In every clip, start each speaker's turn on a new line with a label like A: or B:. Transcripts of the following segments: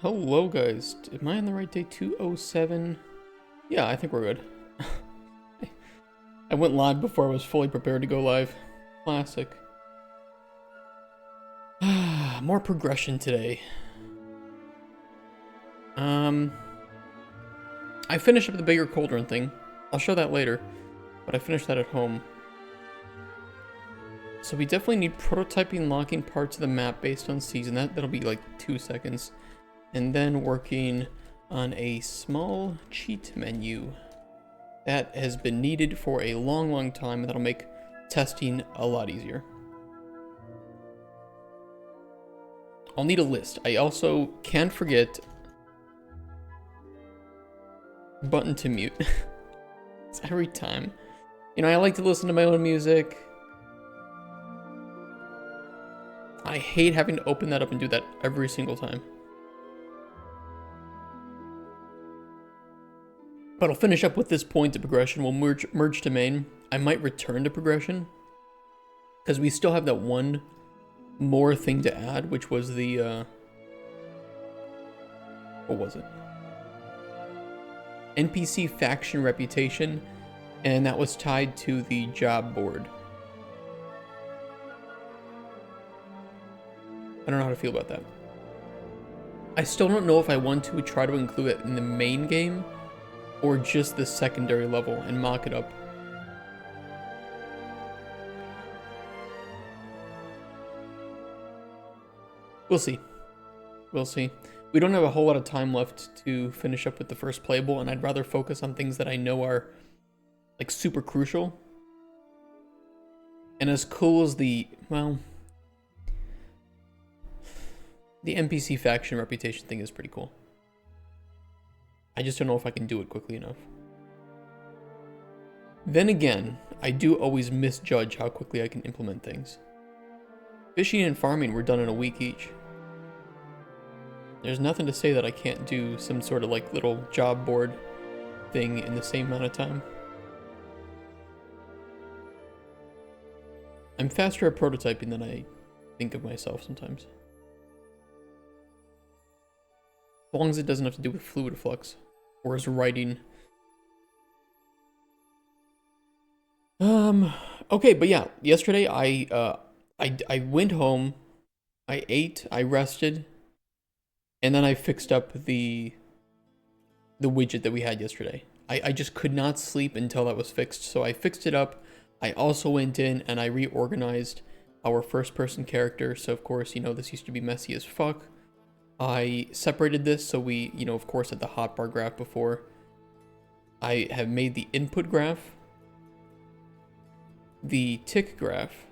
A: Hello guys, am I on the right day? 207? Yeah, I think we're good. I went live before I was fully prepared to go live. Classic. More progression today. I finished up the bigger cauldron thing. I'll show that later, but I finished that at home. So we definitely need prototyping locking parts of the map based on season. That'll be like 2 seconds. And then working on a small cheat menu that has been needed for a long time, and that'll make testing a lot easier. I'll need a list. I also can't forget button to mute. It's every time. You know, I like to listen to my own music. I hate having to open that up and do that every single time. But I'll finish up with this point of progression. We'll merge to main. I might return to progression, because we still have that one more thing to add, which was the, what was it? NPC faction reputation, and that was tied to the job board. I don't know how to feel about that. I still don't know if I want to try to include it in the main game, or just the secondary level and mock it up. We'll see. We'll see. We don't have a whole lot of time left to finish up with the first playable, and I'd rather focus on things that I know are like super crucial. And as cool as the NPC faction reputation thing is pretty cool. I just don't know if I can do it quickly enough. Then again, I do always misjudge how quickly I can implement things. Fishing and farming were done in a week each. There's nothing to say that I can't do some sort of like little job board thing in the same amount of time. I'm faster at prototyping than I think of myself sometimes. As long as it doesn't have to do with fluid flux. Or as writing. Okay, but yeah, yesterday I went home, I ate, I rested, and then I fixed up the widget that we had yesterday. I just could not sleep until that was fixed, so I fixed it up. I also went in and I reorganized our first person character, so of course, you know, this used to be messy as fuck. I separated this so we, you know, of course had the hotbar graph before. I have made the input graph, the tick graph,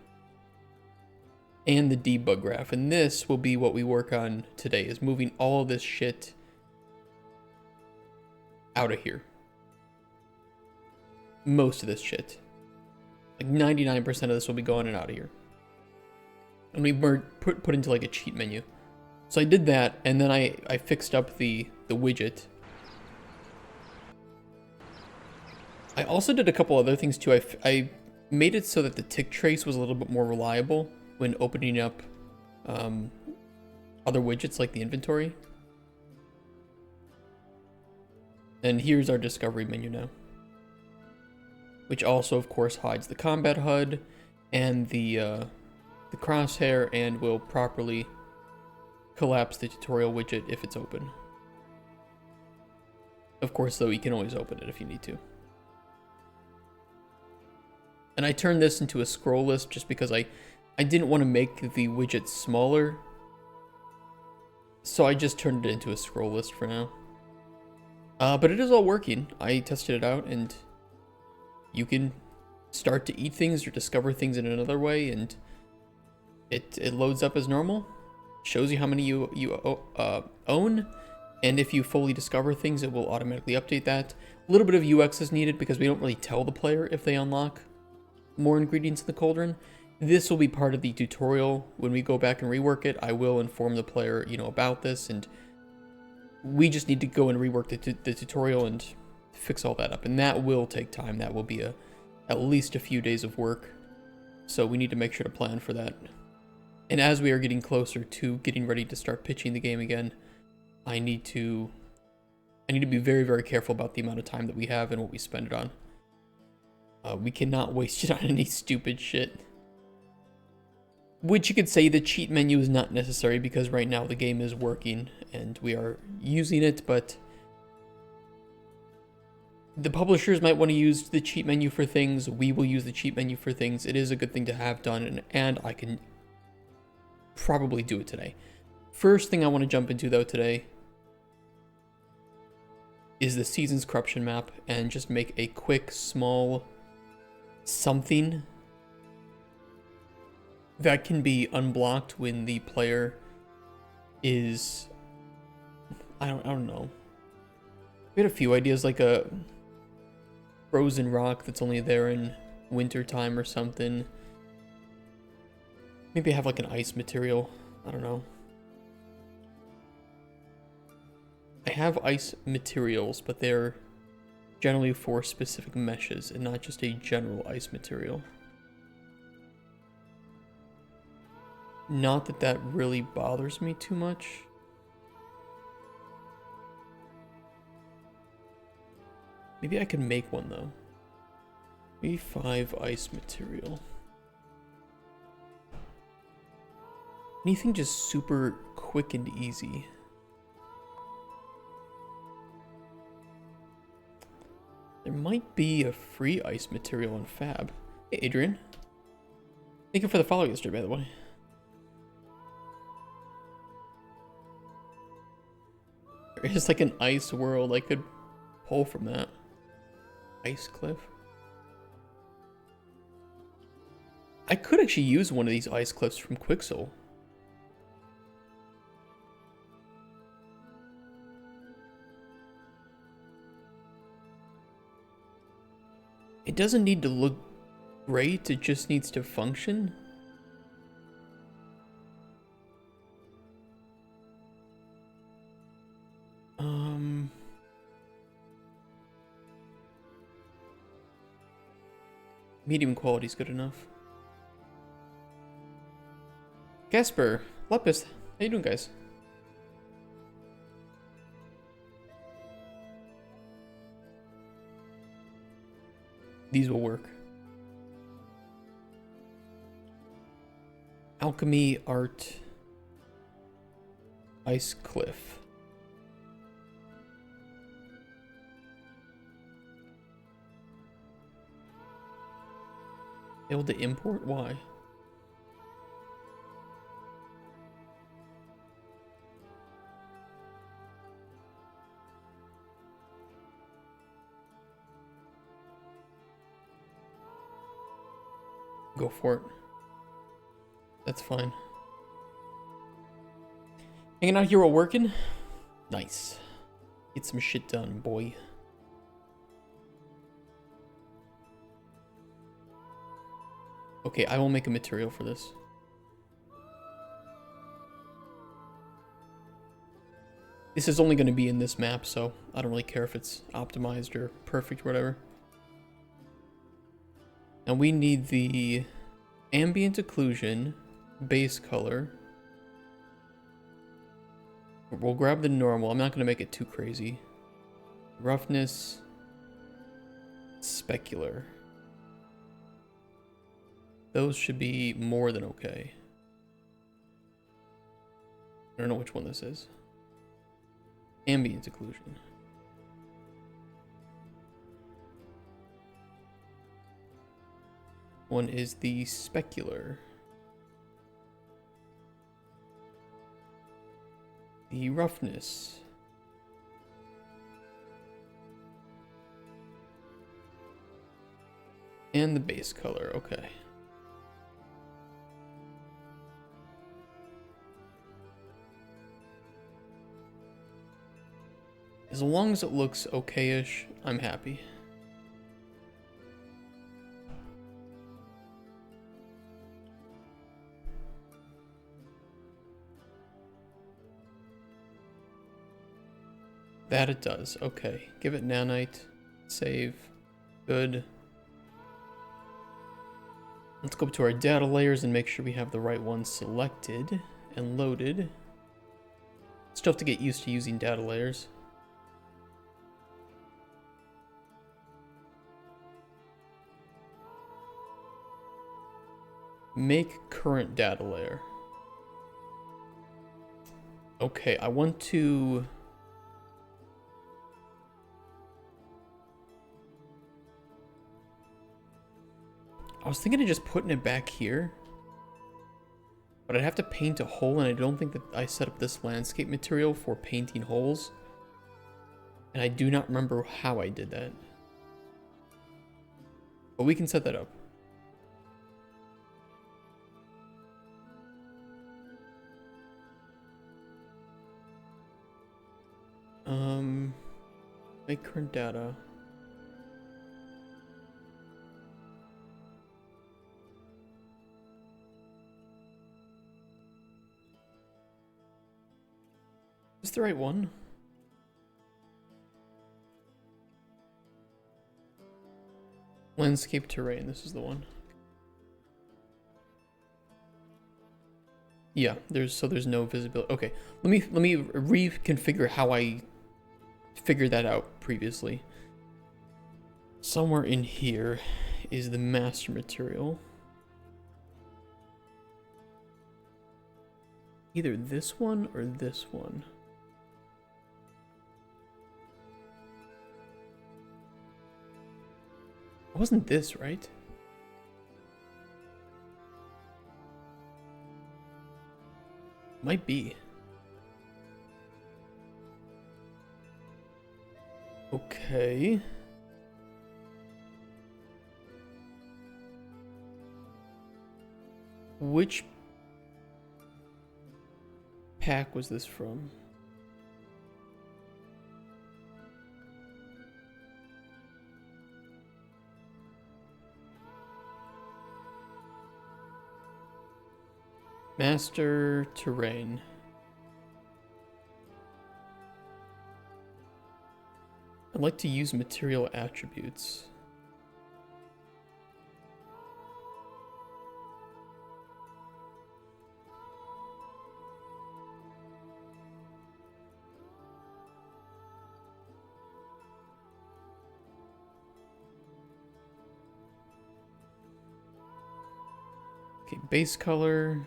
A: and the debug graph. And this will be what we work on today, is moving all of this shit out of here. Most of this shit. Like 99% of this will be going and out of here. And we put into like a cheat menu. So I did that, and then I fixed up the widget. I also did a couple other things too. I made it so that the tick trace was a little bit more reliable when opening up other widgets like the inventory. And here's our discovery menu now, which also of course hides the combat HUD and the crosshair, and will properly collapse the tutorial widget if it's open. Of course, though, you can always open it if you need to. And I turned this into a scroll list just because I didn't want to make the widget smaller. So I just turned it into a scroll list for now. But it is all working. I tested it out, and you can start to eat things or discover things in another way, and it loads up as normal. Shows you how many you own, and if you fully discover things, it will automatically update that. A little bit of UX is needed because we don't really tell the player if they unlock more ingredients in the cauldron. This will be part of the tutorial. When we go back and rework it, I will inform the player, you know, about this, and we just need to go and rework the tutorial and fix all that up, and that will take time. That will be at least a few days of work, so we need to make sure to plan for that. And as we are getting closer to getting ready to start pitching the game again, I need to be very, very careful about the amount of time that we have and what we spend it on. We cannot waste it on any stupid shit. Which you could say the cheat menu is not necessary because right now the game is working and we are using it, but the publishers might want to use the cheat menu for things. We will use the cheat menu for things. It is a good thing to have done, and I can probably do it today. First thing I want to jump into though today is the Seasons Corruption map and just make a quick, small something that can be unblocked when the player is, I don't know. We had a few ideas, like a frozen rock that's only there in winter time or something. Maybe have like an ice material. I don't know. I have ice materials, but they're generally for specific meshes and not just a general ice material. Not that that really bothers me too much. Maybe I can make one though. Maybe 5 ice material. Anything just super quick and easy. There might be a free ice material on Fab. Hey Adrian. Thank you for the follow yesterday, by the way. There is like an ice world I could pull from that. Ice cliff. I could actually use one of these ice cliffs from Quixel. It doesn't need to look great, it just needs to function. Medium quality is good enough. Casper, Lepus, how you doing, guys? These will work. Alchemy, art, ice cliff. Able to import? Why? Go for it. That's fine. Hanging out here while working? Nice. Get some shit done, boy. Okay, I will make a material for this. This is only going to be in this map, so I don't really care if it's optimized or perfect or whatever. Now we need the ambient occlusion, base color. We'll grab the normal. I'm not going to make it too crazy. Roughness, specular. Those should be more than okay. I don't know which one this is. Ambient occlusion. One is the specular. The roughness. And the base color, okay. As long as it looks okay-ish, I'm happy. That it does. Okay. Give it nanite. Save. Good. Let's go up to our data layers and make sure we have the right one selected and loaded. Still have to get used to using data layers. Make current data layer. Okay, I want to... I was thinking of just putting it back here. But I'd have to paint a hole, and I don't think that I set up this landscape material for painting holes. And I do not remember how I did that. But we can set that up. Make current data. Is this the right one? Landscape terrain, this is the one. Yeah, there's no visibility. Okay, let me reconfigure how I figured that out previously. Somewhere in here is the master material. Either this one or this one. It wasn't this, right? Might be. Okay. Which pack was this from? Master terrain. I'd like to use material attributes. Okay, base color,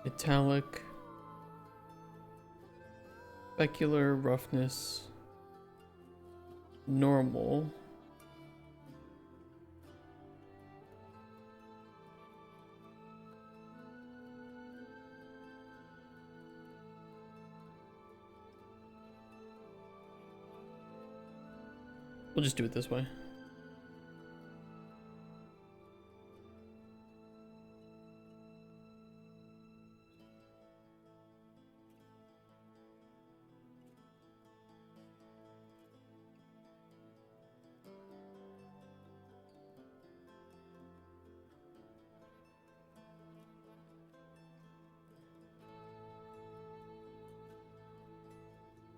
A: metallic, specular, roughness, normal. We'll just do it this way.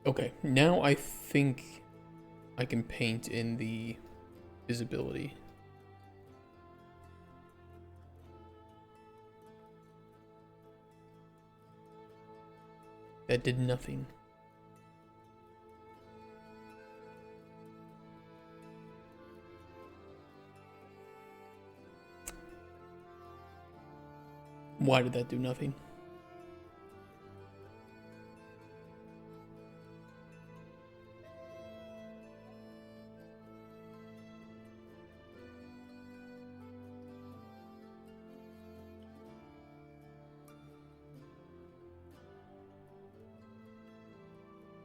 A: Okay, now I think I can paint in the visibility. That did nothing. Why did that do nothing?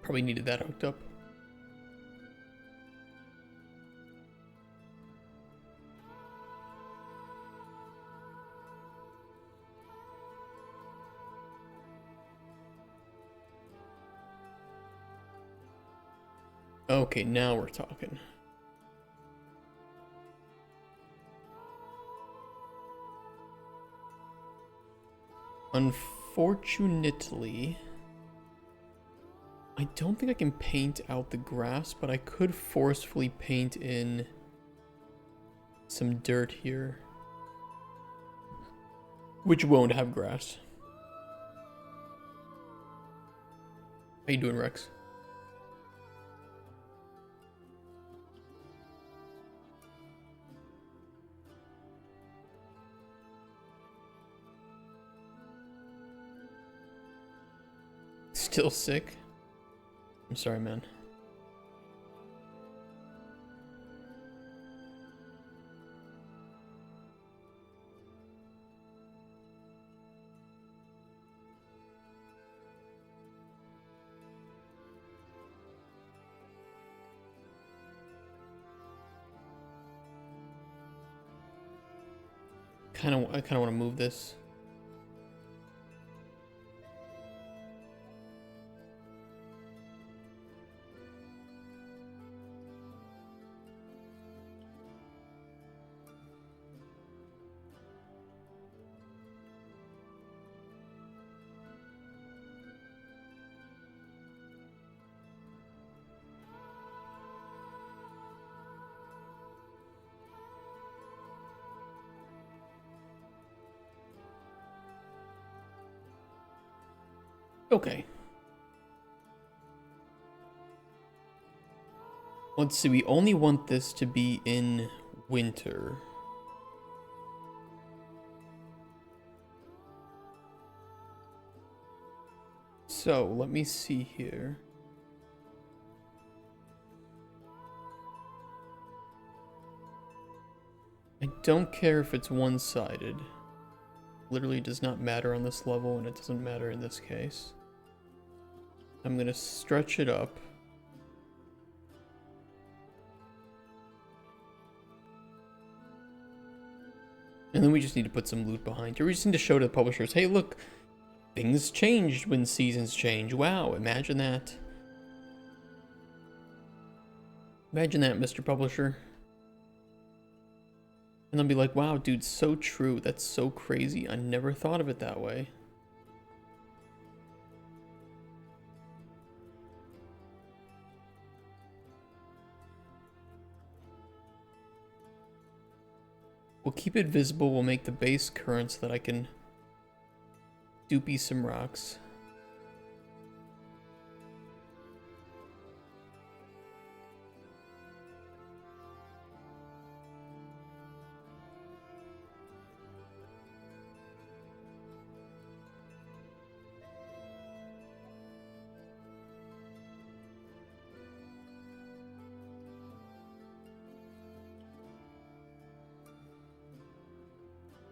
A: Probably needed that hooked up. Okay, now we're talking. Unfortunately, I don't think I can paint out the grass, but I could forcefully paint in some dirt here, which won't have grass. How you doing, Rex? Still sick? I'm sorry, man. I kind of want to move this. Okay. Let's see, we only want this to be in winter. So, let me see here. I don't care if it's one-sided. Literally does not matter on this level, and it doesn't matter in this case. I'm gonna stretch it up. And then we just need to put some loot behind here. We just need to show to the publishers, hey, look, things changed when seasons change. Wow, imagine that. Imagine that, Mr. Publisher. And they'll be like, wow, dude, so true. That's so crazy. I never thought of it that way. We'll keep it visible. We'll make the base current so that I can doopy some rocks.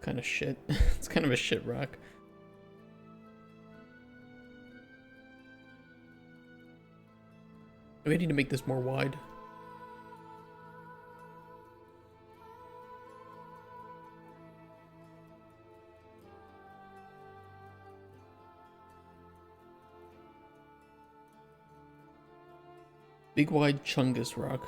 A: Kind of shit. It's kind of a shit rock. We need to make this more wide. Big wide Chungus rock.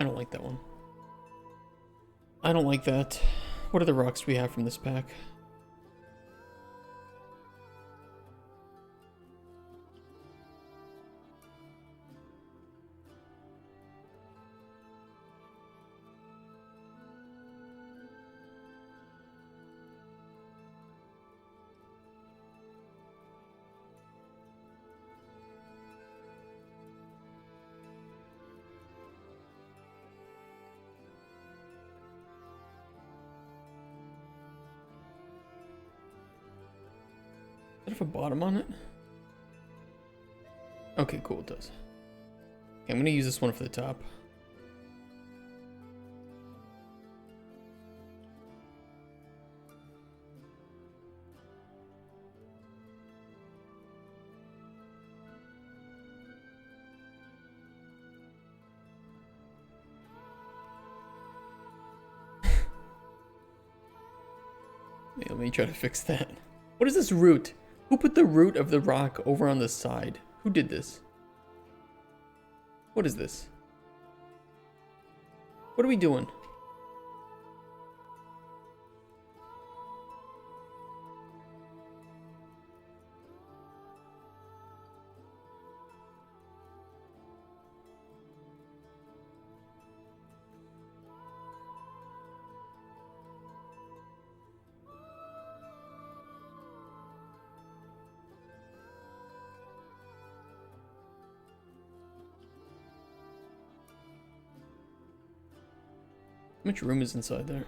A: I don't like that one. I don't like that. What other rocks do we have from this pack? Does it have a bottom on it? Okay, cool, it does. Okay, I'm gonna use this one for the top. Yeah, let me try to fix that. What is this root? Who put the root of the rock over on the side? Who did this? What is this? What are we doing? much room is inside there?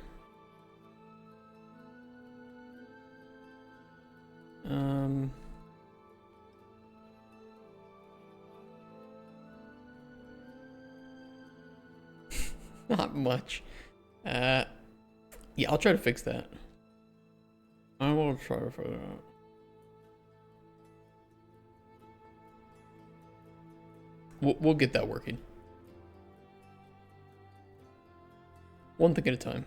A: Not much. Yeah, I'll try to fix that. I will try to figure it out. We'll get that working. One thing at a time.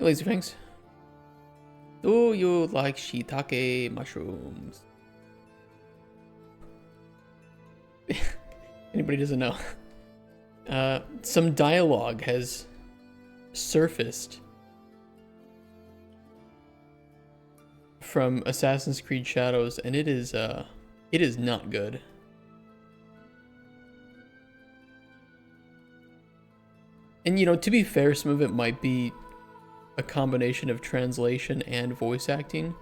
A: Lazy Fangs. Do you like shiitake mushrooms? Anybody doesn't know. Some dialogue has surfaced from Assassin's Creed Shadows, and it is not good. And you know, to be fair, some of it might be a combination of translation and voice acting.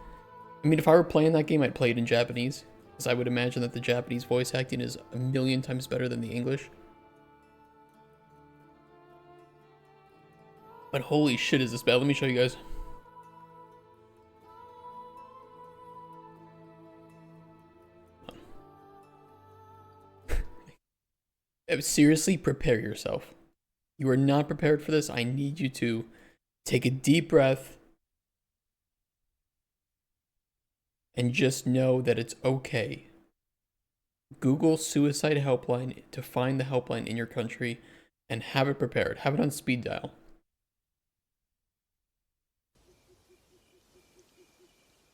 A: I mean, if I were playing that game, I'd play it in Japanese, because I would imagine that the Japanese voice acting is a million times better than the English. But holy shit, is this bad? Let me show you guys. Seriously, prepare yourself. You are not prepared for this. I need you to take a deep breath and just know that it's okay. Google suicide helpline to find the helpline in your country and have it prepared. Have it on speed dial.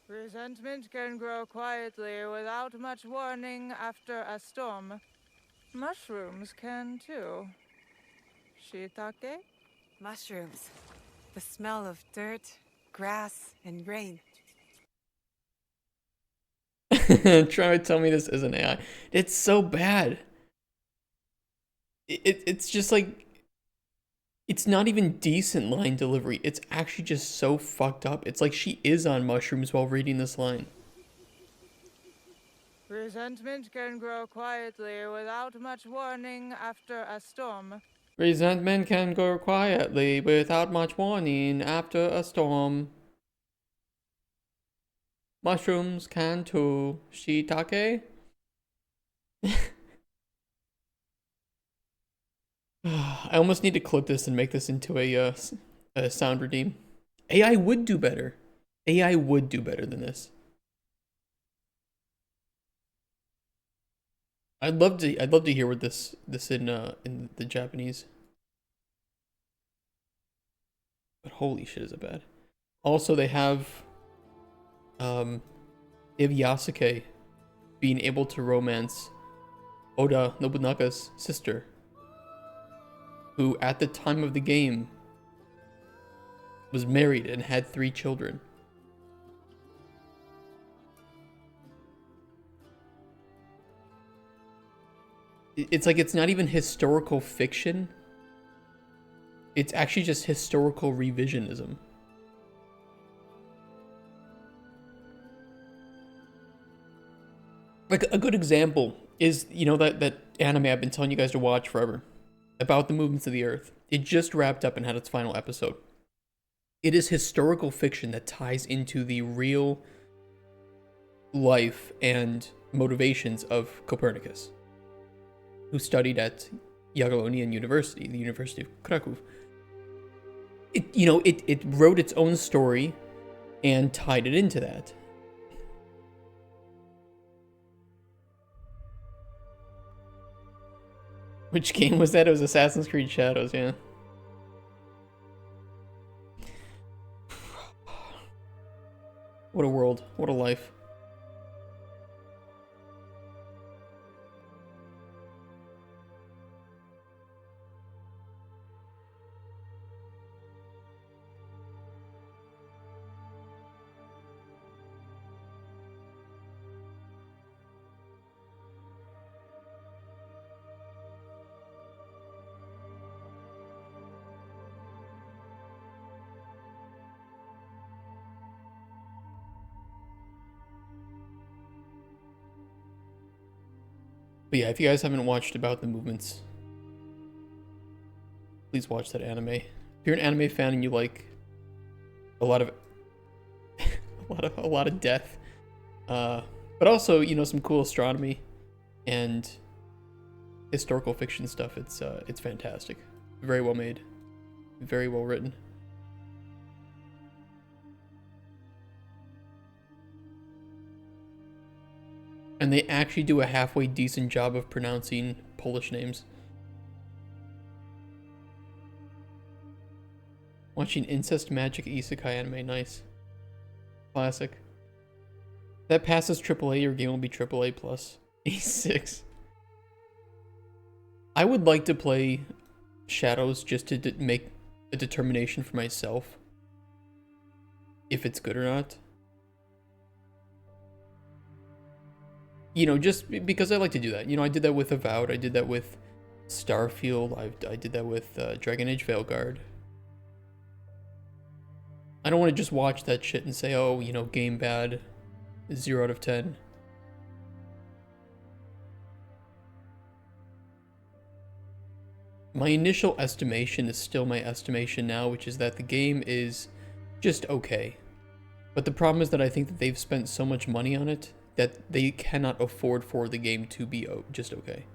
B: Resentment can grow quietly without much warning after a storm. Mushrooms can too. Shiitake?
C: Mushrooms. The smell of dirt, grass, and rain.
A: Trying to tell me this isn't AI. It's so bad. It's just like, it's not even decent line delivery. It's actually just so fucked up. It's like she is on mushrooms while reading this line.
B: Resentment can grow quietly without much warning after a storm.
A: Resentment can grow quietly without much warning after a storm. Mushrooms can too. Shiitake? I almost need to clip this and make this into a sound redeem. AI would do better. AI would do better than this. I'd love to hear what this in the Japanese. But holy shit, is it bad. Also, they have Yasuke being able to romance Oda Nobunaga's sister, who at the time of the game was married and had 3 children. It's like, it's not even historical fiction. It's actually just historical revisionism. Like, a good example is, you know, that anime I've been telling you guys to watch forever, about the movements of the Earth. It just wrapped up and had its final episode. It is historical fiction that ties into the real life and motivations of Copernicus, who studied at Jagiellonian University, the University of Krakow. It wrote its own story and tied it into that. Which game was that? It was Assassin's Creed Shadows, yeah. What a world. What a life. But yeah, if you guys haven't watched About the Movements, please watch that anime. If you're an anime fan and you like a lot of a lot of death, but also, you know, some cool astronomy and historical fiction stuff, it's fantastic. Very well made, very well written. And they actually do a halfway decent job of pronouncing Polish names. Watching incest magic isekai anime, nice. Classic. If that passes AAA, your game will be AAA plus. E6. I would like to play Shadows just to make a determination for myself if it's good or not. You know, just because I like to do that. You know, I did that with Avowed. I did that with Starfield. I did that with Dragon Age Veilguard. I don't want to just watch that shit and say, oh, you know, game bad, 0 out of 10. My initial estimation is still my estimation now, which is that the game is just okay. But the problem is that I think that they've spent so much money on it that they cannot afford for the game to be just okay.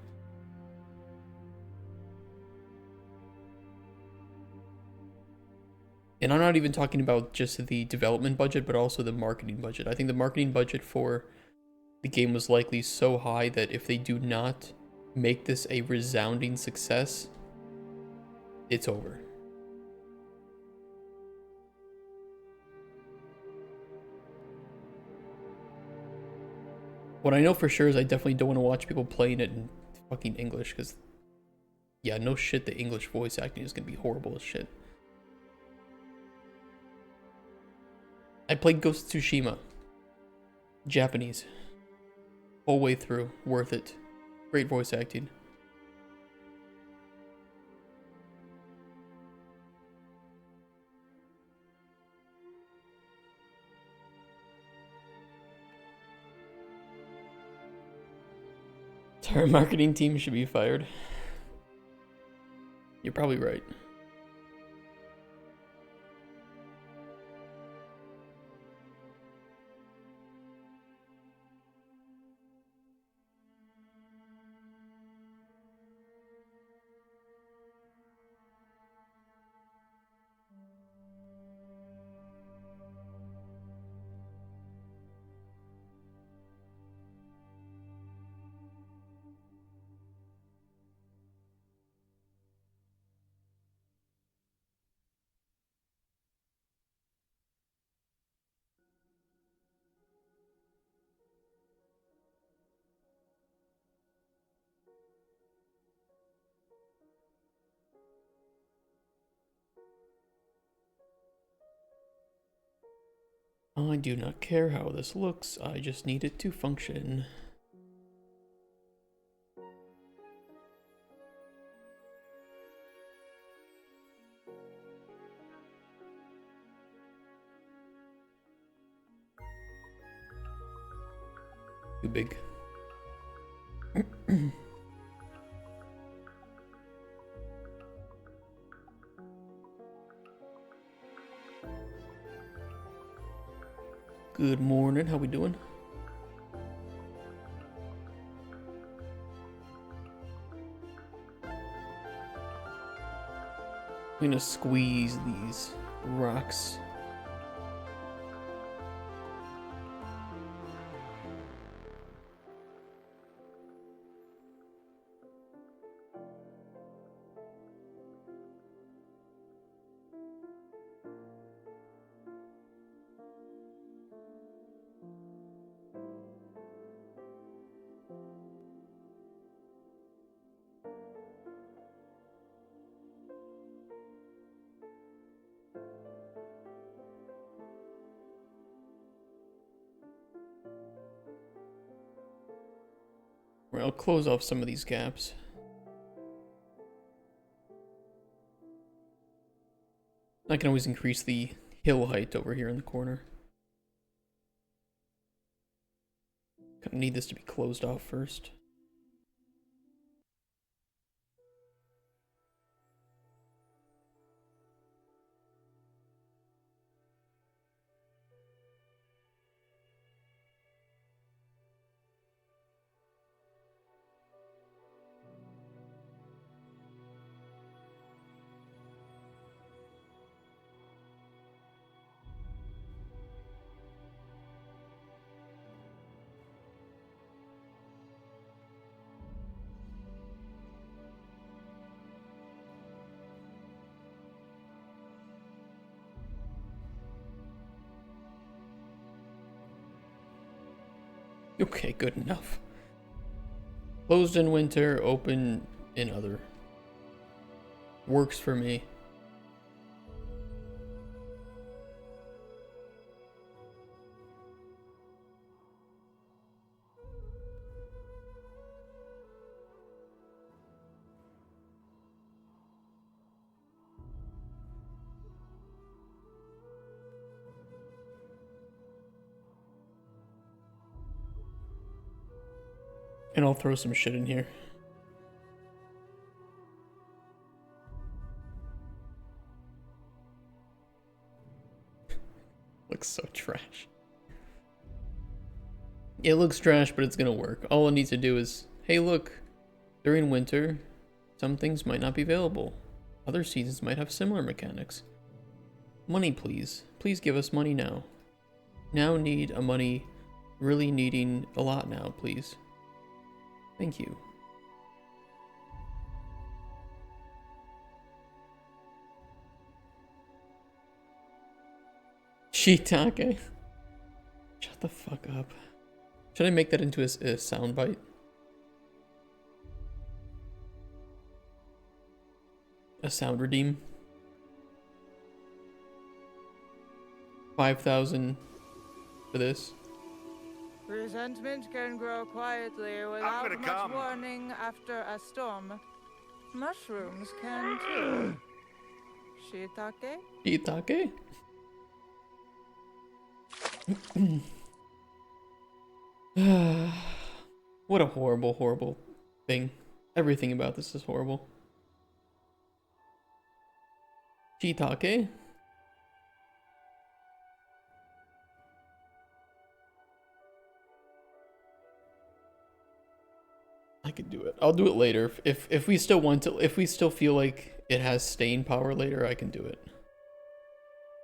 A: And I'm not even talking about just the development budget, but also the marketing budget. I think the marketing budget for the game was likely so high that if they do not make this a resounding success, it's over. What I know for sure is I definitely don't want to watch people playing it in fucking English, because, yeah, no shit, the English voice acting is going to be horrible as shit. I played Ghost of Tsushima. Japanese. Whole way through. Worth it. Great voice acting. Our marketing team should be fired. You're probably right. I do not care how this looks, I just need it to function. Too big. Good morning, how we doing? I'm gonna squeeze these rocks. Right, I'll close off some of these gaps. I can always increase the hill height over here in the corner. Kind of need this to be closed off first. Okay, good enough. Closed in winter, open in other. Works for me. And I'll throw some shit in here. Looks so trash. It looks trash, but it's gonna work. All it needs to do is, hey look, during winter, some things might not be available. Other seasons might have similar mechanics. Money, please. Please give us money now. Now need a money, really needing a lot now, please. Thank you. Shiitake. Shut the fuck up. Should I make that into a soundbite? A sound redeem? 5,000 for this.
B: Resentment can grow quietly without much warning after a storm. Mushrooms can too. Shiitake?
A: Shiitake? What a horrible, horrible thing. Everything about this is horrible. Shiitake? I could do it. I'll do it later. If we still want to, if we still feel like it has staying power later, I can do it.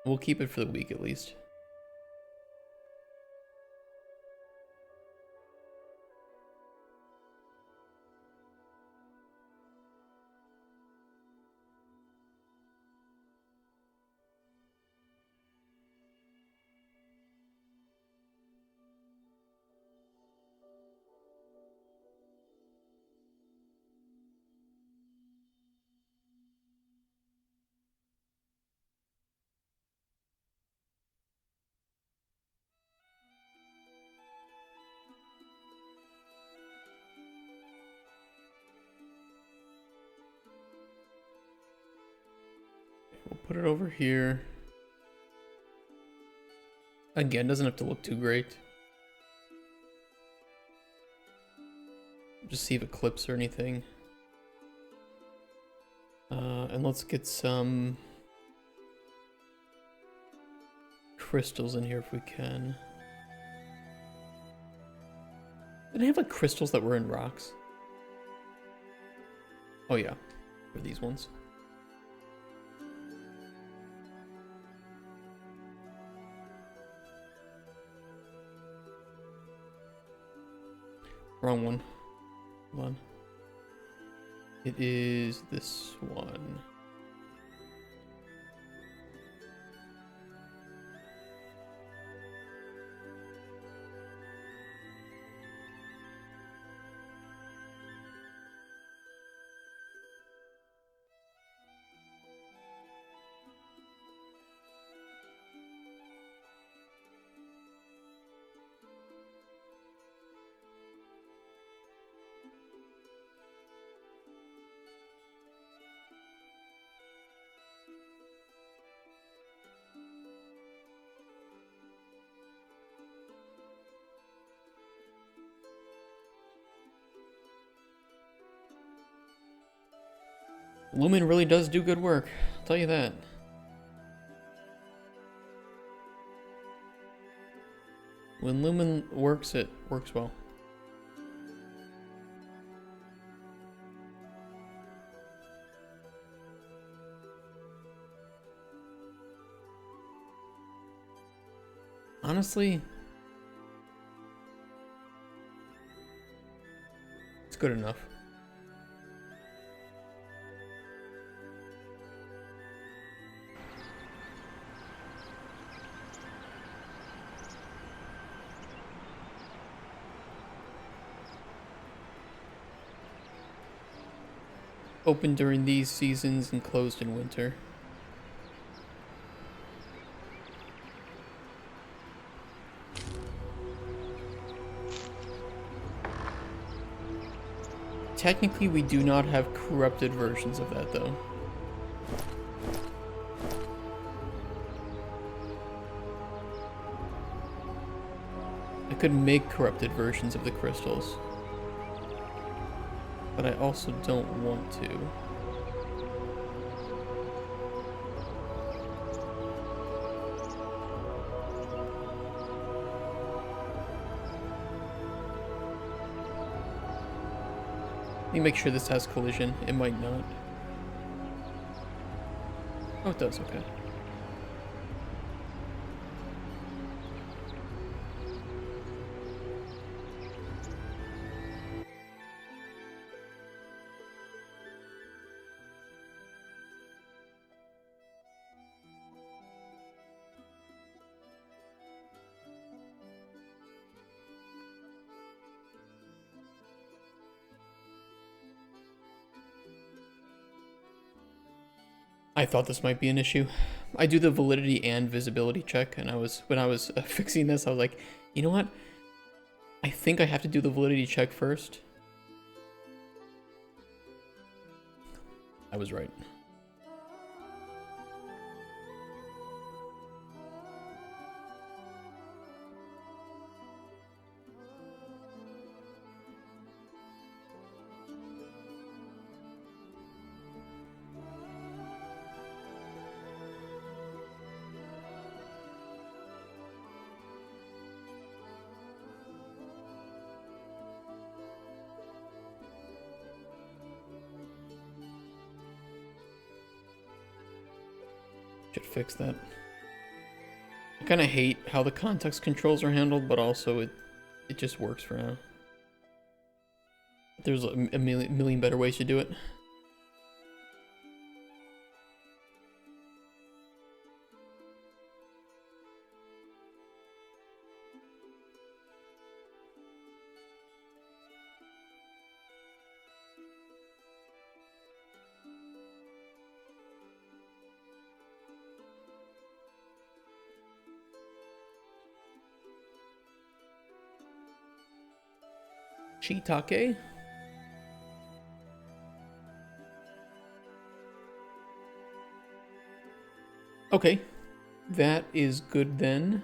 A: We'll keep it for the week at least. We'll put it over here. Again, doesn't have to look too great. Just see if it clips or anything. And let's get some crystals in here if we can. Did I have like crystals that were in rocks? Oh yeah, for these ones. Wrong one. Hold on. It is this one. Lumen really does do good work, I'll tell you that. When Lumen works, it works well. Honestly, it's good enough. open during these seasons and closed in winter. Technically, we do not have corrupted versions of that, though. I could make corrupted versions of the crystals, but I also don't want to. Let me make sure this has collision. It might not. Oh, it does, okay. I thought this might be an issue. I do the validity and visibility check, and when I was fixing this, I was like, you know what? I think I have to do the validity check first. I was right. Should fix that. I kind of hate how the context controls are handled, but also it just works for now. There's a million better ways to do it. Shiitake? Okay, that is good then.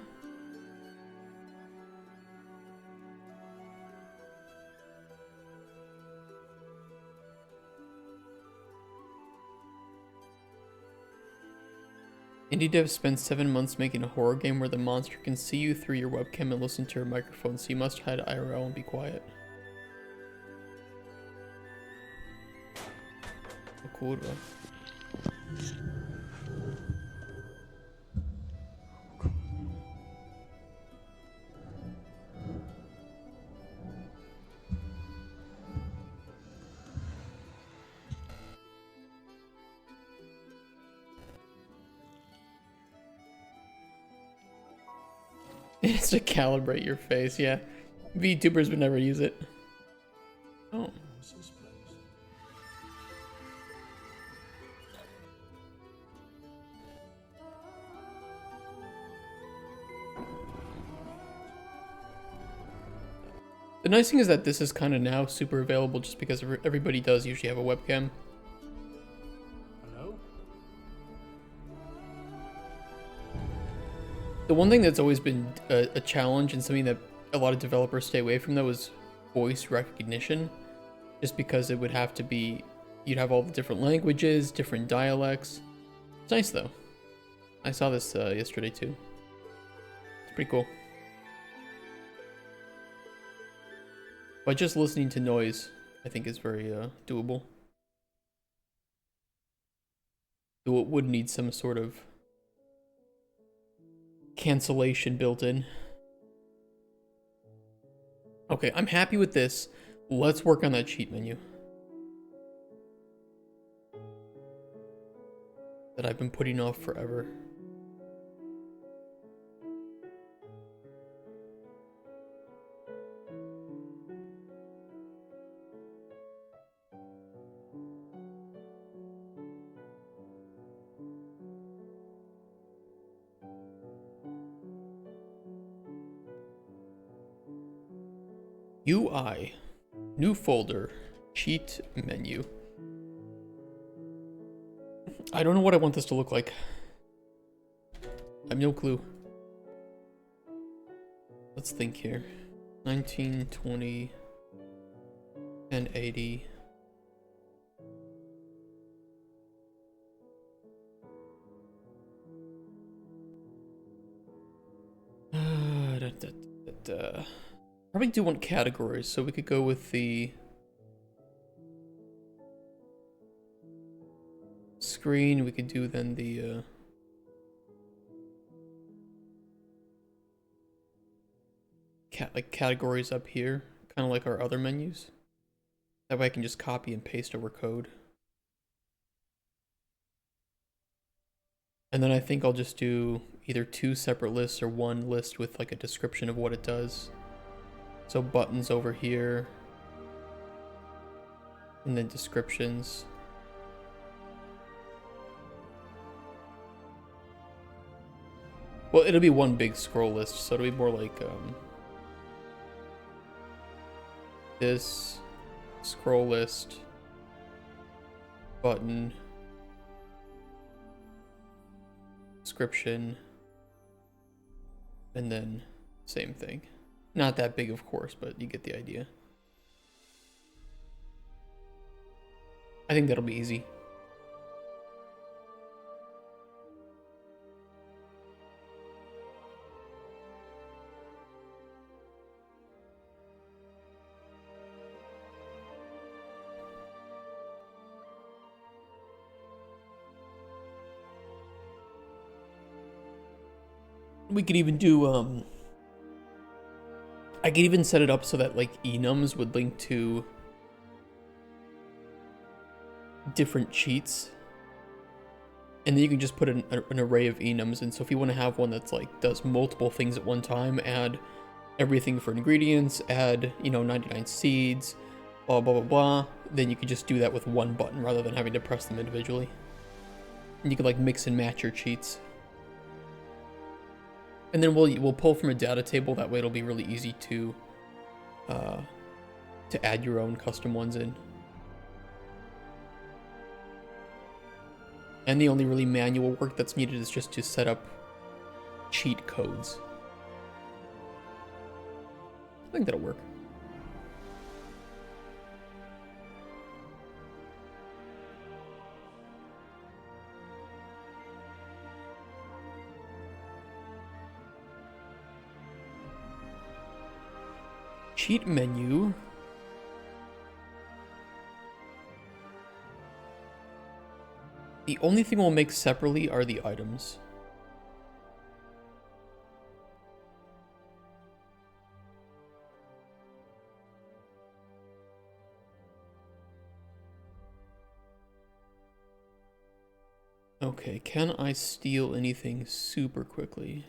A: Indie devs spend 7 months making a horror game where the monster can see you through your webcam and listen to your microphone, so you must hide IRL and be quiet. Kurwa. It's to calibrate your face, yeah. VTubers would never use it. Oh. The nice thing is that this is kind of now super available just because everybody does usually have a webcam.
D: Hello?
A: The one thing that's always been a challenge and something that a lot of developers stay away from though is voice recognition. Just because it would have to be, you'd have all the different languages, different dialects. It's nice though. I saw this yesterday too. It's pretty cool. But just listening to noise, I think is very doable. Though it would need some sort of cancellation built in. Okay, I'm happy with this. Let's work on that cheat menu that I've been putting off forever. UI. New folder. Cheat menu. I don't know what I want this to look like. I have no clue. Let's think here. 1920 and 80. Probably do want categories, so we could go with the screen. We could do then the like categories up here, kind of like our other menus. That way I can just copy and paste over code. And then I think I'll just do either 2 separate lists or 1 list with like a description of what it does. So buttons over here, and then descriptions. Well, it'll be 1 big scroll list, so it'll be more like this scroll list, button, description, and then same thing. Not that big, of course, but you get the idea. I think that'll be easy. We could even do, I could even set it up so that like enums would link to different cheats. And then you can just put an array of enums. And so if you want to have one that's like does multiple things at one time, add everything for ingredients, add, you know, 99 seeds, blah, blah, blah, blah, then you could just do that with 1 button rather than having to press them individually. And you could like mix and match your cheats. And then we'll pull from a data table. That way it'll be really easy to add your own custom ones in. And the only really manual work that's needed is just to set up cheat codes. I think that'll work. Cheat menu. The only thing we'll make separately are the items. Okay, can I steal anything super quickly?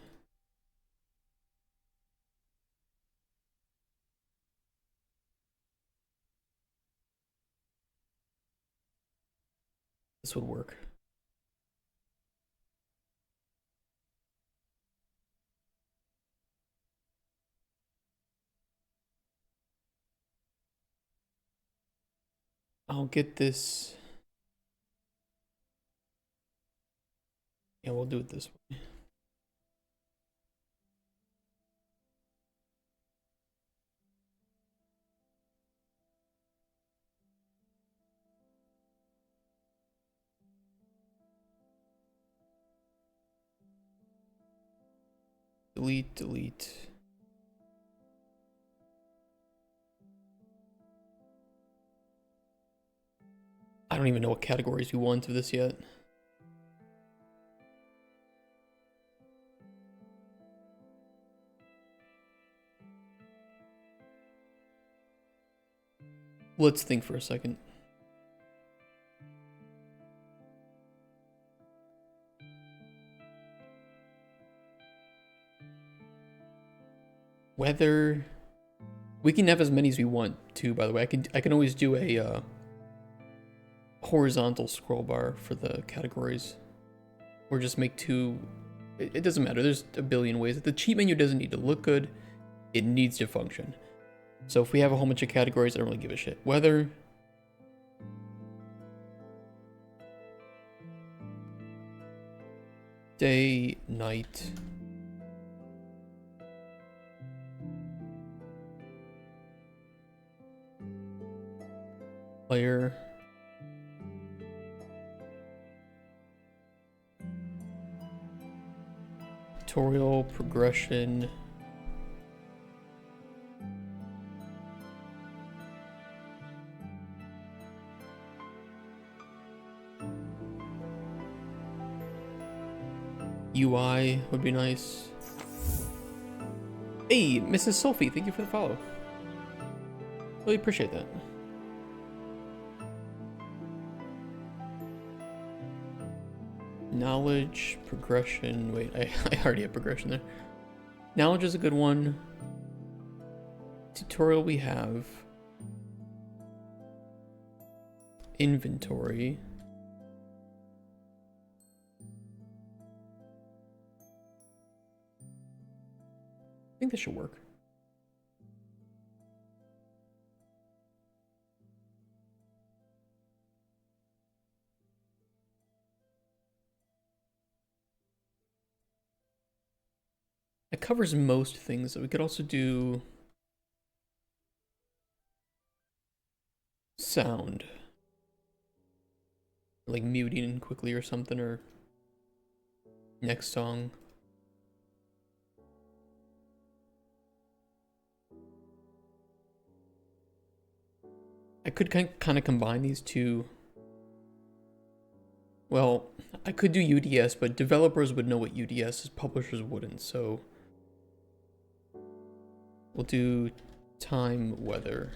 A: This would work. I'll get this. Yeah, we'll do it this way. Delete, delete. I don't even know what categories we want of this yet. Let's think for a second. Weather. We can have as many as we want too, by the way. I can always do a horizontal scroll bar for the categories. Or just make 2. It doesn't matter. There's a billion ways. The cheat menu doesn't need to look good. It needs to function. So if we have a whole bunch of categories, I don't really give a shit. Weather. Day, night. Player. Tutorial, progression. UI would be nice. Hey, Mrs. Sophie, thank you for the follow. Really appreciate that. Knowledge, progression. Wait, I already have progression there. Knowledge is a good one. Tutorial we have. Inventory. I think this should work. It covers most things. We could also do sound. Like muting quickly or something, or next song. I could kind of combine these two. Well, I could do UDS, but developers would know what UDS is, publishers wouldn't, so we'll do time, weather.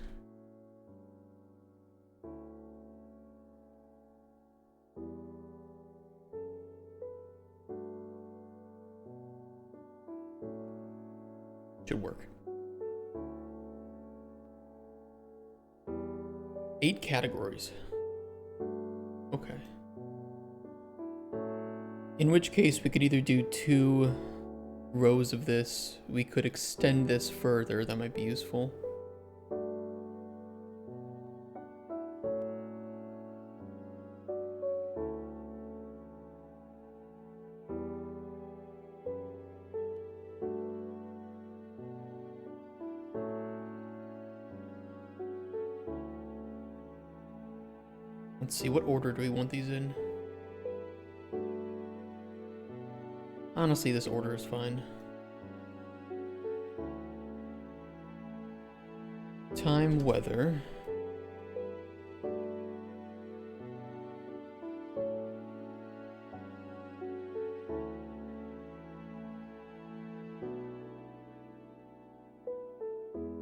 A: Should work. 8 categories. Okay. In which case we could either do 2 rows of this. We could extend this further. That might be useful. Let's see, what order do we want these in? Honestly, this order is fine. Time, weather.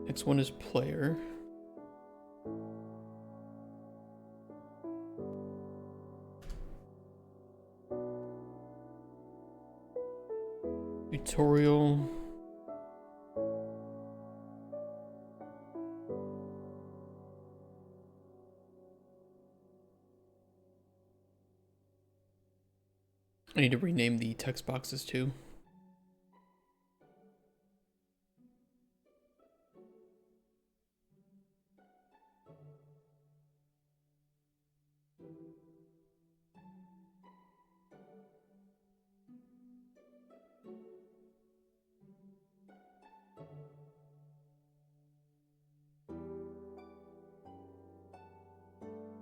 A: Next one is player. Tutorial. I need to rename the text boxes too.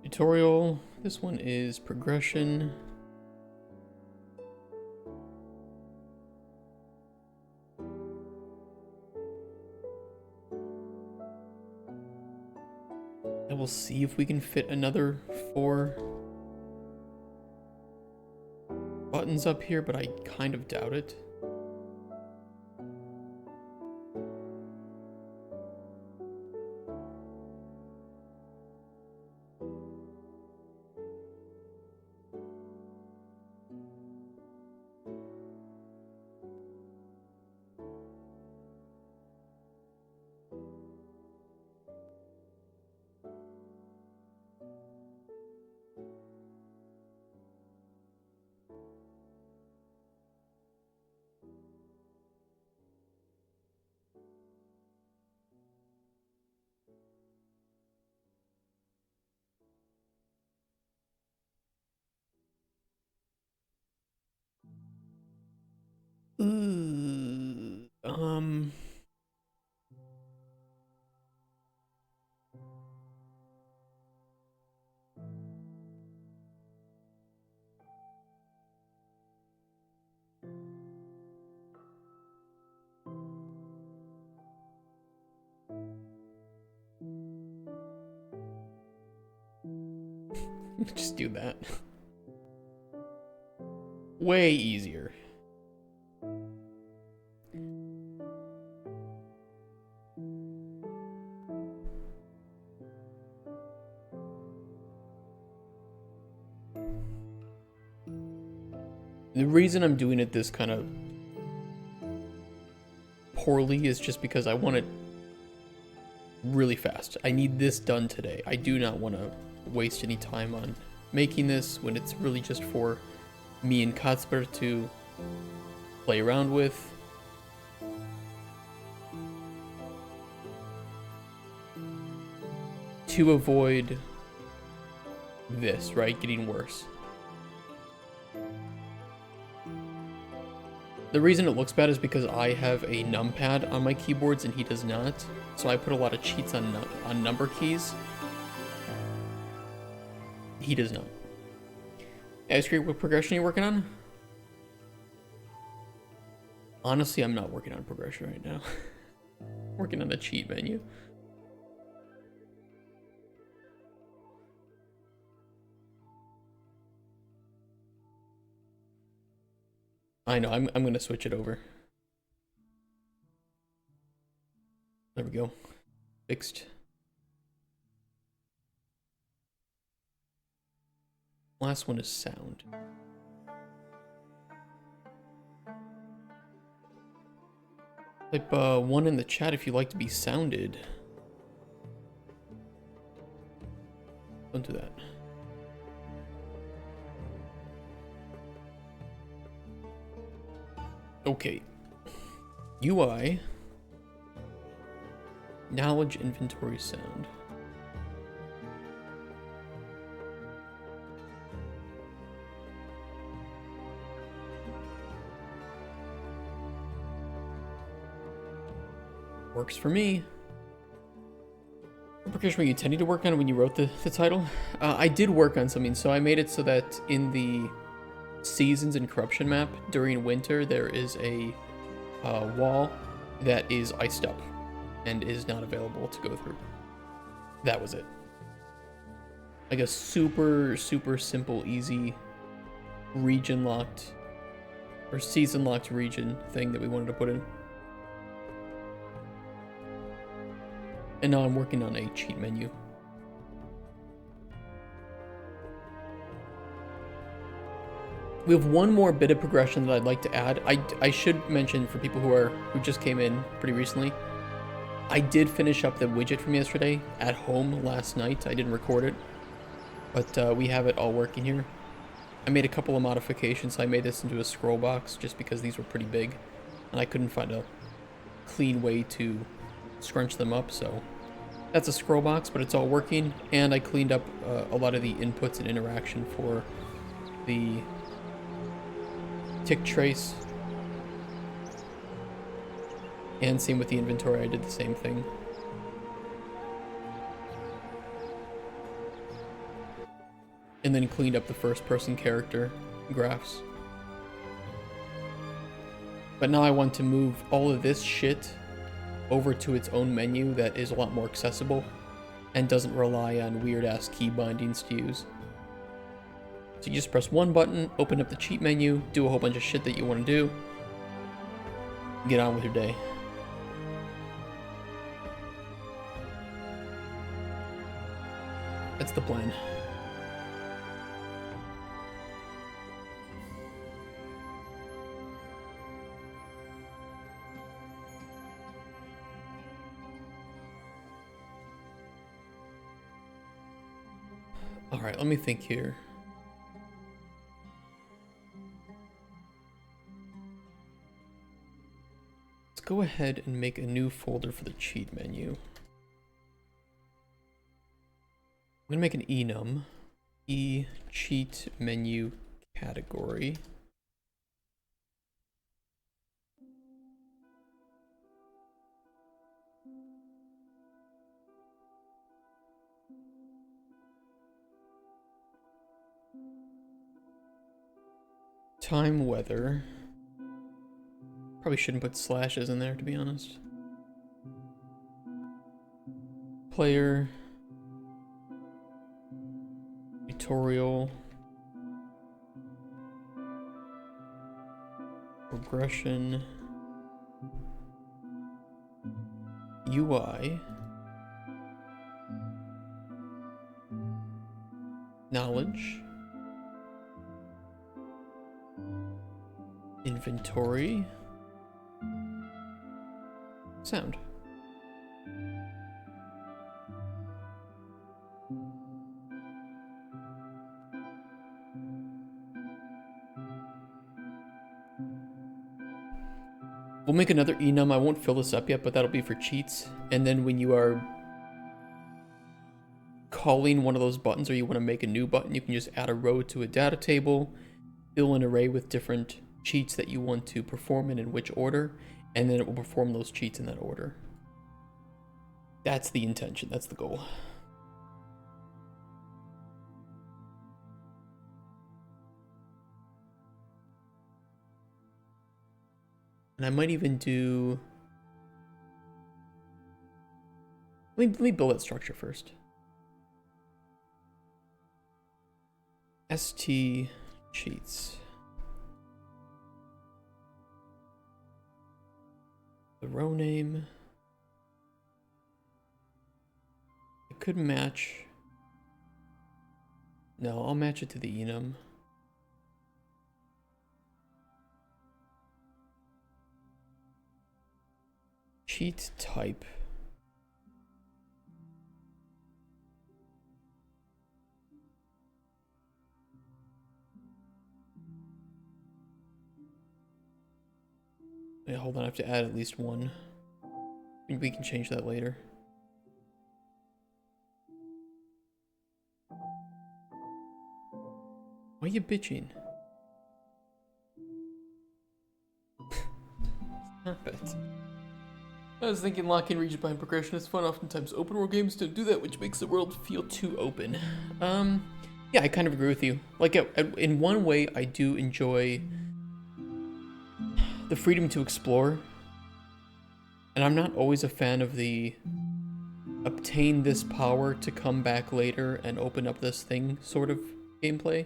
A: Tutorial. This one is progression. And we'll see if we can fit another 4 buttons up here, but I kind of doubt it. Um. Just do that. Way easier. The reason I'm doing it this kind of poorly is just because I want it really fast. I need this done today. I do not want to waste any time on making this when it's really just for me and Katzber to play around with. To avoid this, right? Getting worse. The reason it looks bad is because I have a numpad on my keyboards and he does not. So I put a lot of cheats on number keys. He does not. Ice Cream, what progression are you working on? Honestly, I'm not working on progression right now. Working on a cheat menu. I know, I'm gonna switch it over. There we go. Fixed. Last one is sound. Type 1 in the chat if you like to be sounded. Don't do that. Okay. UI. Knowledge inventory sound. Works for me. What progression were you intending to work on when you wrote the title? I did work on something, so I made it so that in the seasons and corruption map during winter there is a wall that is iced up and is not available to go through. That was it. Like a super simple, easy region locked or season locked region thing that we wanted to put in. And now I'm working on a cheat menu. We have one more bit of progression that I'd like to add. I should mention for people who just came in pretty recently, I did finish up the widget from yesterday at home last night. I didn't record it, but we have it all working here. I made a couple of modifications. I made this into a scroll box just because these were pretty big, and I couldn't find a clean way to scrunch them up, so that's a scroll box, but it's all working. And I cleaned up a lot of the inputs and interaction for the tick trace, and same with the inventory. I did the same thing. And then cleaned up the first person character graphs. But now I want to move all of this shit over to its own menu that is a lot more accessible and doesn't rely on weird ass key bindings to use. So you just press one button, open up the cheat menu, do a whole bunch of shit that you want to do, get on with your day. That's the plan. All right, let me think here. Let's go ahead and make a new folder for the cheat menu. I'm gonna make an enum, cheat menu category. Time weather. Probably shouldn't put slashes in there, to be honest. Player. Tutorial. Progression. UI. Knowledge. Inventory. Sound. We'll make another enum. I won't fill this up yet, but that'll be for cheats. And then when you are calling one of those buttons or you want to make a new button, you can just add a row to a data table, fill an array with different cheats that you want to perform and in which order, and then it will perform those cheats in that order. That's the intention. That's the goal. And I might even do... Let me build that structure first. ST cheats. The row name. It could match. No, I'll match it to the enum. Cheat type. Wait, hold on, I have to add at least one. We can change that later. Why are you bitching? Stop it. I was thinking locking regions behind progression is fun. Oftentimes open world games don't do that, which makes the world feel too open. Yeah, I kind of agree with you. Like, in one way, I do enjoy the freedom to explore. And I'm not always a fan of the obtain this power to come back later and open up this thing sort of gameplay.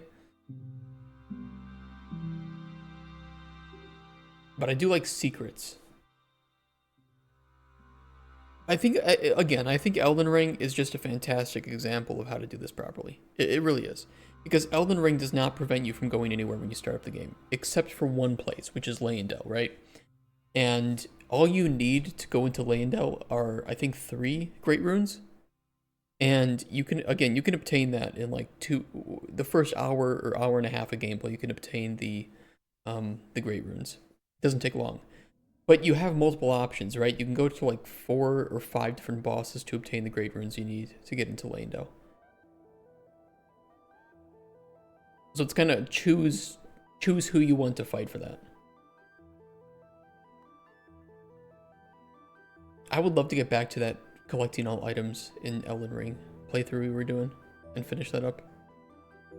A: But I do like secrets. I think, again, I think Elden Ring is just a fantastic example of how to do this properly. It really is. Because Elden Ring does not prevent you from going anywhere when you start up the game. Except for one place, which is Leyendell, right? And all you need to go into Leyendell are, I think, 3 Great Runes. And you can, again, you can obtain that in like the first hour or hour and a half of gameplay. You can obtain the Great Runes. It doesn't take long. But you have multiple options, right? You can go to like 4 or 5 different bosses to obtain the Great Runes you need to get into Leyendell. So it's kind of choose who you want to fight for that. I would love to get back to that collecting all items in Elden Ring playthrough we were doing and finish that up.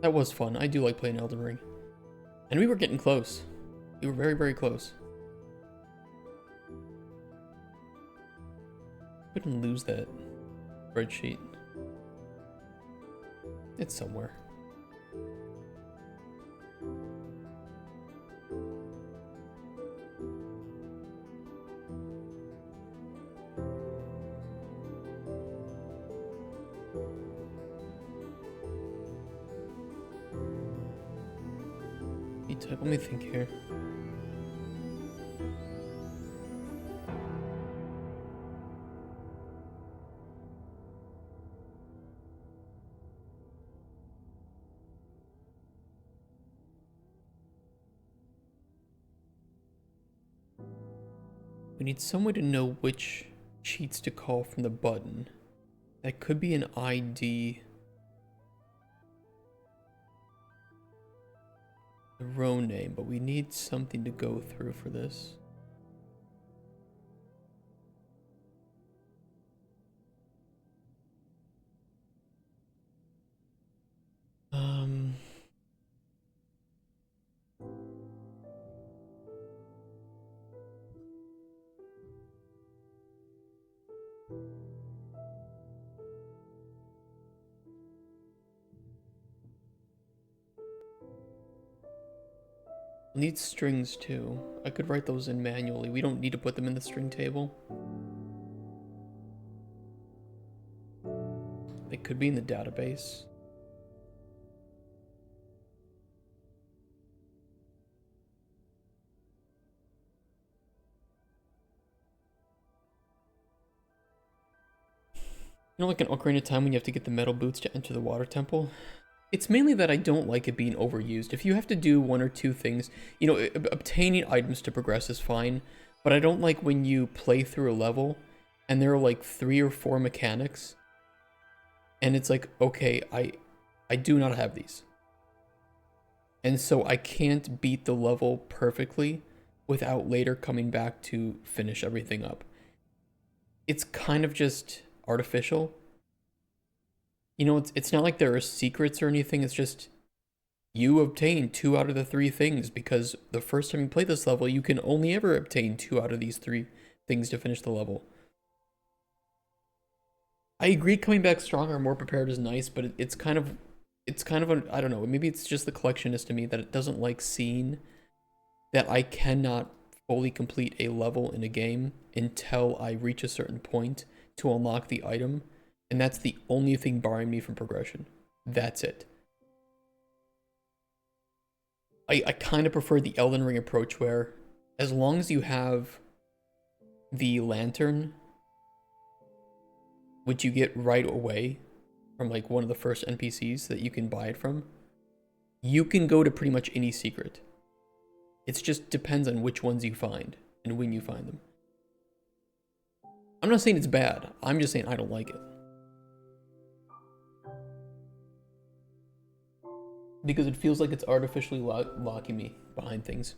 A: That was fun. I do like playing Elden Ring. And we were getting close. We were very, very close. Couldn't lose that spreadsheet. It's somewhere. Let me think here. We need some way to know which cheats to call from the button. That could be an ID. The row name, but we need something to go through for this. I'll need strings too. I could write those in manually. We don't need to put them in the string table. They could be in the database. You know, like in Ocarina of Time when you have to get the metal boots to enter the water temple? It's mainly that I don't like it being overused. If you have to do one or two things, you know, obtaining items to progress is fine, but I don't like when you play through a level and there are like 3 or 4 mechanics and it's like, okay, I do not have these. And so I can't beat the level perfectly without later coming back to finish everything up. It's kind of just artificial. You know, it's not like there are secrets or anything. It's just you obtain 2 out of the 3 things because the first time you play this level, you can only ever obtain 2 out of these 3 things to finish the level. I agree coming back stronger, more prepared is nice, but it's kind of I don't know, maybe it's just the collectionist in me that it doesn't like seeing that I cannot fully complete a level in a game until I reach a certain point to unlock the item, and that's the only thing barring me from progression. That's it. I kind of prefer the Elden Ring approach where as long as you have the lantern, which you get right away from like one of the first NPCs that you can buy it from, you can go to pretty much any secret. It just depends on which ones you find and when you find them. I'm not saying it's bad, I'm just saying I don't like it. Because it feels like it's artificially locking me behind things.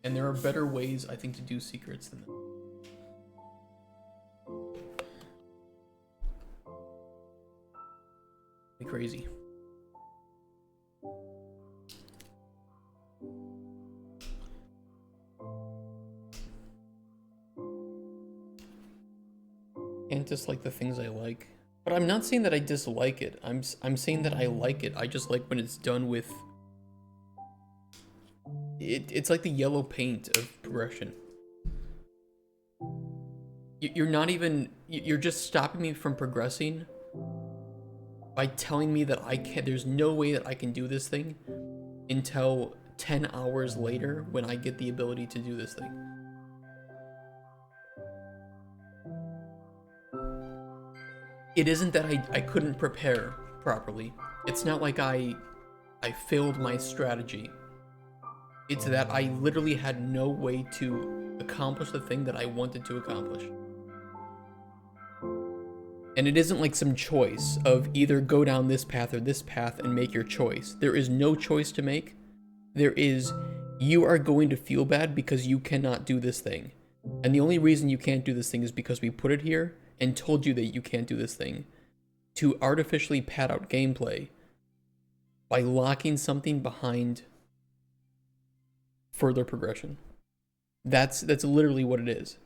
A: And there are better ways, I think, to do secrets than that. Crazy. Can't dislike the things I like. But I'm not saying that I dislike it. I'm saying that I like it. I just like when it's done with... It's like the yellow paint of progression. You're not even... You're just stopping me from progressing by telling me that I can't... There's no way that I can do this thing until 10 hours later when I get the ability to do this thing. It isn't that I couldn't prepare properly. It's not like I failed my strategy. It's that I literally had no way to accomplish the thing that I wanted to accomplish. And it isn't like some choice of either go down this path or this path and make your choice. There is no choice to make. There is, you are going to feel bad because you cannot do this thing. And the only reason you can't do this thing is because we put it here and told you that you can't do this thing to artificially pad out gameplay by locking something behind further progression. That's literally what it is.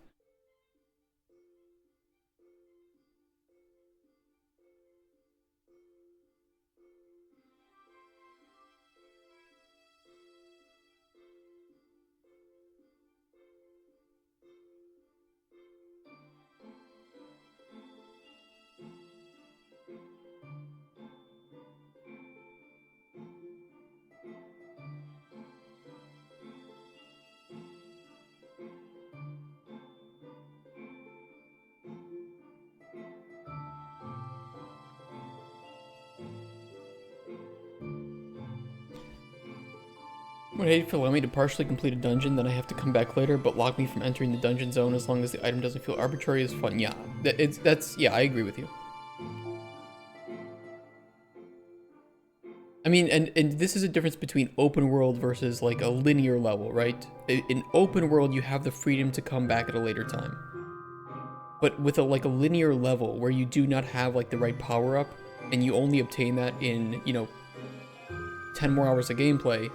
A: I would hate if it allowed me to partially complete a dungeon, then I have to come back later, but lock me from entering the dungeon zone as long as the item doesn't feel arbitrary is fun. Yeah, yeah, I agree with you. I mean, and this is a difference between open world versus like a linear level, right? In open world, you have the freedom to come back at a later time. But with a linear level where you do not have like the right power up, and you only obtain that in, you know, 10 more hours of gameplay,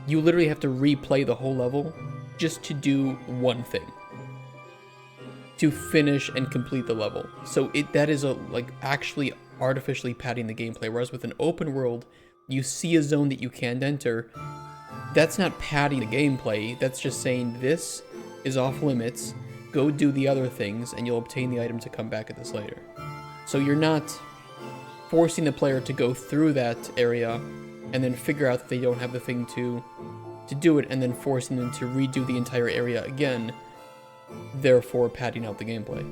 A: you literally have to replay the whole level just to do one thing. To finish and complete the level. So that is actually artificially padding the gameplay. Whereas with an open world, you see a zone that you can't enter, that's not padding the gameplay. That's just saying this is off limits. Go do the other things, and you'll obtain the item to come back at this later. So you're not forcing the player to go through that area and then figure out that they don't have the thing to do it, and then forcing them to redo the entire area again, therefore padding out the gameplay.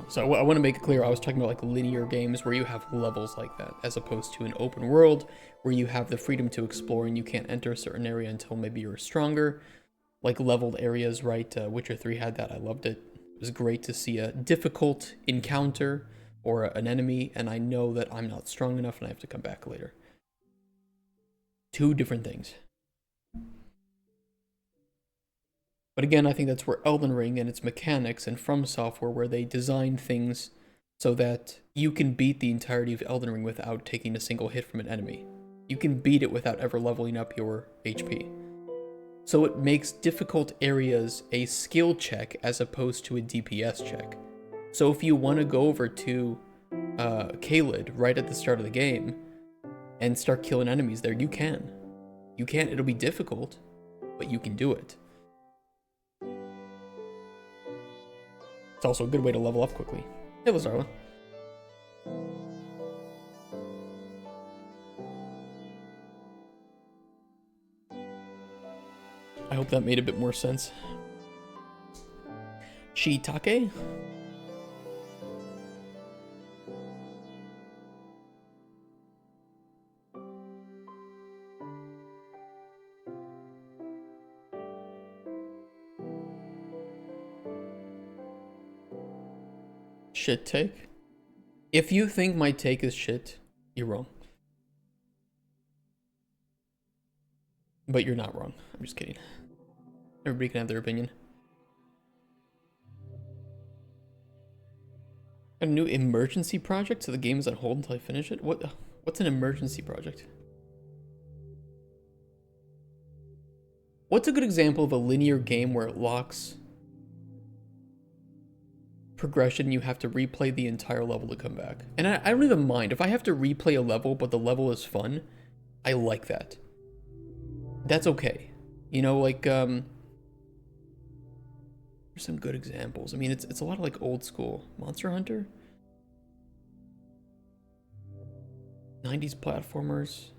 A: So I want to make it clear, I was talking about like linear games where you have levels like that, as opposed to an open world where you have the freedom to explore and you can't enter a certain area until maybe you're stronger. Like leveled areas, right? Witcher 3 had that. I loved it. It was great to see a difficult encounter or an enemy, and I know that I'm not strong enough and I have to come back later. Two different things. But again, I think that's where Elden Ring and its mechanics and From Software, where they design things so that you can beat the entirety of Elden Ring without taking a single hit from an enemy. You can beat it without ever leveling up your HP. So it makes difficult areas a skill check as opposed to a DPS check. So if you want to go over to Caelid right at the start of the game and start killing enemies there, you can. You can. It'll be difficult, but you can do it. It's also a good way to level up quickly. Hey, Lazarla. I hope that made a bit more sense. Shiitake? Shit take? If you think my take is shit, you're wrong. But you're not wrong. I'm just kidding. Everybody can have their opinion. A new emergency project, so the game is on hold until I finish it? What's an emergency project? What's a good example of a linear game where it locks progression, you have to replay the entire level to come back? And I don't even mind. If I have to replay a level, but the level is fun, I like that. That's okay. You know, like, there's some good examples. I mean, it's a lot of like old school Monster Hunter, 90s platformers,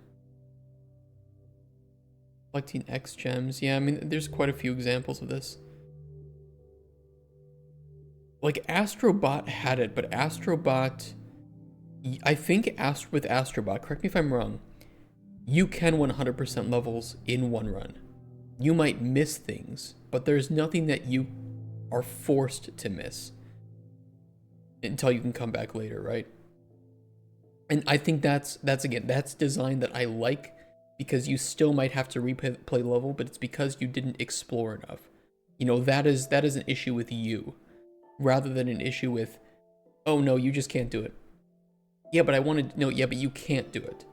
A: collecting X gems. Yeah, I mean, there's quite a few examples of this. Like Astrobot had it, but Astrobot, I think with Astrobot, correct me if I'm wrong, you can 100% levels in one run. You might miss things, but there's nothing that you are forced to miss until you can come back later, right? And I think that's design that I like, because you still might have to replay the level, but it's because you didn't explore enough. You know, that is an issue with you, rather than an issue with, oh no, you just can't do it. Yeah, but I wanted, no, yeah, but you can't do it.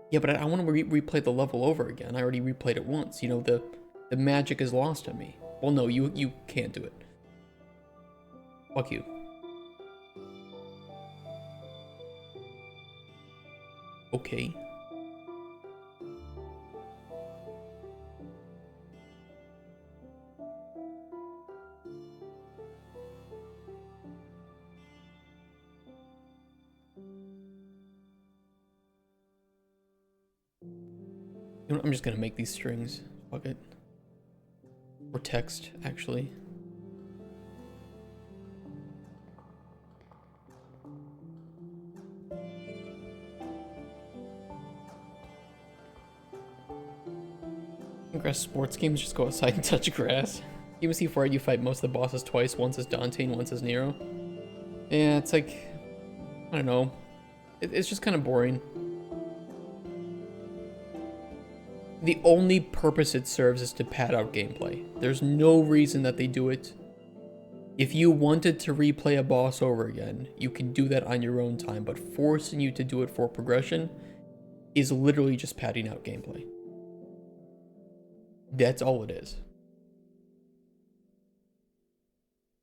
A: Yeah, but I want to replay the level over again. I already replayed it once. You know, the magic is lost on me. Well, no, you can't do it. Fuck you. Okay. You know, I'm just gonna make these strings. Fuck it. Or text, actually. Grass sports games, just go outside and touch grass. Even C4, you fight most of the bosses twice. Once as Dante and once as Nero. Yeah, it's like, I don't know. It's just kind of boring. The only purpose it serves is to pad out gameplay. There's no reason that they do it. If you wanted to replay a boss over again, you can do that on your own time, but forcing you to do it for progression is literally just padding out gameplay. That's all it is.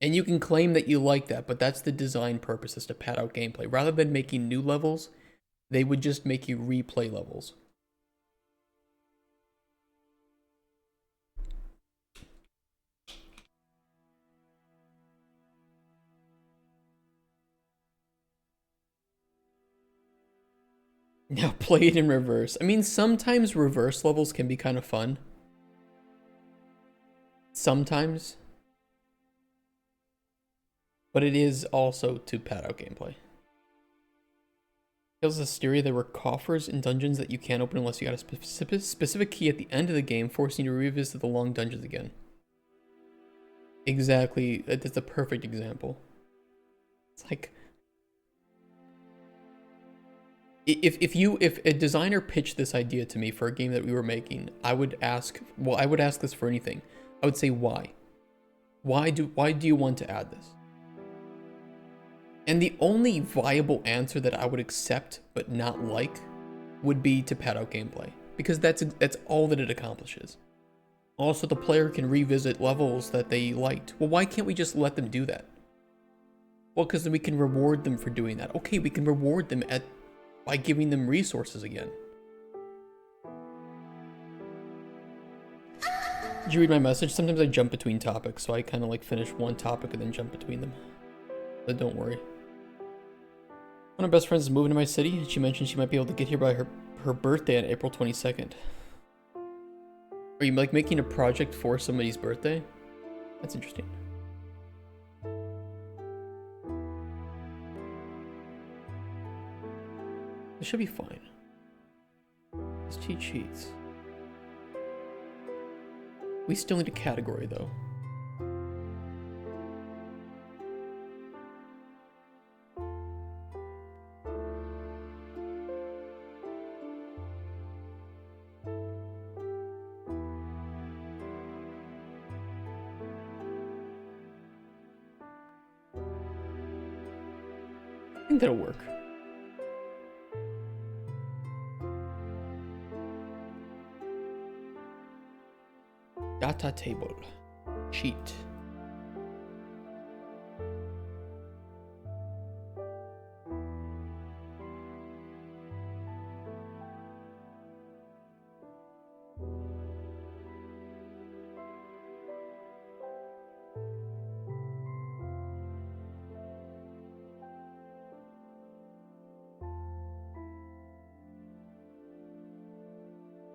A: And you can claim that you like that, but that's the design purpose, is to pad out gameplay. Rather than making new levels, They would just make you replay levels. Now play it in reverse. I mean, sometimes reverse levels can be kind of fun. Sometimes. But it is also to pad out gameplay. Tales of Hysteria, there were coffers in dungeons that you can't open unless you got a specific key at the end of the game, forcing you to revisit the long dungeons again. Exactly. That's a perfect example. It's like... If a designer pitched this idea to me for a game that we were making, I would ask this for anything. I would say why? Why do you want to add this? And the only viable answer that I would accept but not like would be to pad out gameplay, because that's all that it accomplishes. Also, the player can revisit levels that they liked. Well, why can't we just let them do that? Well, because then we can reward them for doing that. Okay, we can reward them by giving them resources again. Did you read my message? Sometimes I jump between topics, so I kind of like finish one topic and then jump between them. But don't worry. One of my best friends is moving to my city, and she mentioned she might be able to get here by her birthday on April 22nd. Are you like making a project for somebody's birthday? That's interesting. It should be fine. It's cheat sheets. We still need a category though. I think that'll work. Data table. Sheet.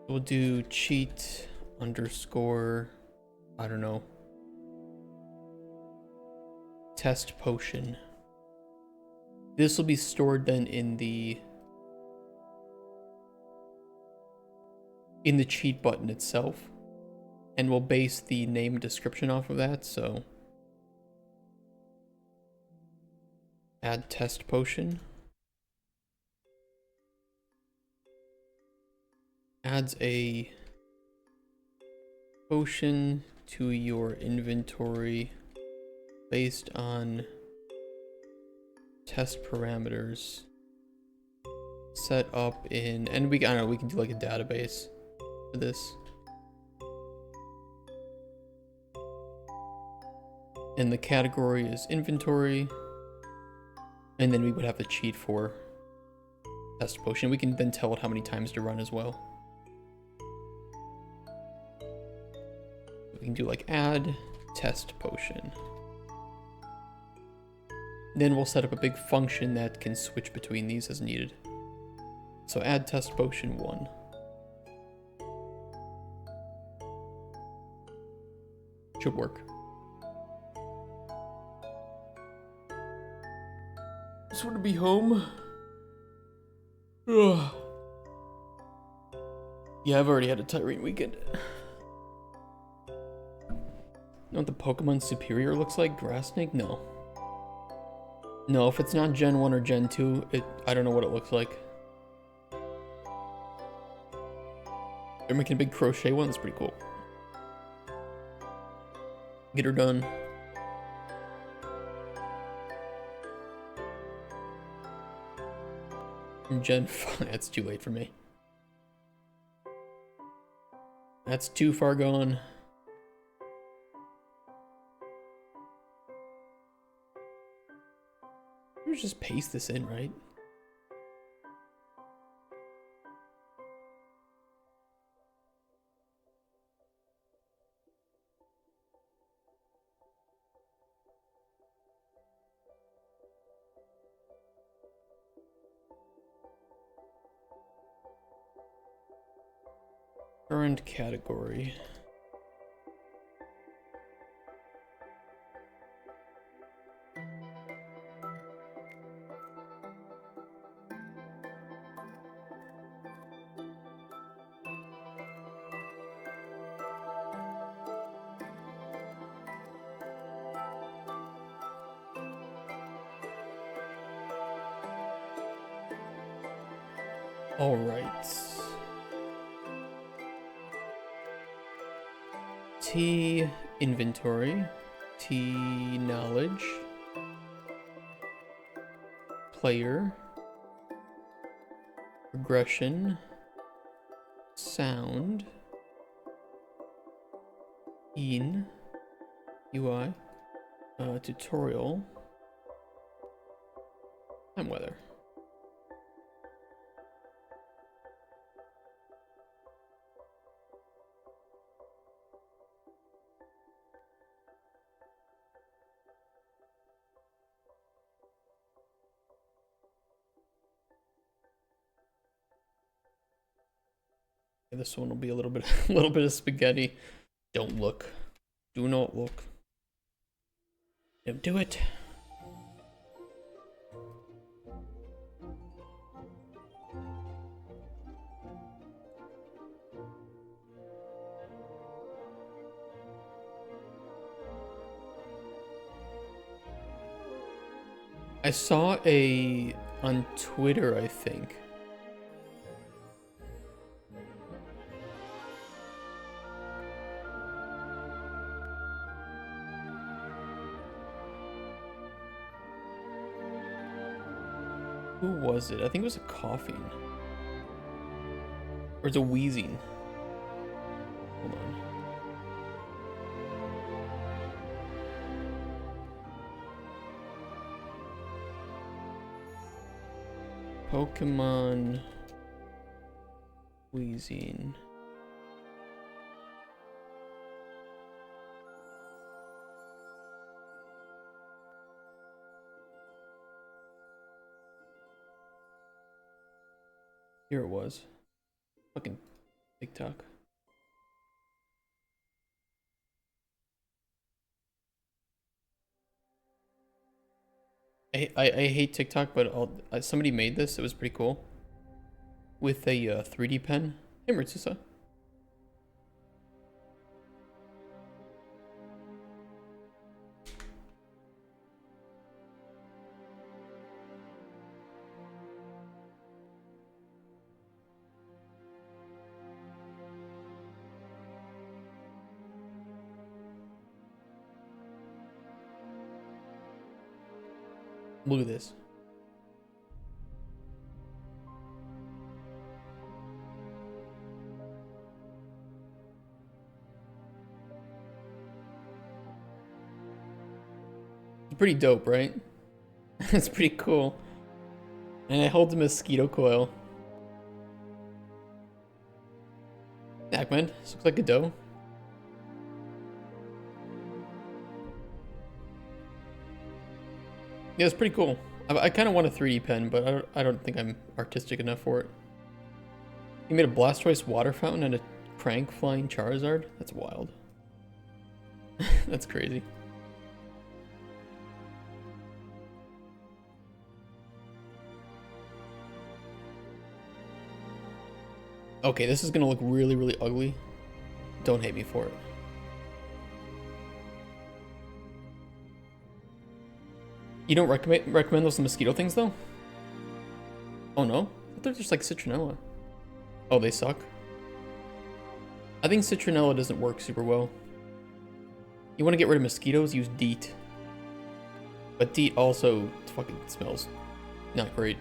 A: We'll do cheat underscore, I don't know, test potion. This will be stored then in the cheat button itself, and we'll base the name description off of that. So add test potion. Adds a potion to your inventory based on test parameters set up in, and I don't know, we can do like a database for this. And the category is inventory, and then we would have the cheat for test potion. We can then tell it how many times to run as well. We can do like add test potion. Then we'll set up a big function that can switch between these as needed. So add test potion 1. Should work. Just want to be home. Ugh. Yeah, I've already had a tiring weekend. You know what the Pokemon Superior looks like? Grass Snake? No. No, if it's not Gen 1 or Gen 2, I don't know what it looks like. They're making a big crochet one, that's pretty cool. Get her done. Gen 5, that's too late for me. That's too far gone. Just paste this in, right? Current category. All right. T inventory, T knowledge, player, progression, sound, in, UI, tutorial, time weather. This one will be a little bit, a little bit of spaghetti. Don't look. Do not look. Don't do it. I saw on Twitter, I think. Who was it? I think it was a coughing. Or it's a wheezing. Hold on. Pokemon wheezing. Here it was. Fucking TikTok. I hate TikTok, but somebody made this. It was pretty cool. With a 3D pen. Hey, Murtsusa. Look at this. It's pretty dope, right? It's pretty cool. And it holds a mosquito coil. Ackman, this looks like a doe. Yeah, it's pretty cool. I kind of want a 3D pen, but I don't think I'm artistic enough for it. He made a Blastoise water fountain and a crank flying Charizard? That's wild. That's crazy. Okay, this is gonna look really, really ugly. Don't hate me for it. You don't recommend those mosquito things though? Oh no? I thought they're just like citronella. Oh, they suck? I think citronella doesn't work super well. You want to get rid of mosquitoes, use DEET. But DEET also fucking smells not great.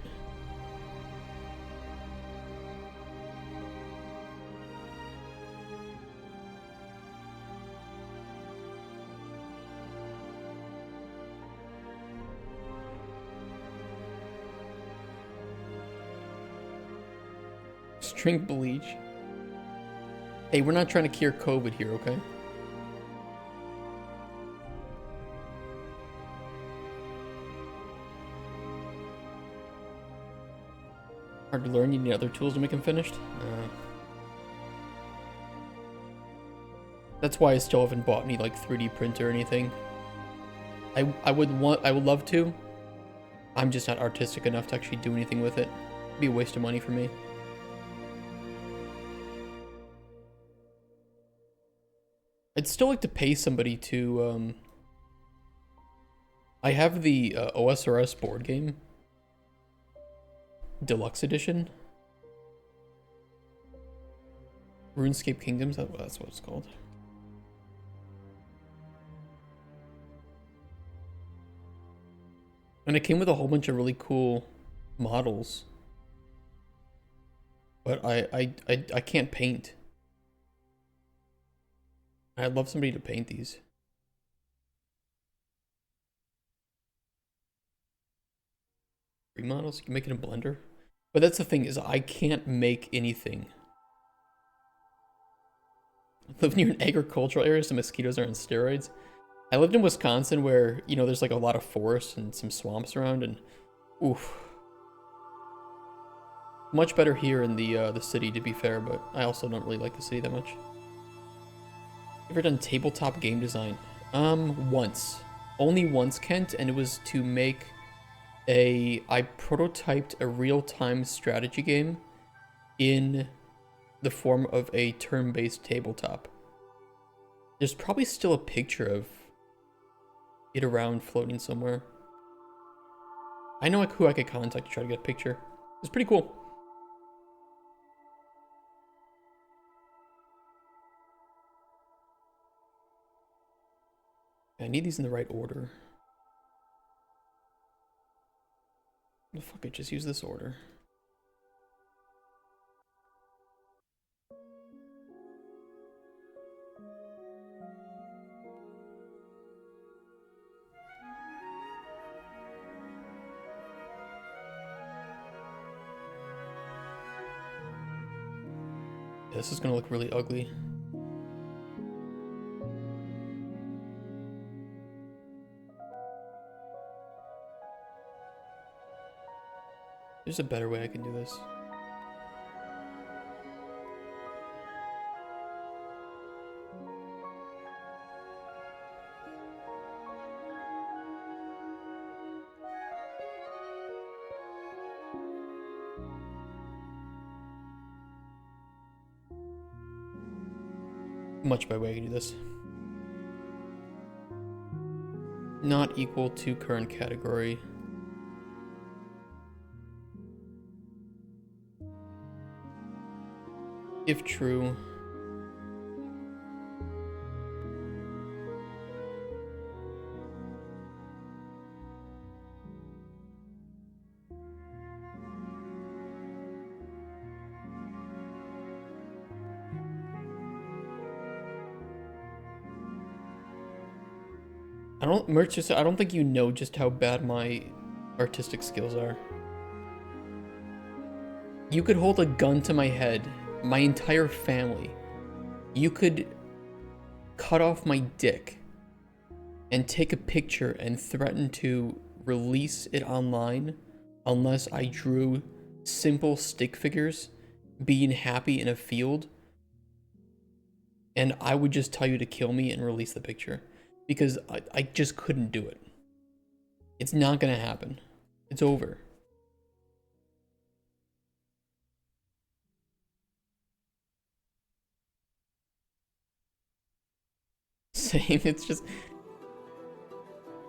A: Drink bleach. Hey, we're not trying to cure COVID here, okay? Hard to learn. You need other tools to make them finished. That's why I still haven't bought any like 3D printer or anything. I would love to. I'm just not artistic enough to actually do anything with it. It'd be a waste of money for me. I'd still like to pay somebody to, I have the OSRS board game. Deluxe edition. RuneScape Kingdoms, that's what it's called. And it came with a whole bunch of really cool models. But I can't paint. I'd love somebody to paint these. Remodels, you can make it in Blender. But that's the thing, is I can't make anything. I live near an agricultural area, so mosquitoes are on steroids. I lived in Wisconsin where, you know, there's like a lot of forests and some swamps around, and oof. Much better here in the city, to be fair, but I also don't really like the city that much. Ever done tabletop game design? Once. Only once, Kent, and it was to make I prototyped a real-time strategy game in the form of a turn-based tabletop. There's probably still a picture of it around floating somewhere. I know like who I could contact to try to get a picture. It's pretty cool. I need these in the right order. Fuck it, just use this order. Yeah, this is gonna look really ugly. There's a better way I can do this. Much better way I can do this. Not equal to current category. If true. I don't think you know just how bad my artistic skills are. You could hold a gun to my head, my entire family. You could cut off my dick and take a picture and threaten to release it online unless I drew simple stick figures being happy in a field. And I would just tell you to kill me and release the picture. Because I just couldn't do it. It's not gonna happen. It's over. Same, it's just...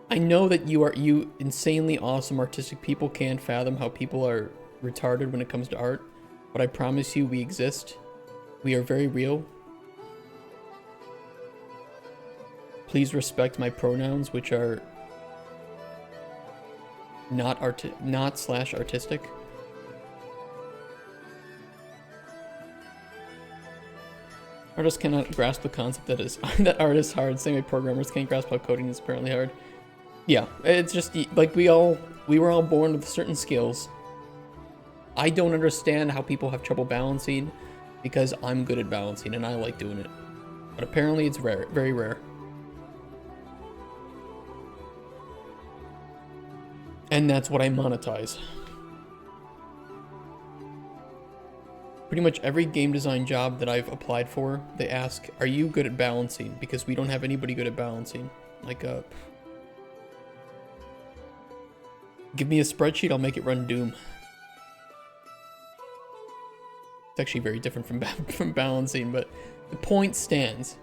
A: I know that you insanely awesome artistic people can't fathom how people are retarded when it comes to art. But I promise you, we exist. We are very real. Please respect my pronouns, which are not /artistic. Artists cannot grasp the concept that art is hard. Same way programmers can't grasp how coding is apparently hard. Yeah, it's just like we were all born with certain skills. I don't understand how people have trouble balancing because I'm good at balancing and I like doing it. But apparently it's rare, very rare. And that's what I monetize. Pretty much every game design job that I've applied for, they ask, are you good at balancing? Because we don't have anybody good at balancing. Like, give me a spreadsheet, I'll make it run Doom. It's actually very different from, from balancing, but the point stands.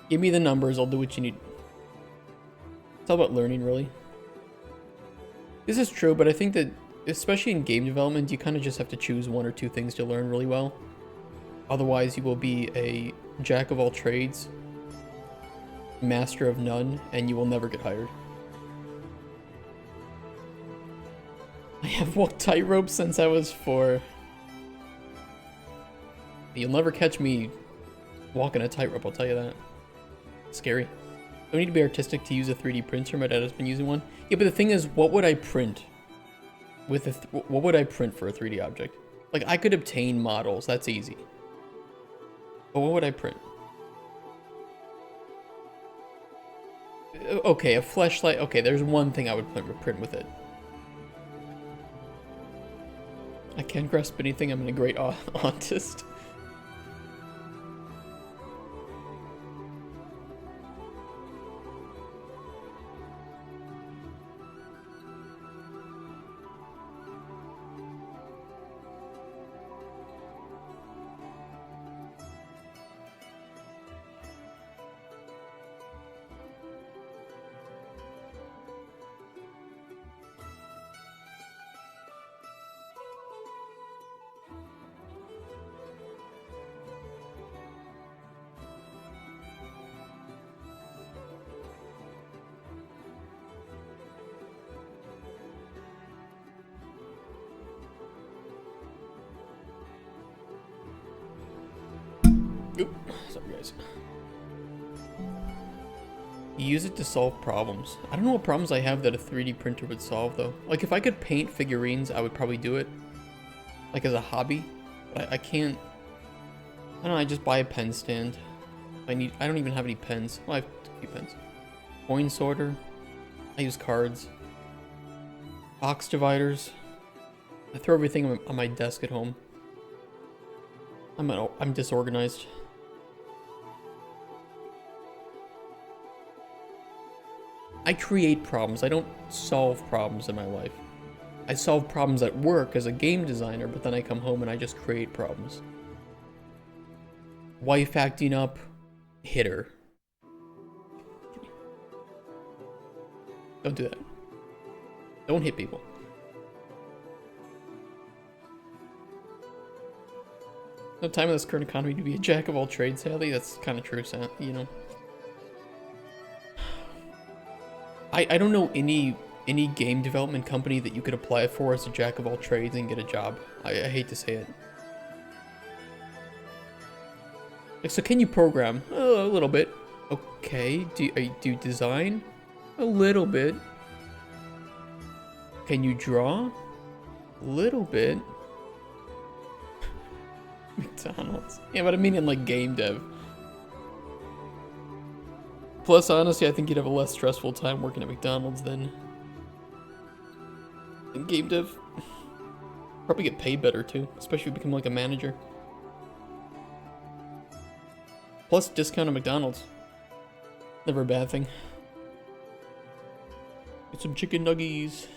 A: Give me the numbers, I'll do what you need. It's all about learning, really. This is true, but I think that, especially in game development, you kind of just have to choose one or two things to learn really well. Otherwise, you will be a jack of all trades, master of none, and you will never get hired. I have walked tightrope since I was 4. You'll never catch me walking a tightrope, I'll tell you that. Scary. Don't need to be artistic to use a 3D printer. My dad has been using one. Yeah, but the thing is, what would I print? What would I print for a 3D object? Like, I could obtain models, that's easy. But what would I print? Okay, a fleshlight. Okay, there's one thing I would print with it. I can't grasp anything, I'm a great autist. Oop, sorry guys. You use it to solve problems. I don't know what problems I have that a 3D printer would solve though. Like if I could paint figurines, I would probably do it. Like as a hobby. But I can't. I don't know, I just buy a pen stand. I don't even have any pens. Well, I have a few pens. Coin sorter. I use cards. Box dividers. I throw everything on my desk at home. I'm disorganized. I create problems. I don't solve problems in my life. I solve problems at work as a game designer, but then I come home and I just create problems. Wife acting up, hit her. Don't do that. Don't hit people. No time in this current economy to be a jack of all trades, sadly. That's kind of true, you know. I don't know any game development company that you could apply for as a jack of all trades and get a job. I hate to say it. Like, so can you program? Oh, a little bit. Okay. Do you design? A little bit. Can you draw? A little bit. McDonald's. Yeah, but I mean in like game dev. Plus, honestly, I think you'd have a less stressful time working at McDonald's than in game dev. Probably get paid better too, especially if you become like a manager. Plus, discount at McDonald's. Never a bad thing. Get some chicken nuggies.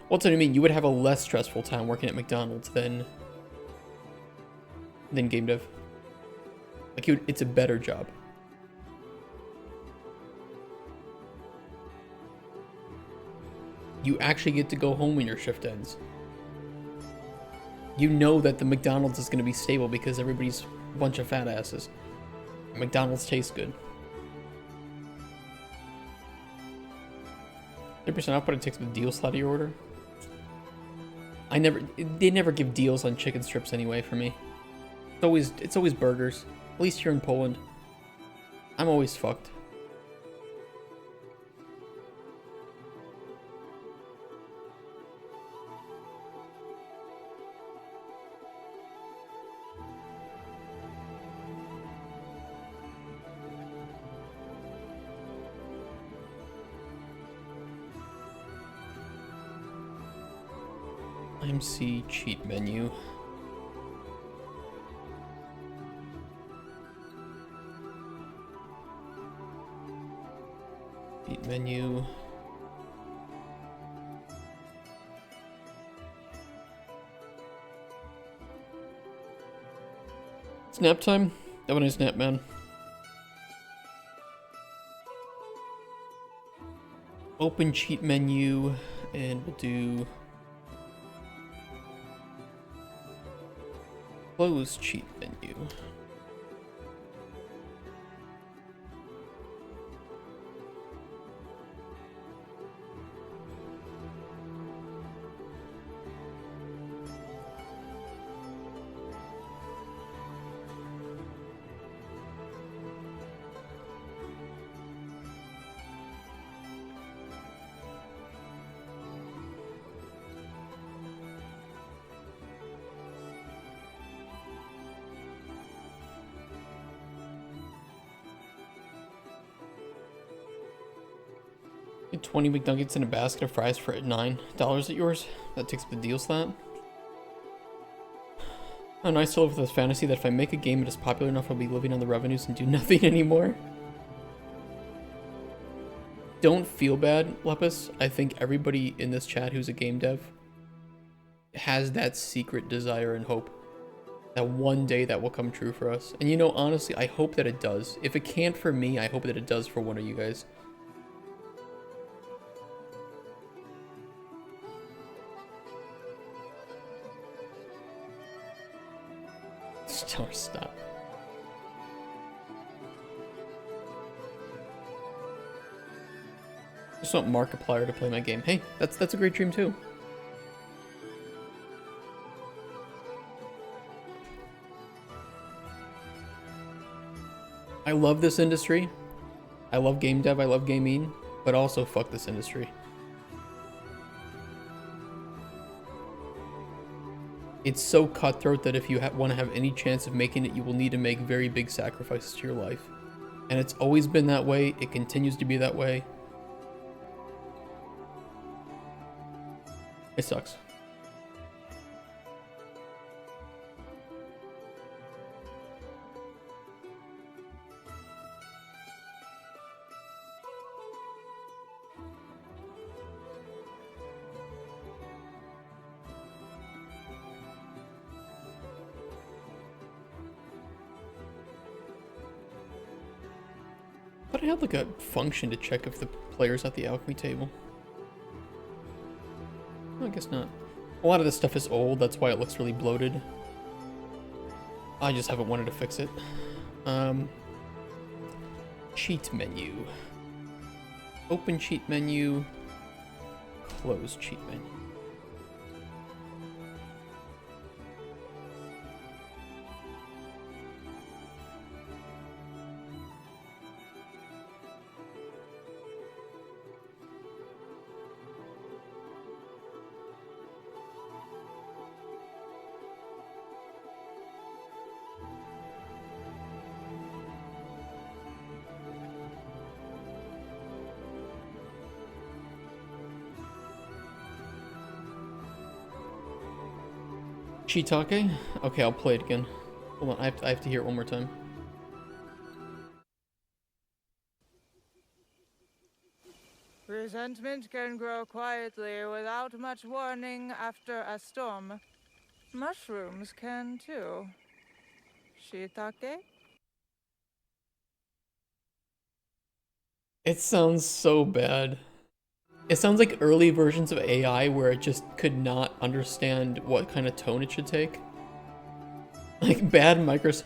A: What's what I mean? You would have a less stressful time working at McDonald's than game dev. Like it's a better job. You actually get to go home when your shift ends. You know that the McDonald's is going to be stable because everybody's a bunch of fat asses. McDonald's tastes good. 30% off, but it takes the deal slot of your order. They never give deals on chicken strips anyway for me. It's always burgers. At least here in Poland. I'm always fucked. IMC cheat menu. Cheat menu. Snap time? That one is snap, man. Open cheat menu, and we'll do close cheat menu. Get 20 McNuggets and a basket of fries for $9 at yours. That takes up the deal slot. Oh, no, I still live with this fantasy that if I make a game that is popular enough, I'll be living on the revenues and do nothing anymore. Don't feel bad, Lepus. I think everybody in this chat who's a game dev has that secret desire and hope that one day that will come true for us. And you know, honestly, I hope that it does. If it can't for me, I hope that it does for one of you guys. Don't stop. I just want Markiplier to play my game. Hey, that's a great dream too. I love this industry. I love game dev, I love gaming, but also fuck this industry. It's so cutthroat that if you want to have any chance of making it, you will need to make very big sacrifices to your life. And it's always been that way. It continues to be that way. It sucks. But I had like a function to check if the player's at the alchemy table. I guess not. A lot of this stuff is old, that's why it looks really bloated. I just haven't wanted to fix it. Cheat menu. Open cheat menu. Close cheat menu. Shiitake? Okay, I'll play it again. Hold on, I have to hear it one more time.
B: Resentment can grow quietly without much warning after a storm. Mushrooms can too. Shiitake?
A: It sounds so bad. It sounds like early versions of AI where it just could not understand what kind of tone it should take. Like bad Microsoft.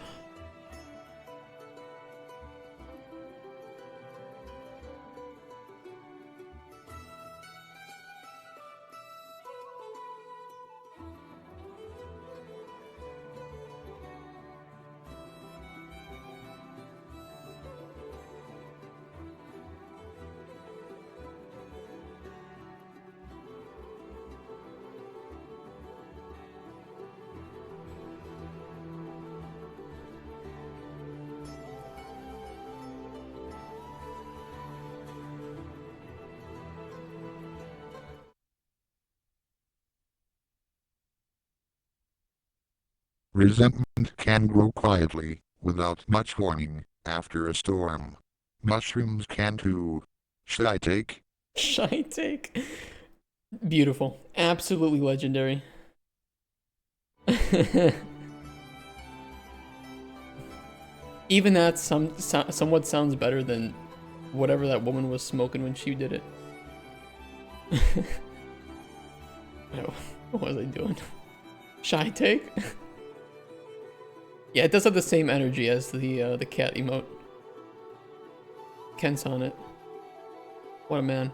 E: Resentment can grow quietly, without much warning, after a storm. Mushrooms can too. Should I take?
A: Shy take. Beautiful. Absolutely legendary. Even that somewhat sounds better than whatever that woman was smoking when she did it. What was I doing? Shy take? Yeah, it does have the same energy as the cat emote. Kent's on it. What a man.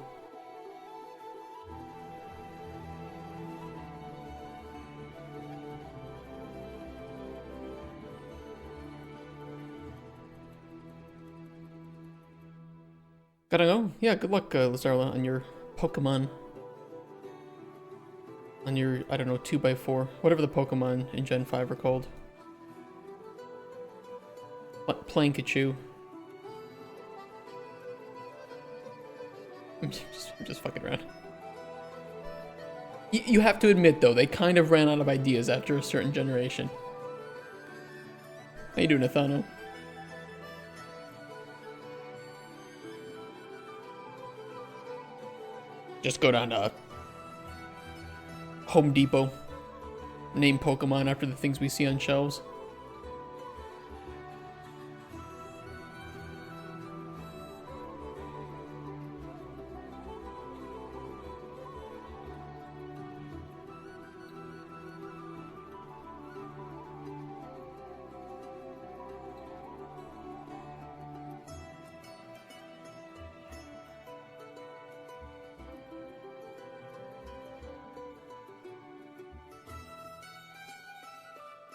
A: Gotta go. Yeah, good luck, Lazarla, on your Pokemon. On your, I don't know, 2x4. Whatever the Pokemon in Gen 5 are called. Plankachu. I'm just fucking around. You have to admit, though, they kind of ran out of ideas after a certain generation. How you doing, Athano? Just go down to Home Depot. Name Pokemon after the things we see on shelves.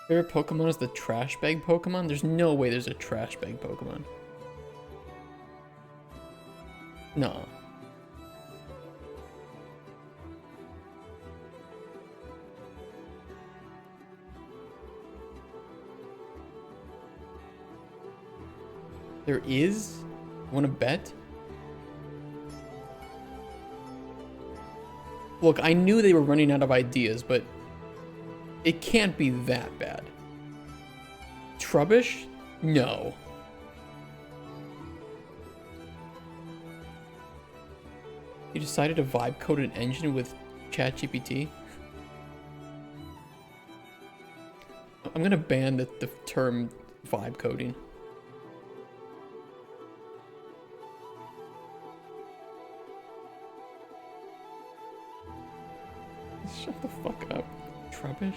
A: Favorite Pokemon is the trash bag Pokemon? There's no way there's a trash bag Pokemon. No. There is? Wanna bet? Look, I knew they were running out of ideas, but it can't be that bad. Trubbish? No. You decided to vibe code an engine with ChatGPT? I'm gonna ban the term vibe coding. Shut the fuck up. Trubbish?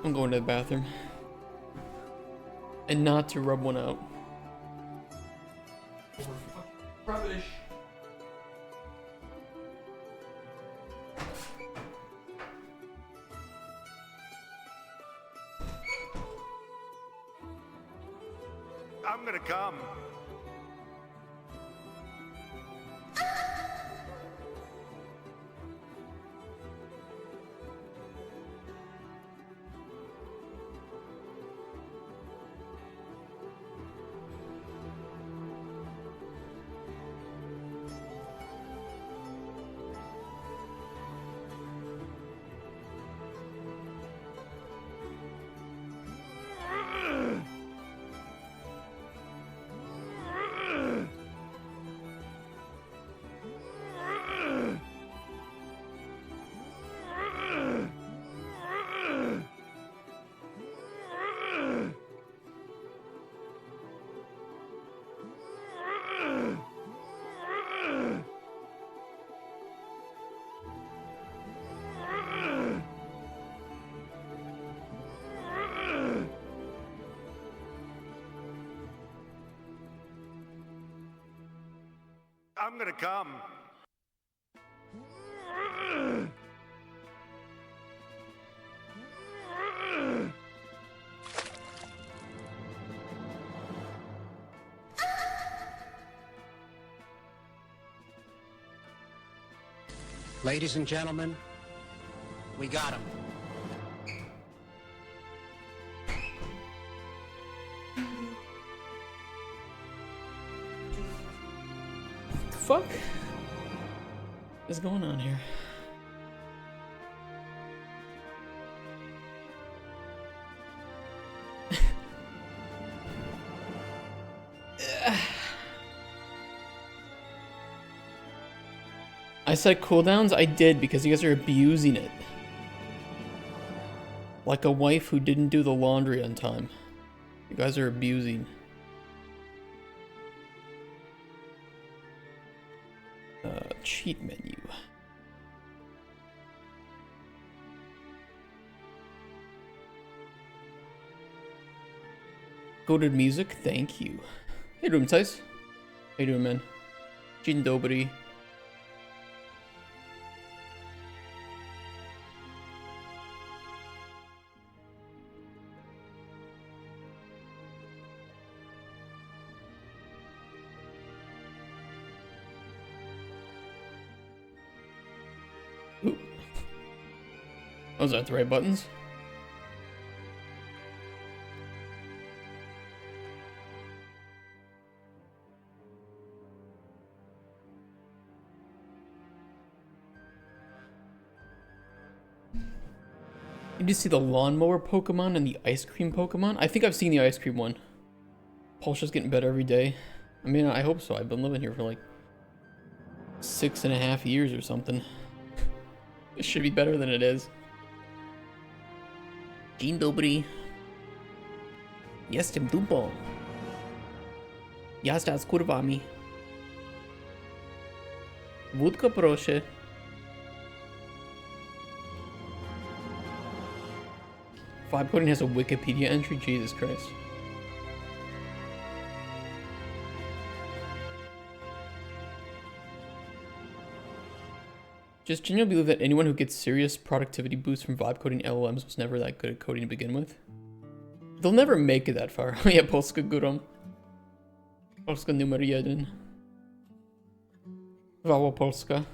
A: I'm going to the bathroom. And not to rub one out. Rubbish.
F: I'm gonna come. I'm gonna come.
G: Ladies and gentlemen, we got him.
A: fuck is going on here? I said cooldowns? I did, because you guys are abusing it. Like a wife who didn't do the laundry on time. You guys are abusing. Cheat menu. Goated music, thank you. Hey, Room Size. How you doing, man? Dzień dobry. Ooh. Oh, is that the right buttons? Did you see the lawnmower Pokemon and the ice cream Pokemon? I think I've seen the ice cream one. Pulse's getting better every day. I mean, I hope so. I've been living here for like 6.5 years or something. It should be better than it is. Dzień dobry. Jestem dumpo. Jazda z kurwami. Wódka proszę. Vibe coding has a Wikipedia entry? Jesus Christ. Just genuinely believe that anyone who gets serious productivity boosts from vibe coding LLMs was never that good at coding to begin with. They'll never make it that far. Ja, Polska górą. Polska numer 1. Wała Polska.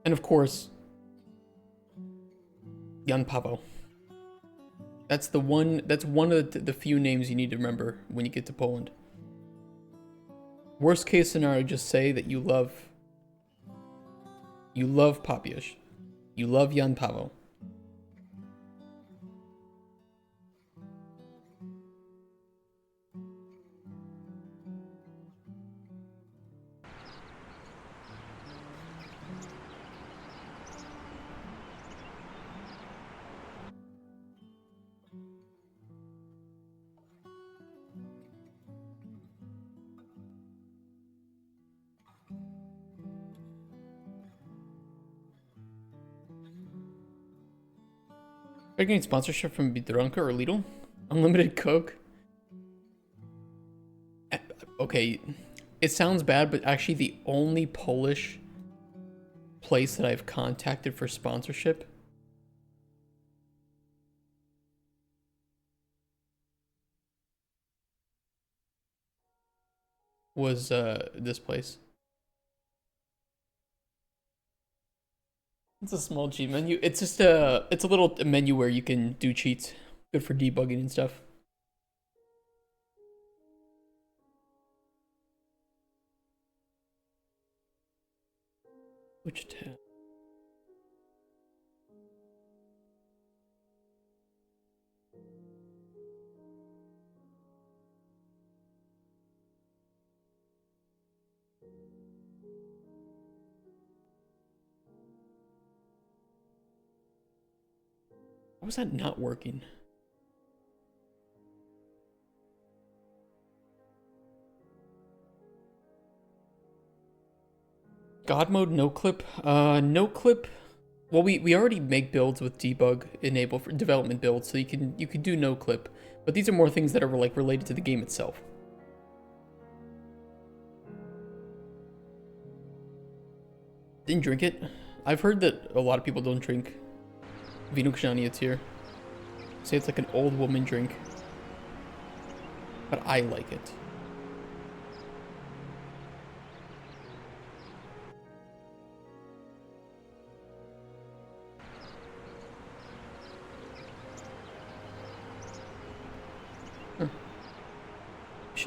A: And of course, Jan Paweł. That's one of the few names you need to remember when you get to Poland. Worst case scenario, just say that you love Papiasz. You love Jan Paweł. Are you getting sponsorship from Biedronka or Lidl? Unlimited Coke? Okay, it sounds bad, but actually the only Polish place that I've contacted for sponsorship was this place. It's a small cheat menu. It's just it's a little menu where you can do cheats. Good for debugging and stuff. Which tab? How was that not working? God mode no clip? No clip. Well, we already make builds with debug enable for development builds, so you can do no clip. But these are more things that are like related to the game itself. Didn't drink it. I've heard that a lot of people don't drink Vino Krzaniec here. Say it's like an old woman drink. But I like it.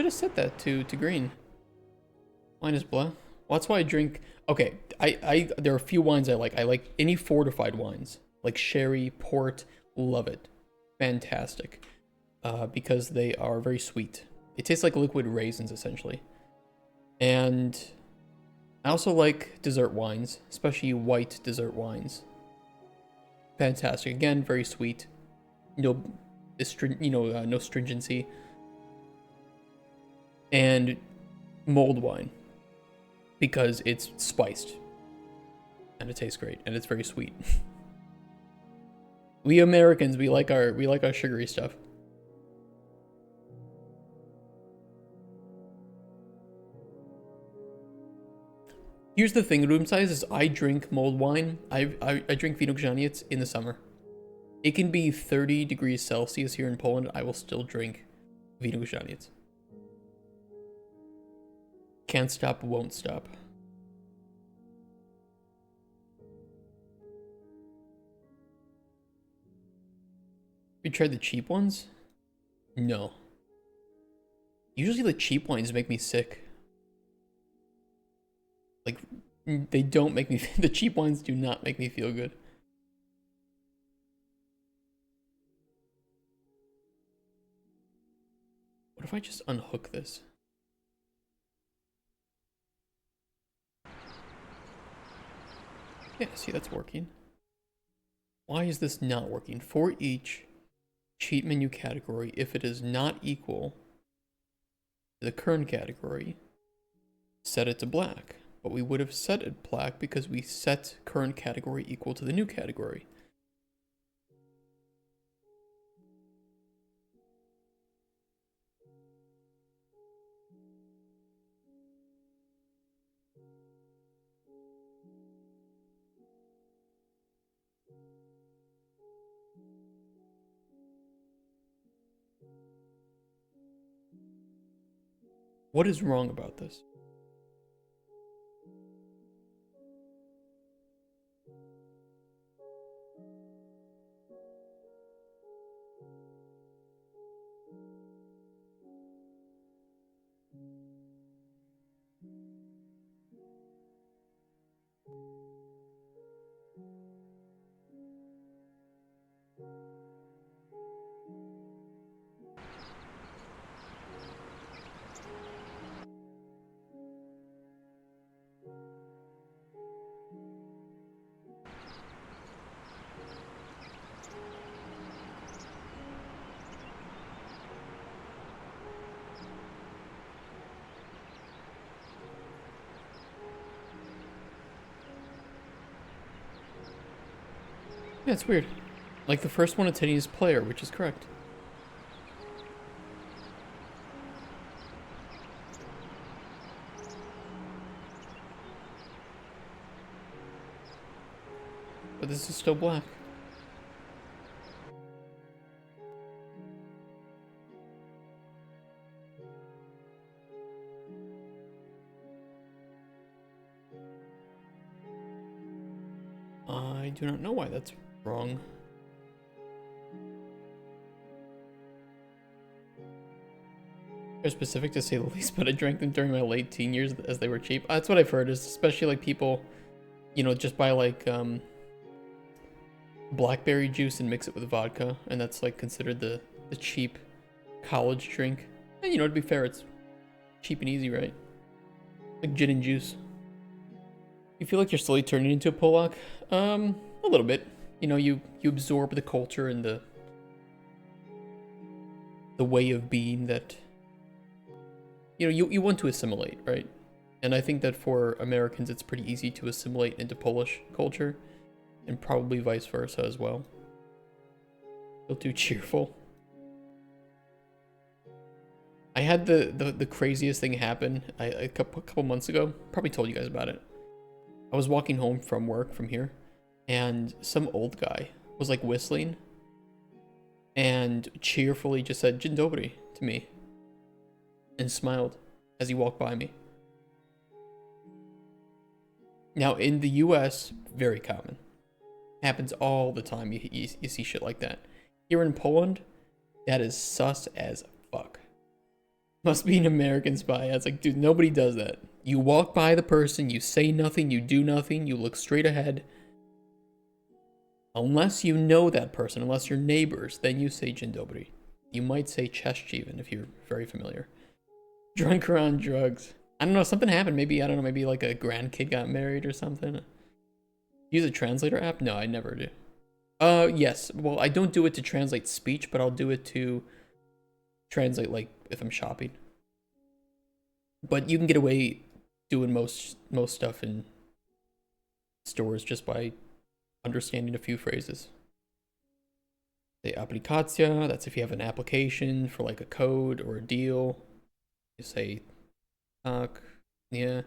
A: should have set that to green. Wine is blah. Well, that's why I drink. Okay, there are a few wines I like. I like any fortified wines, like sherry, port. Love it, fantastic, because they are very sweet. It tastes like liquid raisins essentially. And I also like dessert wines, especially white dessert wines. Fantastic. Again, very sweet. No, no stringency. And mulled wine, because it's spiced and it tastes great and it's very sweet. We Americans, we like our sugary stuff. Here's the thing, room size is I drink mulled wine. I drink Vino Grzaniec in the summer. It can be 30 degrees Celsius here in Poland. I will still drink Vino Grzaniec. Can't stop, won't stop. You tried the cheap ones? No. Usually the cheap wines make me sick. Like, they don't make me, the cheap wines do not make me feel good. What if I just unhook this? Yeah, see, that's working. Why is this not working? For each cheat menu category, if it is not equal to the current category, set it to black. But we would have set it black because we set current category equal to the new category. What is wrong about this? Yeah, it's weird. Like the first one, it's is player, which is correct. But this is still black. I do not know why that's wrong. They're specific to say the least, but I drank them during my late teen years as they were cheap. That's what I've heard, is especially like people, you know, just buy like blackberry juice and mix it with vodka, and that's like considered the cheap college drink. And you know, to be fair, it's cheap and easy, right? Like gin and juice. You feel like you're slowly turning into a Polak? A little bit. You know, you absorb the culture and the way of being that, you know, you want to assimilate, right? And I think that for Americans, it's pretty easy to assimilate into Polish culture, and probably vice versa as well. Feel too cheerful. I had the craziest thing happen a couple months ago. Probably told you guys about it. I was walking home from work from here, and some old guy was like whistling and cheerfully just said "Dzień dobry" to me and smiled as he walked by me. Now in the US, very common. Happens all the time. You see shit like that. Here in Poland, that is sus as fuck. Must be an American spy. It's like, dude, nobody does that. You walk by the person, you say nothing, you do nothing, you look straight ahead. Unless you know that person, unless you're neighbors, then you say Dzień dobry. You might say Cześć even if you're very familiar. Drunk around drugs. I don't know, something happened. Maybe, I don't know, maybe like a grandkid got married or something. Use a translator app? No, I never do. Yes. Well, I don't do it to translate speech, but I'll do it to translate like if I'm shopping. But you can get away doing most stuff in stores just by understanding a few phrases. Say aplikacja, that's if you have an application for like a code or a deal. You say tak, yeah.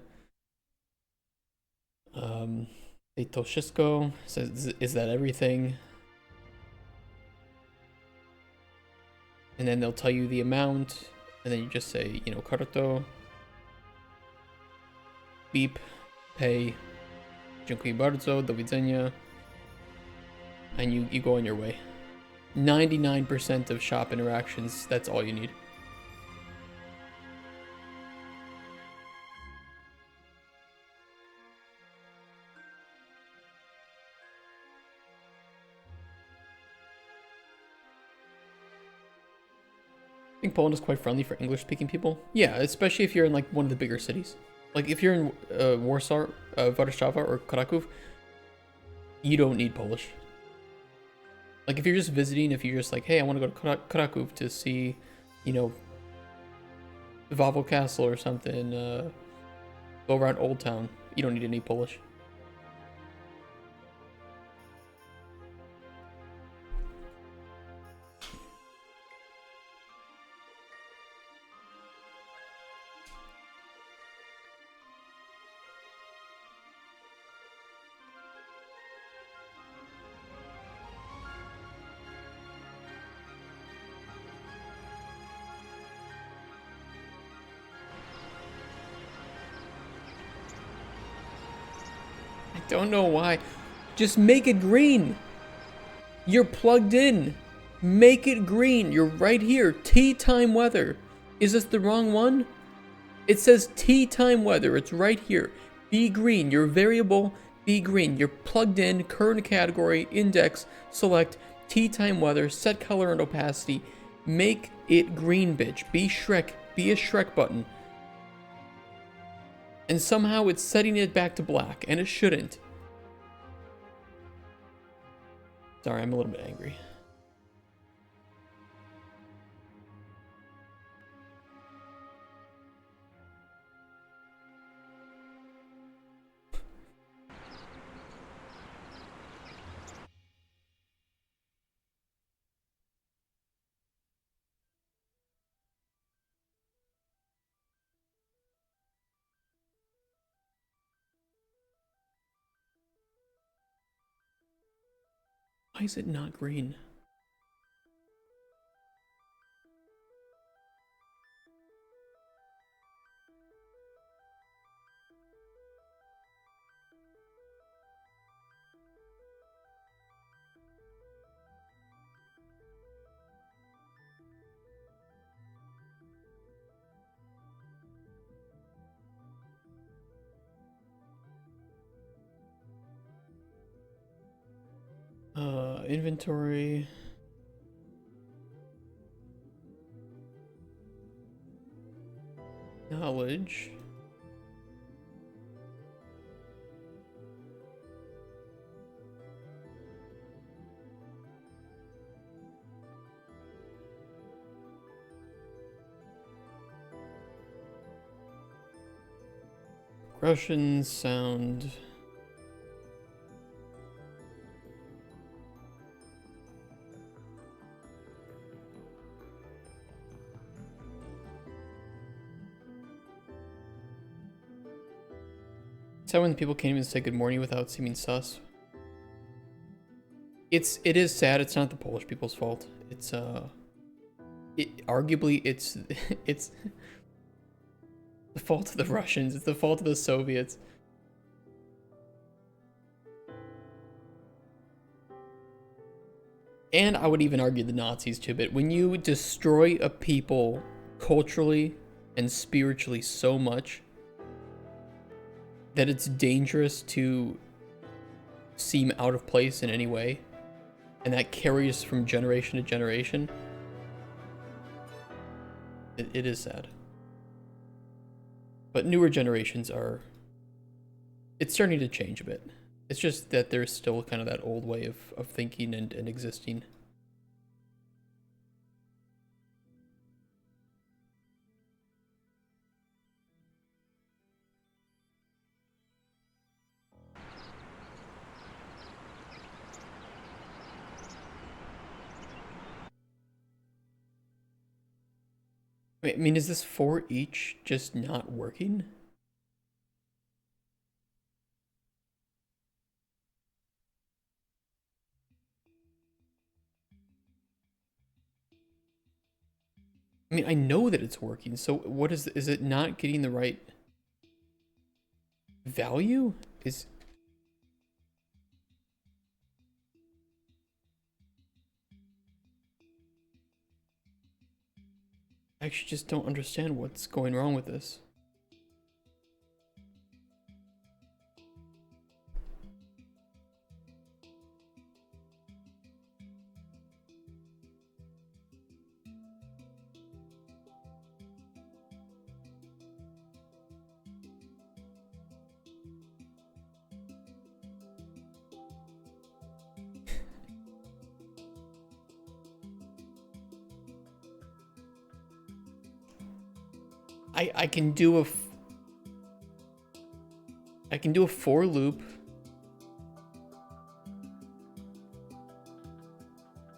A: Say to wszystko, says is that everything? And then they'll tell you the amount, and then you just say, you know, karto, beep, pay, dziękuję bardzo, do widzenia, and you go on your way. 99% of shop interactions, that's all you need. I think Poland is quite friendly for English-speaking people. Yeah, especially if you're in like one of the bigger cities. Like if you're in Warsaw, Warszawa, or Kraków, you don't need Polish. Like if you're just visiting, if you're just like, hey, I want to go to Kraków to see, you know, Wawel Castle or something, go around Old Town, you don't need any Polish. Don't know why. Just make it green. You're plugged in. Make it green. You're right here. Tea time weather. Is this the wrong one? It says tea time weather. It's right here. Be green. Your variable, be green. You're plugged in. Current category, index, select, tea time weather, set color and opacity. Make it green, bitch. Be Shrek. Be a Shrek button. And somehow it's setting it back to black, and it shouldn't. Sorry, I'm a little bit angry. Why is it not green? Inventory. Knowledge. Russian sound. It's how when people can't even say good morning without seeming sus. It is sad. It's not the Polish people's fault. It's arguably it's it's the fault of the Russians. It's the fault of the Soviets. And I would even argue the Nazis too, but when you destroy a people culturally and spiritually so much that it's dangerous to seem out of place in any way, and that carries from generation to generation. It is sad. But newer generations are... It's starting to change a bit. It's just that there's still kind of that old way of thinking and existing. Wait, I mean, is this 4 each just not working? I mean, I know that it's working, so what is it not getting the right value? I actually just don't understand what's going wrong with this. I can do a for loop.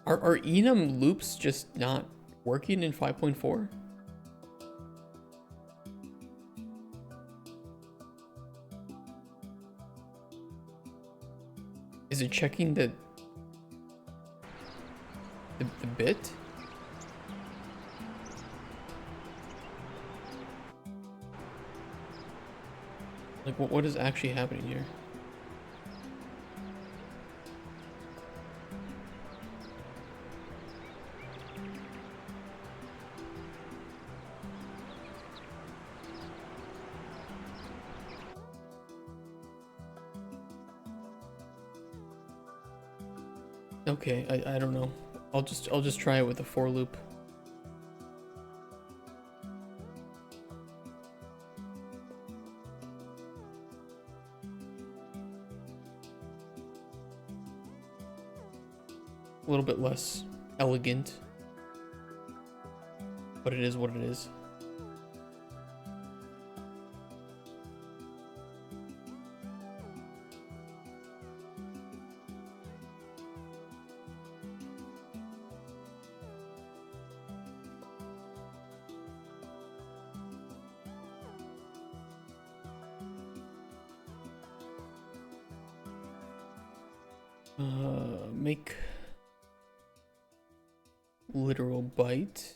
A: Are enum loops just not working in 5.4? Is it checking the bit? Like, what is actually happening here? Okay, I don't know. I'll just try it with a for loop. A little bit less elegant, but it is what it is. Make literal byte.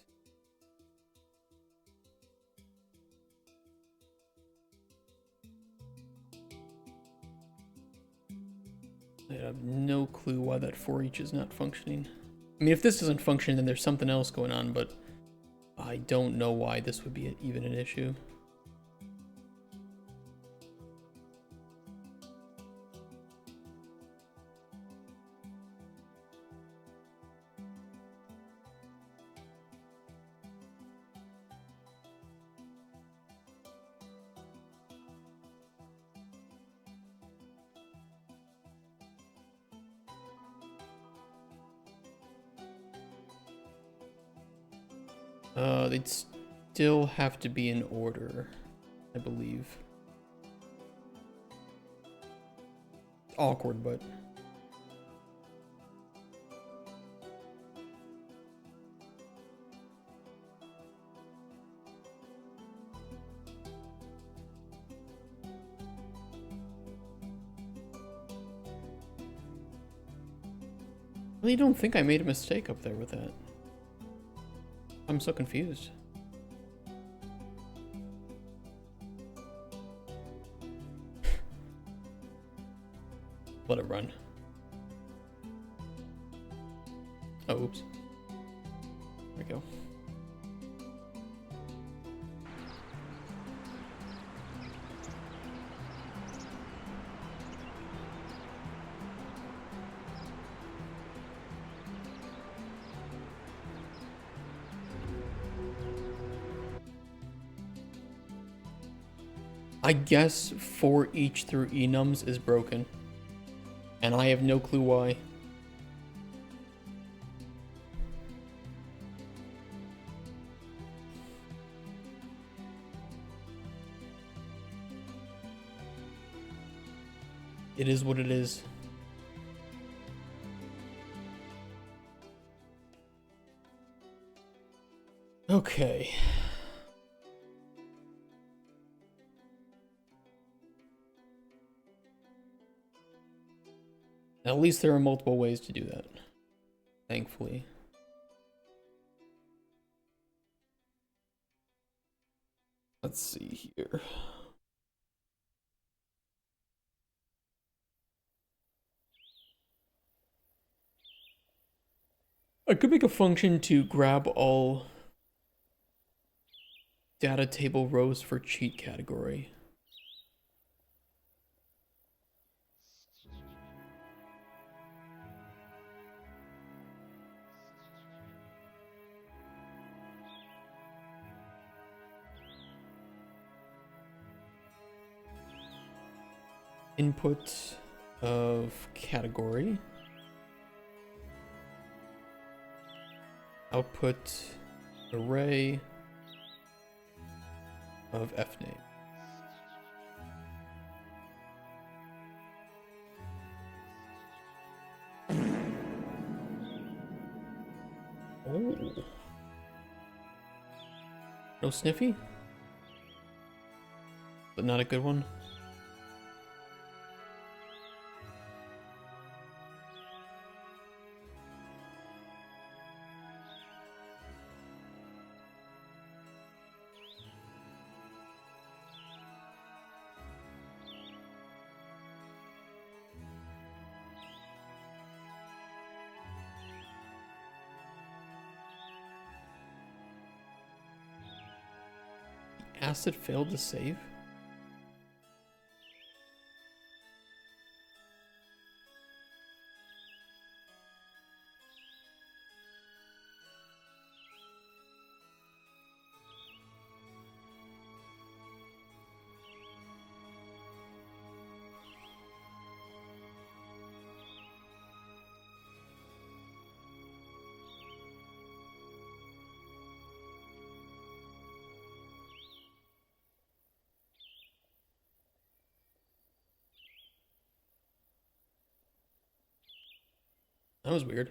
A: I have no clue why that for each is not functioning. I mean, if this doesn't function, then there's something else going on, but I don't know why this would be even an issue. They'd still have to be in order, I believe. Awkward, but... I really don't think I made a mistake up there with that. I'm so confused. Let it run. Oh, oops. There we go. I guess for each through enums is broken. And I have no clue why. It is what it is. Okay. At least there are multiple ways to do that. Thankfully. Let's see here. I could make a function to grab all data table rows for cheat category. Input of category. Output array of fname. Oh. No sniffy? But not a good one? Acid failed to save? That was weird.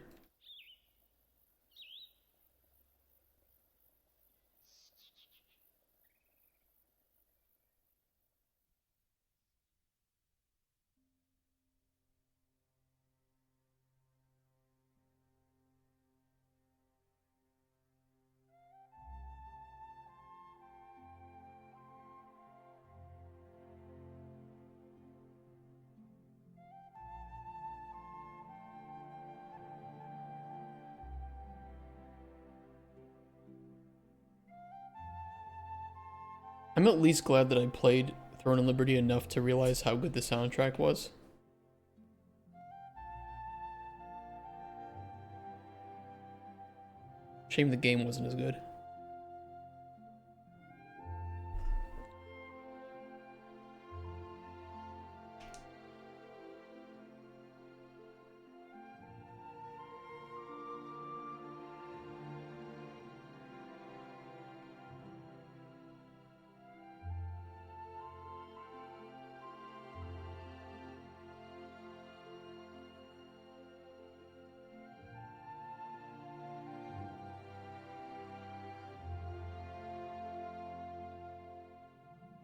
A: I'm at least glad that I played Throne of Liberty enough to realize how good the soundtrack was. Shame the game wasn't as good.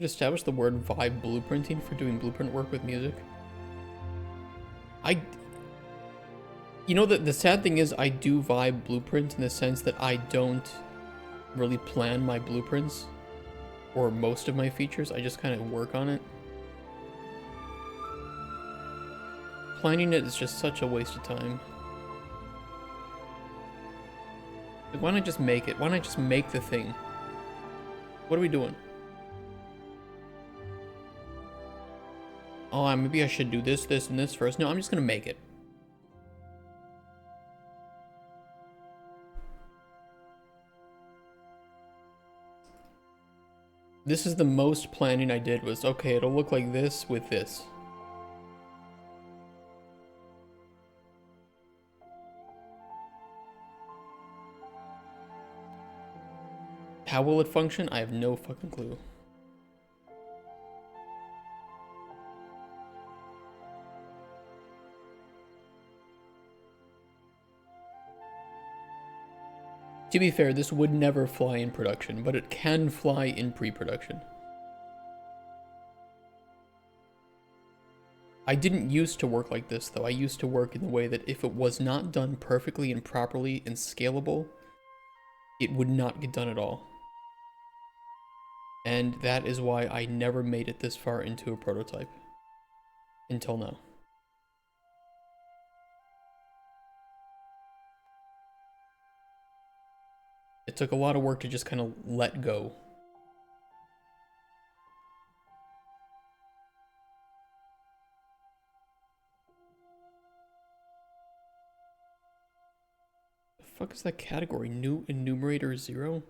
A: Establish the word vibe blueprinting for doing blueprint work with music. You know, the sad thing is I do vibe blueprint in the sense that I don't really plan my blueprints or most of my features. I just kind of work on it. Planning it is just such a waste of time. Like, why not just make it? Why not just make the thing? What are we doing? Oh, maybe I should do this, this, and this first. No, I'm just gonna make it. This is the most planning I did was, okay, it'll look like this with this. How will it function? I have no fucking clue. To be fair, this would never fly in production, but it can fly in pre-production. I didn't used to work like this, though. I used to work in the way that if it was not done perfectly and properly and scalable, it would not get done at all. And that is why I never made it this far into a prototype. Until now. It took a lot of work to just kind of let go. The fuck is that category? New enumerator 0?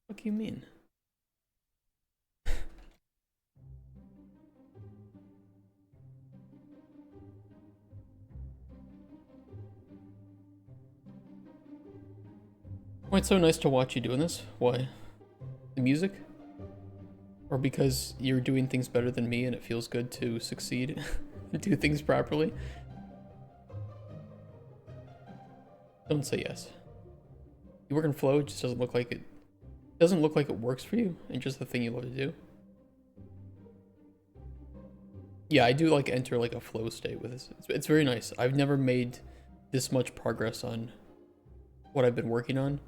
A: What do you mean? Why it's so nice to watch you doing this? Why? The music? Or because you're doing things better than me and it feels good to succeed and do things properly? Don't say yes. You work in flow, it just doesn't look like it works for you and just the thing you love to do. Yeah, I do like enter like a flow state with this. It's very nice. I've never made this much progress on what I've been working on.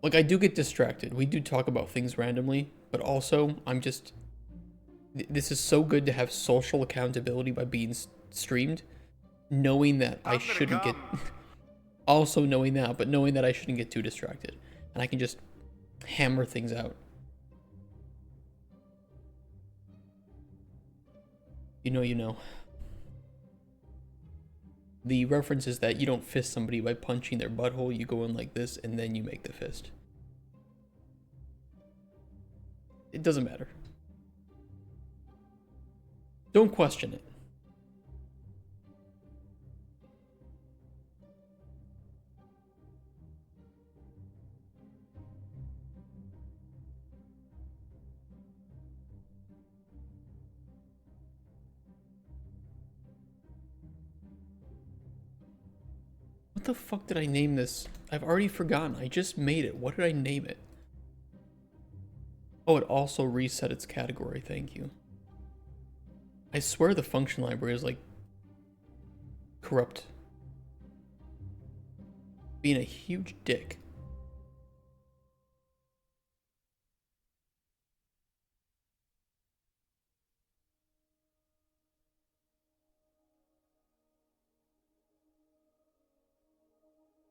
A: Like, I do get distracted. We do talk about things randomly, but also I'm just... This is so good to have social accountability by being streamed, knowing that I shouldn't get... Also knowing that, but knowing that I shouldn't get too distracted. And I can just hammer things out. You know, you know. The reference is that you don't fist somebody by punching their butthole, you go in like this and then you make the fist. It doesn't matter. Don't question it. What the fuck did I name this? I've already forgotten. I just made it. What did I name it? Oh, it also reset its category. Thank you. I swear the function library is like corrupt. Being a huge dick.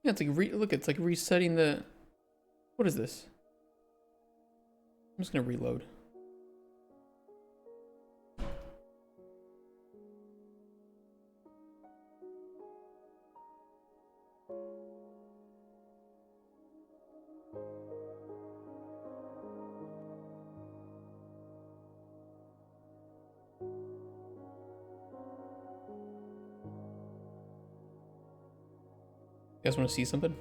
A: Yeah, it's like look, it's like resetting the... What is this? I'm just gonna reload. You guys want to see something?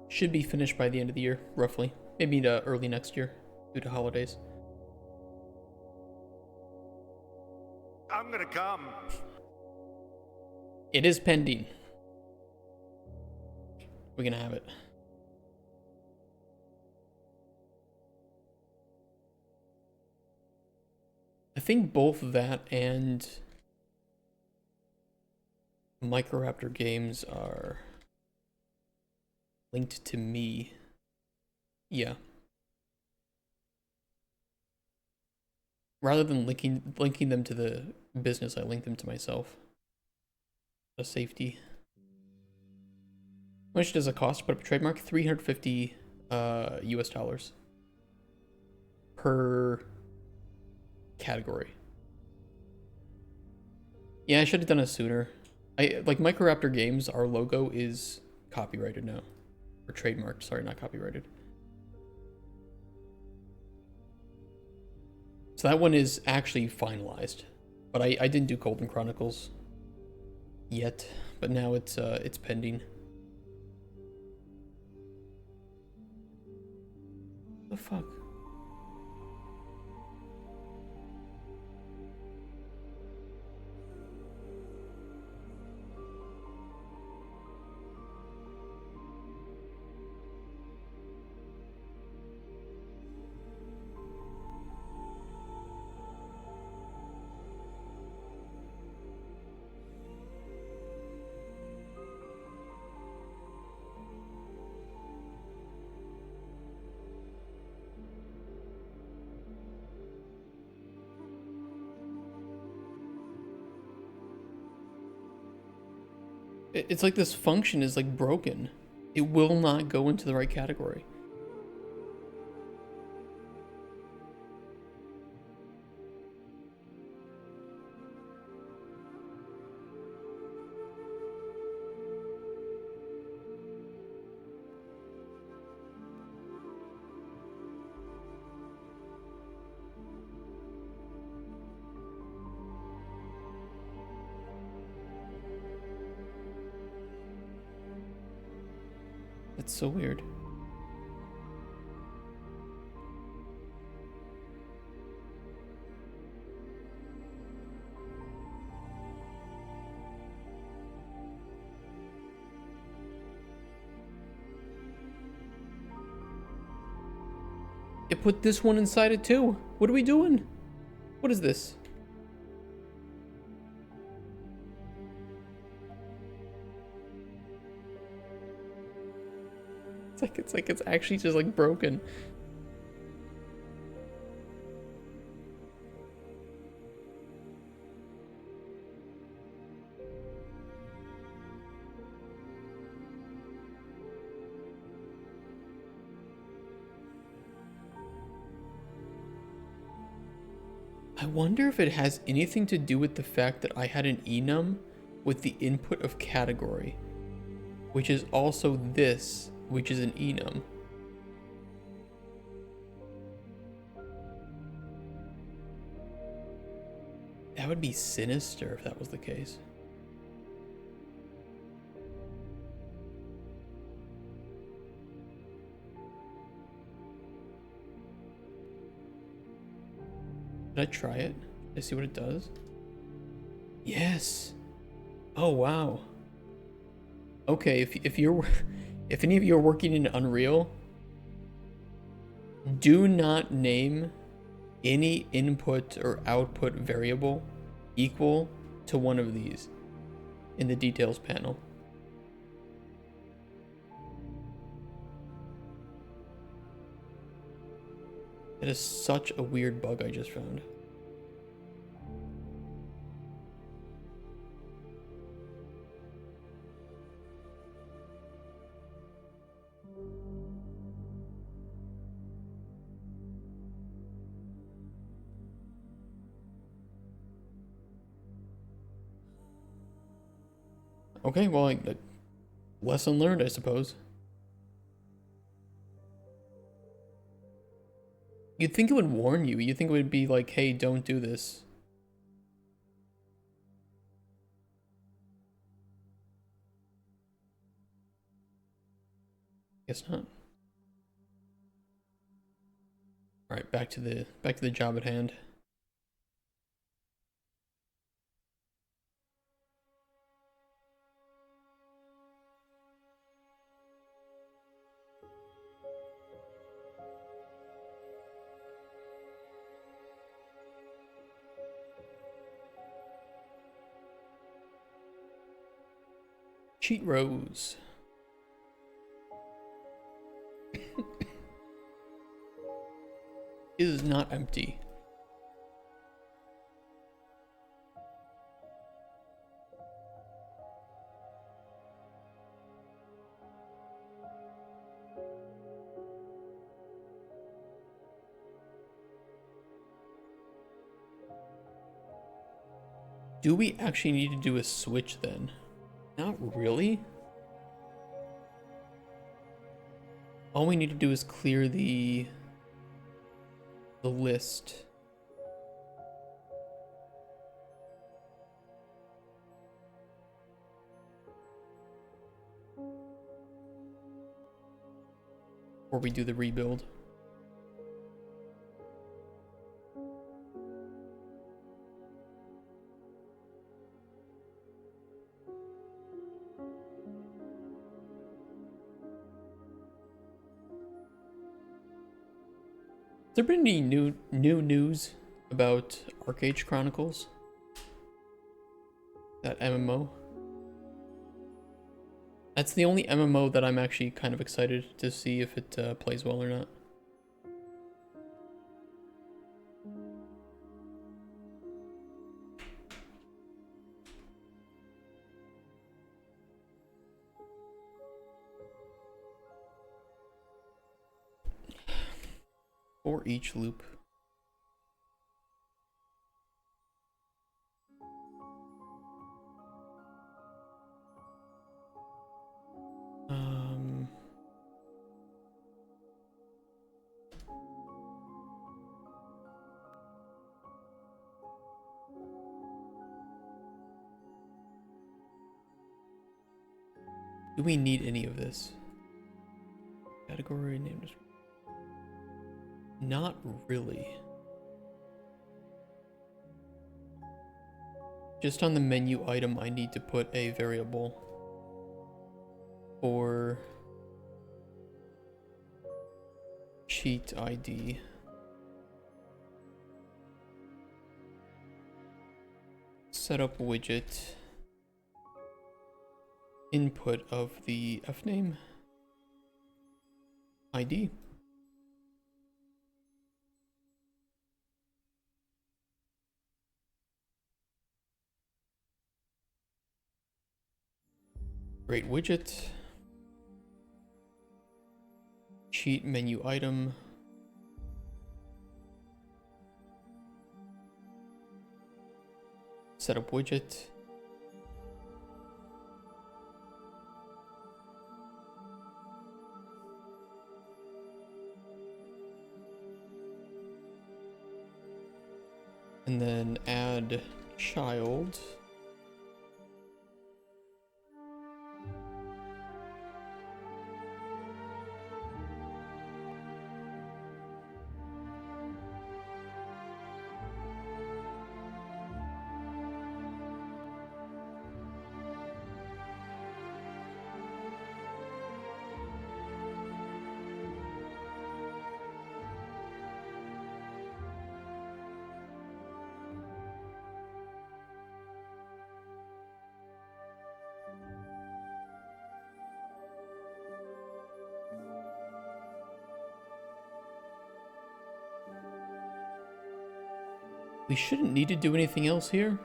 A: Should be finished by the end of the year, roughly. Maybe early next year, due to holidays.
F: I'm gonna come.
A: It is pending. We're gonna have it. I think both that and Microraptor games are linked to me. Yeah. Rather than linking them to the business, I link them to myself. A safety. How much does it cost to put up a trademark? 350 US dollars per category. Yeah, I should have done it sooner. Like Microraptor Games, our logo is copyrighted now. Or trademarked, sorry, not copyrighted. So that one is actually finalized. But I didn't do Cauldron Chronicles yet, but now it's pending. The fuck? It's like this function is like broken. It will not go into the right category. That's so weird. It put this one inside it too. What are we doing? What is this? It's actually just like broken. I wonder if it has anything to do with the fact that I had an enum with the input of category, which is also this, which is an enum. That would be sinister if that was the case. Did I try it? Did I see what it does? Yes. Oh wow. Okay, if you're if any of you are working in Unreal, do not name any input or output variable equal to one of these in the details panel. It is such a weird bug I just found. Okay, well, lesson learned, I suppose. You'd think it would warn you. You'd think it would be like, hey, don't do this. Guess not. All right, back to the job at hand. Cheat Rose. Is not empty. Do we actually need to do a switch then? Not really. All we need to do is clear the list. Or we do the rebuild. Has there been any new news about Cauldron Chronicles? That MMO? That's the only MMO that I'm actually kind of excited to see if it plays well or not. For each loop. Do we need any of this? Category name description. Not really. Just on the menu item, I need to put a variable for cheat ID. Setup widget. Input of the fname. ID. Create widget. Cheat menu item. Setup widget. And then add child. We shouldn't need to do anything else here.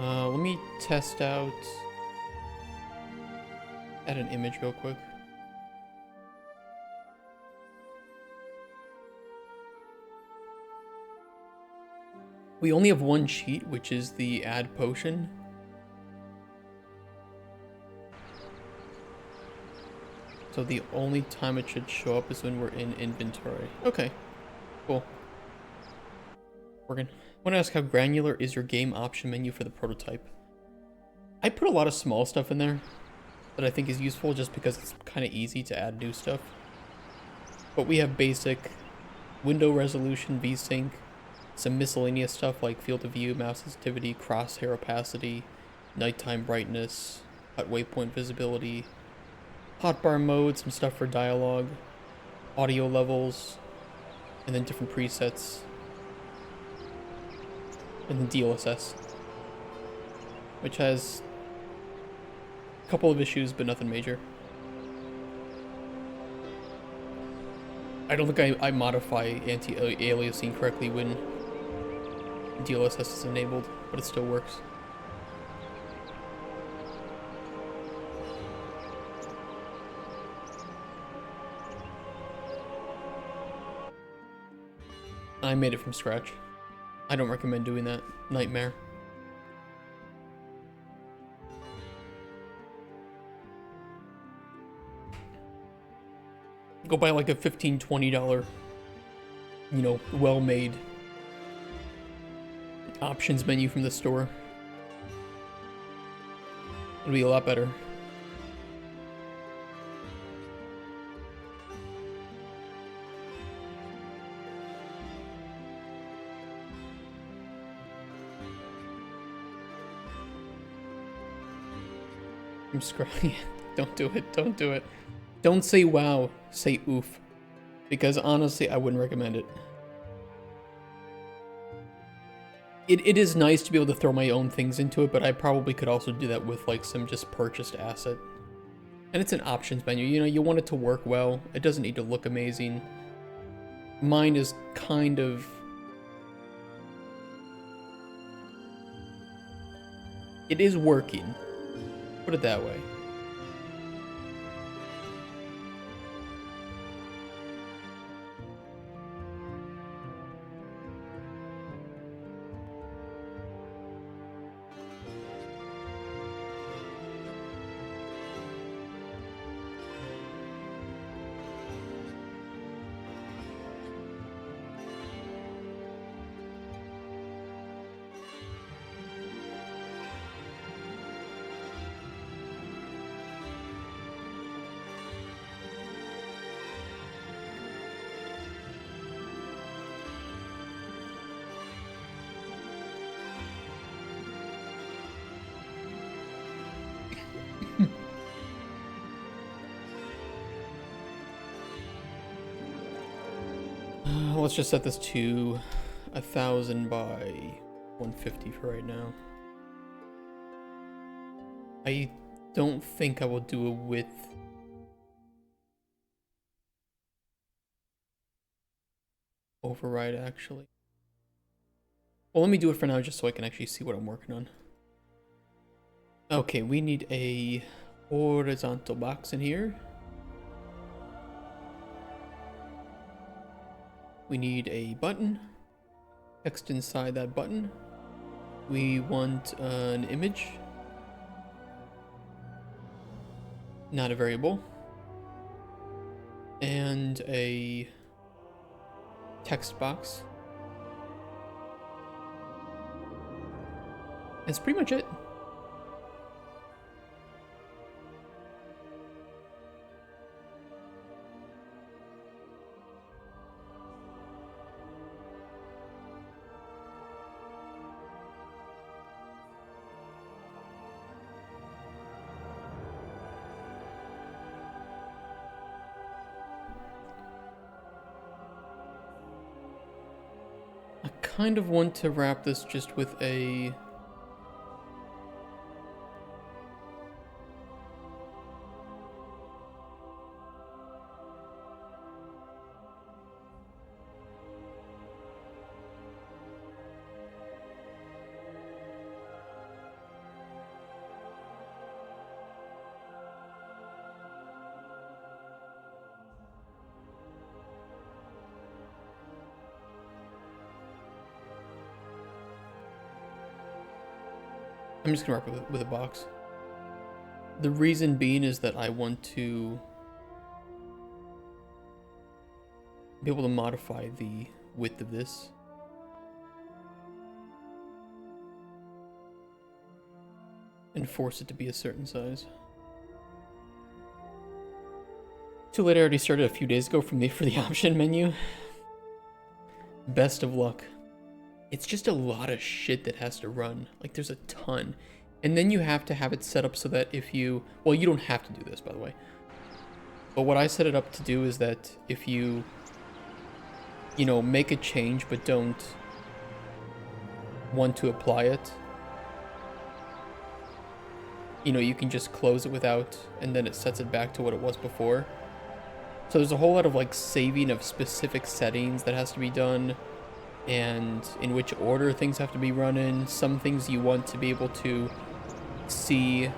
A: Let me test out. Add an image real quick. We only have one cheat, which is the add potion. So the only time it should show up is when we're in inventory. Okay, cool. Working. I want to ask, how granular is your game option menu for the prototype? I put a lot of small stuff in there that I think is useful just because it's kind of easy to add new stuff. But we have basic window resolution, VSync, some miscellaneous stuff like field of view, mouse sensitivity, crosshair opacity, nighttime brightness, cut waypoint visibility, hotbar mode, some stuff for dialogue, audio levels, and then different presets, and then DLSS, which has a couple of issues, but nothing major. I don't think I modify anti-aliasing correctly when DLSS is enabled, but it still works. I made it from scratch. I don't recommend doing that. Nightmare. Go buy like a $15, $20, you know, well-made options menu from the store. It'll be a lot better. I'm scrolling. Don't do it. Don't do it. Don't say wow. Say oof. Because honestly, I wouldn't recommend it. It is nice to be able to throw my own things into it, but I probably could also do that with like some just purchased asset. And it's an options menu. You know, you want it to work well. It doesn't need to look amazing. Mine is kind of... It is working. Put it that way. Let's just set this to 1,000 by 150 for right now. I don't think I will do a width. Override, actually. Well, let me do it for now just so I can actually see what I'm working on. Okay, we need a horizontal box in here. We need a button. Text inside that button. We want an image. Not a variable. And a text box. That's pretty much it. Kind of want to wrap this just with a I'm just gonna wrap it with a box. The reason being is that I want to be able to modify the width of this. And force it to be a certain size. Too late, I already started a few days ago for the option menu. Best of luck. It's just a lot of shit that has to run. Like, there's a ton. And then you have to have it set up so that if you... Well, you don't have to do this, by the way. But what I set it up to do is that if you know, make a change but don't want to apply it, you know, you can just close it without, and then it sets it back to what it was before. So there's a whole lot of, like, saving of specific settings that has to be done, and in which order things have to be run in. Some things you want to be able to see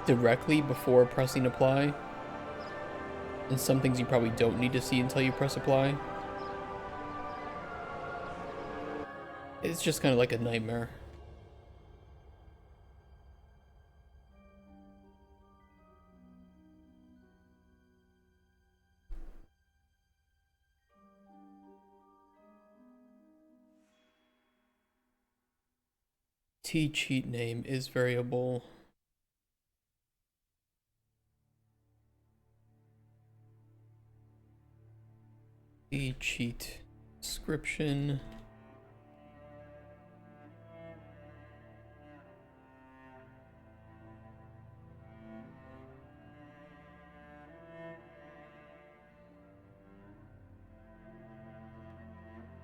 A: directly before pressing apply, and some things you probably don't need to see until you press apply. It's just kind of like a nightmare. T cheat name is variable. T cheat description.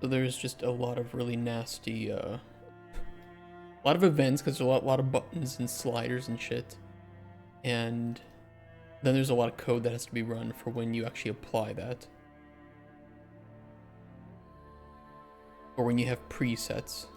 A: So there's just a lot of really nasty, a lot of events because there's a lot of buttons and sliders and shit. And then there's a lot of code that has to be run for when you actually apply that. Or when you have presets.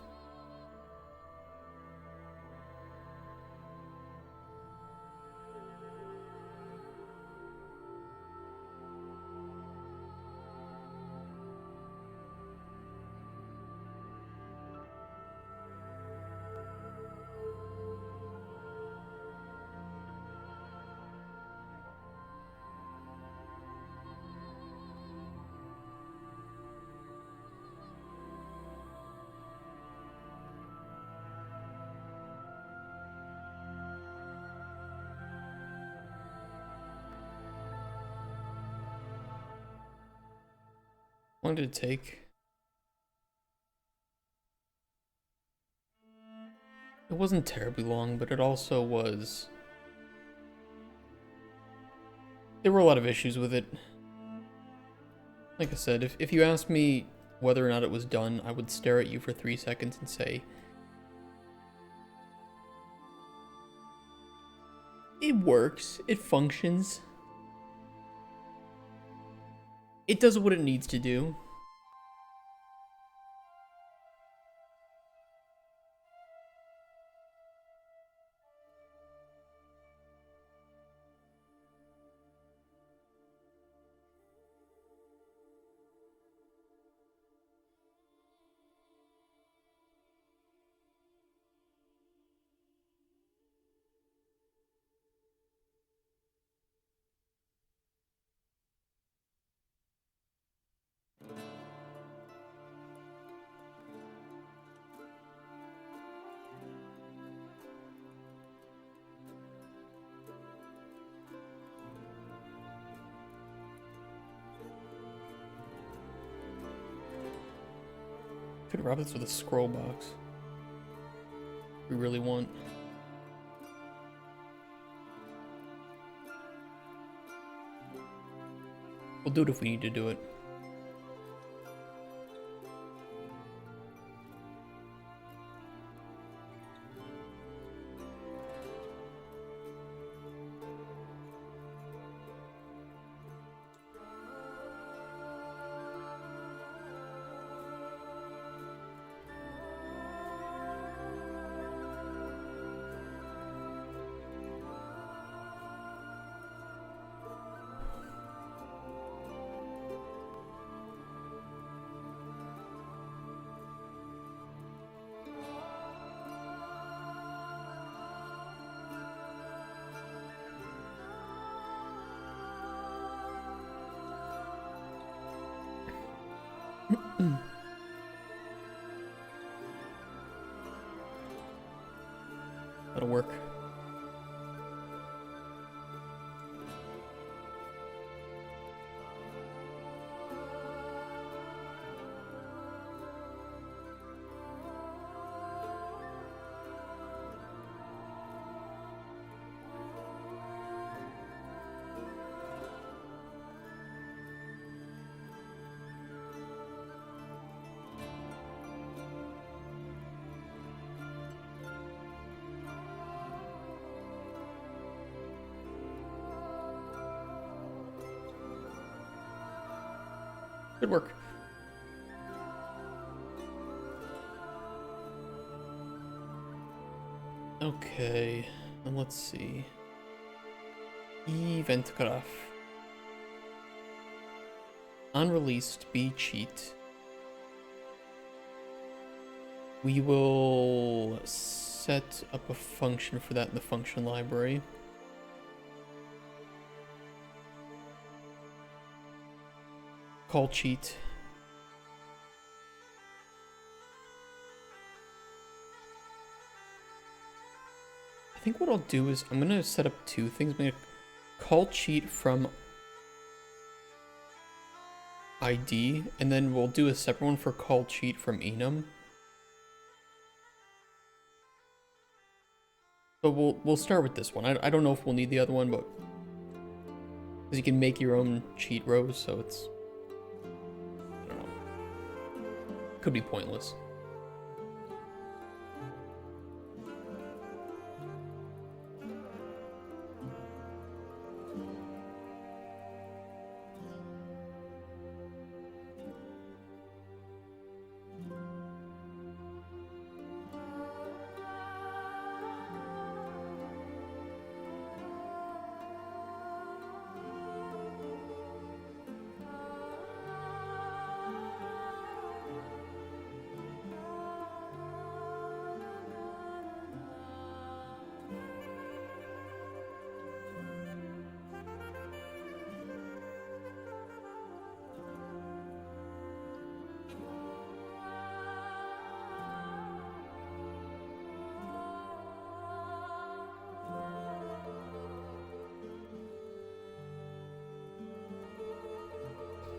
A: How long did it take? It wasn't terribly long, but it also was... There were a lot of issues with it. Like I said, if you asked me whether or not it was done, I would stare at you for 3 seconds and say, it works, it functions. It does what it needs to do. Could wrap this with a scroll box. We really want. We'll do it if we need to do it. That'll work. Good work. Okay, and let's see. Event cutoff. Unreleased B cheat. We will set up a function for that in the function library. Call cheat. I think what I'll do is I'm gonna set up two things. I'm gonna call cheat from ID, and then we'll do a separate one for call cheat from enum. But we'll start with this one. I don't know if we'll need the other one, but because you can make your own cheat rows, so it's, I don't know, could be pointless.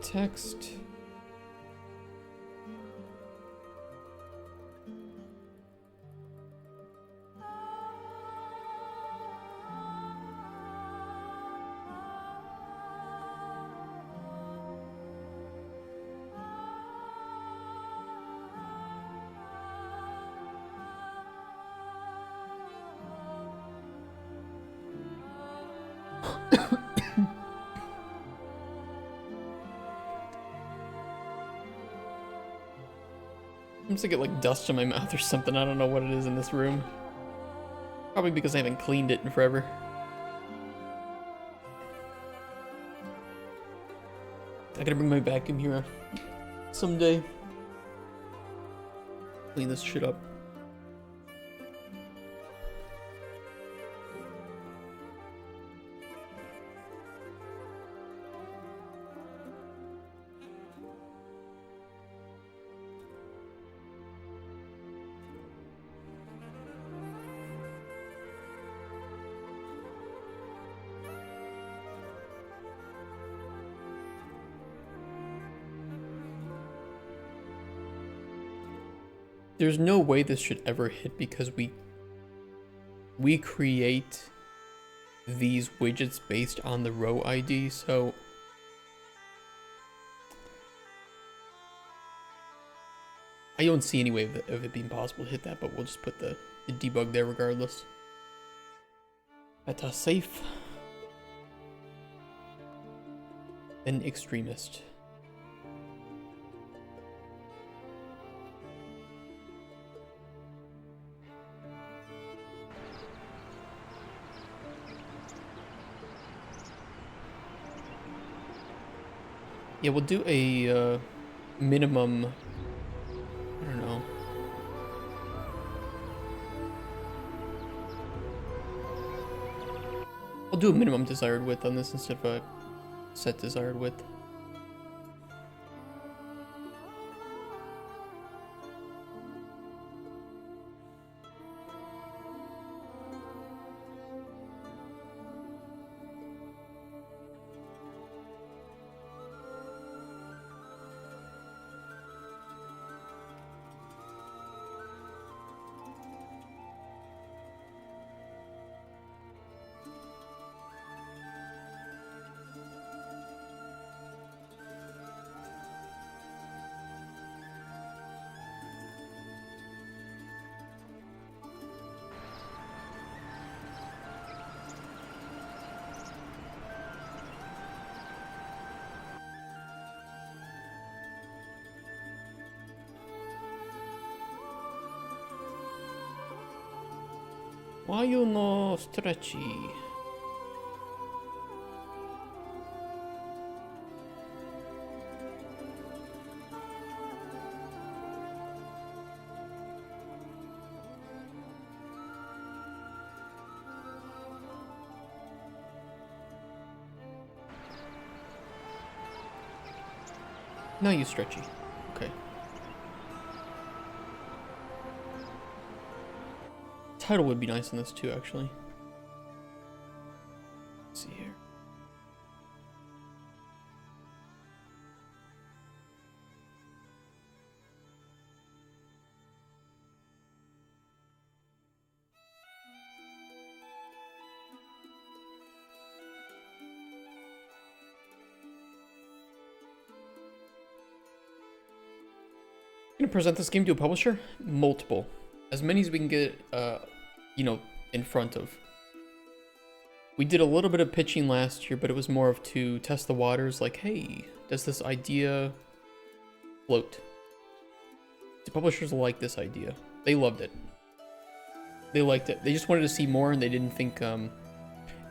A: Text. Seems to get like dust in my mouth or something. I don't know what it is in this room. Probably because I haven't cleaned it in forever. I gotta bring my vacuum here someday. Clean this shit up. There's no way this should ever hit because we create these widgets based on the row ID, so I don't see any way of it being possible to hit that, but we'll just put the debug there regardless. Meta safe. An extremist. Yeah, we'll do a minimum, I don't know. I'll do a minimum desired width on this instead of a set desired width. Why you no stretchy? Now you stretchy. Okay. Title would be nice in this too, actually. Let's see here. Gonna present this game to a publisher? Multiple. As many as we can get, you know, in front of. We did a little bit of pitching last year, but it was more of to test the waters, like, hey, does this idea float? The publishers like this idea. They loved it. They liked it. They just wanted to see more, and they didn't think,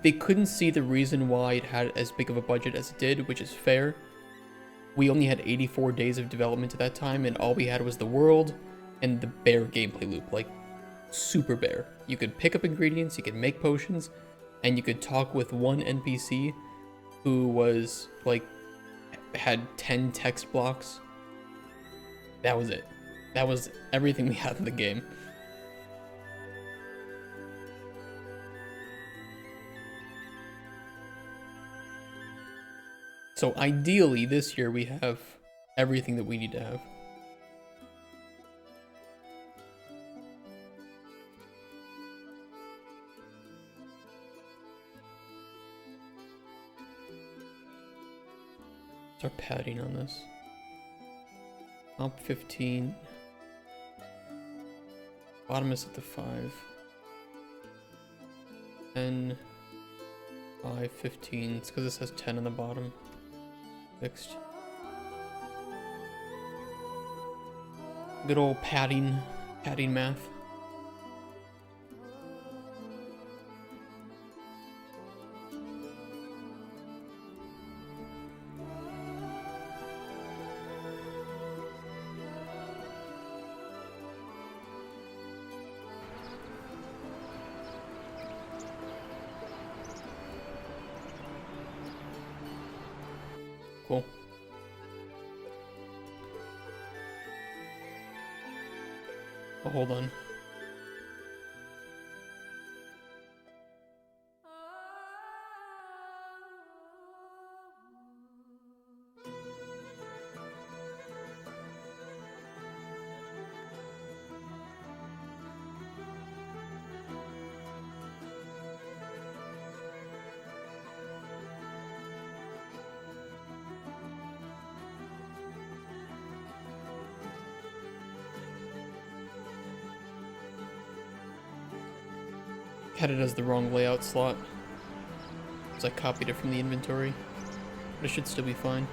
A: they couldn't see the reason why it had as big of a budget as it did, which is fair. We only had 84 days of development at that time, and all we had was the world and the bare gameplay loop, like super bare. You could pick up ingredients, you could make potions, and you could talk with one NPC who was like, had 10 text blocks. That was it. That was everything we had in the game. So ideally, this year we have everything that we need to have. What's our padding on this? Top 15. Bottom is at the 5. 10. 5, 15. It's because it says 10 on the bottom. Fixed. Good old padding math. Cool. Oh, hold on. Had it as the wrong layout slot, because I copied it from the inventory, but it should still be fine.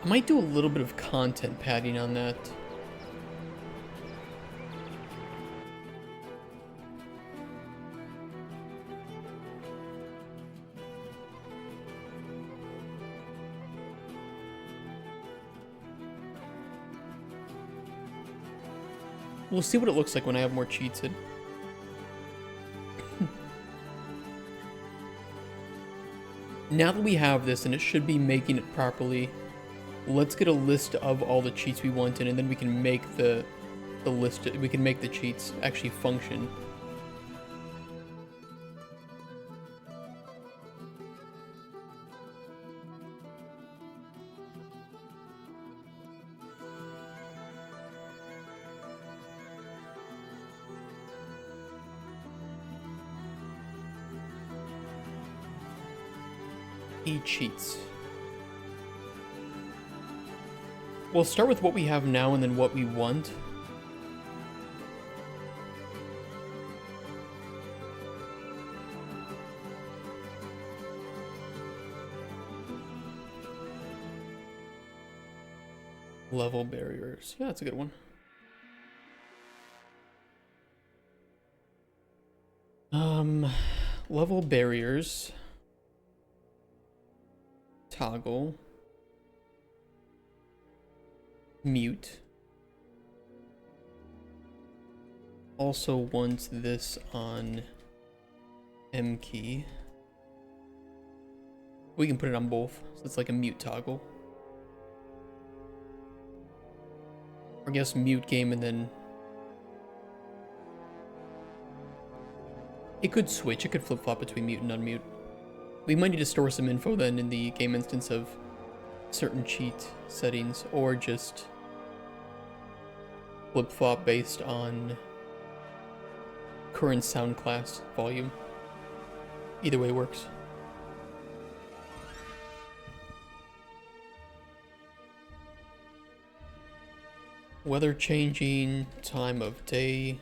A: I might do a little bit of content padding on that. We'll see what it looks like when I have more cheats in. Now that we have this, and it should be making it properly, let's get a list of all the cheats we want in, and then we can make the list, we can make the cheats actually function. Cheats. We'll start with what we have now and then what we want. Level barriers. Yeah, that's a good one. Level barriers. Toggle, mute. Also want this on M key. We can put it on both, so it's like a mute toggle. Or I guess mute game and then... It could switch, it could flip-flop between mute and unmute. We might need to store some info then in the game instance of certain cheat settings, or just flip-flop based on current sound class volume. Either way works. Weather changing, time of day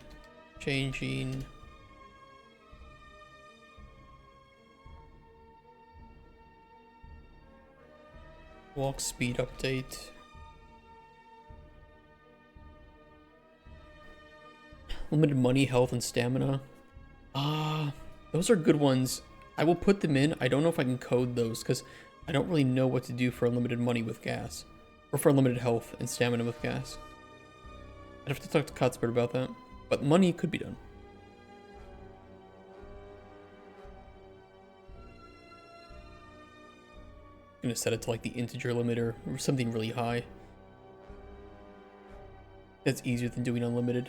A: changing. Walk speed update. Limited money, health, and stamina. Those are good ones. I will put them in. I don't know if I can code those because I don't really know what to do for unlimited money with gas. Or for unlimited health and stamina with gas. I'd have to talk to Cuthbert about that. But money could be done. I'm gonna set it to like the integer limiter or something really high. That's easier than doing unlimited.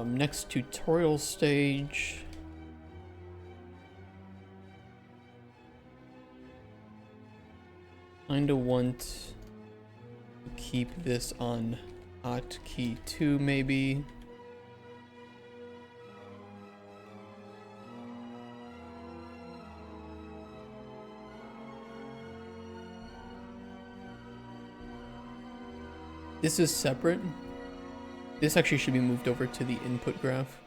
A: Next tutorial stage. Kinda want to keep this on hotkey 2 maybe. This is separate. This actually should be moved over to the input graph.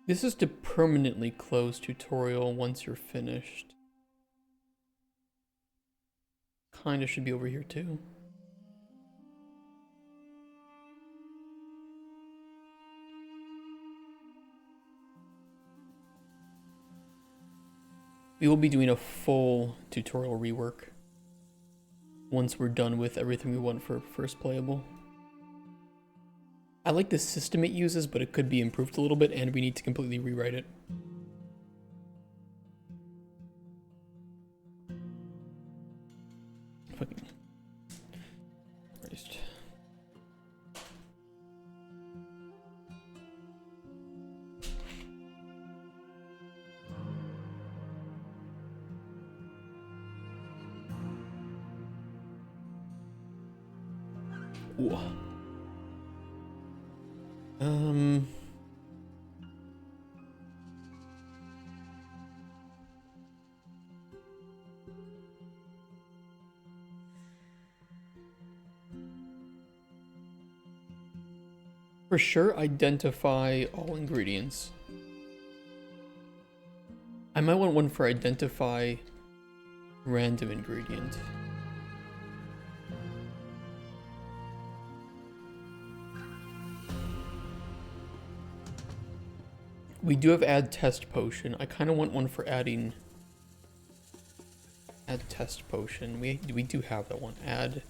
A: This is to permanently close tutorial once you're finished. Kinda should be over here too. We will be doing a full tutorial rework once we're done with everything we want for first playable. I like the system it uses, but it could be improved a little bit, and we need to completely rewrite it. Fucking Christ. Ooh. For sure, identify all ingredients. I might want one for identify random ingredient. We do have add test potion. I kind of want one for adding add test potion. We do have that one. Add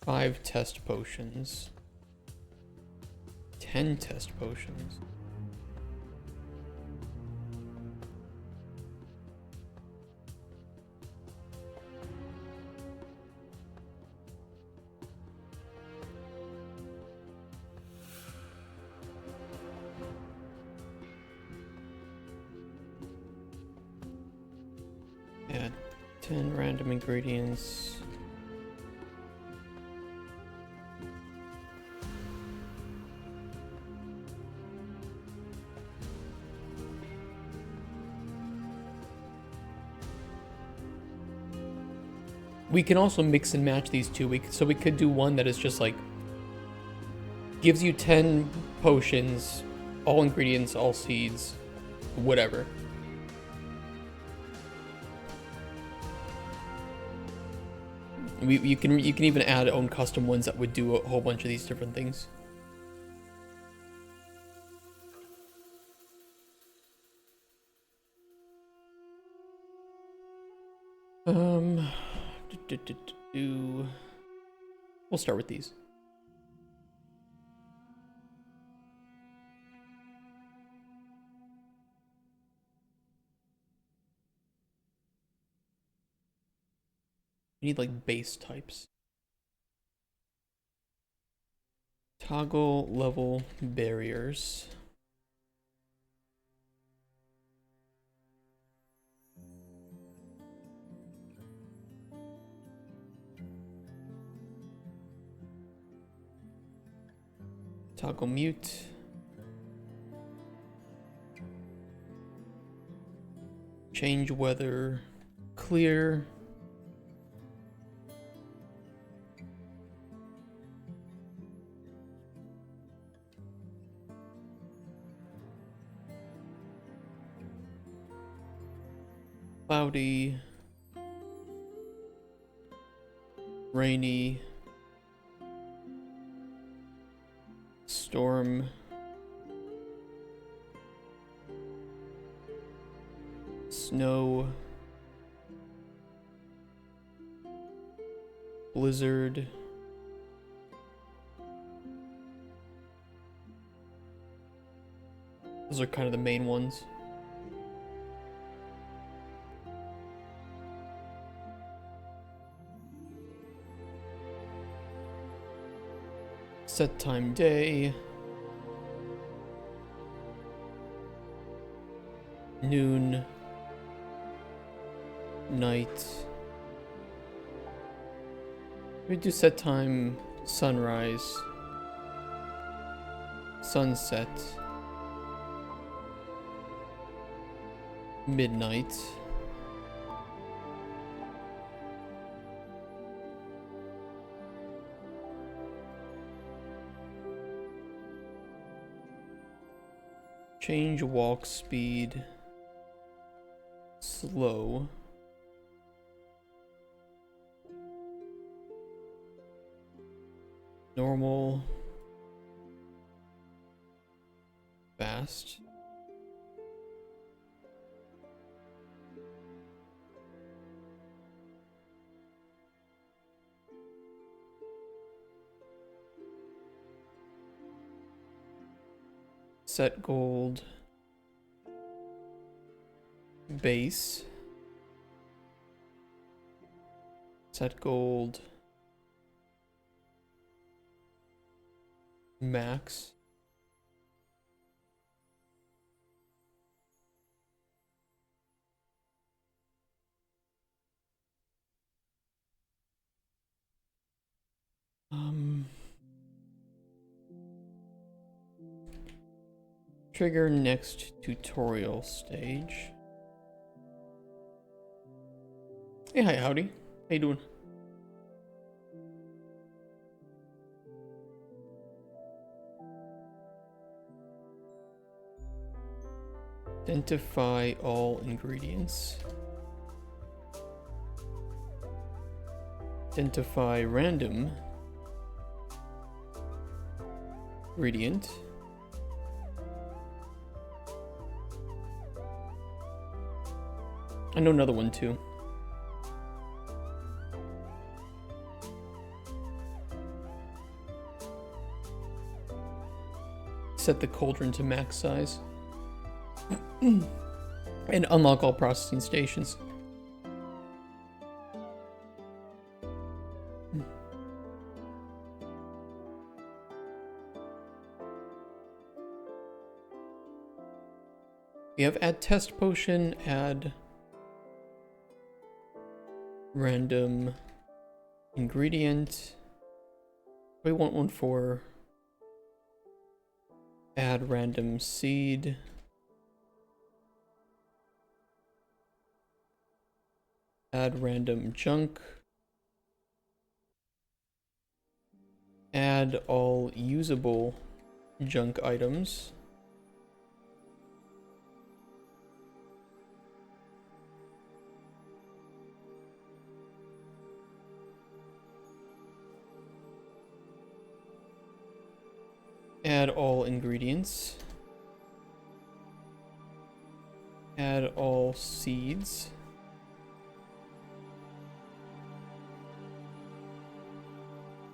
A: 5 test potions. 10 test potions. Add 10 random ingredients. We can also mix and match these two. So we could do one that is just like gives you 10 potions, all ingredients, all seeds, whatever. You can even add own custom ones that would do a whole bunch of these different things. We'll start with these. We need like base types. Toggle level barriers. Toggle mute. Change weather clear. Cloudy. Rainy. Storm. Snow. Blizzard. Those are kind of the main ones. Set time day. Noon. Night. We do set time sunrise. Sunset. Midnight. Change walk speed. Slow. Normal. Fast. Set gold. Base. Set gold. Max. Trigger next tutorial stage. Hey, hi, howdy. How you doing? Identify all ingredients. Identify random ingredient. I know another one too. Set the cauldron to max size. And unlock all processing stations. We have add test potion, add random ingredient. We want one for add random seed. Add random junk. Add all usable junk items. Add all ingredients. Add all seeds.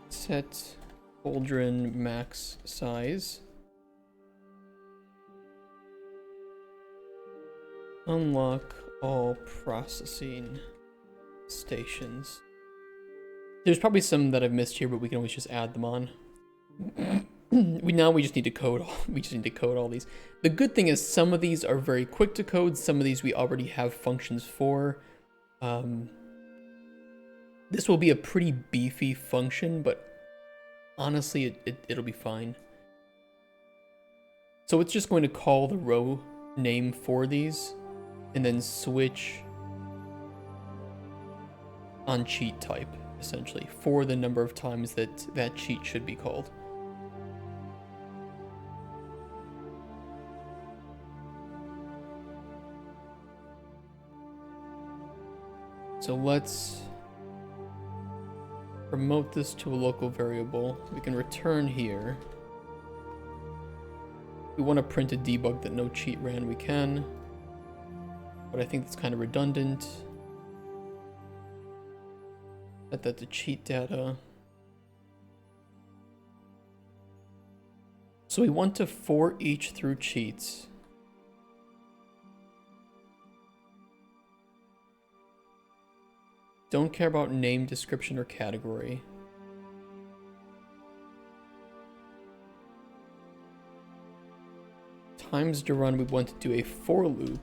A: Set cauldron max size. Unlock all processing stations. There's probably some that I've missed here, but we can always just add them on. We just need to code all these. The good thing is some of these are very quick to code. Some of these we already have functions for. This will be a pretty beefy function, but honestly, it'll be fine. So it's just going to call the row name for these, and then switch on cheat type, essentially, for the number of times that cheat should be called. So let's promote this to a local variable. We can return here. If we want to print a debug that no cheat ran, we can. But I think that's kind of redundant. Set that to cheat data. So we want to for each through cheats. Don't care about name, description, or category. Times to run, we want to do a for loop.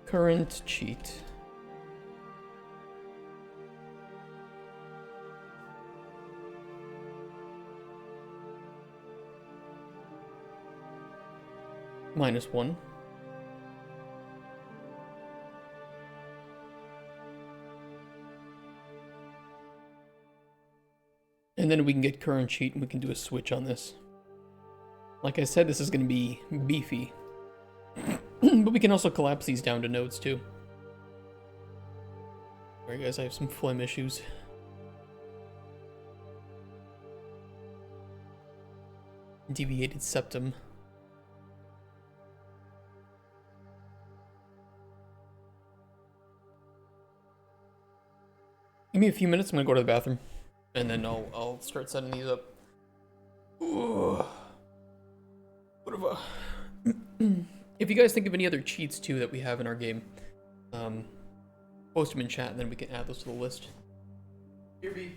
A: Current cheat. -1. And then we can get current cheat and we can do a switch on this. Like I said, this is going to be beefy. But we can also collapse these down to nodes too. Alright guys, I have some phlegm issues. Deviated septum. Give me a few minutes, I'm gonna go to the bathroom. And then I'll start setting these up. Ooh. What of a... If you guys think of any other cheats too that we have in our game, post them in chat and then we can add those to the list. Here be.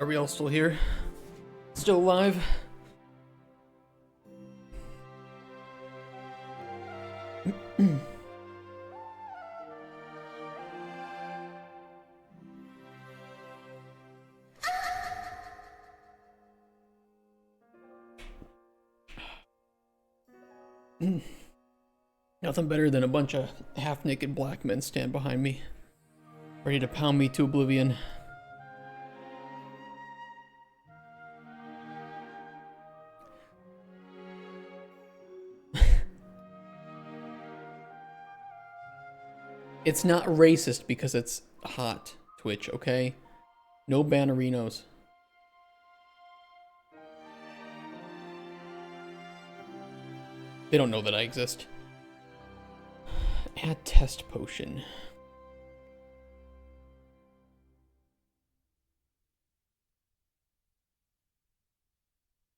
A: Are we all still here? Still alive? Nothing better than a bunch of half-naked black men stand behind me, ready to pound me to oblivion. It's not racist because it's hot, Twitch, okay? No bannerinos. They don't know that I exist. Add test potion.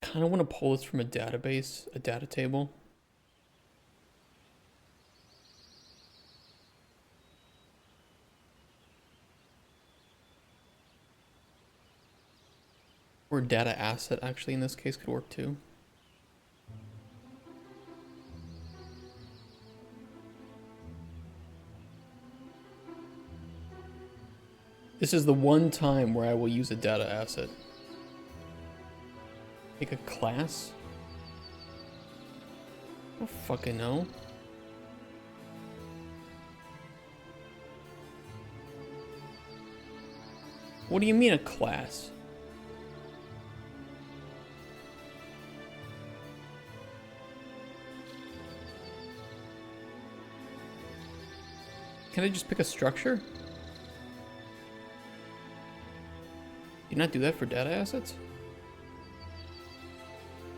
A: Kind of want to pull this from a database, a data table. Or data asset actually in this case could work too. This is the one time where I will use a data asset. Make a class? I don't fucking know. What do you mean a class? Can I just pick a structure? Do you not do that for data assets?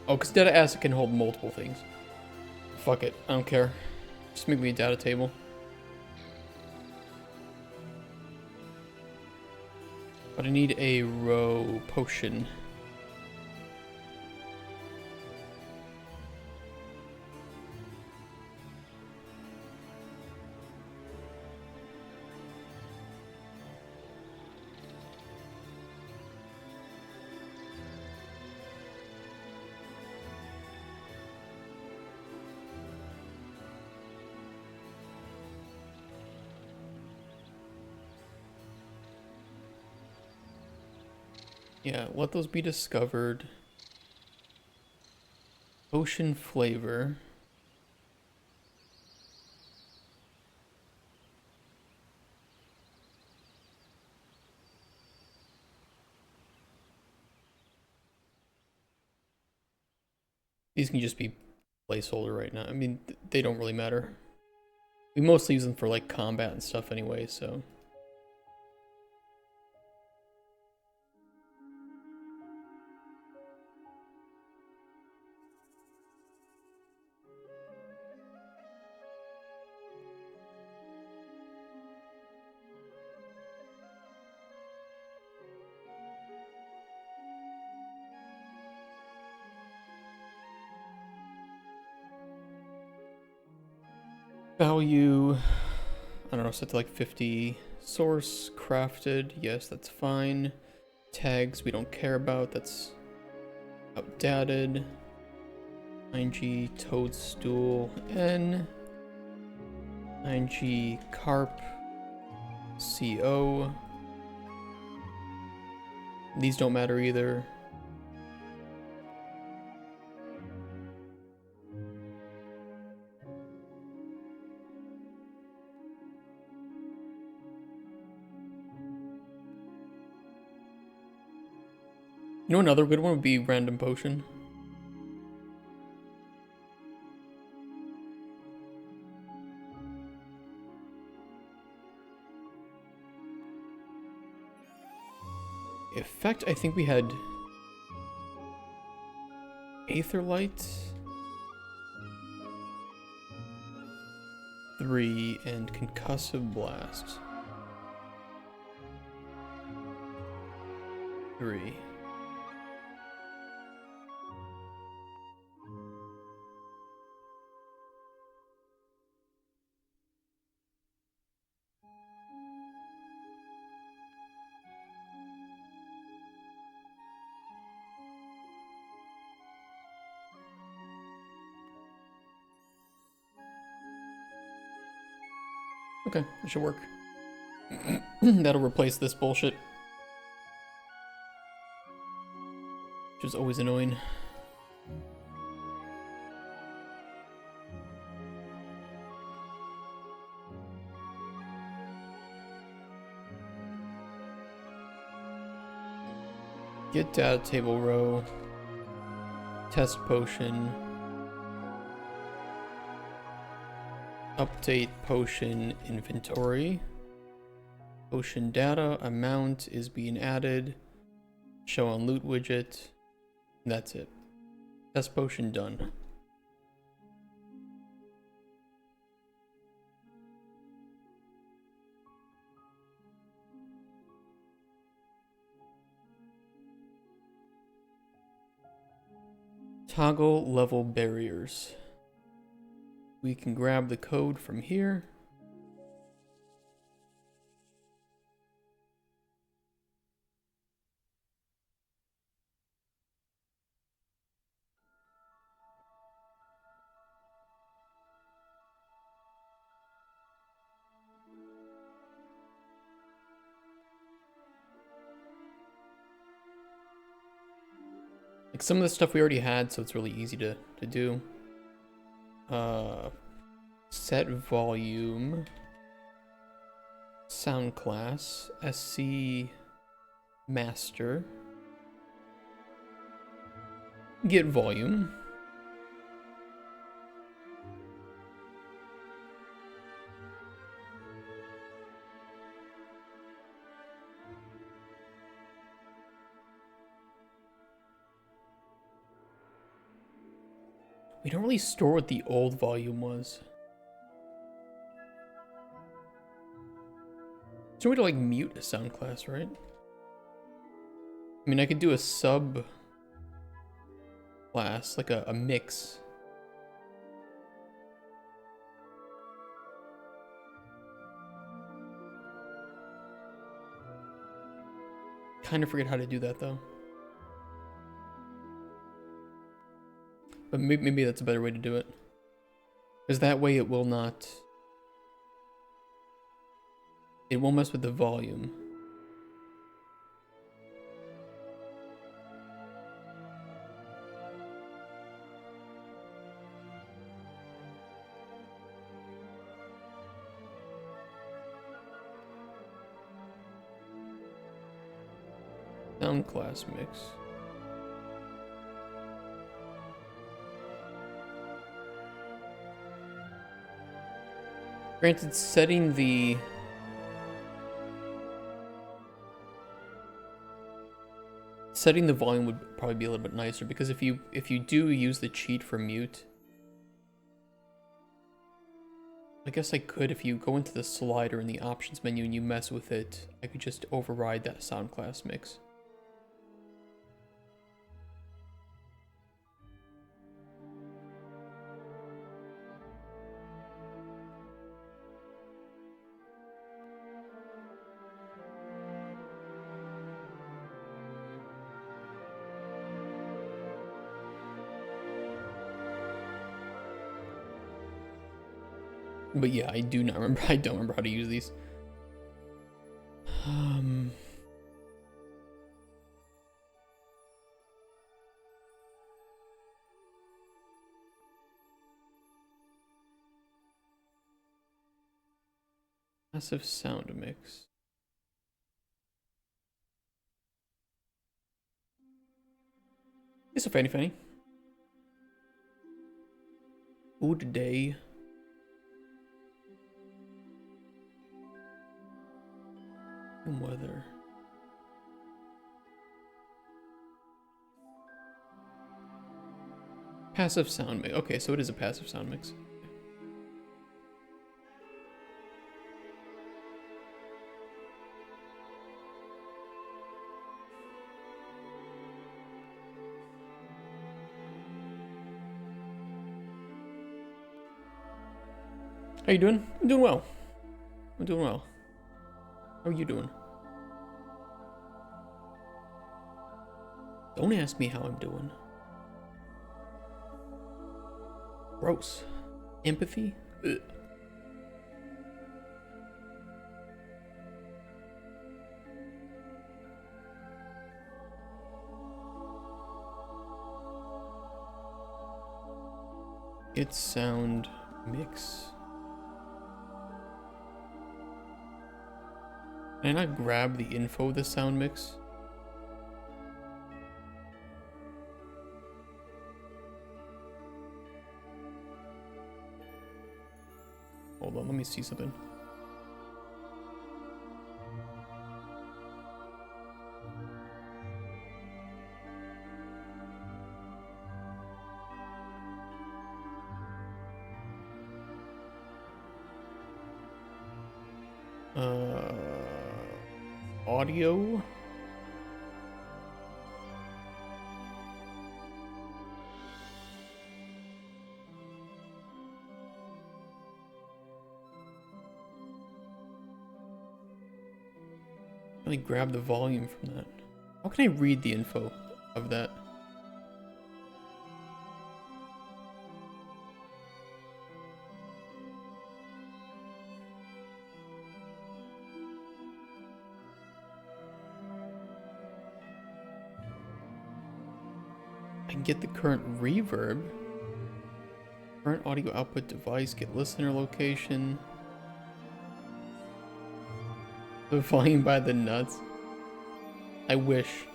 A: Oh, because data asset can hold multiple things. Fuck it, I don't care. Just make me a data table. But I need a row potion. Yeah, let those be discovered. Ocean flavor. These can just be placeholder right now. I mean, they don't really matter. We mostly use them for like combat and stuff anyway, so. Value, I don't know, set to like 50. Source, crafted, yes, that's fine. Tags, we don't care about, that's outdated. 9G, toadstool, N. 9G, carp, CO. These don't matter either. You know, another good one would be random potion. Effect, I think we had Aetherlight 3 and Concussive Blast 3. Okay, that should work. That'll replace this bullshit. Which is always annoying. Get data table row. Test potion. Update potion inventory. Potion data amount is being added. Show on loot widget. That's it. Test potion done. Toggle level barriers. We can grab the code from here. Like some of the stuff we already had, so it's really easy to do. Set volume, sound class, SC master, get volume. We don't really store what the old volume was. There's no way to like mute a sound class, right? I mean, I could do a sub class, like a mix. Kind of forget how to do that though. But maybe that's a better way to do it. Because that way it will not... It won't mess with the volume. Sound class mix. Granted, setting the volume would probably be a little bit nicer, because if you do use the cheat for mute, I guess I could, if you go into the slider in the options menu and you mess with it, I could just override that sound class mix. But yeah, I don't remember how to use these. Massive sound mix. It's a fanny. Food day. Weather. Passive sound mix. Okay, so it is a passive sound mix. How you doing? I'm doing well. I'm doing well. How are you doing? Don't ask me how I'm doing. Gross. Empathy? Ugh. It's sound mix. Can I not grab the info of the sound mix? Hold on, let me see something. Audio. Really grab the volume from that. How can I read the info of that? I can get the current reverb. Current audio output device, get listener location. The volume by the nuts. I wish.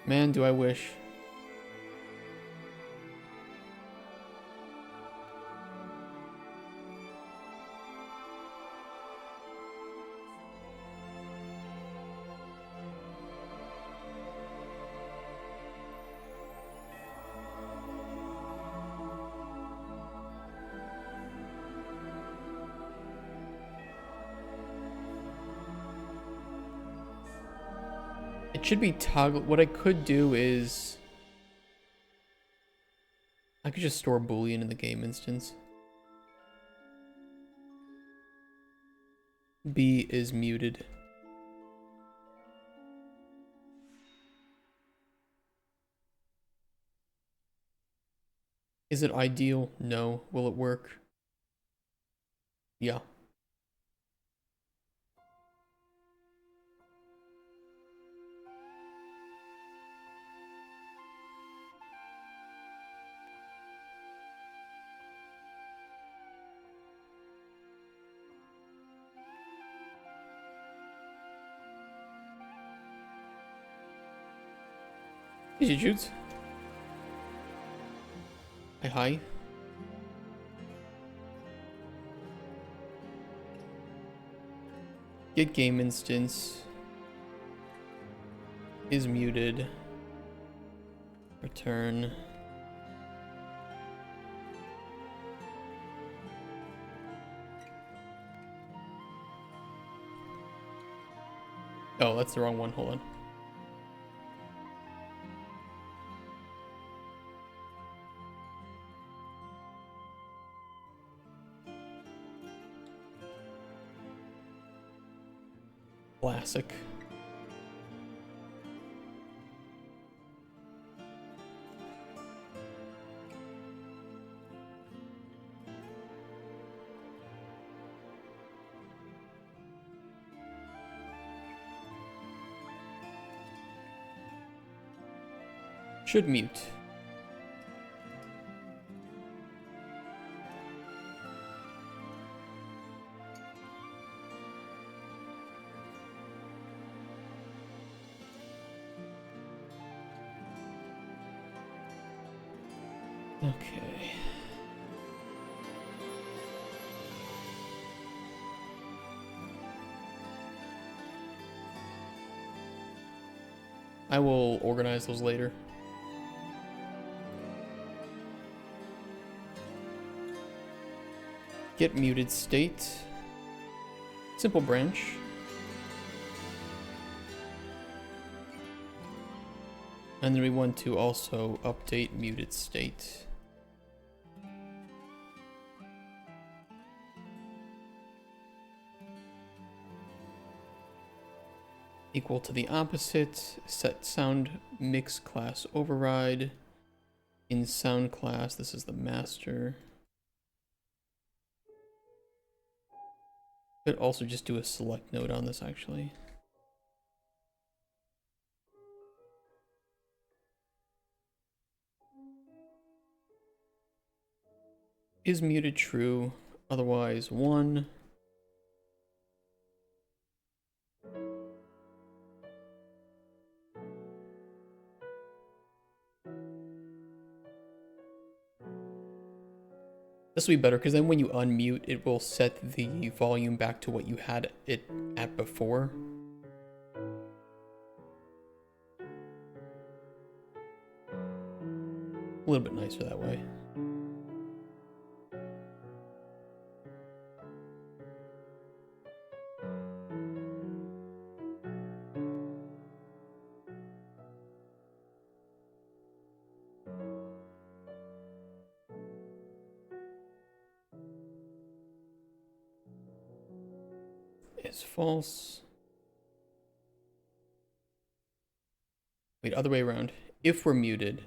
A: Man, do I wish. It should be toggle. What I could do is I could just store Boolean in the game instance. B is muted. Is it ideal? No. Will it work? Yeah. Easy shoots. Hi. Get game instance is muted. Return. Oh, that's the wrong one. Hold on. Classic. Should mute. Okay. I will organize those later. Get muted state. Simple branch. And then we want to also update muted state. Equal to the opposite. Set sound mix class override. In sound class, this is the master. Could also just do a select node on this actually. Is muted true? Otherwise, 1. This will be better because then when you unmute, it will set the volume back to what you had it at before. A little bit nicer that way. Is false. Wait, other way around. If we're muted.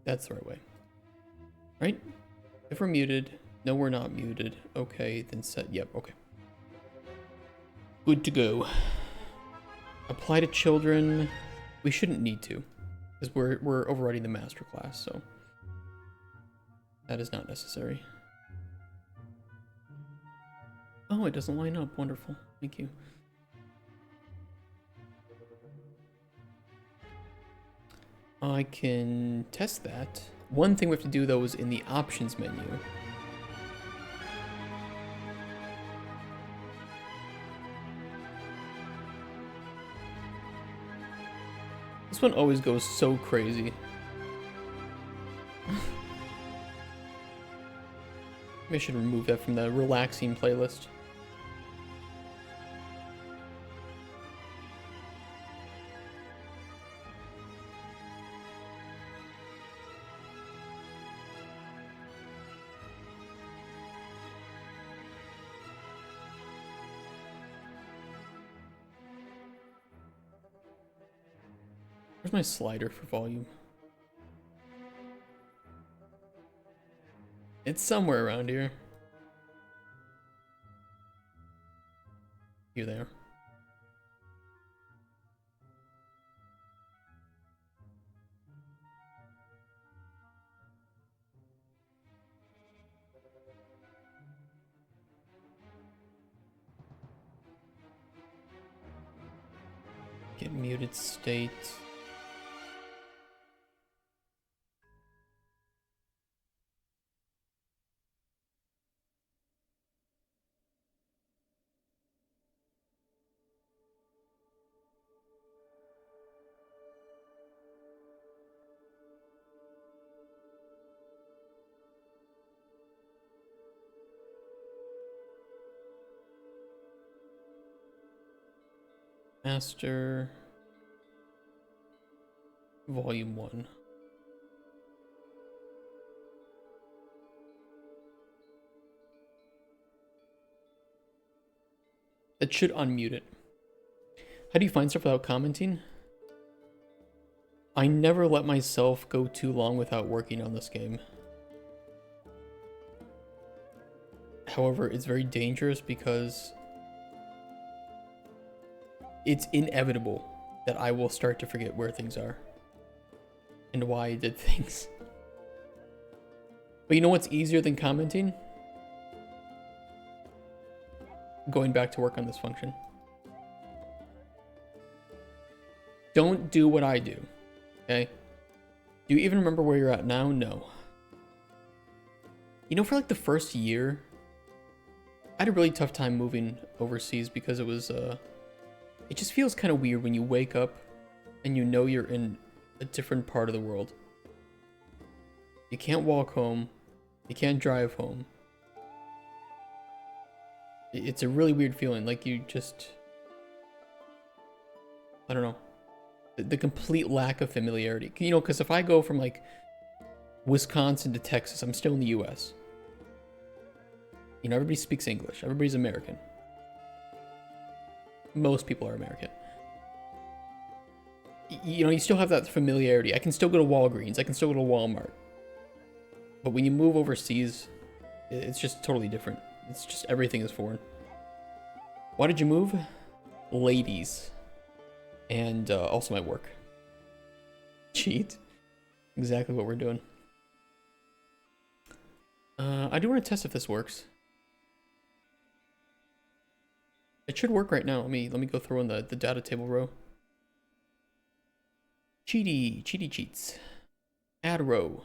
A: That's the right way. Right? If we're muted. No, we're not muted. Okay, then set. Yep, okay. Good to go. Apply to children. We shouldn't need to, because we're overriding the master class, so that is not necessary. Oh, it doesn't line up. Wonderful. Thank you. I can test that. One thing we have to do, though, is in the options menu. This one always goes so crazy. Maybe I should remove that from the relaxing playlist. Where's my slider for volume? It's somewhere around here. Here they are. Get muted state. Master Volume 1. That should unmute it. How do you find stuff without commenting? I never let myself go too long without working on this game. However, it's very dangerous because it's inevitable that I will start to forget where things are and why I did things. But you know what's easier than commenting? Going back to work on this function. Don't do what I do, okay? Do you even remember where you're at now? No. You know, for like the first year, I had a really tough time moving overseas because it was, it just feels kind of weird when you wake up and you know you're in a different part of the world. You can't walk home. You can't drive home. It's a really weird feeling, like you just, I don't know, the complete lack of familiarity. You know, because if I go from like Wisconsin to Texas, I'm still in the US. You know, everybody speaks English. Everybody's American. Most people are American. You know, you still have that familiarity. I can still go to Walgreens. I can still go to Walmart. But when you move overseas, it's just totally different. It's just everything is foreign. Why did you move? ladies, and also my work. Cheat. Exactly what we're doing. I do want to test if this works. It should work right now. Let me go through on the data table row. Cheaty cheats. Add row.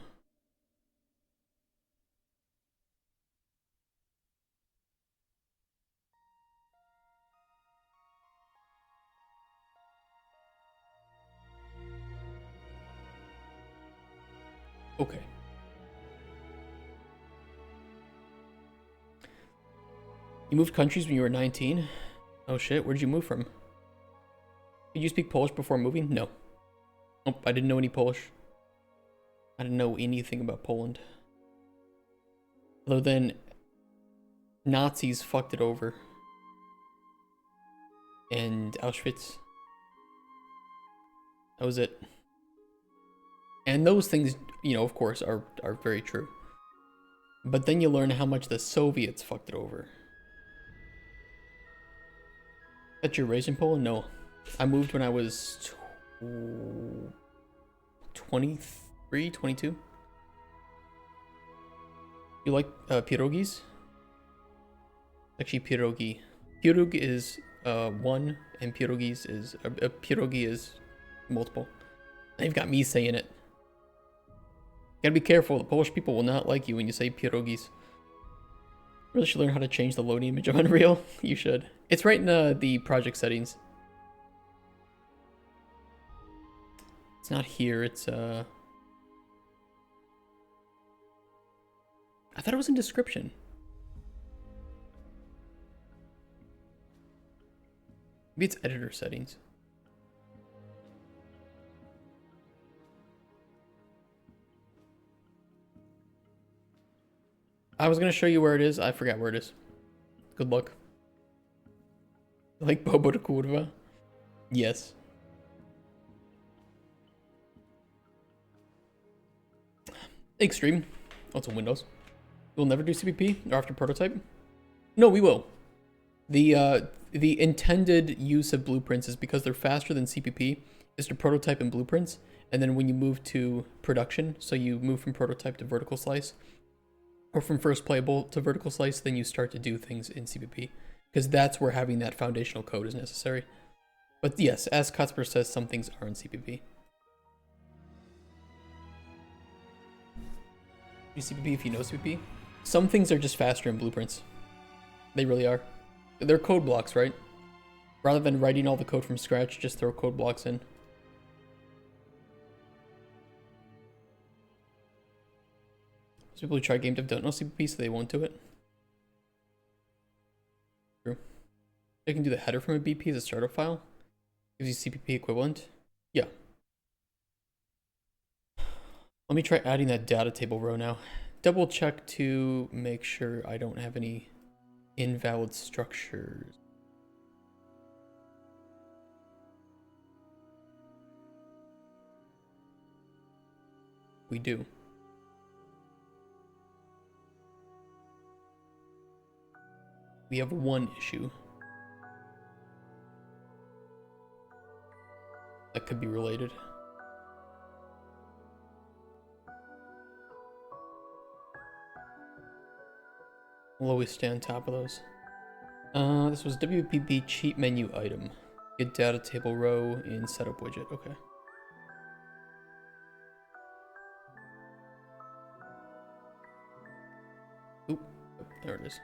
A: Okay. You moved countries when you were 19? Oh shit, where'd you move from? Did you speak Polish before moving? No. Nope, I didn't know any Polish. I didn't know anything about Poland. Although then, Nazis fucked it over. And Auschwitz. That was it. And those things, you know, of course, are very true. But then you learn how much the Soviets fucked it over. That you're raised in Poland? No. I moved when I was 23, 22. You like pierogis? Actually, pierogi. Pierog is one, and pierogis is a pierogi is multiple. They've got me saying it. Gotta be careful. The Polish people will not like you when you say pierogis. Really should learn how to change the loading image of Unreal. You should. It's right in the project settings. It's not here. It's I thought it was in description. Maybe it's editor settings. I was gonna show you where it is. I forgot where it is. Good luck. Like Bobo de Curva? Yes. Extreme. Oh, it's on Windows. We'll never do CPP or after prototype? No, we will. The intended use of blueprints is because they're faster than CPP, is to prototype and blueprints, and then when you move to production, so you move from prototype to vertical slice, or from first playable to vertical slice, then you start to do things in CPP, because that's where having that foundational code is necessary. But yes, as Cuthbert says, some things are in CPP. Do CPP if you know CPP. Some things are just faster in blueprints. They really are. They're code blocks, right? Rather than writing all the code from scratch, just throw code blocks in. Most people who try game dev don't know CPP, so they won't do it. True. They can do the header from a BP as a startup file. Gives you CPP equivalent. Yeah. Let me try adding that data table row now. Double check to make sure I don't have any invalid structures. We do. We have one issue that could be related. We'll always stay on top of those. This was WPP cheat menu item. Get data table row in setup widget. Okay. Oop, there it is.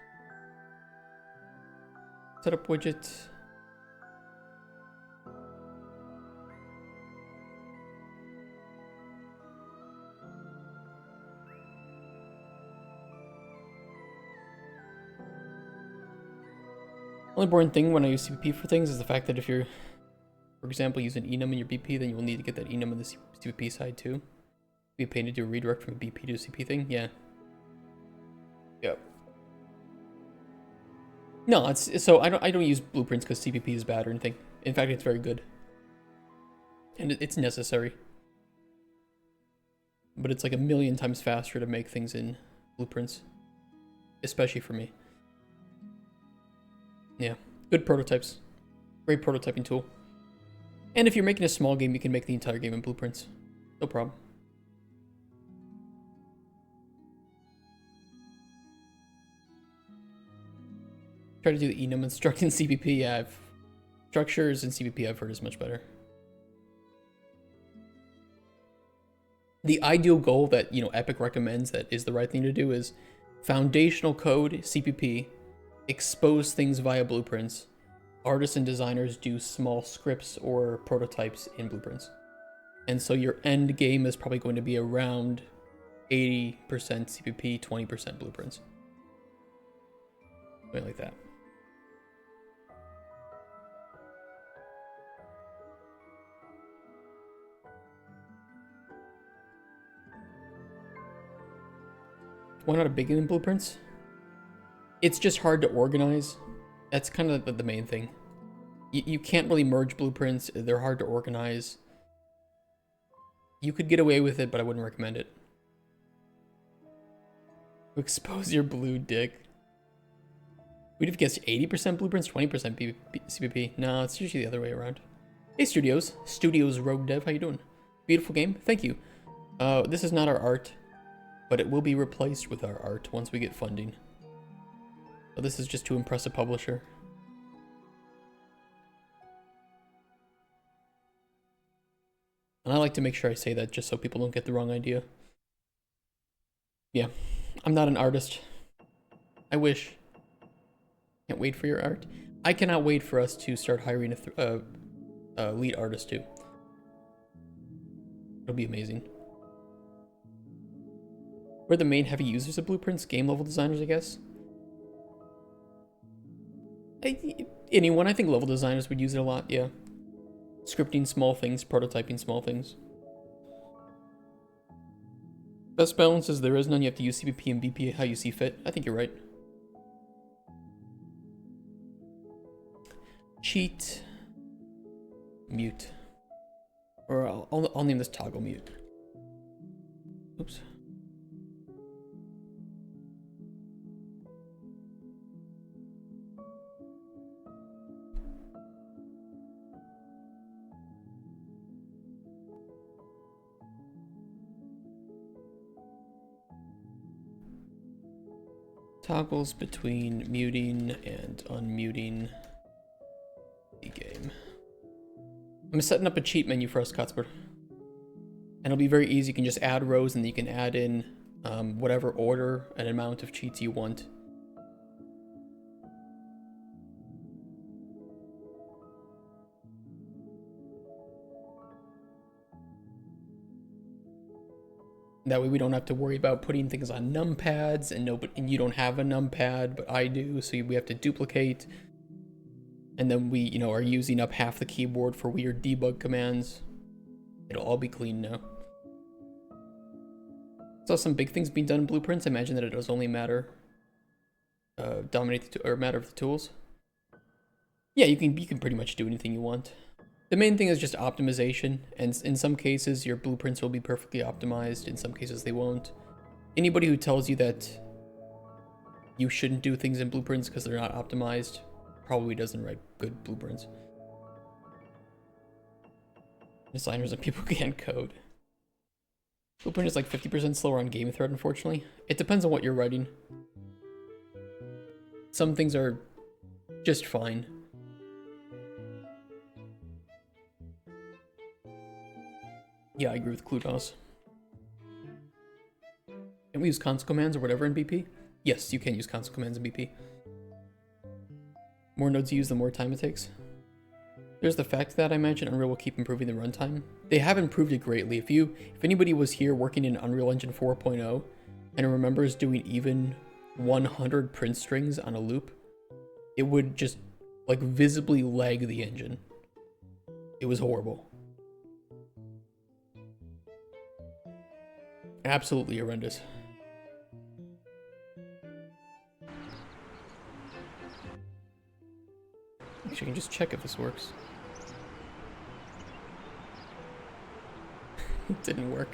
A: Setup widget. Only important thing when I use CPP for things is the fact that if you're, for example, using enum in your BP, then you will need to get that enum on the CPP side too. Be a pain to do a redirect from a BP to a CP thing. Yeah. Yep. No, it's so I don't use blueprints because CPP is bad or anything. In fact, it's very good, and it's necessary. But it's like a million times faster to make things in blueprints, especially for me. Yeah, good prototypes. Great prototyping tool. And if you're making a small game, you can make the entire game in blueprints. No problem. Try to do the enum and struct in CPP. Yeah, structures in CPP I've heard is much better. The ideal goal that, you know, Epic recommends that is the right thing to do is foundational code, CPP, expose things via blueprints. Artists and designers do small scripts or prototypes in blueprints. And so your end game is probably going to be around 80% CPP, 20% blueprints. Something like that. Why not a big game in blueprints? It's just hard to organize. That's kind of the main thing. You can't really merge blueprints. They're hard to organize. You could get away with it, but I wouldn't recommend it. Expose your blue dick. We'd have guessed 80% blueprints, 20% CPP. No, it's usually the other way around. Hey, Studios. Studios Rogue Dev, how you doing? Beautiful game. Thank you. This is not our art, but it will be replaced with our art once we get funding. So this is just to impress a publisher. And I like to make sure I say that just so people don't get the wrong idea. Yeah, I'm not an artist. I wish. Can't wait for your art. I cannot wait for us to start hiring a lead artist too. It'll be amazing. We're the main heavy users of blueprints, game level designers, I guess. Anyone, I think level designers would use it a lot, yeah. Scripting small things, prototyping small things. Best balance is there is none. You have to use CPP and BP how you see fit. I think you're right. Cheat. Mute. Or I'll name this toggle mute. Oops. Toggles between muting and unmuting the game. I'm setting up a cheat menu for us, Cuthbert. And it'll be very easy. You can just add rows and you can add in whatever order and amount of cheats you want. That way we don't have to worry about putting things on numpads, and you don't have a numpad, but I do, so we have to duplicate. And then we, you know, are using up half the keyboard for weird debug commands. It'll all be clean now. Saw some big things being done in blueprints. I imagine that it does only matter matter of the tools. Yeah, you can pretty much do anything you want. The main thing is just optimization, and in some cases your blueprints will be perfectly optimized, in some cases they won't. Anybody who tells you that you shouldn't do things in blueprints because they're not optimized probably doesn't write good blueprints. Designers and people can't code. Blueprint is like 50% slower on game thread, unfortunately. It depends on what you're writing. Some things are just fine. Yeah, I agree with Cludos. Can we use console commands or whatever in BP? Yes, you can use console commands in BP. More nodes you use, the more time it takes. There's the fact that I imagine Unreal will keep improving the runtime. They have improved it greatly. If anybody was here working in Unreal Engine 4.0 and remembers doing even 100 print strings on a loop, it would just like visibly lag the engine. It was horrible. Absolutely horrendous. Actually, I can just check if this works. It didn't work.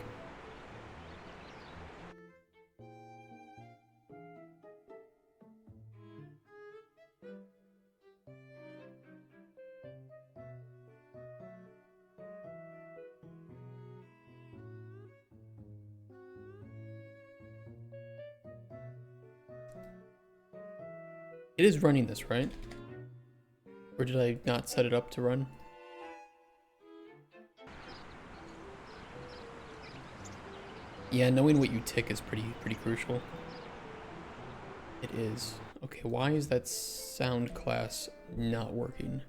A: It is running this, right? Or did I not set it up to run? Yeah, knowing what you tick is pretty crucial. It is. Okay, why is that sound class not working?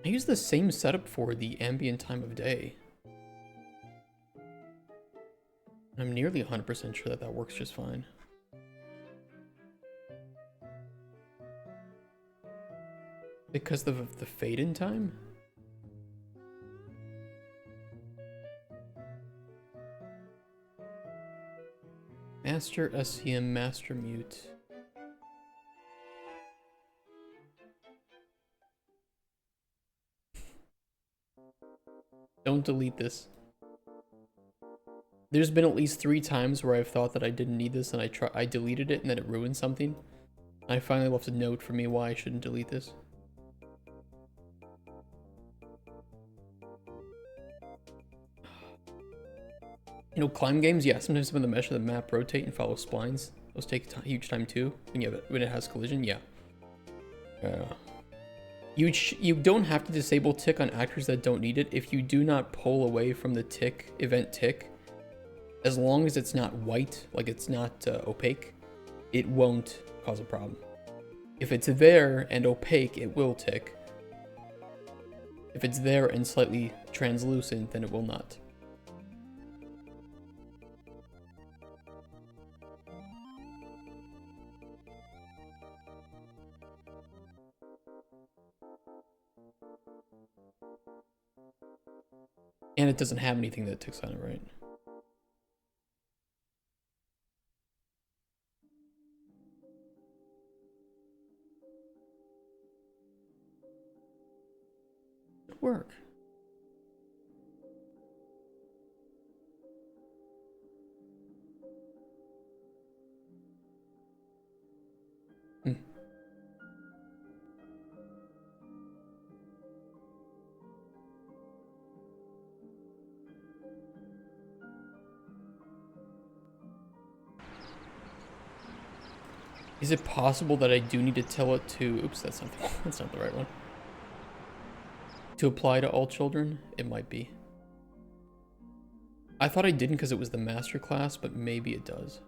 A: I use the same setup for the ambient time of day. I'm nearly 100% sure that that works just fine. Because of the fade-in time? Master SCM Master Mute. Don't delete this. There's been at least 3 times where I've thought that I didn't need this and I deleted it and then it ruined something. I finally left a note for me why I shouldn't delete this. You know, climb games, yeah, sometimes when the mesh of the map rotate and follow splines, those take huge time too. When it has collision, yeah. You don't have to disable tick on actors that don't need it if you do not pull away from the tick event tick. As long as it's not white, like it's not opaque, it won't cause a problem. If it's there and opaque, it will tick. If it's there and slightly translucent, then it will not. And it doesn't have anything that ticks on it, right? Good work. Is it possible that I do need to tell it to... Oops, that's not the right one. To apply to all children? It might be. I thought I didn't because it was the master class, but maybe it does.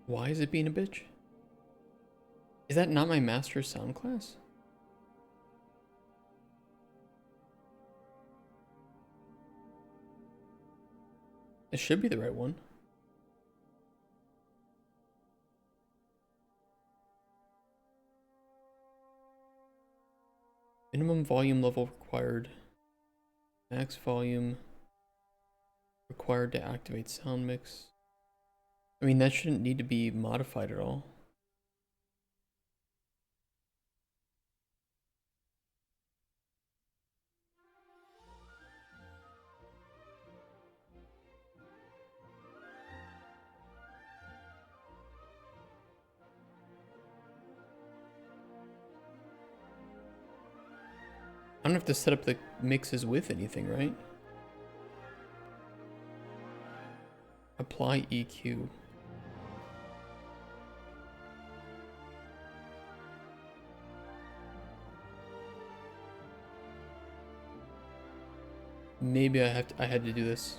A: Why is it being a bitch? Is that not my master sound class? It should be the right one. Minimum volume level required. Max volume required to activate sound mix. I mean, that shouldn't need to be modified at all. I don't have to set up the mixes with anything, right? Apply EQ. Maybe I had to do this.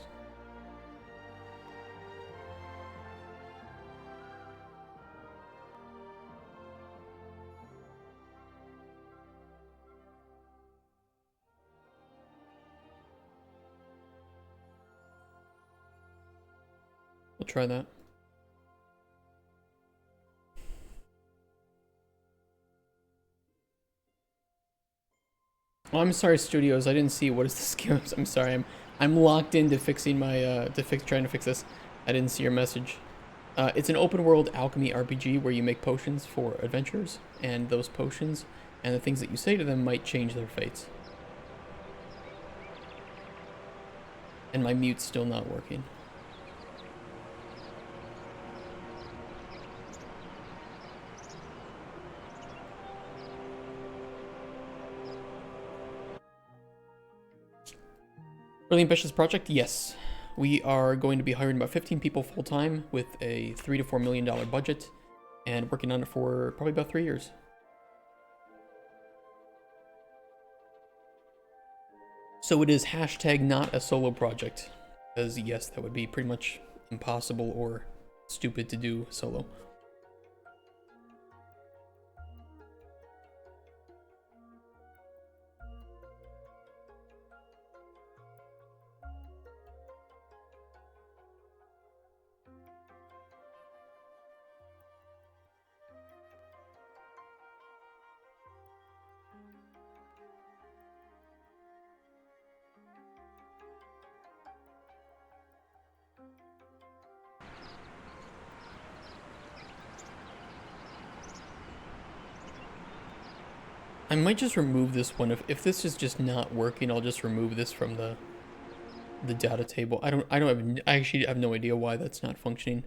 A: We'll try that. Oh, I'm sorry, studios. I didn't see. What is this game? I'm sorry. I'm locked into fixing my trying to fix this. I didn't see your message. It's an open world alchemy RPG where you make potions for adventurers, and those potions and the things that you say to them might change their fates. And my mute's still not working. Really ambitious project? Yes. We are going to be hiring about 15 people full-time with a $3 to $4 million budget and working on it for probably about 3 years. So it is hashtag not a solo project, because yes, that would be pretty much impossible or stupid to do solo. I might just remove this one. If this is just not working, I'll just remove this from the data table. I actually have no idea why that's not functioning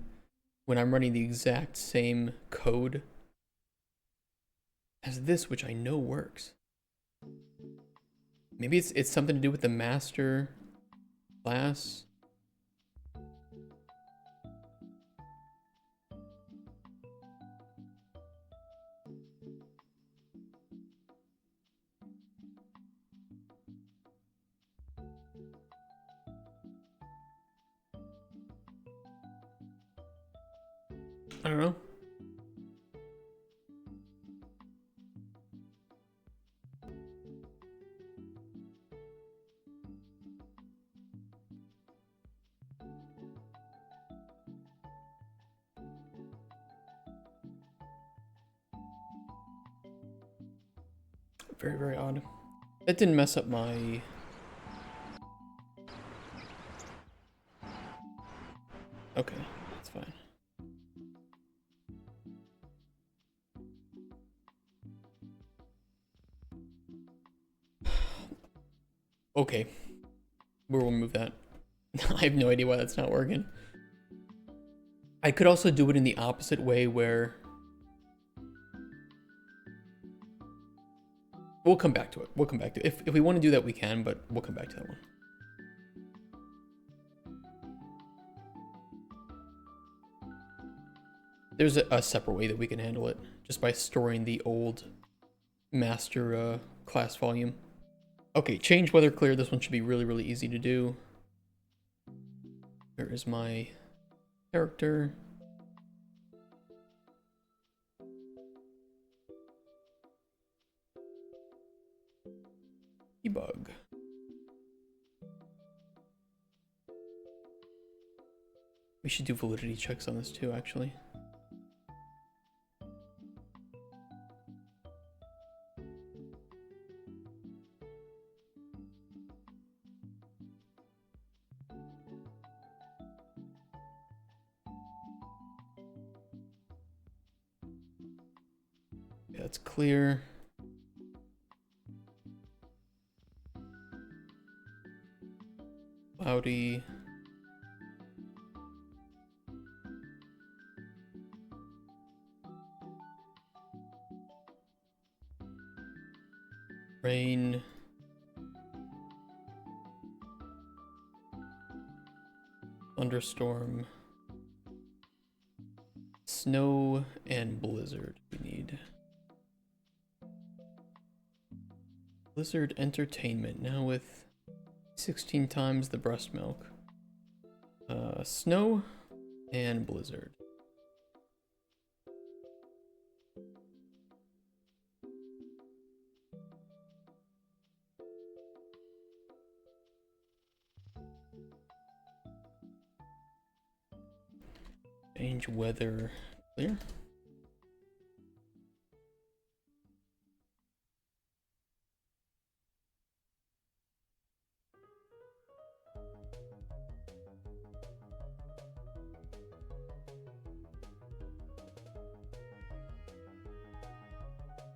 A: when I'm running the exact same code as this, which I know works. Maybe it's something to do with the master class. I don't know. Very, very odd. That didn't mess up my... Okay, that's fine. Okay, we'll remove that. I have no idea why that's not working. I could also do it in the opposite way where... We'll come back to it. We'll come back to it. If we want to do that, we can, but we'll come back to that one. There's a separate way that we can handle it, just by storing the old master class volume. Okay, change weather clear. This one should be really, really easy to do. Where is my character? Debug. We should do validity checks on this too, actually. Yeah, that's clear. Cloudy. Rain. Thunderstorm. Snow and blizzard we need. Blizzard entertainment, now with 16 times the breast milk. Snow and blizzard. Change weather clear.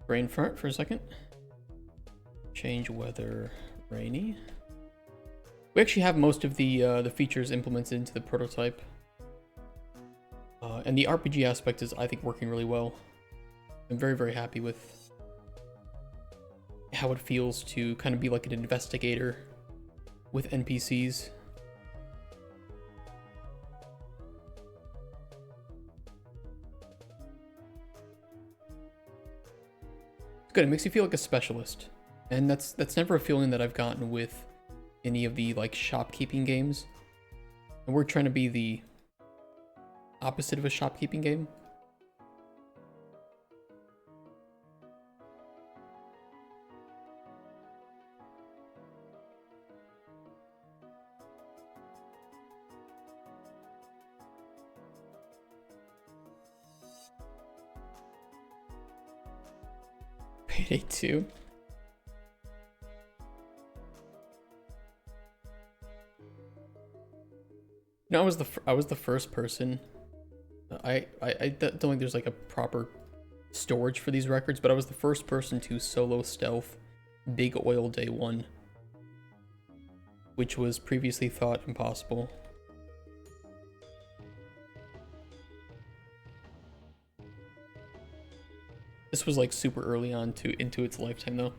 A: Rain front for a second. Change weather rainy. We actually have most of the features implemented into the prototype. And the RPG aspect is, I think, working really well. I'm very, very happy with how it feels to kind of be like an investigator with NPCs. It's good. It makes you feel like a specialist. And that's never a feeling that I've gotten with any of the like shopkeeping games. And we're trying to be the opposite of a shopkeeping game. Payday 2. No, I was the first person. I don't think there's like a proper storage for these records, but I was the first person to solo stealth Big Oil Day 1, which was previously thought impossible. This was like super early on into its lifetime though.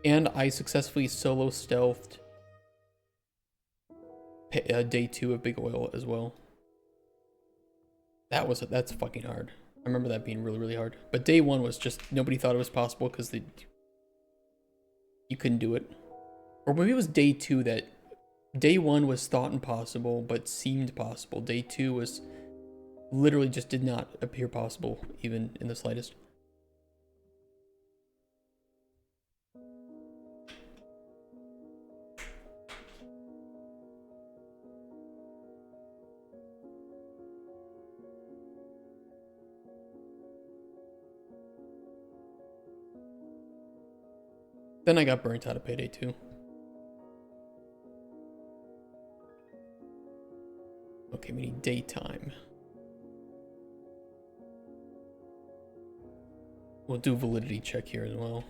A: And I successfully solo stealthed Day 2 of Big Oil as well. That's fucking hard. I remember that being really, really hard. But Day 1 was just, nobody thought it was possible because you couldn't do it. Or maybe it was Day 2 that, Day 1 was thought impossible but seemed possible. Day 2 was literally just did not appear possible, even in the slightest. Then I got burnt out of Payday 2. Okay, we need daytime. We'll do validity check here as well.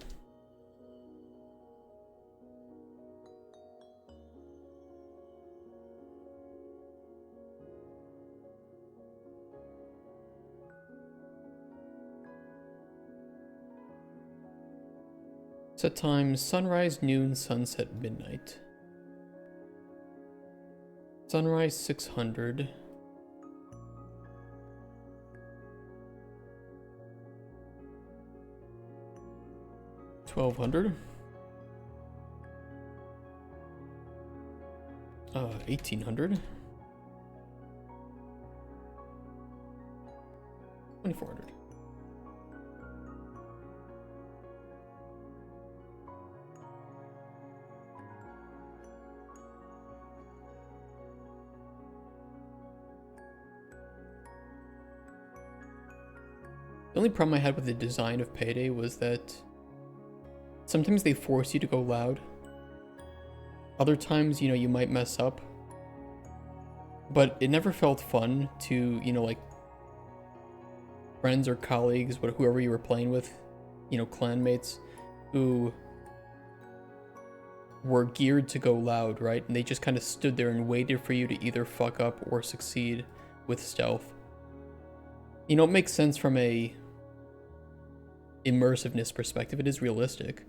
A: Set time, sunrise, noon, sunset, midnight. Sunrise 600. $1,200. 1,800. 2,400. The only problem I had with the design of Payday was that sometimes they force you to go loud. Other times, you know, you might mess up. But it never felt fun to, you know, like friends or colleagues, whoever you were playing with, you know, clanmates, who were geared to go loud, right? And they just kind of stood there and waited for you to either fuck up or succeed with stealth. You know, it makes sense from a immersiveness perspective. It is realistic.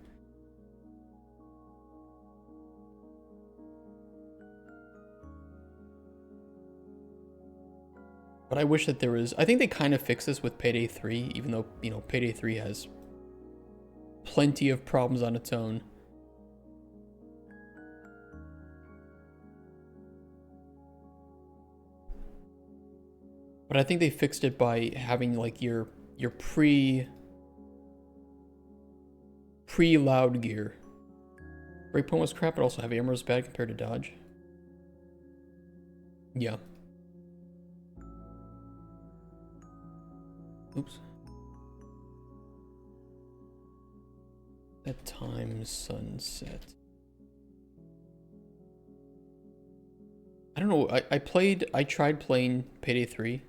A: But I wish that there was... I think they kind of fixed this with Payday 3, even though, you know, Payday 3 has plenty of problems on its own. But I think they fixed it by having, like, your pre-loud gear. Breakpoint was crap, but also heavy armor was bad compared to dodge. Yeah. Oops. At time sunset. I don't know. I tried playing Payday 3.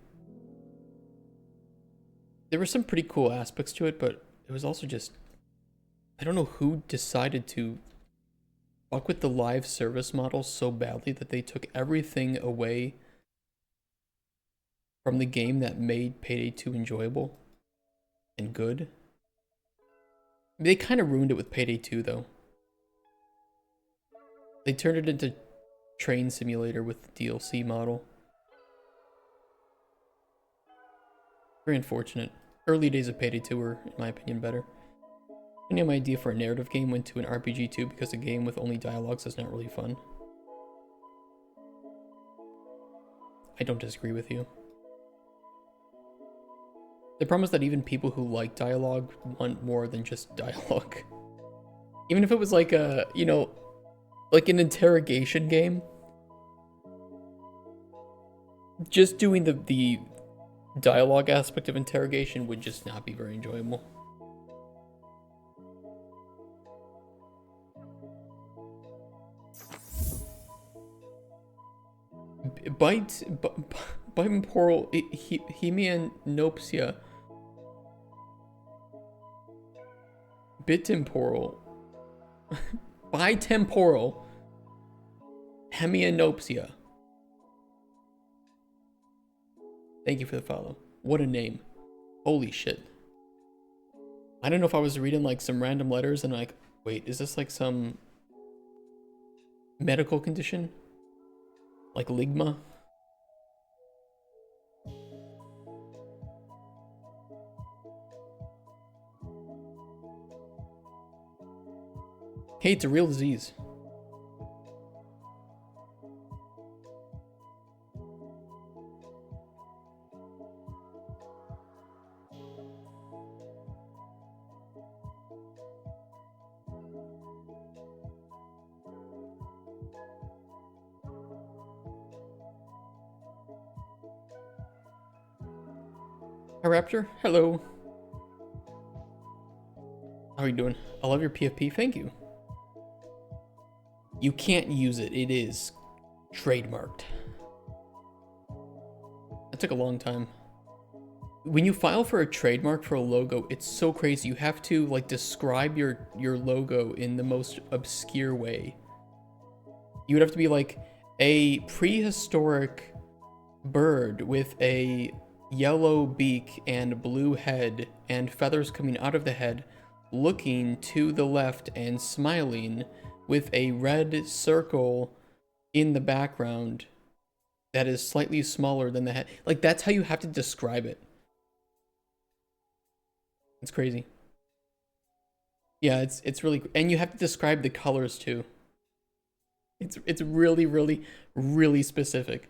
A: There were some pretty cool aspects to it, but it was also just, I don't know who decided to fuck with the live service model so badly that they took everything away from the game that made Payday 2 enjoyable and good. They kind of ruined it with Payday 2 though. They turned it into Train Simulator with the DLC model. Very unfortunate. Early days of Payday 2 were, in my opinion, better. Any idea for a narrative game went to an RPG too because a game with only dialogues is not really fun. I don't disagree with you. The problem is that even people who like dialogue want more than just dialogue. Even if it was like a, you know, like an interrogation game, just doing the dialogue aspect of interrogation would just not be very enjoyable. Bitemporal hemianopsia. Bitemporal. Bitemporal hemianopsia. Thank you for the follow. What a name. Holy shit. I don't know if I was reading like some random letters and like, wait, is this like some medical condition? Like ligma? Hey, it's a real disease. Hi Raptor, hello. How are you doing? I love your PFP, thank you. You can't use it, it is trademarked. That took a long time. When you file for a trademark for a logo, it's so crazy. You have to like describe your logo in the most obscure way. You would have to be like a prehistoric bird with a yellow beak and blue head and feathers coming out of the head, looking to the left and smiling with a red circle in the background that is slightly smaller than the head. Like, that's how you have to describe it. It's crazy. Yeah, it's really, and you have to describe the colors too. It's really, really, really specific.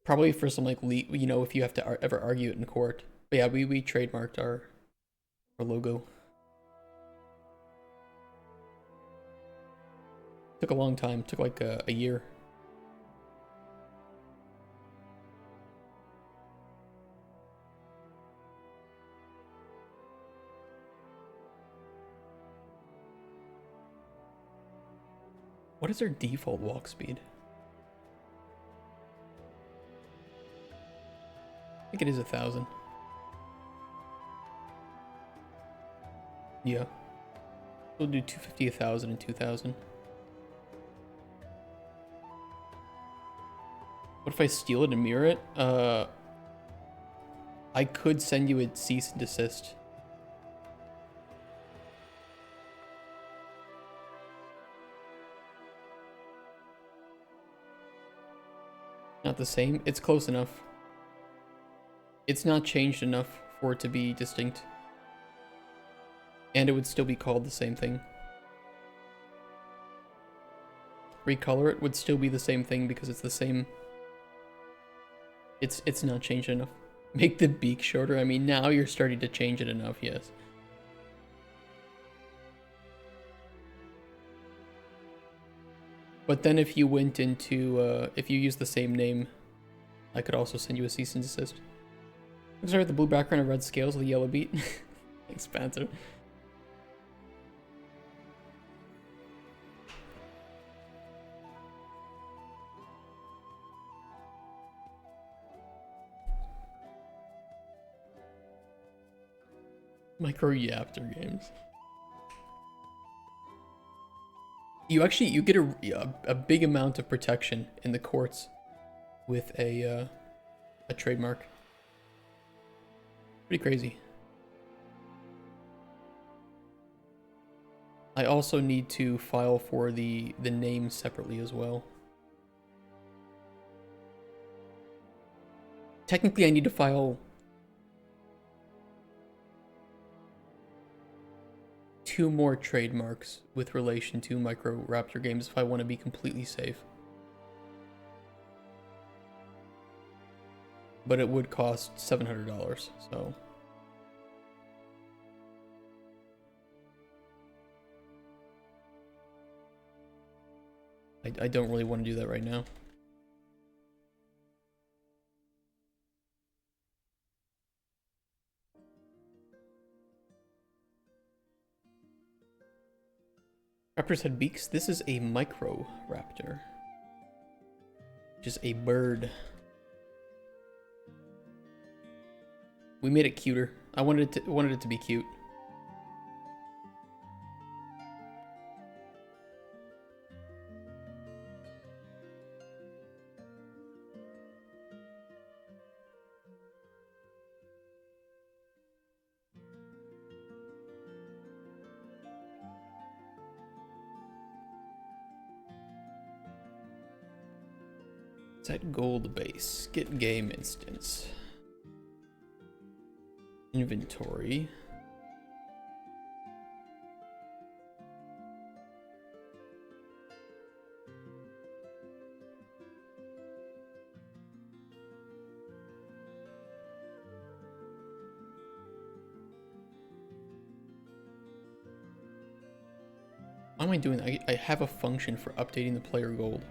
A: Probably for some like, you know, if you have to ever argue it in court. But yeah, we trademarked our logo. Took a long time. Took like a year. What is our default walk speed? I think it is 1,000. Yeah. We'll do 250, 1,000, and 2,000. What if I steal it and mirror it? I could send you a cease and desist. Not the same? It's close enough. It's not changed enough for it to be distinct. And it would still be called the same thing. Recolor it would still be the same thing because it's the same. It's not changed enough. Make the beak shorter. I mean, now you're starting to change it enough, yes. But then if you went into, if you use the same name, I could also send you a cease and desist. Sorry, the blue background and red scales with the yellow beat. Thanks, Panther. Micro Yaptor games. You get a big amount of protection in the courts with a trademark. Pretty crazy. I also need to file for the name separately as well. Technically, I need to file 2 more trademarks with relation to Micro Raptor games if I want to be completely safe. But it would cost $700, so. I don't really want to do that right now. Raptors had beaks. This is a micro raptor. Just a bird. We made it cuter. I wanted it to be cute. Set gold base. Get game instance. Inventory. Why am I doing that? I have a function for updating the player gold.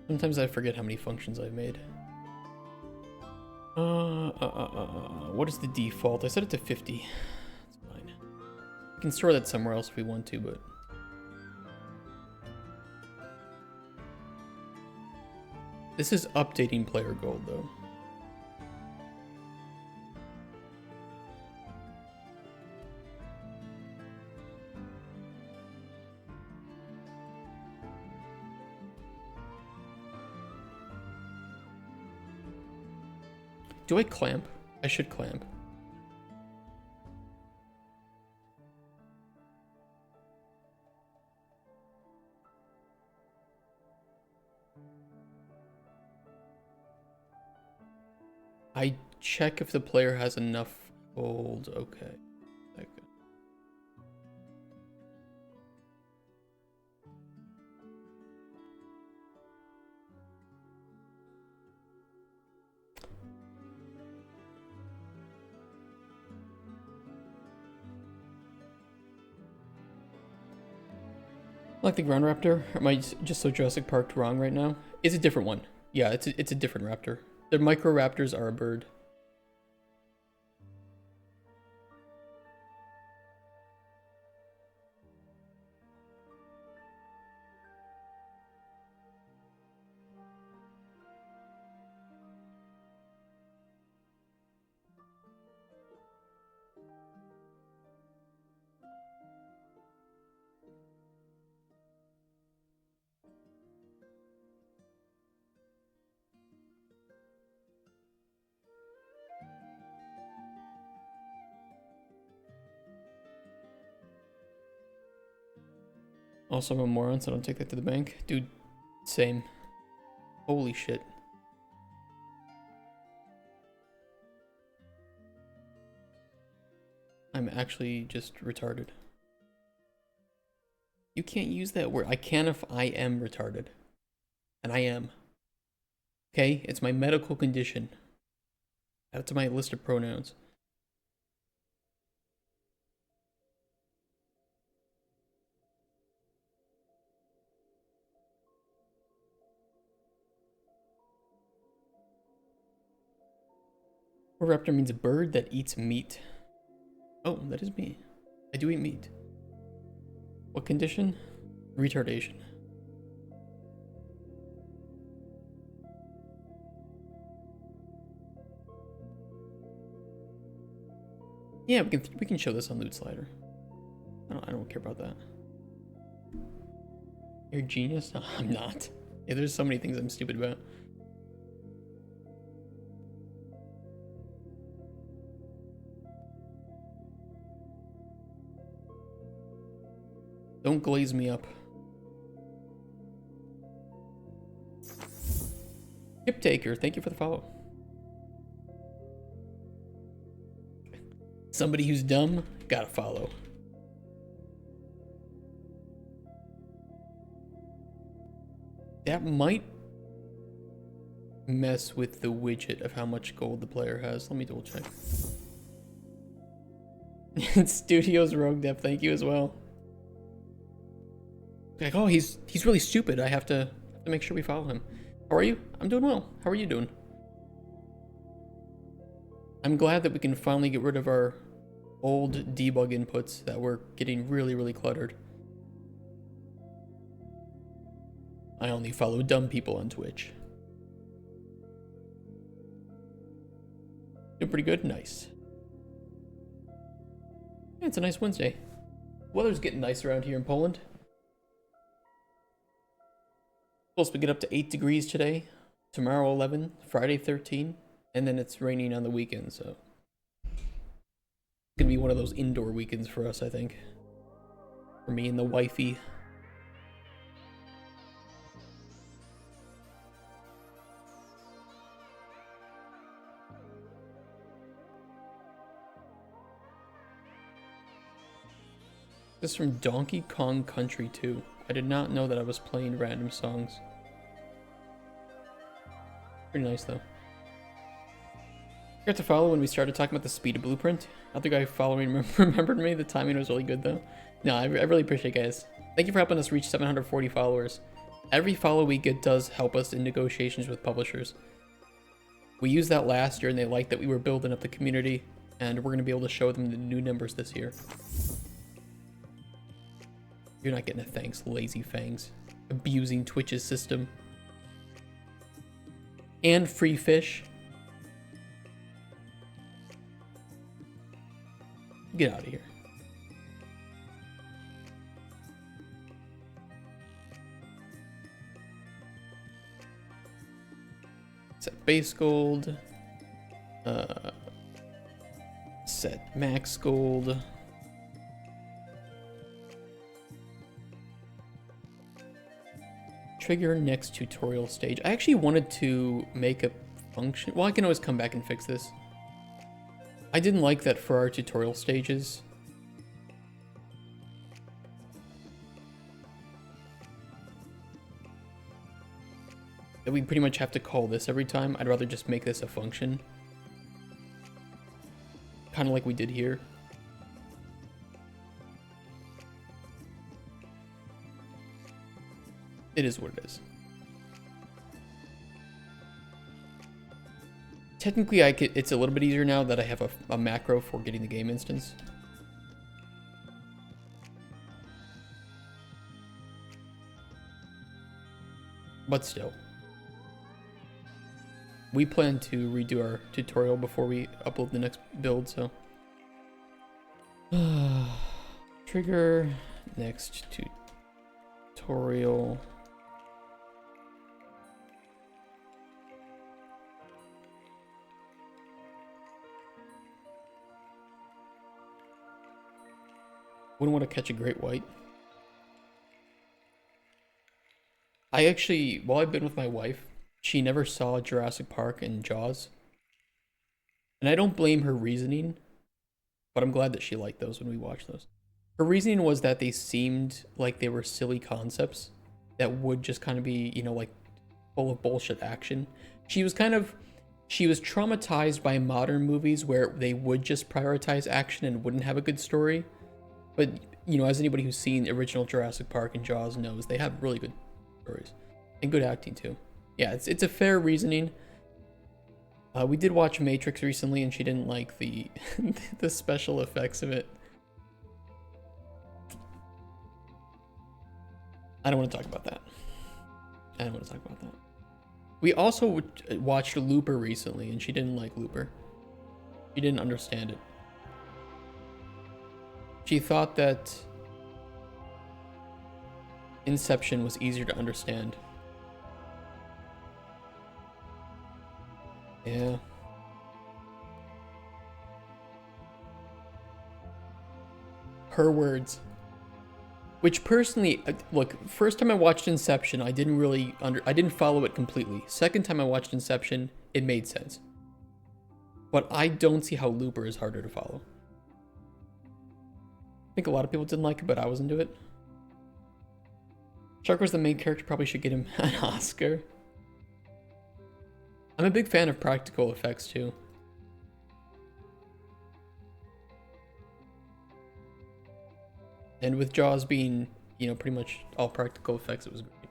A: Sometimes I forget how many functions I've made. What is the default? I set it to 50. It's fine. We can store that somewhere else if we want to, but... This is updating player gold, though. Do I clamp? I should clamp. I check if the player has enough gold. Okay. Okay. Like the ground raptor? Or am I just so Jurassic Parked wrong right now? It's a different one. Yeah, it's a different raptor. The micro raptors are a bird. Also, I'm a moron, so don't take that to the bank. Dude, same. Holy shit. I'm actually just retarded. You can't use that word. I can if I am retarded. And I am. Okay? It's my medical condition. Add it to my list of pronouns. Raptor means a bird that eats meat. Oh, that is me. I do eat meat. What condition? Retardation. Yeah, we can show this on Loot Slider. I don't care about that. You're a genius? No, I'm not. Yeah, there's so many things I'm stupid about. Don't glaze me up. Tip Taker, thank you for the follow. Somebody who's dumb, gotta follow. That might mess with the widget of how much gold the player has. Let me double check. Studios Rogue Dev, thank you as well. Like, oh, he's really stupid. I have to make sure we follow him. How are you? I'm doing well. How are you doing? I'm glad that we can finally get rid of our old debug inputs that were getting really, really cluttered. I only follow dumb people on Twitch. Doing pretty good? Nice. Yeah, it's a nice Wednesday. Weather's getting nice around here in Poland. Supposed to get up to 8 degrees today, tomorrow 11, Friday 13, and then it's raining on the weekend, so it's gonna be one of those indoor weekends for us, I think. For me and the wifey. This is from Donkey Kong Country 2. I did not know that I was playing random songs. Pretty nice though. You got to follow when we started talking about the speed of Blueprint. I don't think I following remembered me. The timing was really good though. No, I really appreciate it, guys. Thank you for helping us reach 740 followers. Every follow we get does help us in negotiations with publishers. We used that last year and they liked that we were building up the community, and we're going to be able to show them the new numbers this year. You're not getting a thanks, lazy fangs. Abusing Twitch's system. And free fish. Get out of here. Set base gold. Set max gold. Trigger next tutorial stage. I actually wanted to make a function. Well, I can always come back and fix this. I didn't like that for our tutorial stages. That we pretty much have to call this every time. I'd rather just make this a function. Kind of like we did here. It is what it is. Technically, it's a little bit easier now that I have a macro for getting the game instance. But still. We plan to redo our tutorial before we upload the next build, so. Trigger next tutorial. Wouldn't want to catch a great white. I actually, while I've been with my wife, she never saw Jurassic Park and Jaws. And I don't blame her reasoning, but I'm glad that she liked those when we watched those. Her reasoning was that they seemed like they were silly concepts that would just kind of be, you know, like full of bullshit action. She she was traumatized by modern movies where they would just prioritize action and wouldn't have a good story. But, you know, as anybody who's seen the original Jurassic Park and Jaws knows, they have really good stories. And good acting, too. Yeah, it's a fair reasoning. We did watch Matrix recently, and she didn't like the the special effects of it. I don't want to talk about that. I don't want to talk about that. We also watched Looper recently, and she didn't like Looper. She didn't understand it. She thought that Inception was easier to understand. Yeah. Her words. Which personally, look, first time I watched Inception, I didn't follow it completely. Second time I watched Inception, it made sense. But I don't see how Looper is harder to follow. I think a lot of people didn't like it, but I was into it. Shark was the main character, probably should get him an Oscar. I'm a big fan of practical effects too. And with Jaws being, you know, pretty much all practical effects, it was great.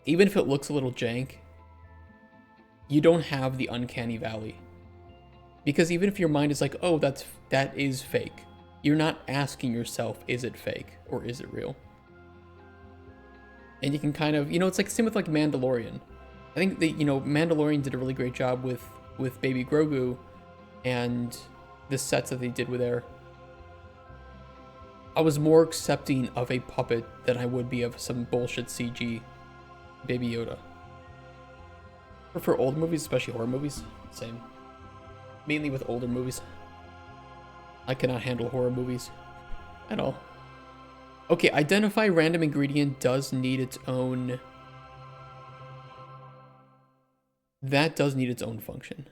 A: Even if it looks a little jank, you don't have the uncanny valley. Because even if your mind is like, oh, that is fake, you're not asking yourself, is it fake or is it real? And you can kind of, you know, it's like same with like Mandalorian. I think that, you know, Mandalorian did a really great job with Baby Grogu and the sets that they did with there. I was more accepting of a puppet than I would be of some bullshit CG Baby Yoda. Or for old movies, especially horror movies, same. Mainly with older movies. I cannot handle horror movies at all. Okay, identify random ingredient does need its own... That does need its own function.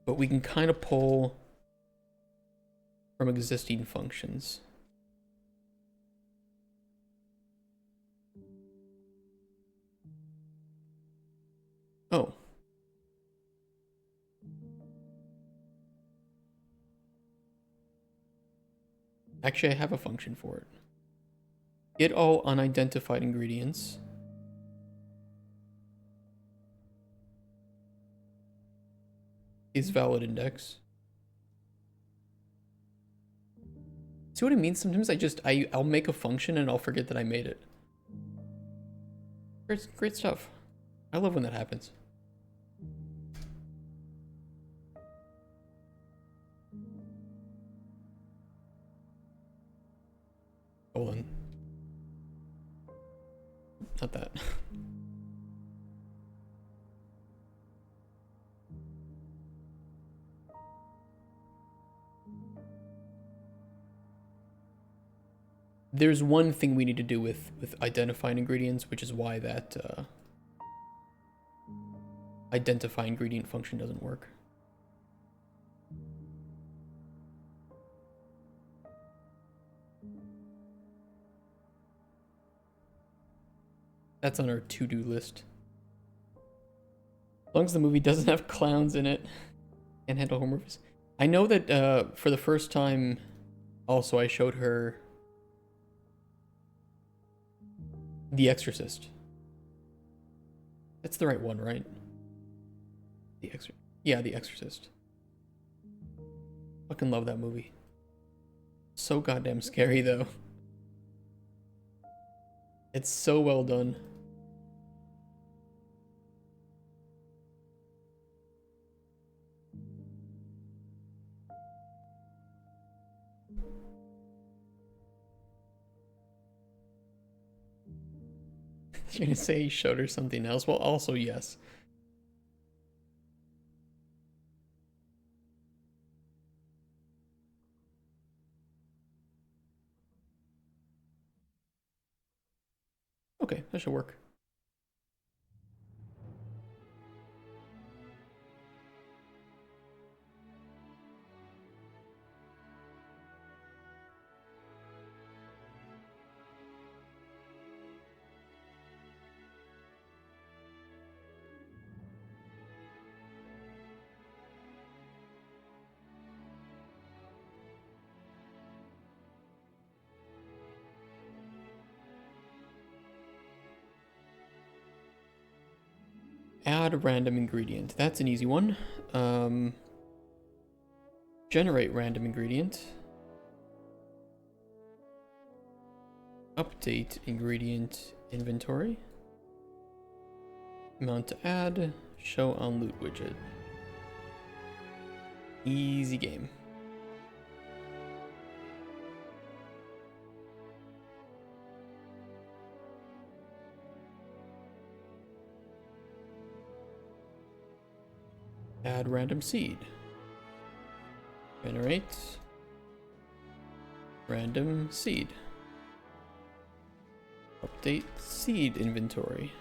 A: But we can kind of pull from existing functions. Oh. Actually, I have a function for it. Get all unidentified ingredients. Is valid index. See what I mean? Sometimes I'll make a function and I'll forget that I made it. Great stuff. I love when that happens. Hold on. Not that. There's one thing we need to do with identifying ingredients, which is why that identify ingredient function doesn't work. That's on our to-do list. As long as the movie doesn't have clowns in it and handle horror movies. I know that for the first time, also I showed her The Exorcist. That's the right one, right? Yeah, The Exorcist. Fucking love that movie. So goddamn scary though. It's so well done. You're gonna say he showed her something else? Well, also yes. Okay, that should work. Add a random ingredient. That's an easy one. Generate random ingredient. Update ingredient inventory. Amount to add. Show on loot widget. Easy game. Add random seed. Generate random seed. Update seed inventory.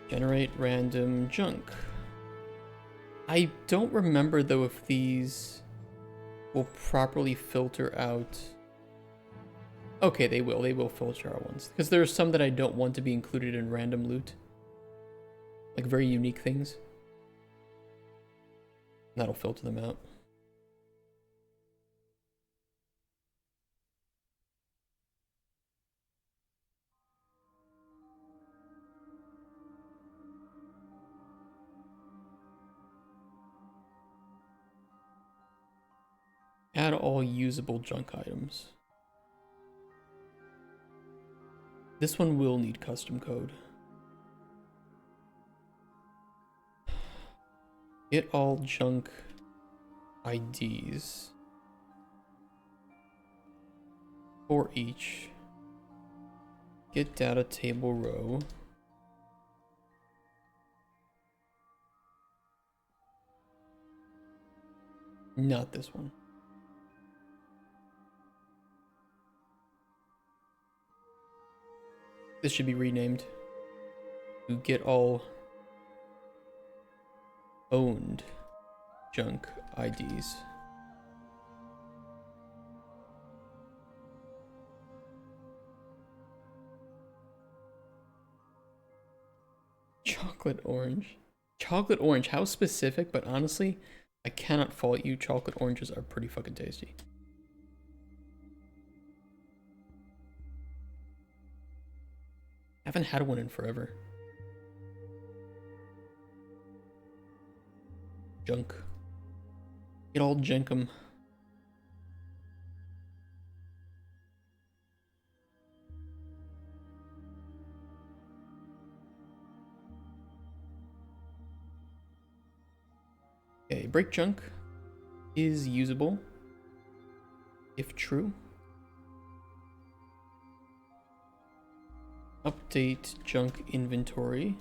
A: Generate random junk. I don't remember though if these will properly filter out. Okay, they will filter out ones. Because there are some that I don't want to be included in random loot. Like very unique things. That'll filter them out. Add all usable junk items. This one will need custom code. Get all junk IDs for each. Get data table row. Not this one. This should be renamed to get all owned junk IDs. Chocolate orange. Chocolate orange, how specific, but honestly, I cannot fault you. Chocolate oranges are pretty fucking tasty. Haven't had one in forever. Junk. Get all junkum. Okay, break junk is usable if true. Update junk inventory.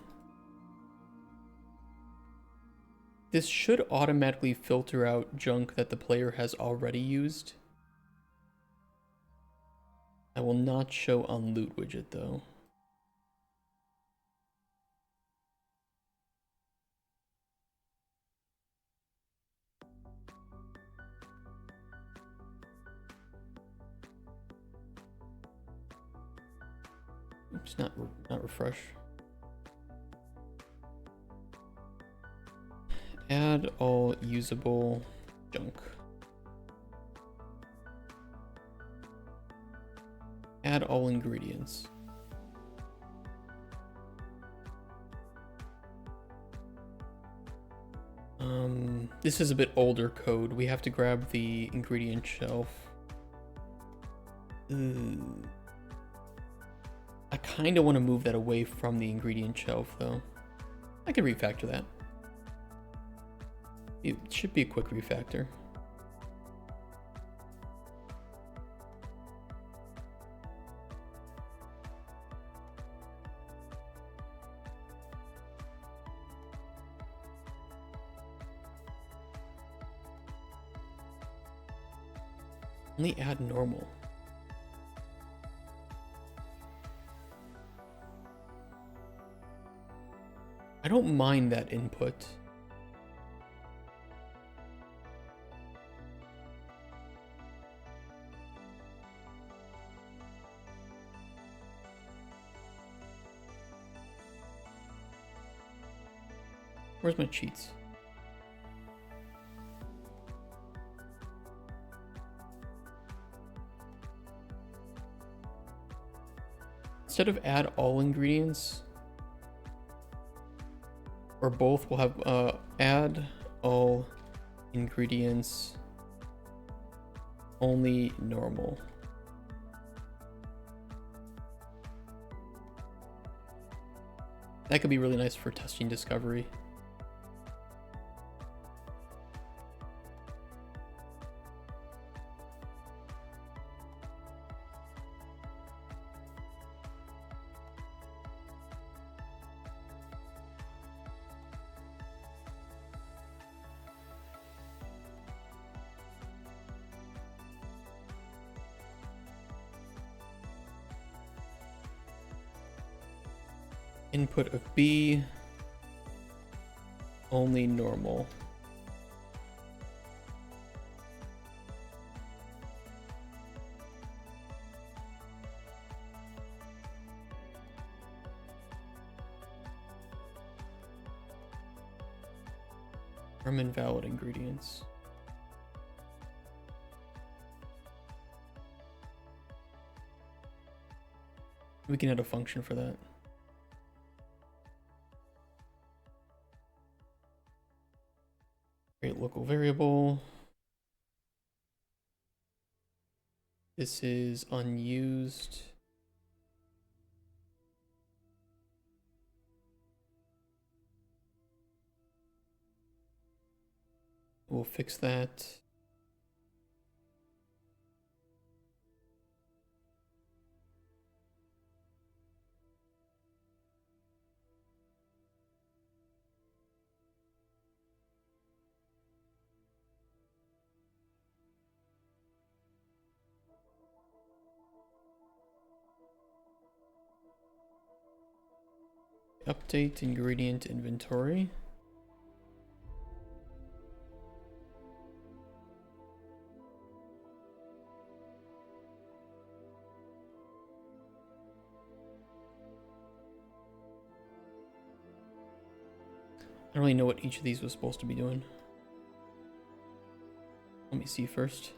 A: This should automatically filter out junk that the player has already used. I will not show on loot widget though. Oops, not refresh. Add all usable junk. Add all ingredients. This is a bit older code. We have to grab the ingredient shelf. I kind of want to move that away from the ingredient shelf though. I can refactor that. It should be a quick refactor. Only add normal. I don't mind that input. Where's my cheats? Instead of add all ingredients, or both, we'll have add all ingredients, only normal. That could be really nice for testing discovery. Input of B, only normal. Invalid ingredients. We can add a function for that. Create local variable. This is unused. We'll fix that. Update ingredient inventory. I don't really know what each of these was supposed to be doing. Let me see first.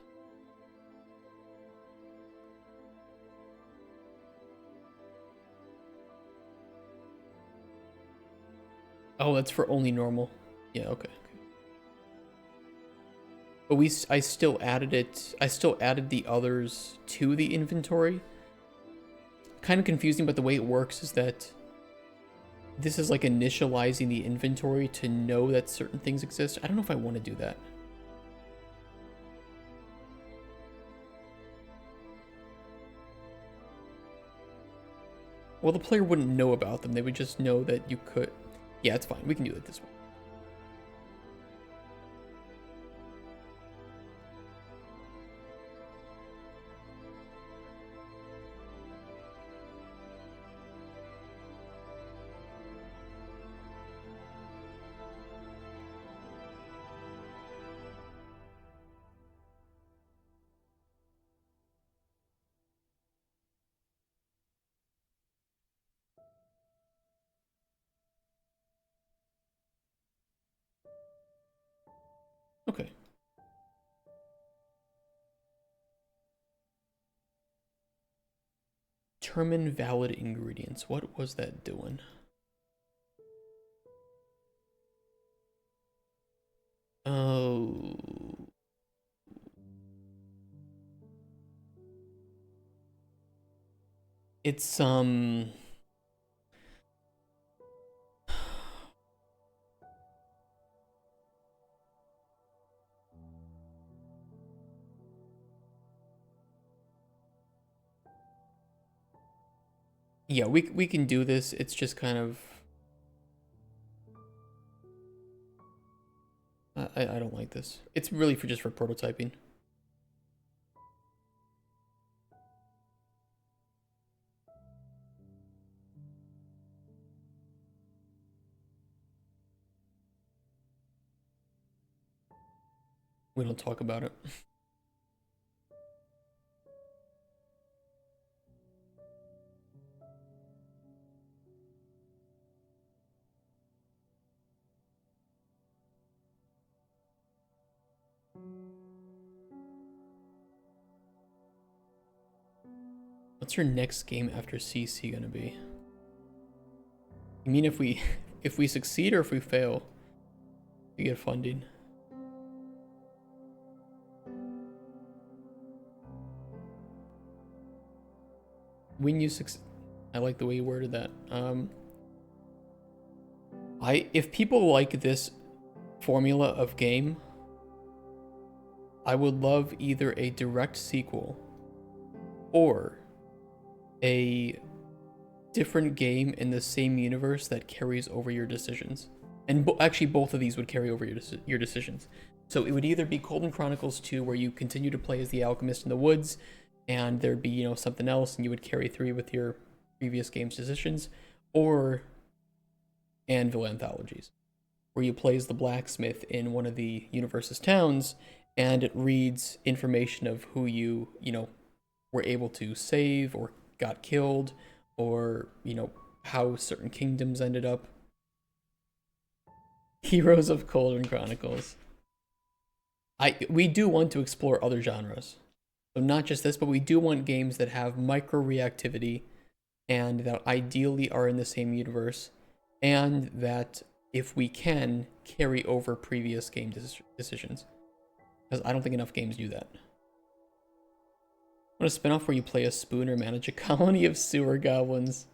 A: Oh, that's for only normal. Yeah, okay. But I still added it. I still added the others to the inventory. Kind of confusing, but the way it works is that this is like initializing the inventory to know that certain things exist. I don't know if I want to do that. Well, the player wouldn't know about them. They would just know that you could. Yeah, it's fine. We can do it this way. Okay. Determine valid ingredients. What was that doing? Oh. It's yeah, we can do this. It's just kind of I don't like this. It's really for just for prototyping. We don't talk about it. What's your next game after CC gonna be? I mean, if we if we succeed or if we fail, we get funding. When you succeed, I like the way you worded that. If people like this formula of game, I would love either a direct sequel or a different game in the same universe that carries over your decisions. And actually, both of these would carry over your decisions. So it would either be Cauldron Chronicles 2, where you continue to play as the alchemist in the woods, and there'd be, you know, something else, and you would carry through with your previous game's decisions, or Anvil Anthologies, where you play as the blacksmith in one of the universe's towns, and it reads information of who you know, were able to save or got killed, or, you know, how certain kingdoms ended up. Heroes of Cauldron Chronicles. We do want to explore other genres. So not just this, but we do want games that have micro reactivity and that ideally are in the same universe, and that, if we can, carry over previous game decisions. Because I don't think enough games do that. I want a spinoff where you play a spoon or manage a colony of sewer goblins.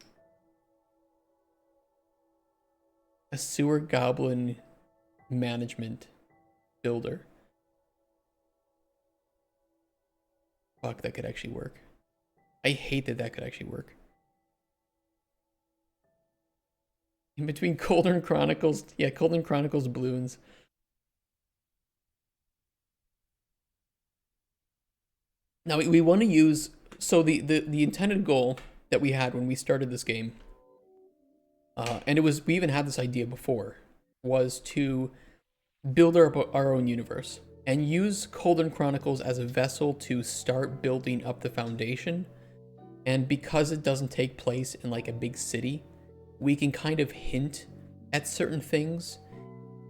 A: A sewer goblin management builder. Fuck, that could actually work. I hate that that could actually work. In between Cauldron Chronicles, yeah, Cauldron Chronicles balloons. Now we want to use, so the intended goal that we had when we started this game, and we even had this idea before, was to build our own universe and use Cauldron Chronicles as a vessel to start building up the foundation. And because it doesn't take place in like a big city, we can kind of hint at certain things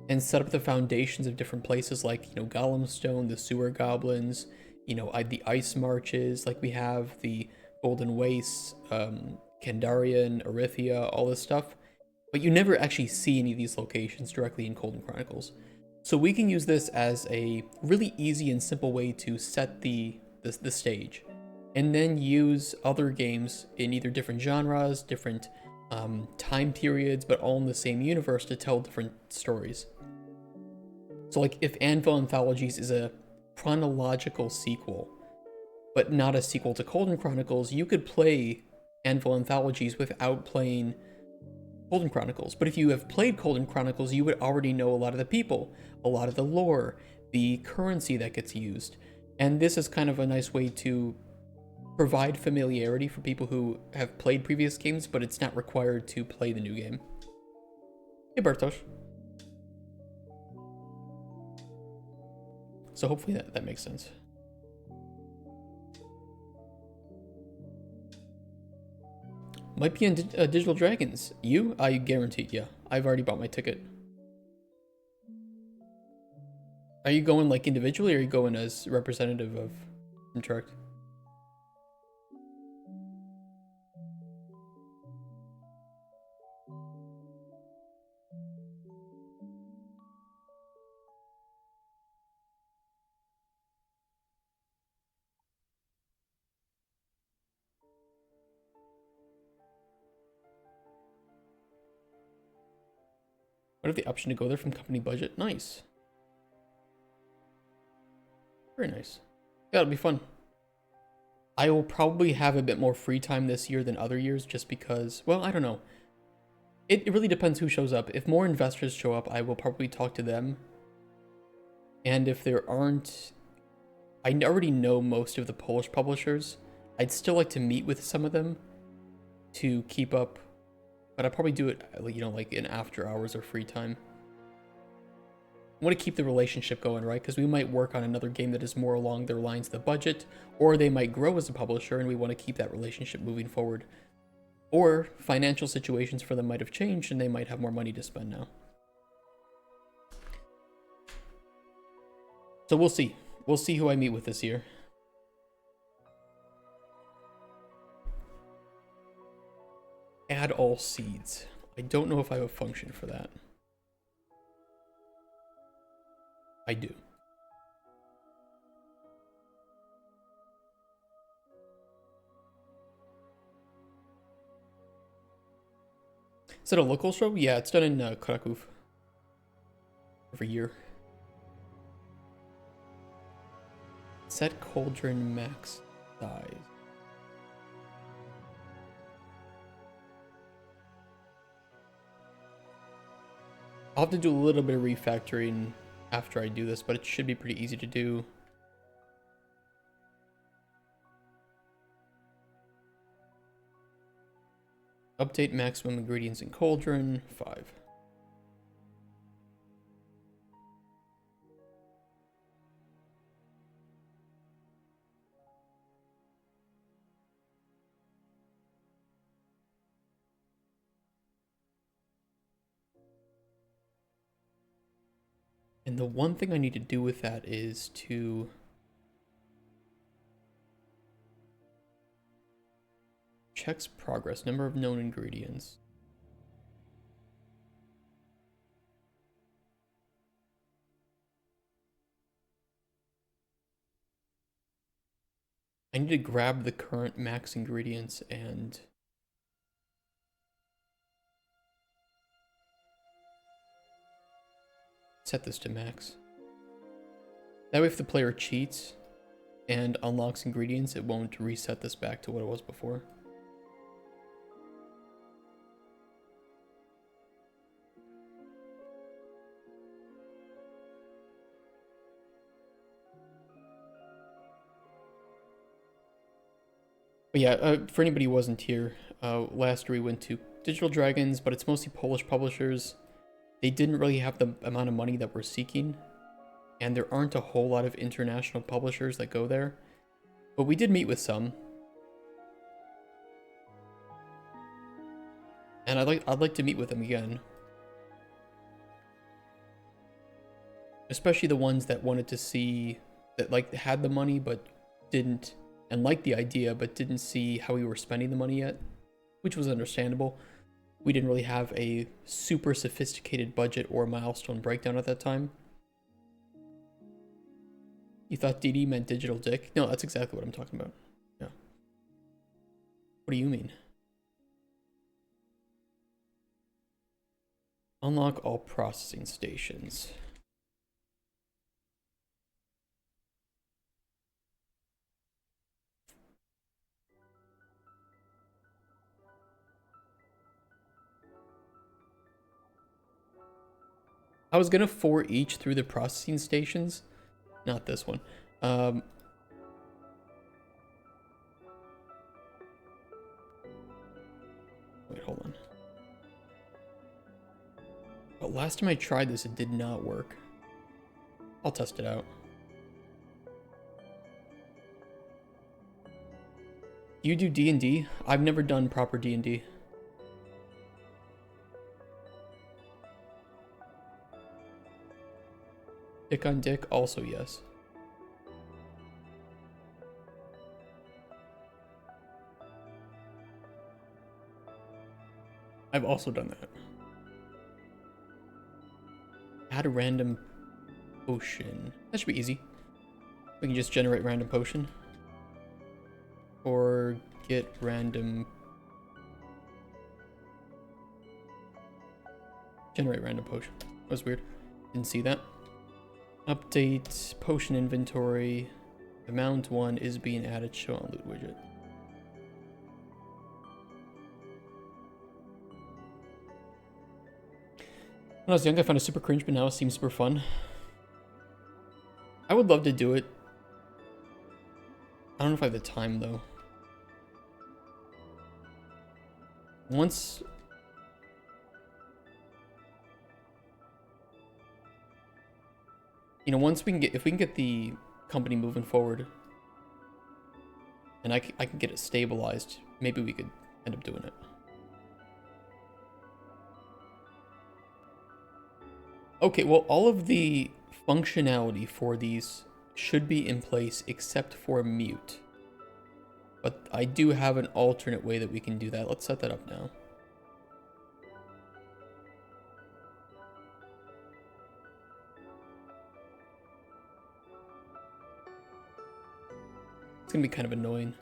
A: and set up the foundations of different places, like, you know, Golemstone, the sewer goblins, you know, the ice marches, like we have the Golden Wastes, Kandarian, Erythia, all this stuff. But you never actually see any of these locations directly in Cauldron Chronicles. So we can use this as a really easy and simple way to set the stage, and then use other games in either different genres, different time periods, but all in the same universe to tell different stories. So like if Anvil Anthologies is a chronological sequel, but not a sequel to Cauldron Chronicles, you could play Anvil Anthologies without playing Cauldron Chronicles. But if you have played Cauldron Chronicles, you would already know a lot of the people, a lot of the lore, the currency that gets used. And this is kind of a nice way to provide familiarity for people who have played previous games, but it's not required to play the new game. Hey, Bartosz. So hopefully that makes sense. Might be in Digital Dragons. You? I guarantee, yeah. I've already bought my ticket. Are you going like individually, or are you going as representative of Interact? What if the option to go there from company budget? Nice. Very nice. Yeah, it'll be fun. I will probably have a bit more free time this year than other years, just because, well, I don't know. It really depends who shows up. If more investors show up, I will probably talk to them. And if there aren't, I already know most of the Polish publishers. I'd still like to meet with some of them to keep up, but I'll probably do it, you know, like in after hours or free time. I want to keep the relationship going, right? Because we might work on another game that is more along their lines of the budget, or they might grow as a publisher and we want to keep that relationship moving forward. Or financial situations for them might have changed and they might have more money to spend now. So we'll see. We'll see who I meet with this year. add all seeds. I don't know if I have a function for that. I do. Is it a local show? Yeah, it's done in Kraków every year. Set Cauldron max size. I'll have to do a little bit of refactoring after I do this, but it should be pretty easy to do. Update maximum ingredients in Cauldron 5. And the one thing I need to do with that is to checks progress, number of known ingredients. I need to grab the current max ingredients and set this to max. That way if the player cheats and unlocks ingredients, it won't reset this back to what it was before. But yeah, for anybody who wasn't here, last year we went to Digital Dragons, but it's mostly Polish publishers. They didn't really have the amount of money that we're seeking, and there aren't a whole lot of international publishers that go there. But we did meet with some. And I'd like to meet with them again. Especially the ones that wanted to see, that like had the money but didn't, and liked the idea but didn't see how we were spending the money yet, which was understandable. We didn't really have a super sophisticated budget or milestone breakdown at that time. You thought DD meant digital dick? No, that's exactly what I'm talking about. Yeah. What do you mean? Unlock all processing stations. I was gonna for each through the processing stations, not this one. Wait, hold on. But last time I tried this, it did not work. I'll test it out. Do you do D&D? I've never done proper D&D. Dick on dick, also yes. I've also done that. Add a random potion. That should be easy. We can just generate random potion. Or get random... Generate random potion. That was weird. Didn't see that. Update potion inventory. Amount 1 is being added. Show on loot widget. When I was young, I found it super cringe, but now it seems super fun. I would love to do it. I don't know if I have the time though. Once we can get, if we can get the company moving forward, and I can get it stabilized, maybe we could end up doing it. Okay, well, all of the functionality for these should be in place except for mute. But I do have an alternate way that we can do that. Let's set that up now. It's gonna be kind of annoying.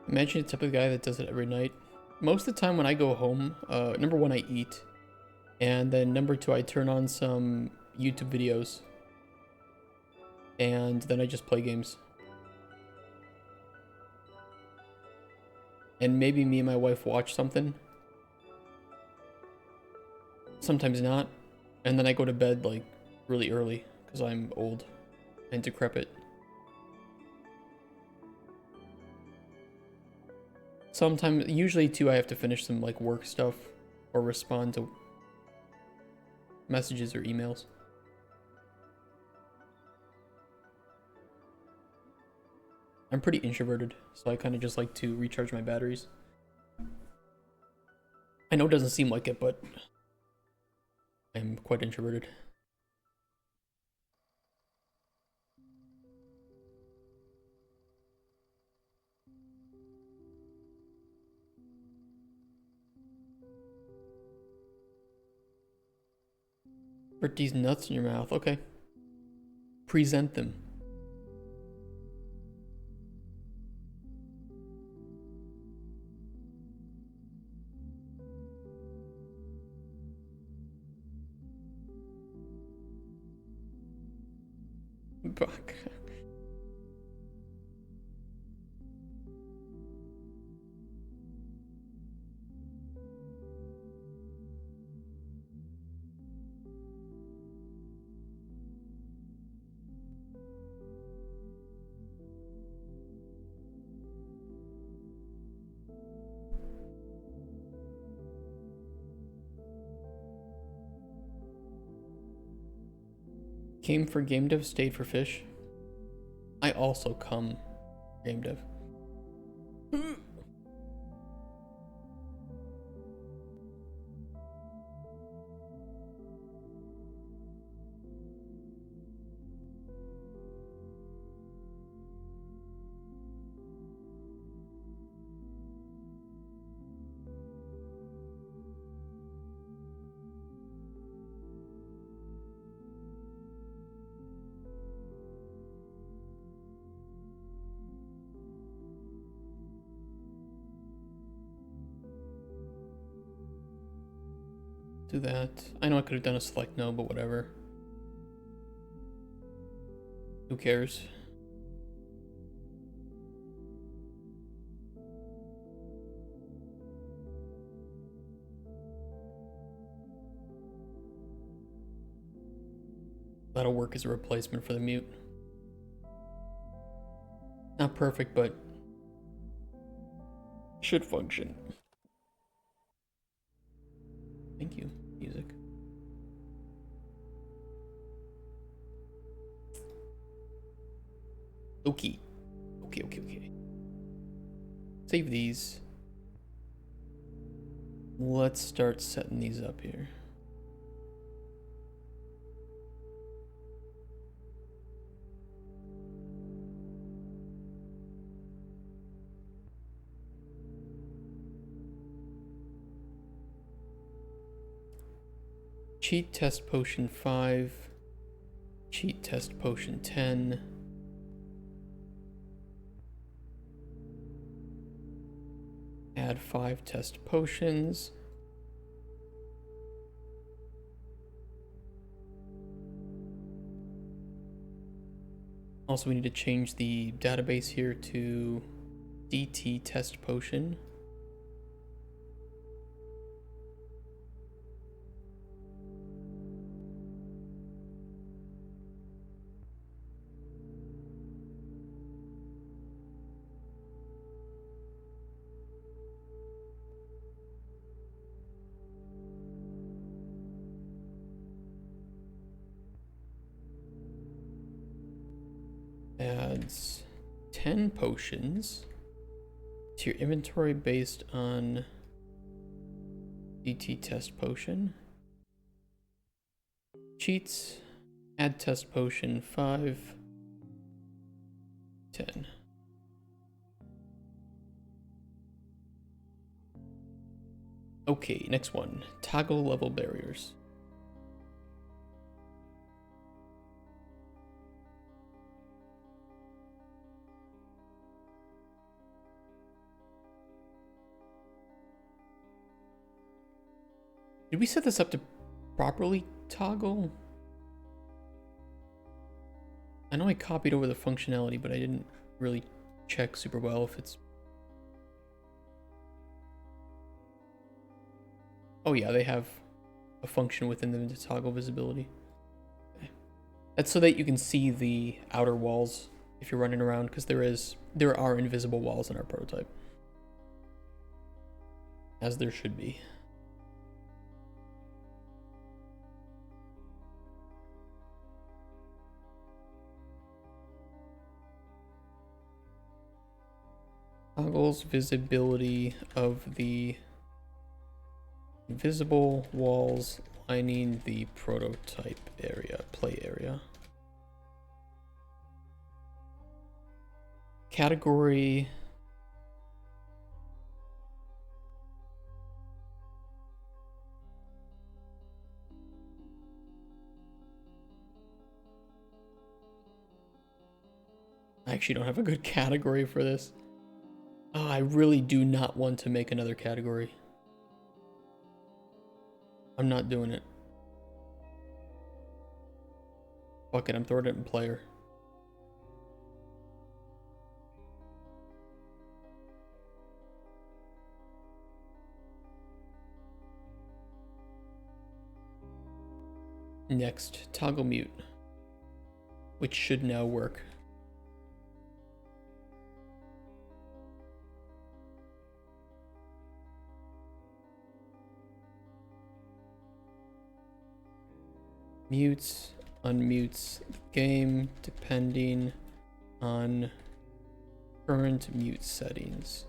A: Imagine the type of guy that does it every night. Most of the time when I go home, number one, I eat. And then number two, I turn on some YouTube videos. And then I just play games. And maybe me and my wife watch something. Sometimes not. And then I go to bed like really early because I'm old and decrepit. Sometimes, usually too, I have to finish some like work stuff or respond to messages or emails. I'm pretty introverted, so I kind of just like to recharge my batteries. I know it doesn't seem like it, but I'm quite introverted. Put these nuts in your mouth. Okay. Present them. Fuck. Came for game dev, stayed for fish. I also come game dev. Do that. I know I could have done a select no, but whatever. Who cares? That'll work as a replacement for the mute. Not perfect, but should function. Thank you, music. Okay. Okay. Save these. Let's start setting these up here. Cheat test potion 5. Cheat test potion 10. Add 5 test potions. Also, we need to change the database here to DT test potion. Adds 10 potions to your inventory based on DT test potion. Cheats. Add test potion 5. 10. Okay, next one. Toggle level barriers. Did we set this up to properly toggle? I know I copied over the functionality, but I didn't really check super well if it's... Oh yeah, they have a function within them to toggle visibility. Okay. That's so that you can see the outer walls if you're running around, because there are invisible walls in our prototype. As there should be. Toggles visibility of the invisible walls lining the prototype area, play area. Category. I actually don't have a good category for this. Oh, I really do not want to make another category. I'm not doing it. Fuck it, I'm throwing it in player. Next, toggle mute, which should now work. Mutes, unmutes the game depending on current mute settings.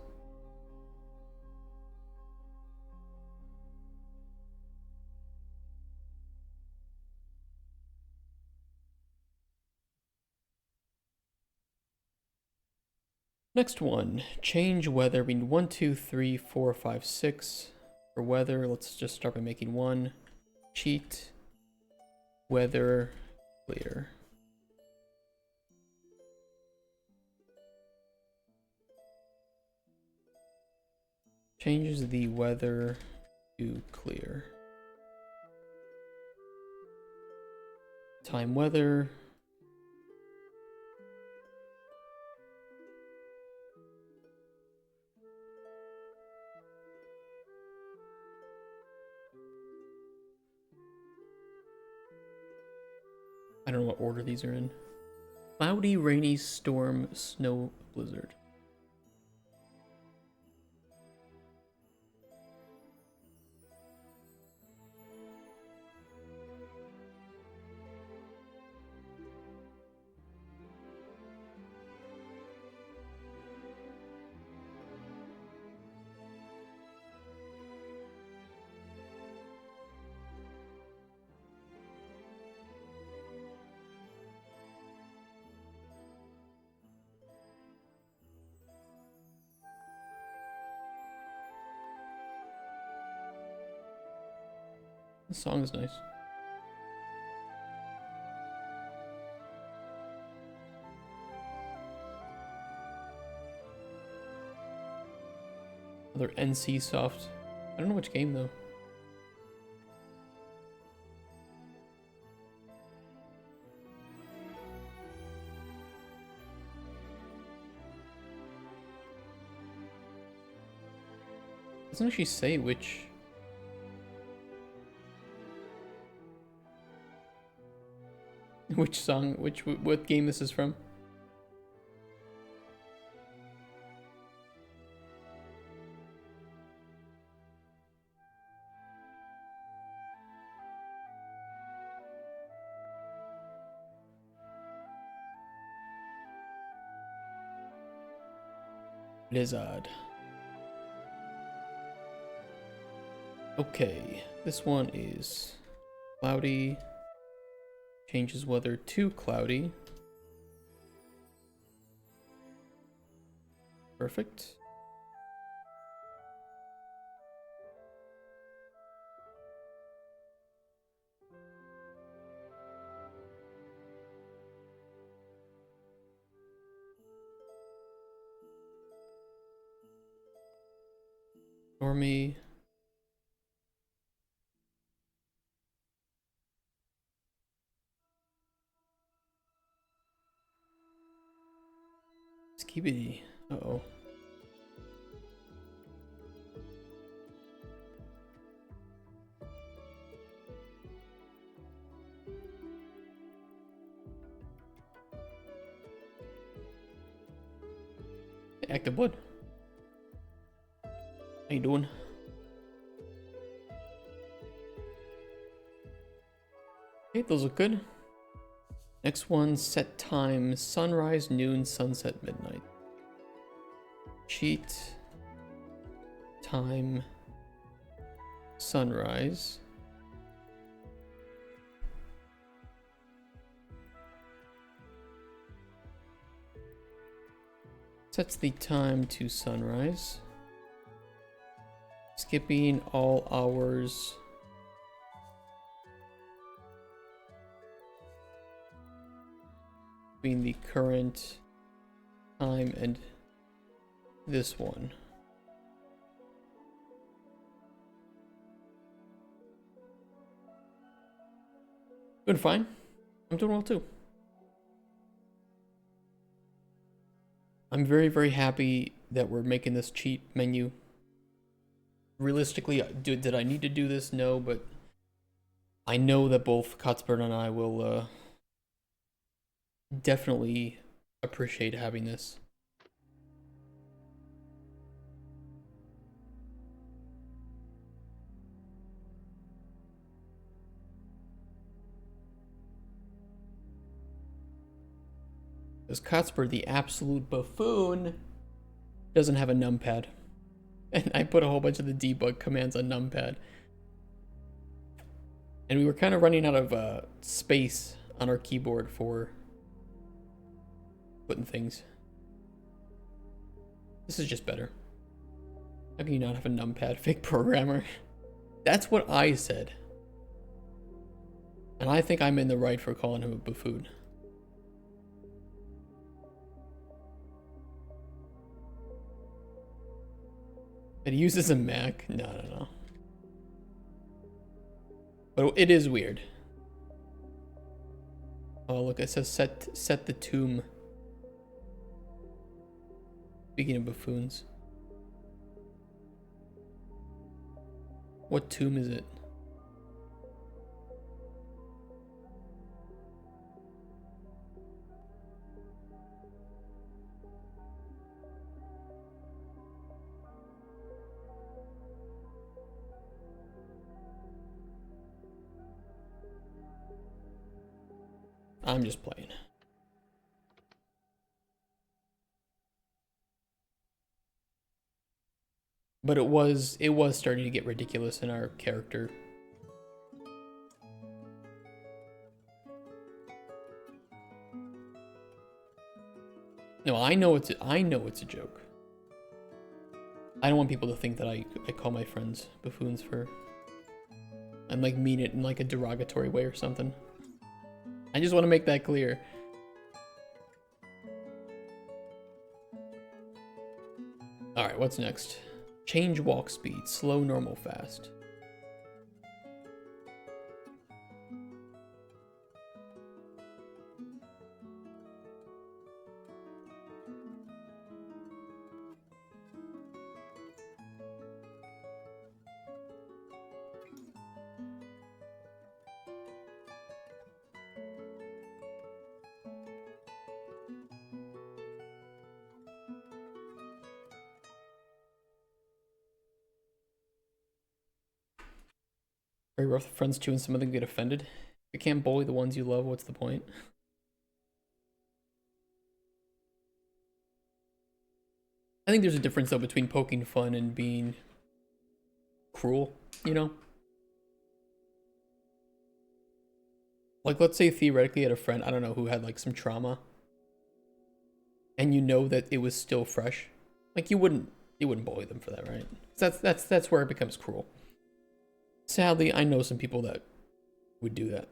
A: Next one, change weather. We need 1, 2, 3, 4, 5, 6 for weather. Let's just start by making 1. Cheat. Weather clear. Changes the weather to clear. Time weather. I don't know what order these are in. Cloudy, rainy, storm, snow, blizzard. The song is nice. Another NC soft. I don't know which game though. It doesn't actually say which. Which song, what game this is from? It is odd. Okay, this one is cloudy. Changes weather to cloudy. Perfect. Stormy. Skibidi. Uh-oh. Active wood. How you doing? Okay, those look good. Next one, set time, sunrise, noon, sunset, midnight. Cheat. Time. Sunrise. Sets the time to sunrise. Skipping all hours. Between the current time and this one. Doing fine. I'm doing well too. I'm very, very happy that we're making this cheat menu. Realistically, did I need to do this? No, but I know that both Cuthbert and I will definitely appreciate having this. Because Cuthbert, the absolute buffoon, doesn't have a numpad. And I put a whole bunch of the debug commands on numpad. And we were kind of running out of space on our keyboard for putting things. This is just better. How can you not have a numpad, fake programmer? That's what I said. And I think I'm in the right for calling him a buffoon. But he uses a Mac? No. But it is weird. Oh, look, it says set the tomb. Speaking of buffoons. What tomb is it? I'm just playing. But it was starting to get ridiculous in our character. No, I know it's a joke. I don't want people to think that I call my friends buffoons for and like mean it in like a derogatory way or something. I just want to make that clear. Alright, what's next? Change walk speed. Slow, normal, fast. Very rough with friends too, and some of them get offended. If you can't bully the ones you love, what's the point? I think there's a difference though between poking fun and being cruel, you know? Like, let's say theoretically you had a friend, I don't know, who had like some trauma, and you know that it was still fresh. Like, you wouldn't bully them for that, right? That's where it becomes cruel. Sadly, I know some people that would do that.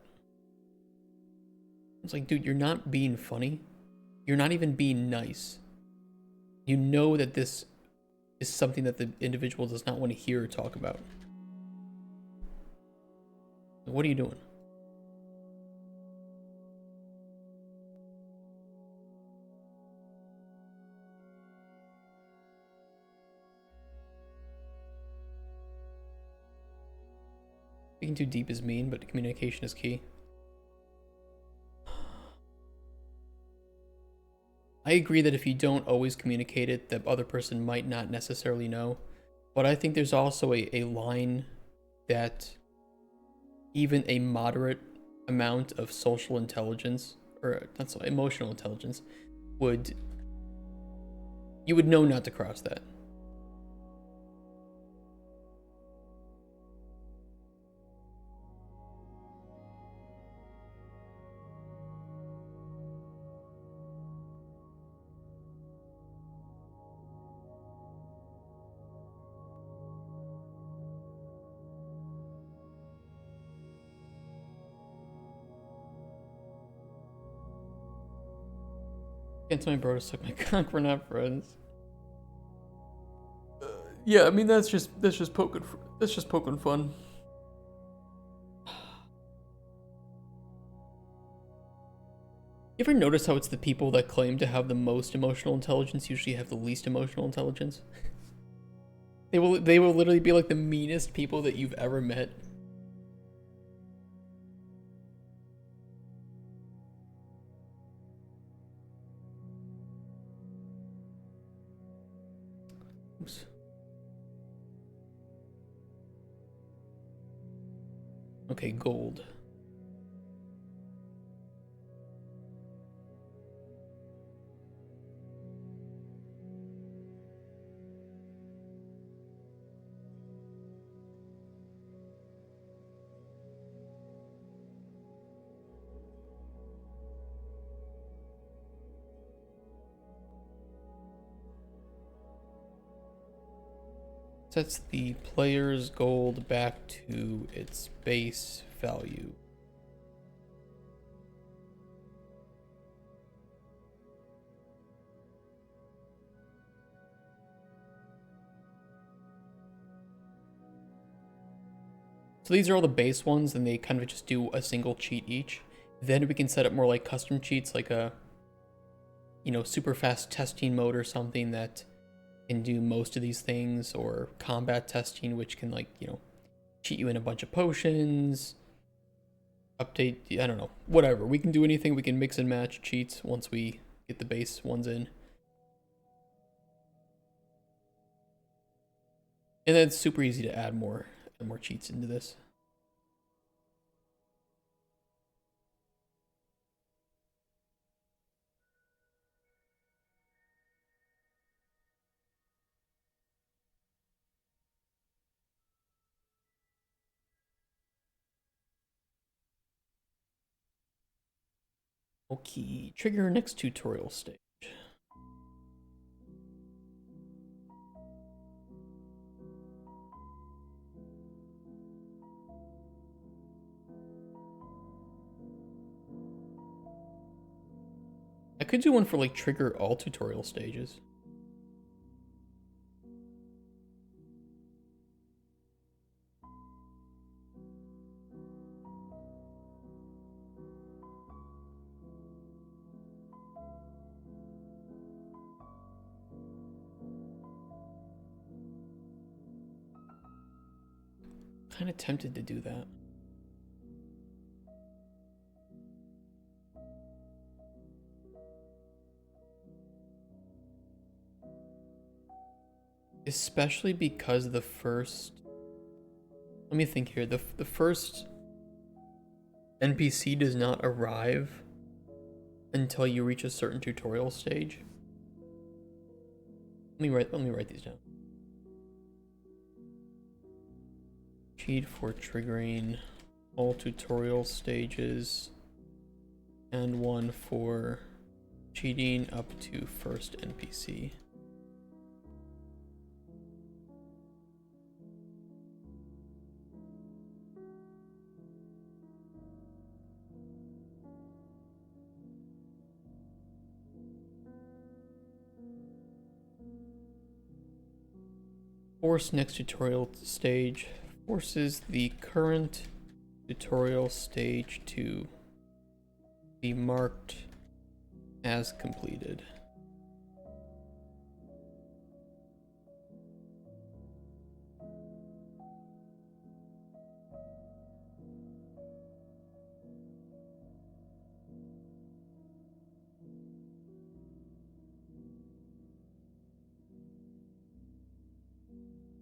A: It's like, dude, you're not being funny. You're not even being nice. You know that this is something that the individual does not want to hear or talk about. What are you doing? Thinking too deep is mean, but communication is key. I agree that if you don't always communicate it, the other person might not necessarily know. But I think there's also a line that even a moderate amount of social intelligence, or not so emotional intelligence, you would know not to cross that. Can't tell my bro to suck my cock. We're not friends. Yeah, I mean that's just poking fun. You ever notice how it's the people that claim to have the most emotional intelligence usually have the least emotional intelligence? They will literally be like the meanest people that you've ever met. Oops. Okay, gold. Sets the player's gold back to its base value. So these are all the base ones, and they kind of just do a single cheat each. Then we can set up more like custom cheats, like a, you know, super fast testing mode or something that can do most of these things, or combat testing, which can, like, you know, cheat you in a bunch of potions, update, I don't know, whatever. We can do anything. We can mix and match cheats once we get the base ones in. And then it's super easy to add more cheats into this. Okay, trigger next tutorial stage. I could do one for like trigger all tutorial stages. Kind of tempted to do that. Especially because the first, let me think here, the first NPC does not arrive until you reach a certain tutorial stage. Let me write these down. Cheat for triggering all tutorial stages and one for cheating up to first NPC. Force next tutorial stage. Forces the current tutorial stage to be marked as completed.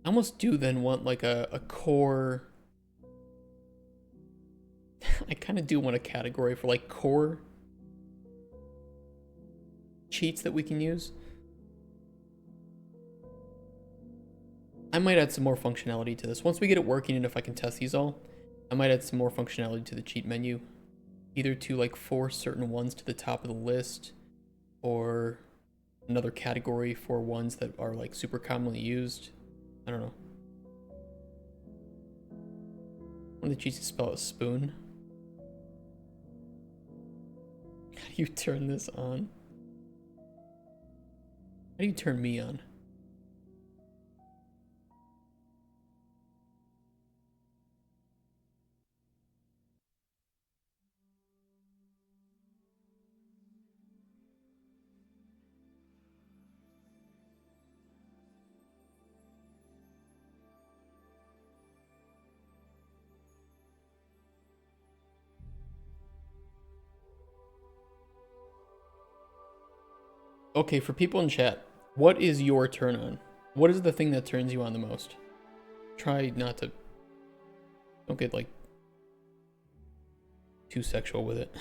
A: I almost do then want like a core. I kind of do want a category for like core cheats that we can use. I might add some more functionality to this. Once we get it working and if I can test these all, I might add some more functionality to the cheat menu. Either to like force certain ones to the top of the list or another category for ones that are like super commonly used. I don't know. One of the cheats is spell out spoon. How do you turn this on? How do you turn me on? Okay, for people in chat, what is your turn on? What is the thing that turns you on the most? Try not to... Don't get, like, too sexual with it.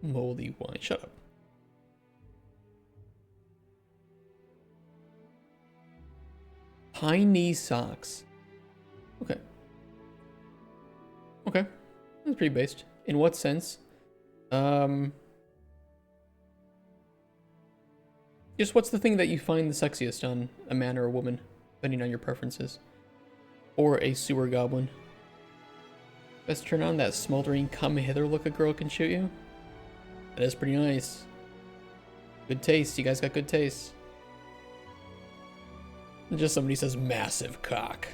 A: Moldy wine. Shut up. High knee socks. Okay. Okay. That's pretty based. In what sense? Just what's the thing that you find the sexiest on a man or a woman, depending on your preferences? Or a sewer goblin. Best turn on that smoldering come hither look a girl can shoot you? That is pretty nice. Good taste. You guys got good taste. Just somebody says massive cock.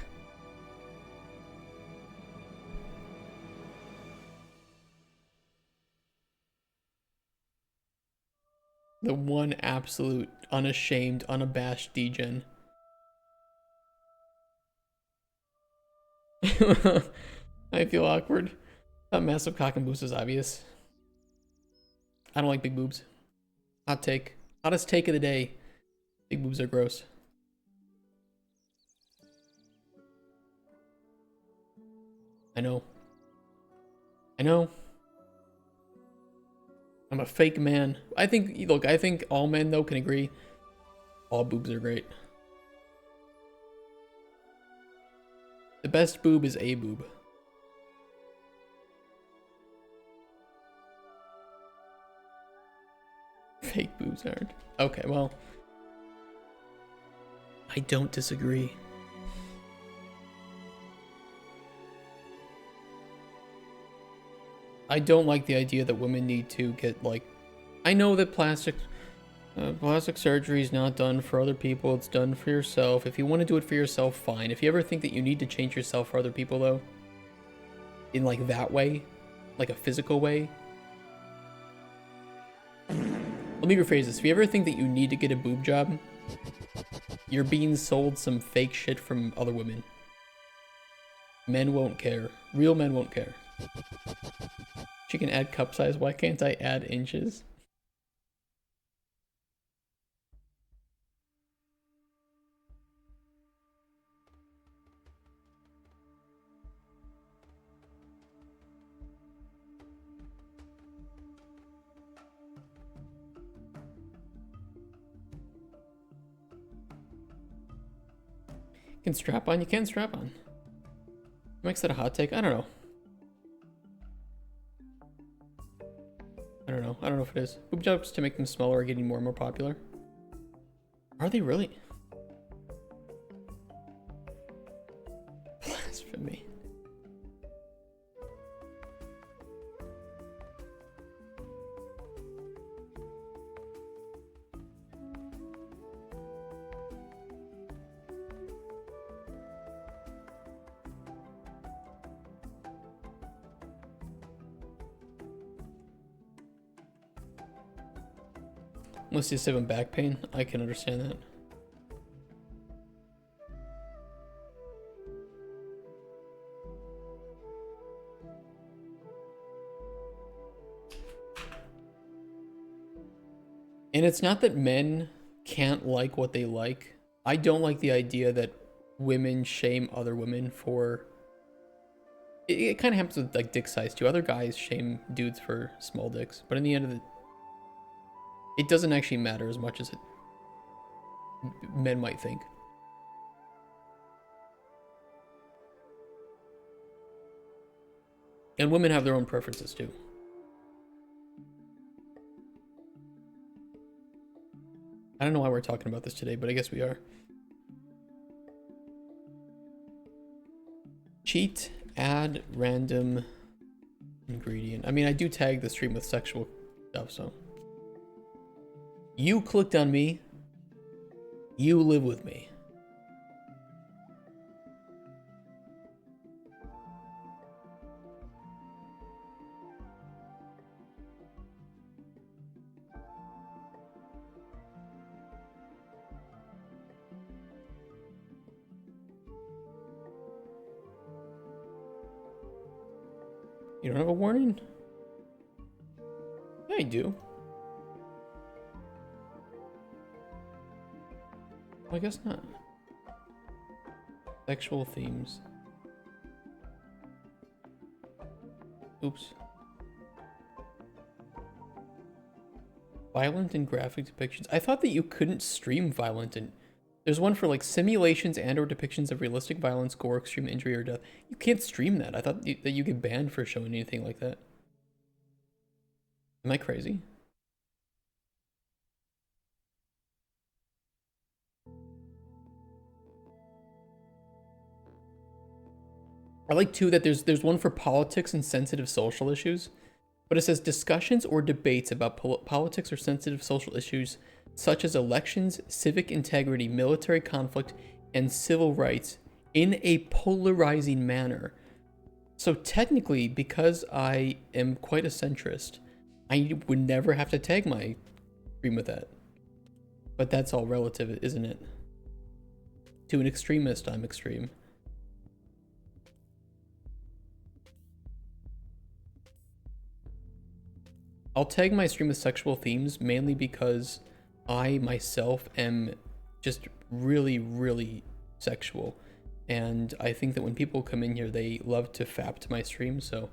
A: The one absolute, unashamed, unabashed degen. I feel awkward. That massive cock and boost is obvious. I don't like big boobs. Hot take. Hottest take of the day. Big boobs are gross. I know. I know. I'm a fake man. I think, look, I think all men, though, can agree. All boobs are great. The best boob is a boob. Fake boobs aren't. Okay, well. I don't disagree. I don't like the idea that women need to get, like... I know that plastic surgery is not done for other people, it's done for yourself. If you want to do it for yourself, fine. If you ever think that you need to change yourself for other people, though, in, like, that way, like a physical way... Let me rephrase this. If you ever think that you need to get a boob job, you're being sold some fake shit from other women. Men won't care. Real men won't care. She can add cup size. Why can't I add inches? Can strap on? You can strap on. Makes that a hot take? I don't know. I don't know. I don't know if it is. Boob jobs to make them smaller are getting more and more popular. Are they really? Blasphemy. Unless you have back pain, I can understand that. And it's not that men can't like what they like. I don't like the idea that women shame other women for... It kind of happens with like dick size too. Other guys shame dudes for small dicks. But in the end of the... It doesn't actually matter as much as men might think. And women have their own preferences too. I don't know why we're talking about this today, but I guess we are. Cheat, add random ingredient. I mean, I do tag the stream with sexual stuff, so. You clicked on me. You live with me. You don't have a warning? Yeah, I do. Well, I guess not. Sexual themes. Oops. Violent and graphic depictions. I thought that you couldn't stream violent and... There's one for like simulations and or depictions of realistic violence, gore, extreme injury, or death. You can't stream that. I thought that you get banned for showing anything like that. Am I crazy? I like too that there's one for politics and sensitive social issues, but it says discussions or debates about politics or sensitive social issues such as elections, civic integrity, military conflict, and civil rights in a polarizing manner. So technically, because I am quite a centrist, I would never have to tag my stream with that. But that's all relative, isn't it? To an extremist, I'm extreme. I'll tag my stream with sexual themes mainly because I myself am just really, really sexual. And I think that when people come in here, they love to fap to my stream, so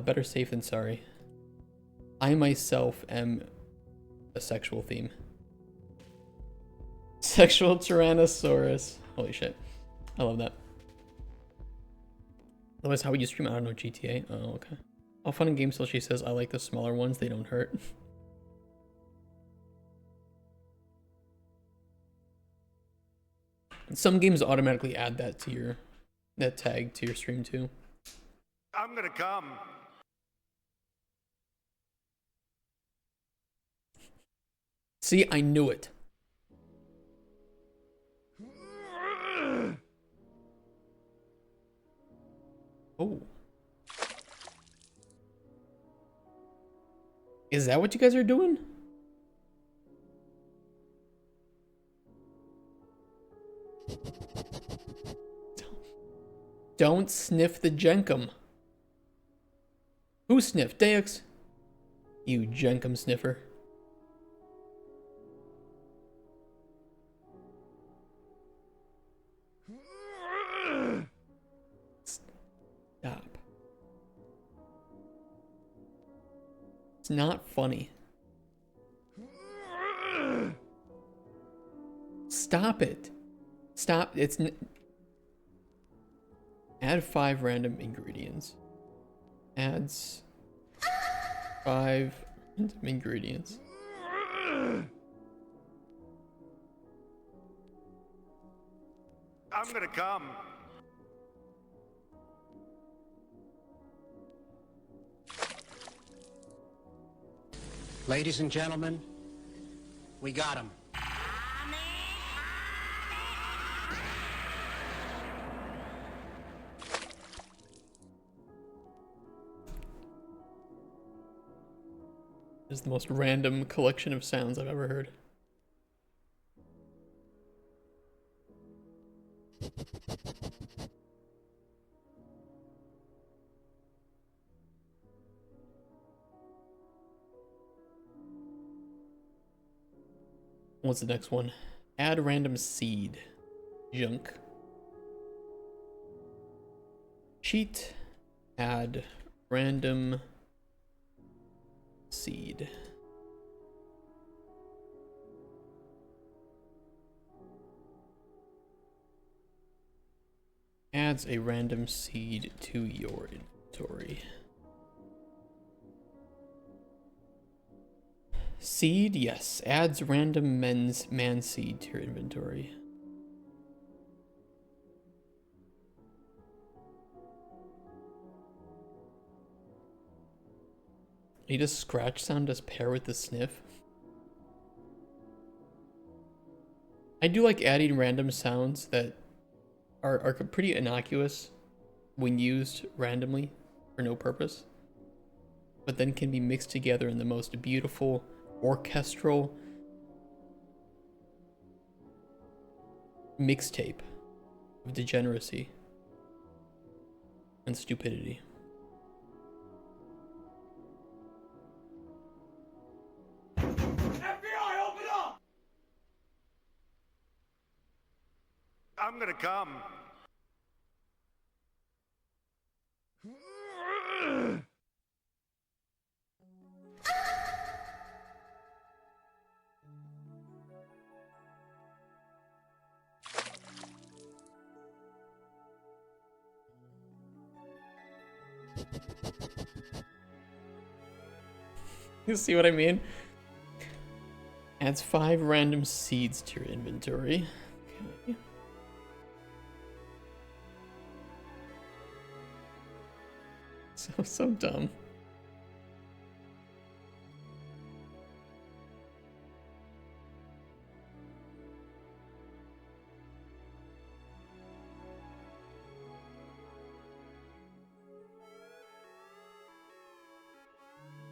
A: better safe than sorry. I myself am a sexual theme. Sexual Tyrannosaurus. Holy shit. I love that. Otherwise, how would you stream? I don't know, GTA? Oh, okay. All fun and games till she says, I like the smaller ones, they don't hurt. Some games automatically add that to that tag to your stream too.
F: I'm gonna come.
A: See, I knew it. Oh. Is that what you guys are doing? Don't sniff the jenkum. Who sniffed? Dex? You jenkum sniffer. Stop. It's not funny. Stop it. Stop. Add 5 random ingredients. Adds 5 random ingredients.
F: I'm gonna come.
G: Ladies and gentlemen, we got him.
A: This is the most random collection of sounds I've ever heard. What's the next one? Add random seed. Junk. Cheat. Add random seed. Adds a random seed to your inventory. Seed, yes. Adds random man seed to your inventory. Need a scratch sound does pair with the sniff. I do like adding random sounds that are pretty innocuous when used randomly for no purpose, but then can be mixed together in the most beautiful orchestral mixtape of degeneracy and stupidity.
F: I'm gonna come.
A: You see what I mean? Adds 5 random seeds to your inventory. Okay. So dumb.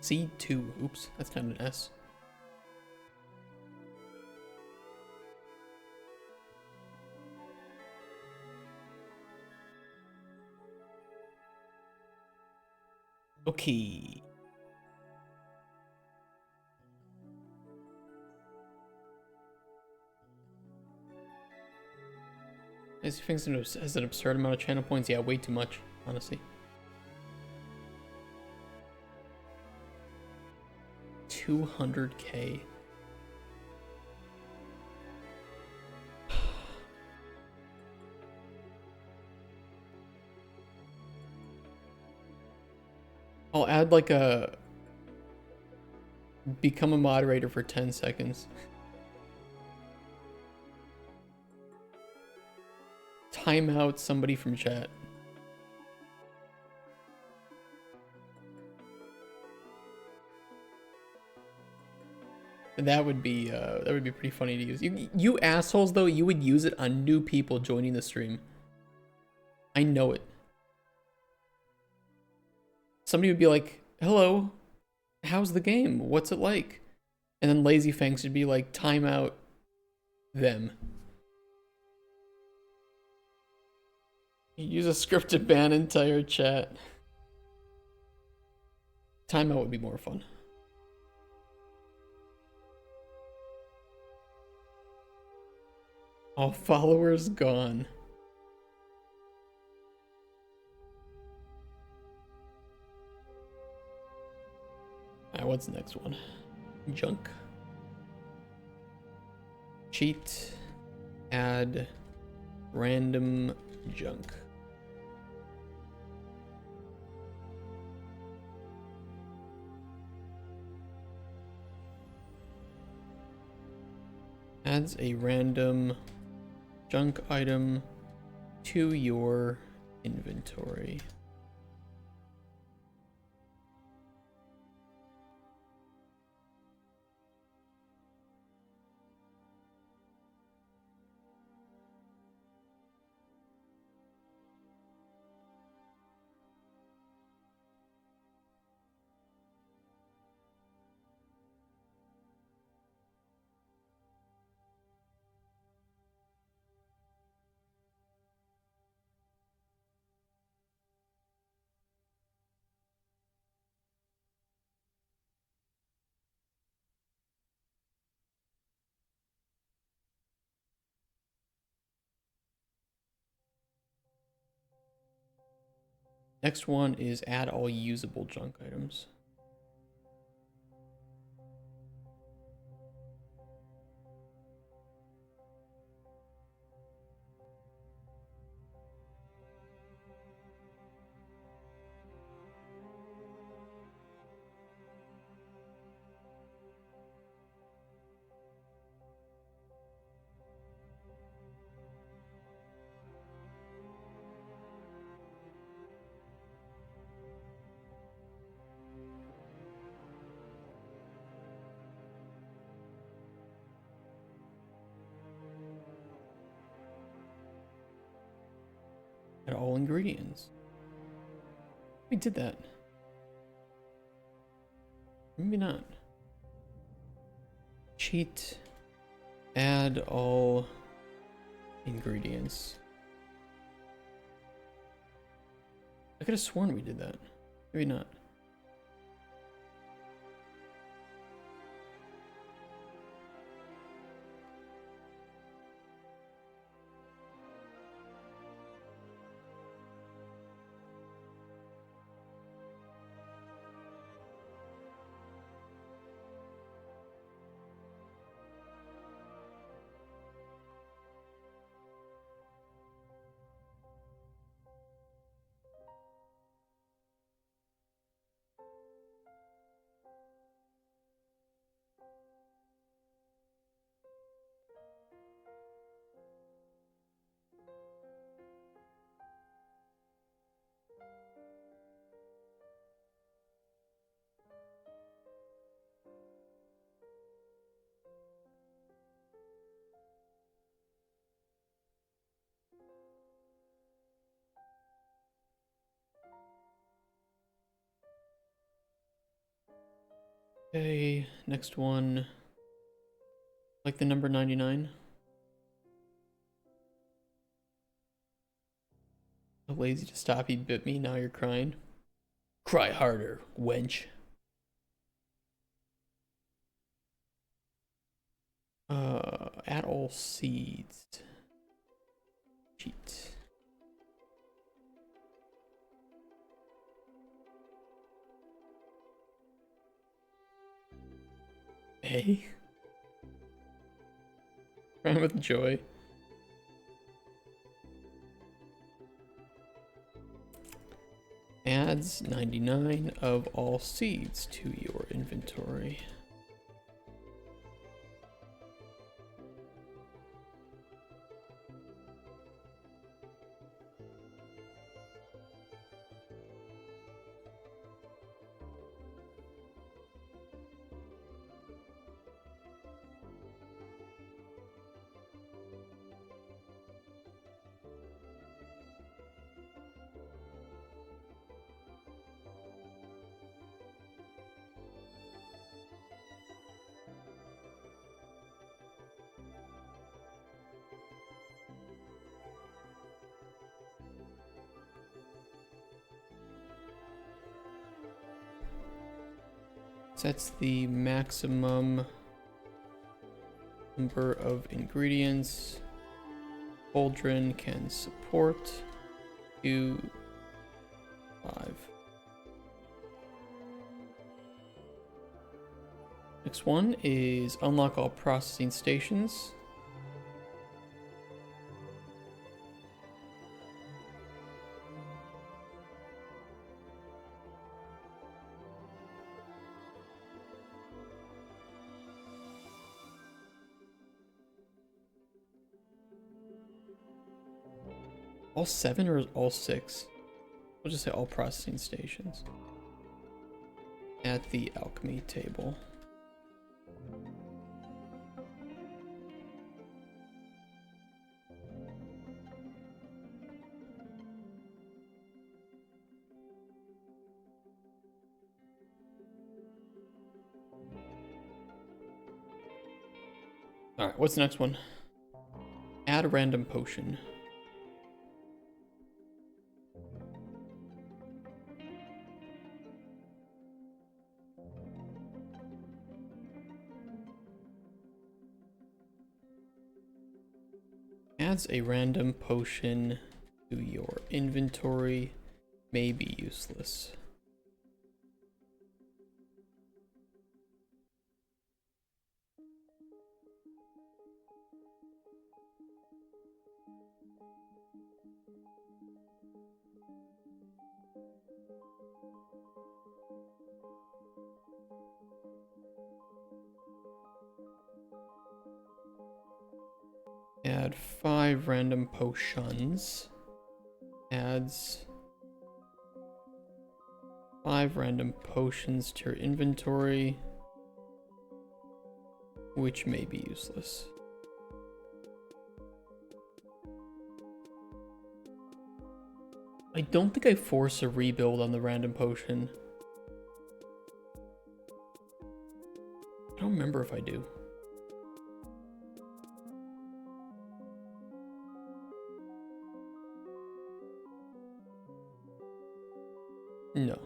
A: Seed 2. Oops, that's kind of an S. Okay. These things has an absurd amount of channel points. Yeah, way too much, honestly. 200K. I'll add like a become a moderator for 10 seconds. Time out somebody from chat. That would be pretty funny to use. You assholes though, you would use it on new people joining the stream. I know it. Somebody would be like, "Hello, how's the game? What's it like?" And then Lazy Fangs would be like, "Time out them." Use a script to ban entire chat. Timeout would be more fun. All followers gone. Alright, what's the next one? Junk. Cheat. Add random junk. adds a random junk item to your inventory. Next one is add all usable junk items. Add all ingredients. We did that. Maybe not. Cheat. Add all ingredients. I could have sworn we did that. Maybe not. Okay, next one. Like the number 99. So lazy to stop, you bit me, now you're crying. Cry harder, wench. Add all seeds. Cheat. Hey. Crying with joy. Adds 99 of all seeds to your inventory. Sets the maximum number of ingredients Cauldron can support to 5. Next one is unlock all processing stations. All 7 or all 6? We'll just say all processing stations. At the alchemy table. Alright, what's the next one? Add a random potion. Adds a random potion to your inventory. May be useless. Add 5 random potions. Adds 5 random potions to your inventory, which may be useless. I don't think I force a rebuild on the random potion. I don't remember if I do. No.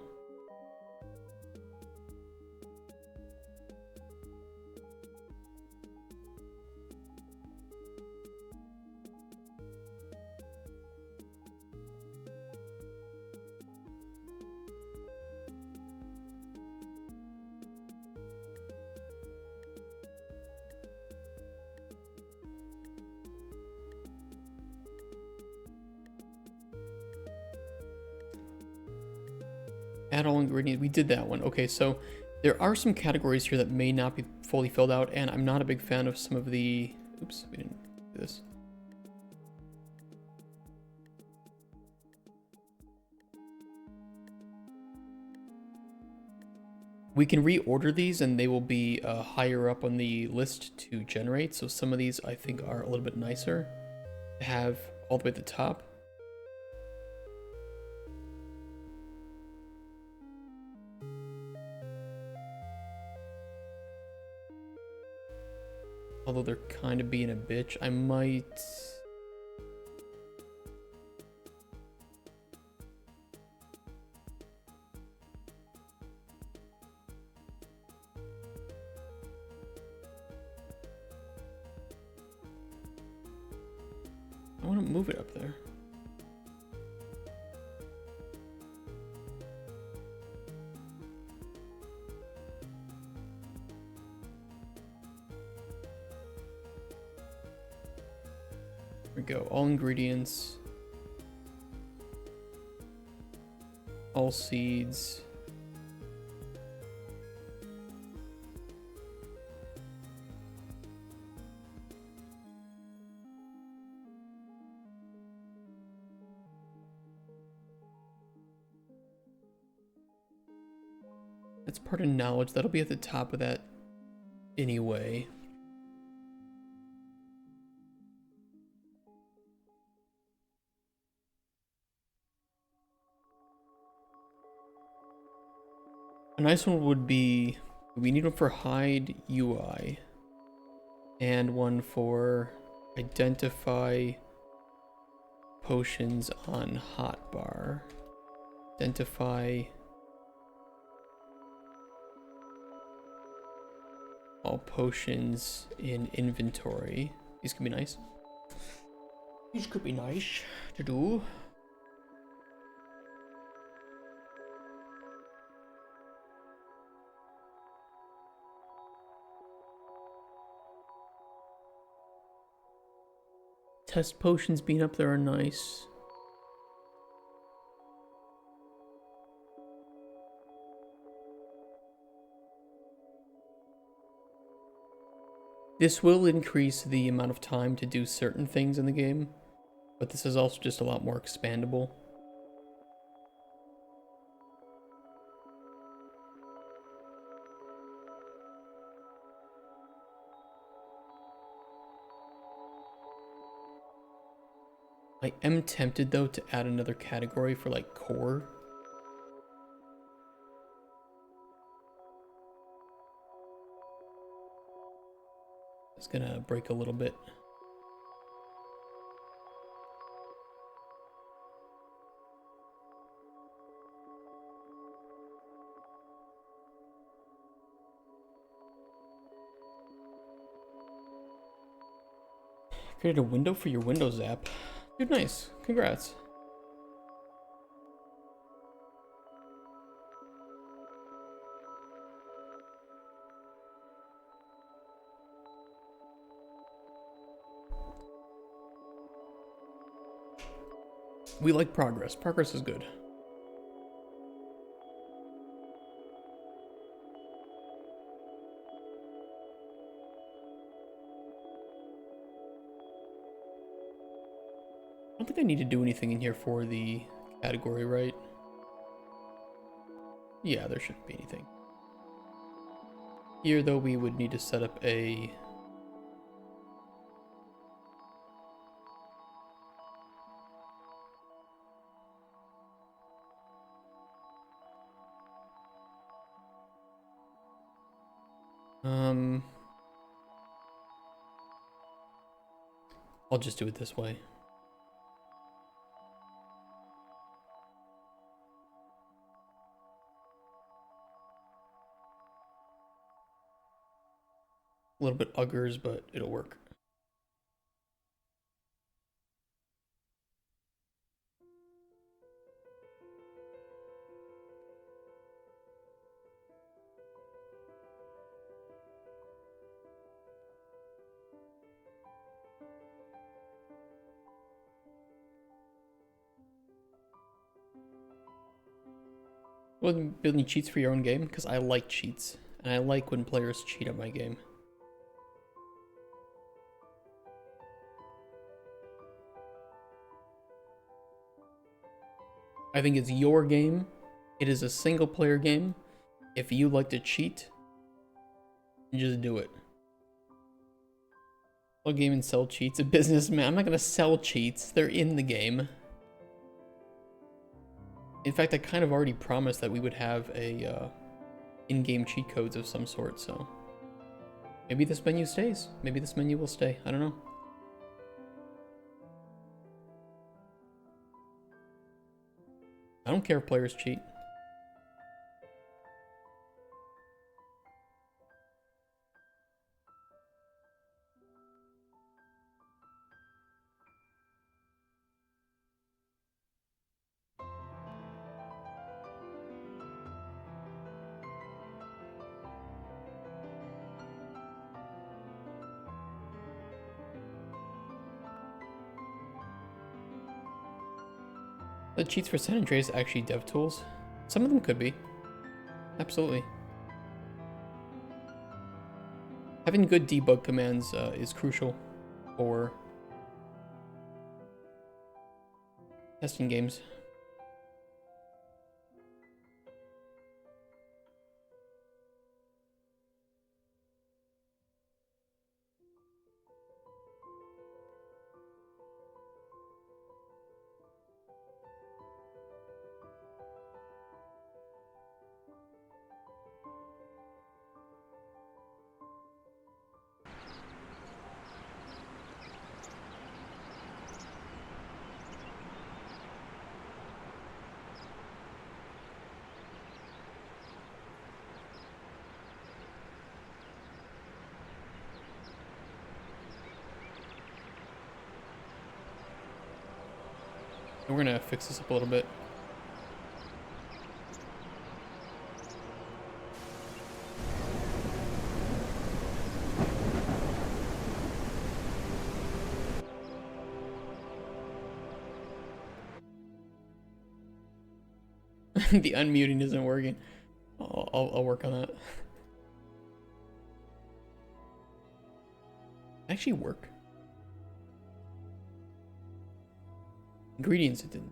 A: Add all ingredients. We did that one. Okay, so there are some categories here that may not be fully filled out, and I'm not a big fan of some of the... Oops, we didn't do this. We can reorder these, and they will be higher up on the list to generate. So some of these I think are a little bit nicer to have all the way at the top. Although they're kind of being a bitch, I might... I want to move it up there. There we go. All ingredients. All seeds. That's part of knowledge. That'll be at the top of that anyway. A nice one would be, we need one for hide UI and one for identify potions on hotbar. Identify all potions in inventory. These could be nice. These could be nice to do. Test potions being up there are nice. This will increase the amount of time to do certain things in the game. But this is also just a lot more expandable. I am tempted though to add another category for like core. It's gonna break a little bit. Created a window for your Windows app. Dude, nice. Congrats. We like progress. Progress is good. I don't think I need to do anything in here for the category, right? Yeah, there shouldn't be anything. Here, though, we would need to set up a... I'll just do it this way. A little bit uggers, but it'll work. Wasn't building cheats for your own game? Because I like cheats. And I like when players cheat at my game. I think it's your game. It is a single player game. If you like to cheat, just do it. Plug game and sell cheats. A businessman. I'm not gonna sell cheats. They're in the game. In fact, I kind of already promised that we would have a in-game cheat codes of some sort, so maybe this menu stays. Maybe this menu will stay. I don't know. I don't care if players cheat. The cheats for San Andreas actually dev tools? Some of them could be. Absolutely. Having good debug commands is crucial for testing games. We're gonna fix this up a little bit. The unmuting isn't working. I'll work on that. Actually work. Ingredients, it didn't.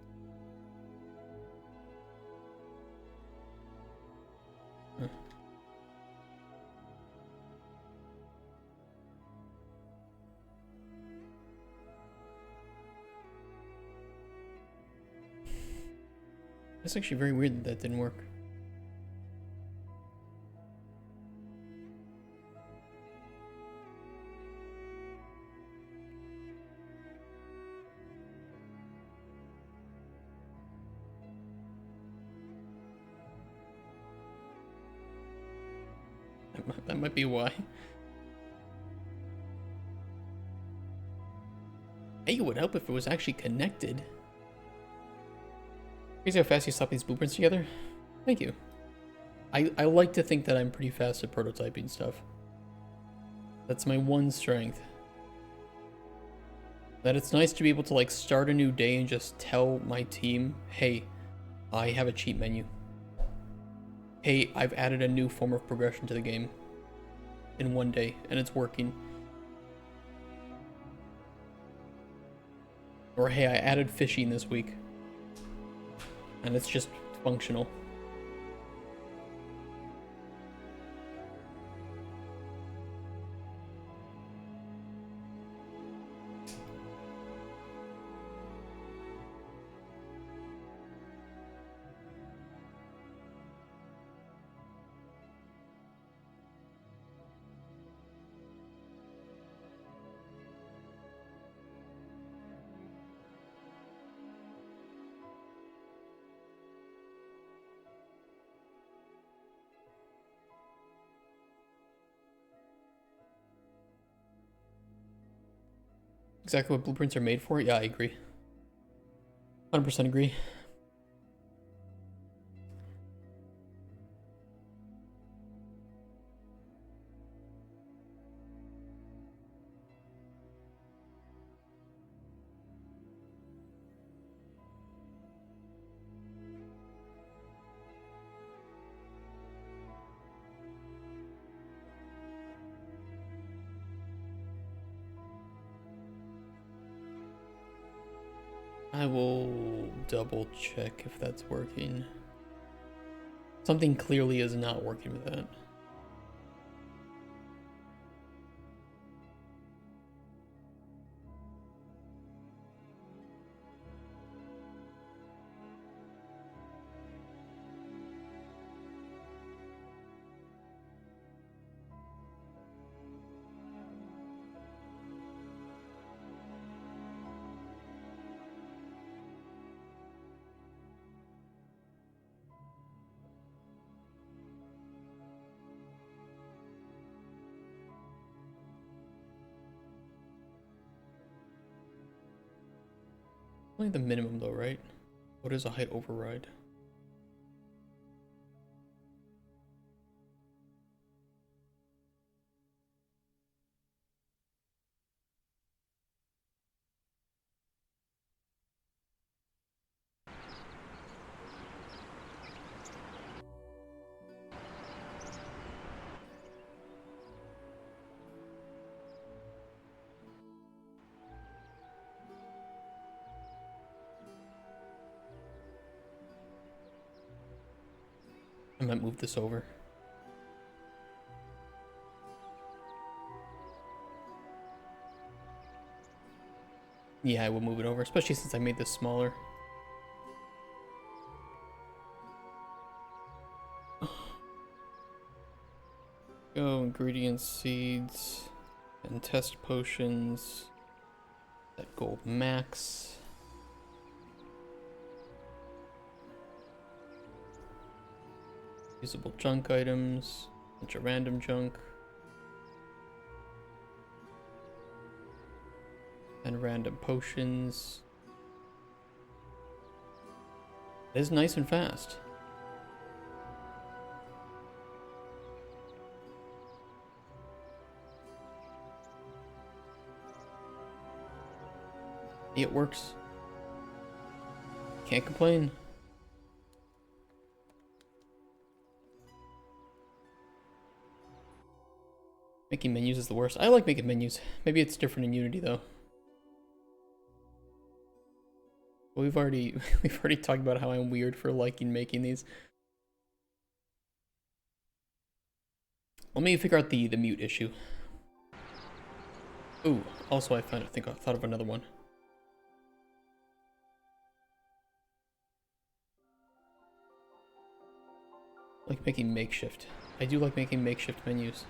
A: Huh. That's actually very weird that that didn't work. That might be why. Hey, it would help if it was actually connected. Crazy how fast you slap these blueprints together. Thank you. I like to think that I'm pretty fast at prototyping stuff. That's my one strength. That it's nice to be able to like start a new day and just tell my team, hey, I have a cheat menu. Hey, I've added a new form of progression to the game in one day, and it's working. Or hey, I added fishing this week, and it's just functional. Exactly what blueprints are made for? Yeah, I agree. 100% agree. I will double check if that's working. Something clearly is not working with that. Only the minimum though, right? What is a height override? I might move this over. Yeah, I will move it over, especially since I made this smaller. Go ingredients, seeds, and test potions. That gold max. Usable junk items, bunch of random junk. And random potions. It is nice and fast. It works. Can't complain. Making menus is the worst. I like making menus. Maybe it's different in Unity though. We've already talked about how I'm weird for liking making these. Let me figure out the mute issue. Ooh, also I thought of another one. Like making makeshift. I do like making makeshift menus.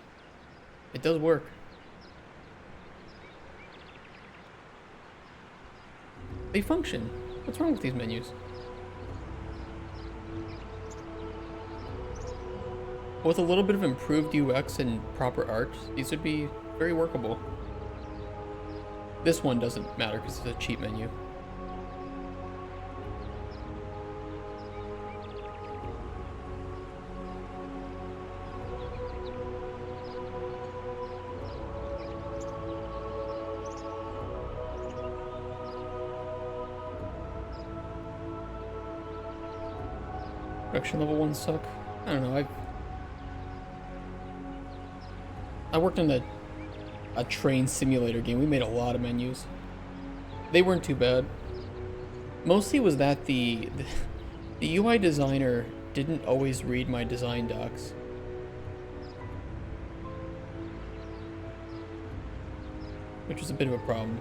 A: It does work. They function. What's wrong with these menus? With a little bit of improved UX and proper art, these would be very workable. This one doesn't matter because it's a cheap menu. Production level 1 suck. I don't know, I worked on a train simulator game. We made a lot of menus. They weren't too bad. Mostly was that the UI designer didn't always read my design docs. Which was a bit of a problem.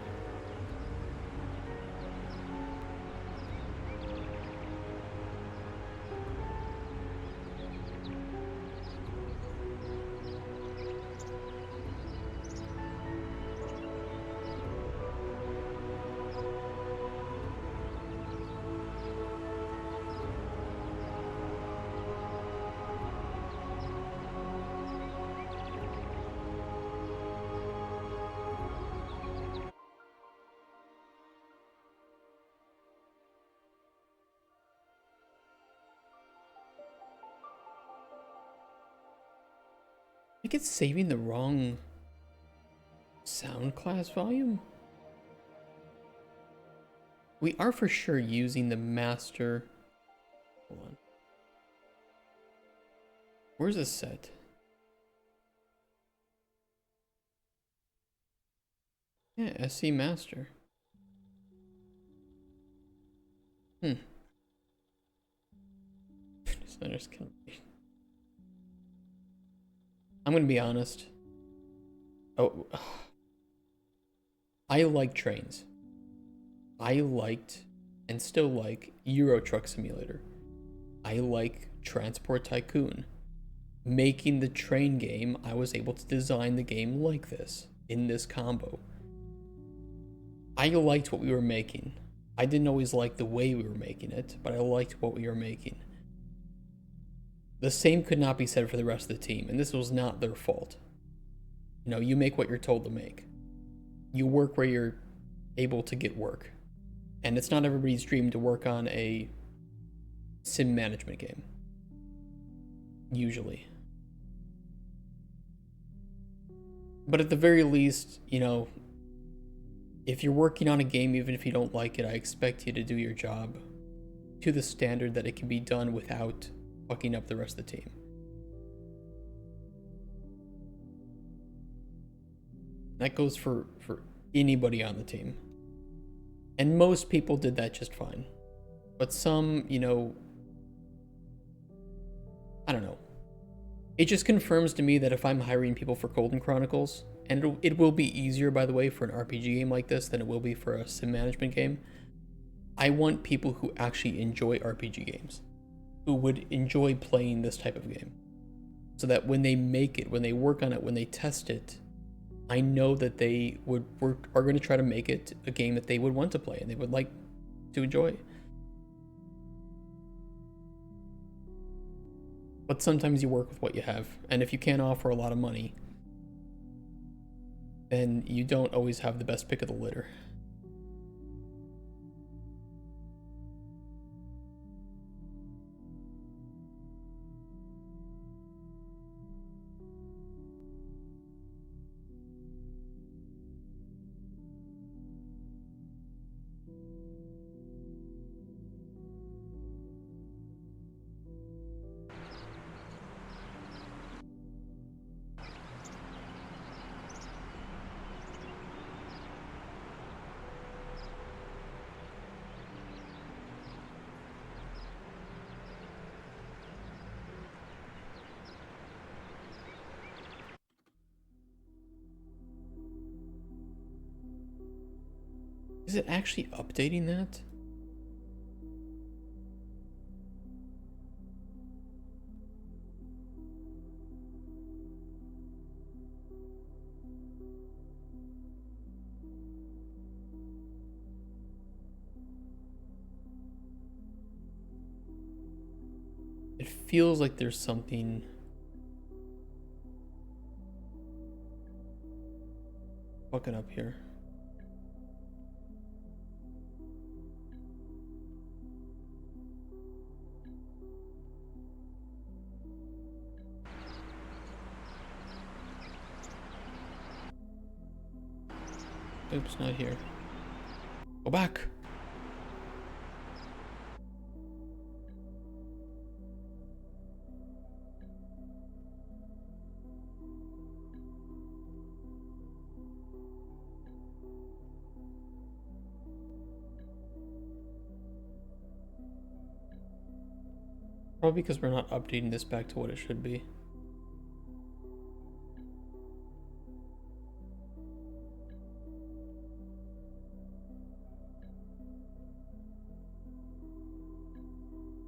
A: I think it's saving the wrong sound class volume. We are for sure using the master. Hold on. Where's this set? Yeah, SC master. I'm gonna be honest. Oh, I like trains. I liked and still like Euro Truck Simulator. I like Transport Tycoon. Making the train game, I was able to design the game like this, in this combo. I liked what we were making. I didn't always like the way we were making it, but I liked what we were making. The same could not be said for the rest of the team, and this was not their fault. You know, you make what you're told to make. You work where you're able to get work. And it's not everybody's dream to work on a sim management game. Usually. But at the very least, you know, if you're working on a game, even if you don't like it, I expect you to do your job to the standard that it can be done without fucking up the rest of the team. That goes for anybody on the team. And most people did that just fine. But some, you know, I don't know. It just confirms to me that if I'm hiring people for Cauldron Chronicles, and it will be easier, by the way, for an RPG game like this than it will be for a sim management game, I want people who actually enjoy RPG games, who would enjoy playing this type of game. So that when they make it, when they work on it, when they test it, I know that they are going to try to make it a game that they would want to play and they would like to enjoy. But sometimes you work with what you have, and if you can't offer a lot of money, then you don't always have the best pick of the litter. Is it actually updating that? It feels like there's something fucking up here. Oops, not here. Go back. Probably because we're not updating this back to what it should be.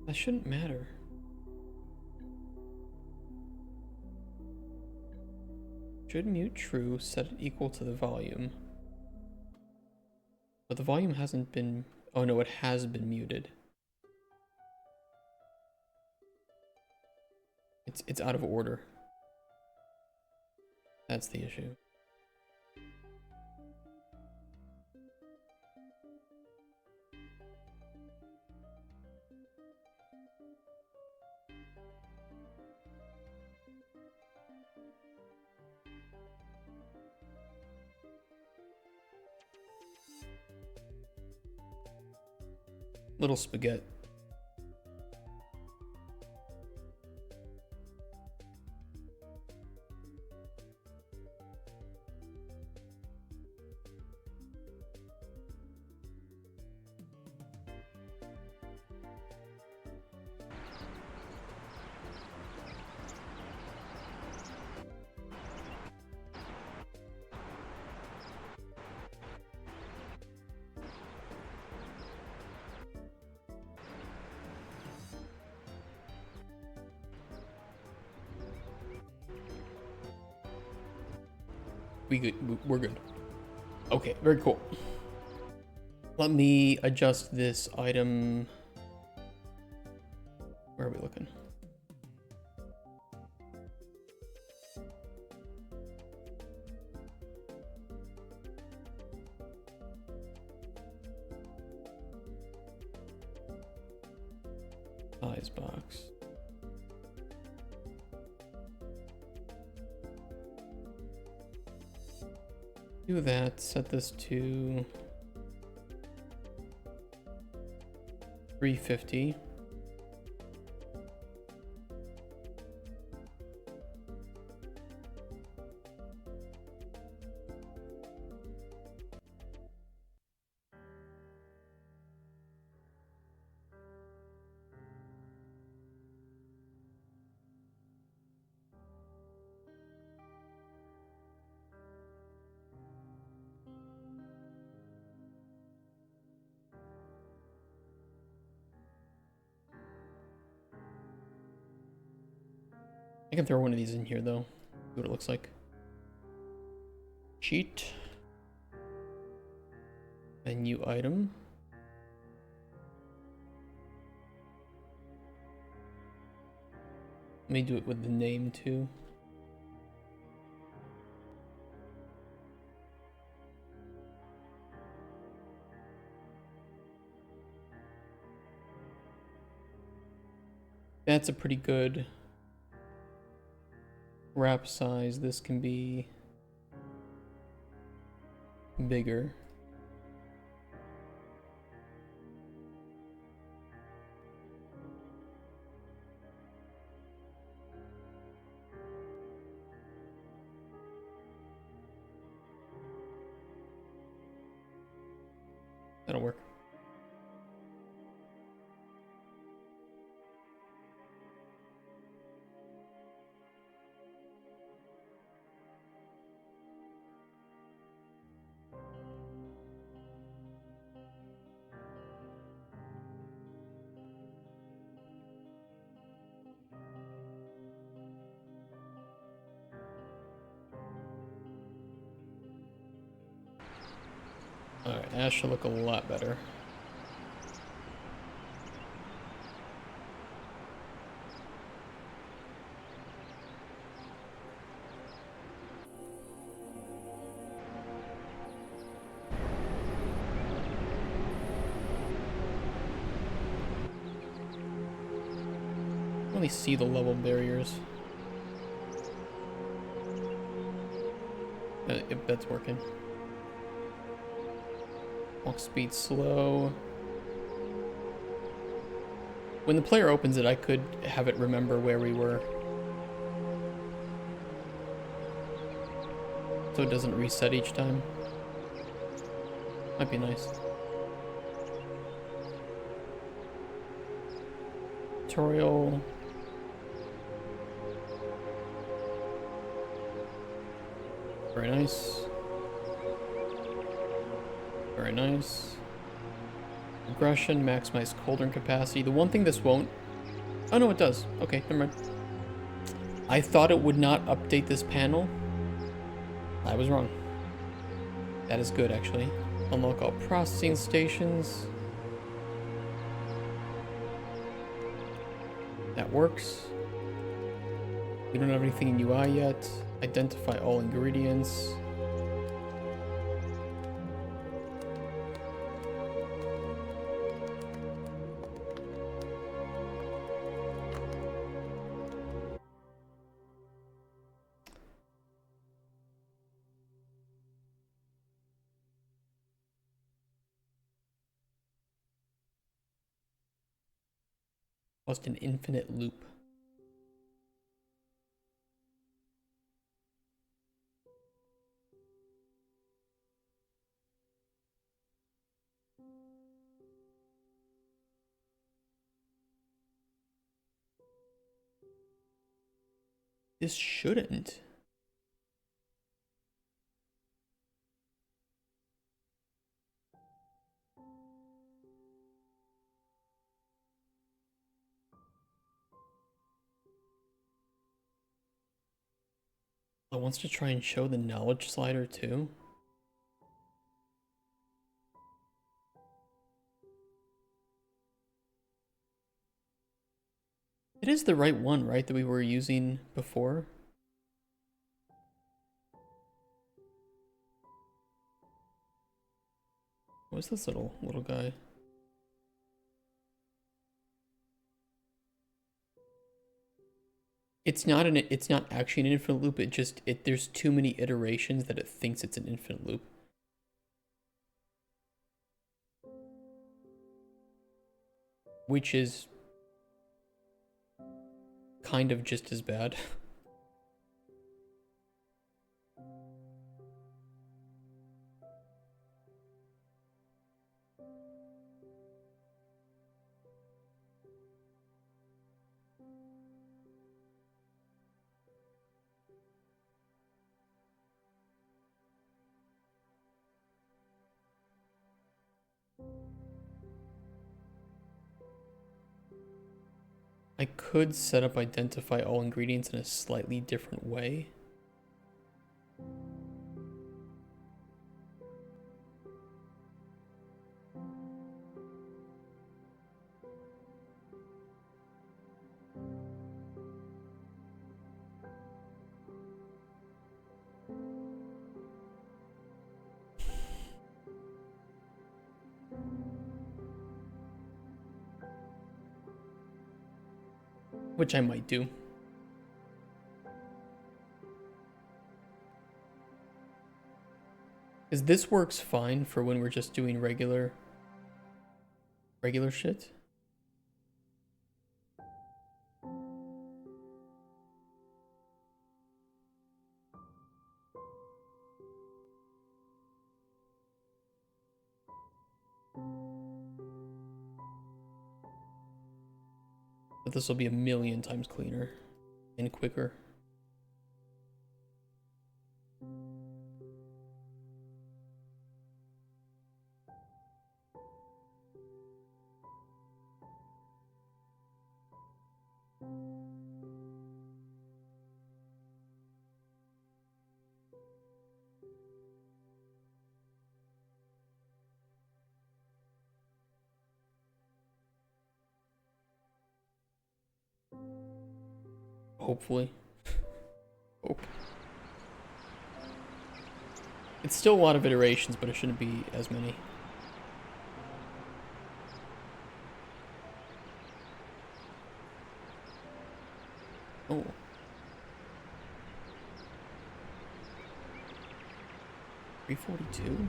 A: That shouldn't matter. Should mute true, set it equal to the volume. But the volume hasn't been... Oh no, it has been muted. It's out of order. That's the issue. Little spaghetti. We're good. Okay, very cool. Let me adjust this item. Where are we looking? Size box. Do that, set this to 350. I can throw one of these in here though. See what it looks like. Cheat. Menu item. Let me do it with the name too. That's a pretty good wrap size. This can be bigger. That'll work. Alright, Ash should look a lot better. Really see the level barriers. If that's working. Walk speed slow. When the player opens it, I could have it remember where we were. So it doesn't reset each time. Might be nice. Tutorial. Very nice. Very nice. Aggression, maximize cauldron capacity. The one thing this won't... Oh no, it does. Okay, never mind. I thought it would not update this panel. I was wrong. That is good, actually. Unlock all processing stations. That works. We don't have anything in UI yet. Identify all ingredients. Almost an infinite loop. This shouldn't. It wants to try and show the knowledge slider too. It is the right one, right, that we were using before? What's this little guy? It's not actually an infinite loop. There's too many iterations that it thinks it's an infinite loop. Which is kind of just as bad. I could set up identify all ingredients in a slightly different way. Which I might do. Because this works fine for when we're just doing regular shit. But this will be a million times cleaner and quicker. Hopefully. Hope. It's still a lot of iterations, but it shouldn't be as many. Oh. $342?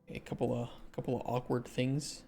A: A couple of awkward things.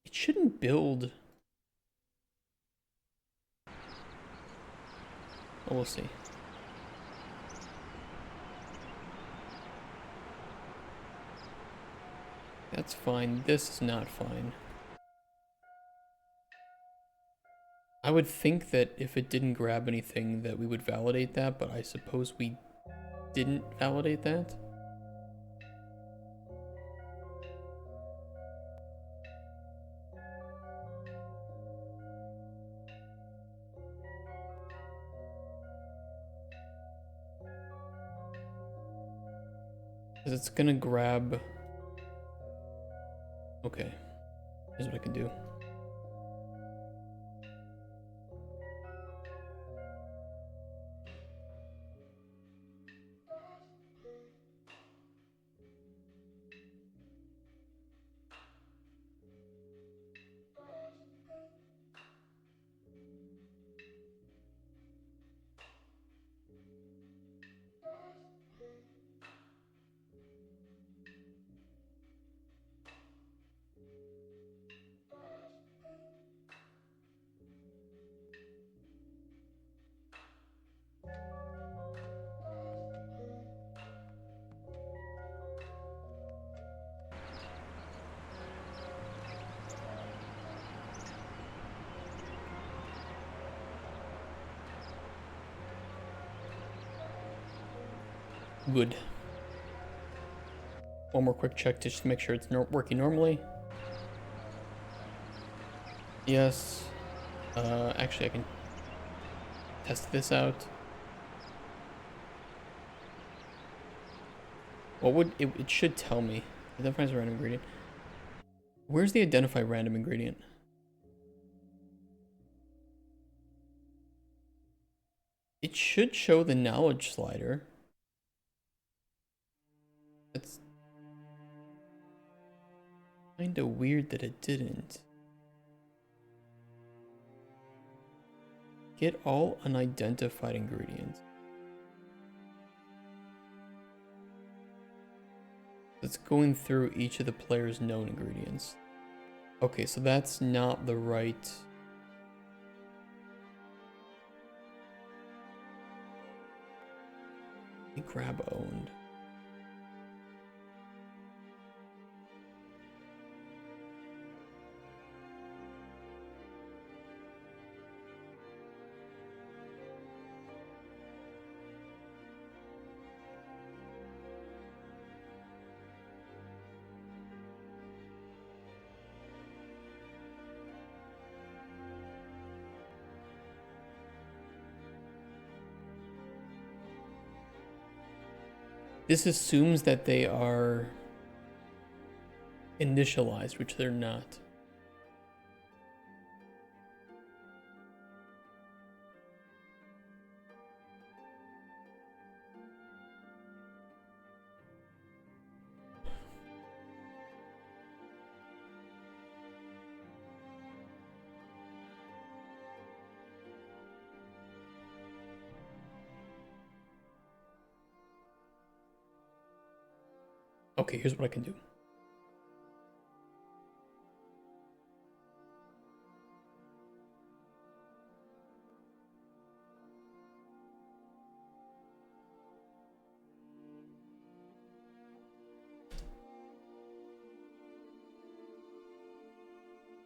A: It shouldn't build. Well, we'll see. That's fine. This is not fine. I would think that if it didn't grab anything that we would validate that, but I suppose we didn't validate that. Because it's gonna grab... Okay, here's what I can do. Good. One more quick check to just make sure it's working normally. Yes. Actually, I can test this out. What would it should tell me? Identifies a random ingredient. Where's the identify random ingredient? It should show the knowledge slider. That's kinda weird that it didn't. Get all unidentified ingredients. It's going through each of the player's known ingredients. Okay, so that's not the right... Grab owned. This assumes that they are initialized, which they're not. Okay, here's what I can do.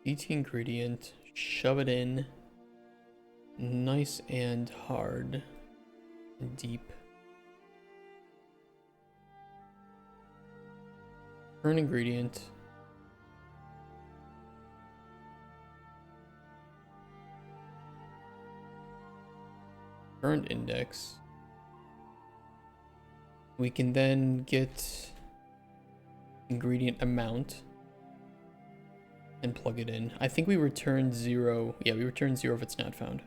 A: DT ingredient, shove it in. Nice and hard and deep. Current ingredient. Current index. We can then get ingredient amount and plug it in. I think we return 0. Yeah, we return 0 if it's not found.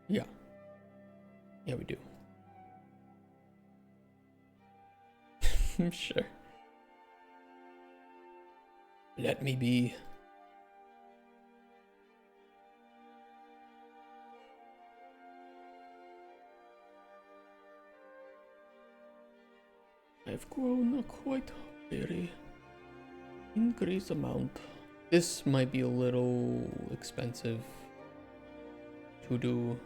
A: Yeah. Yeah, we do. Sure. Let me be. I've grown quite very increased amount. This might be a little expensive to do.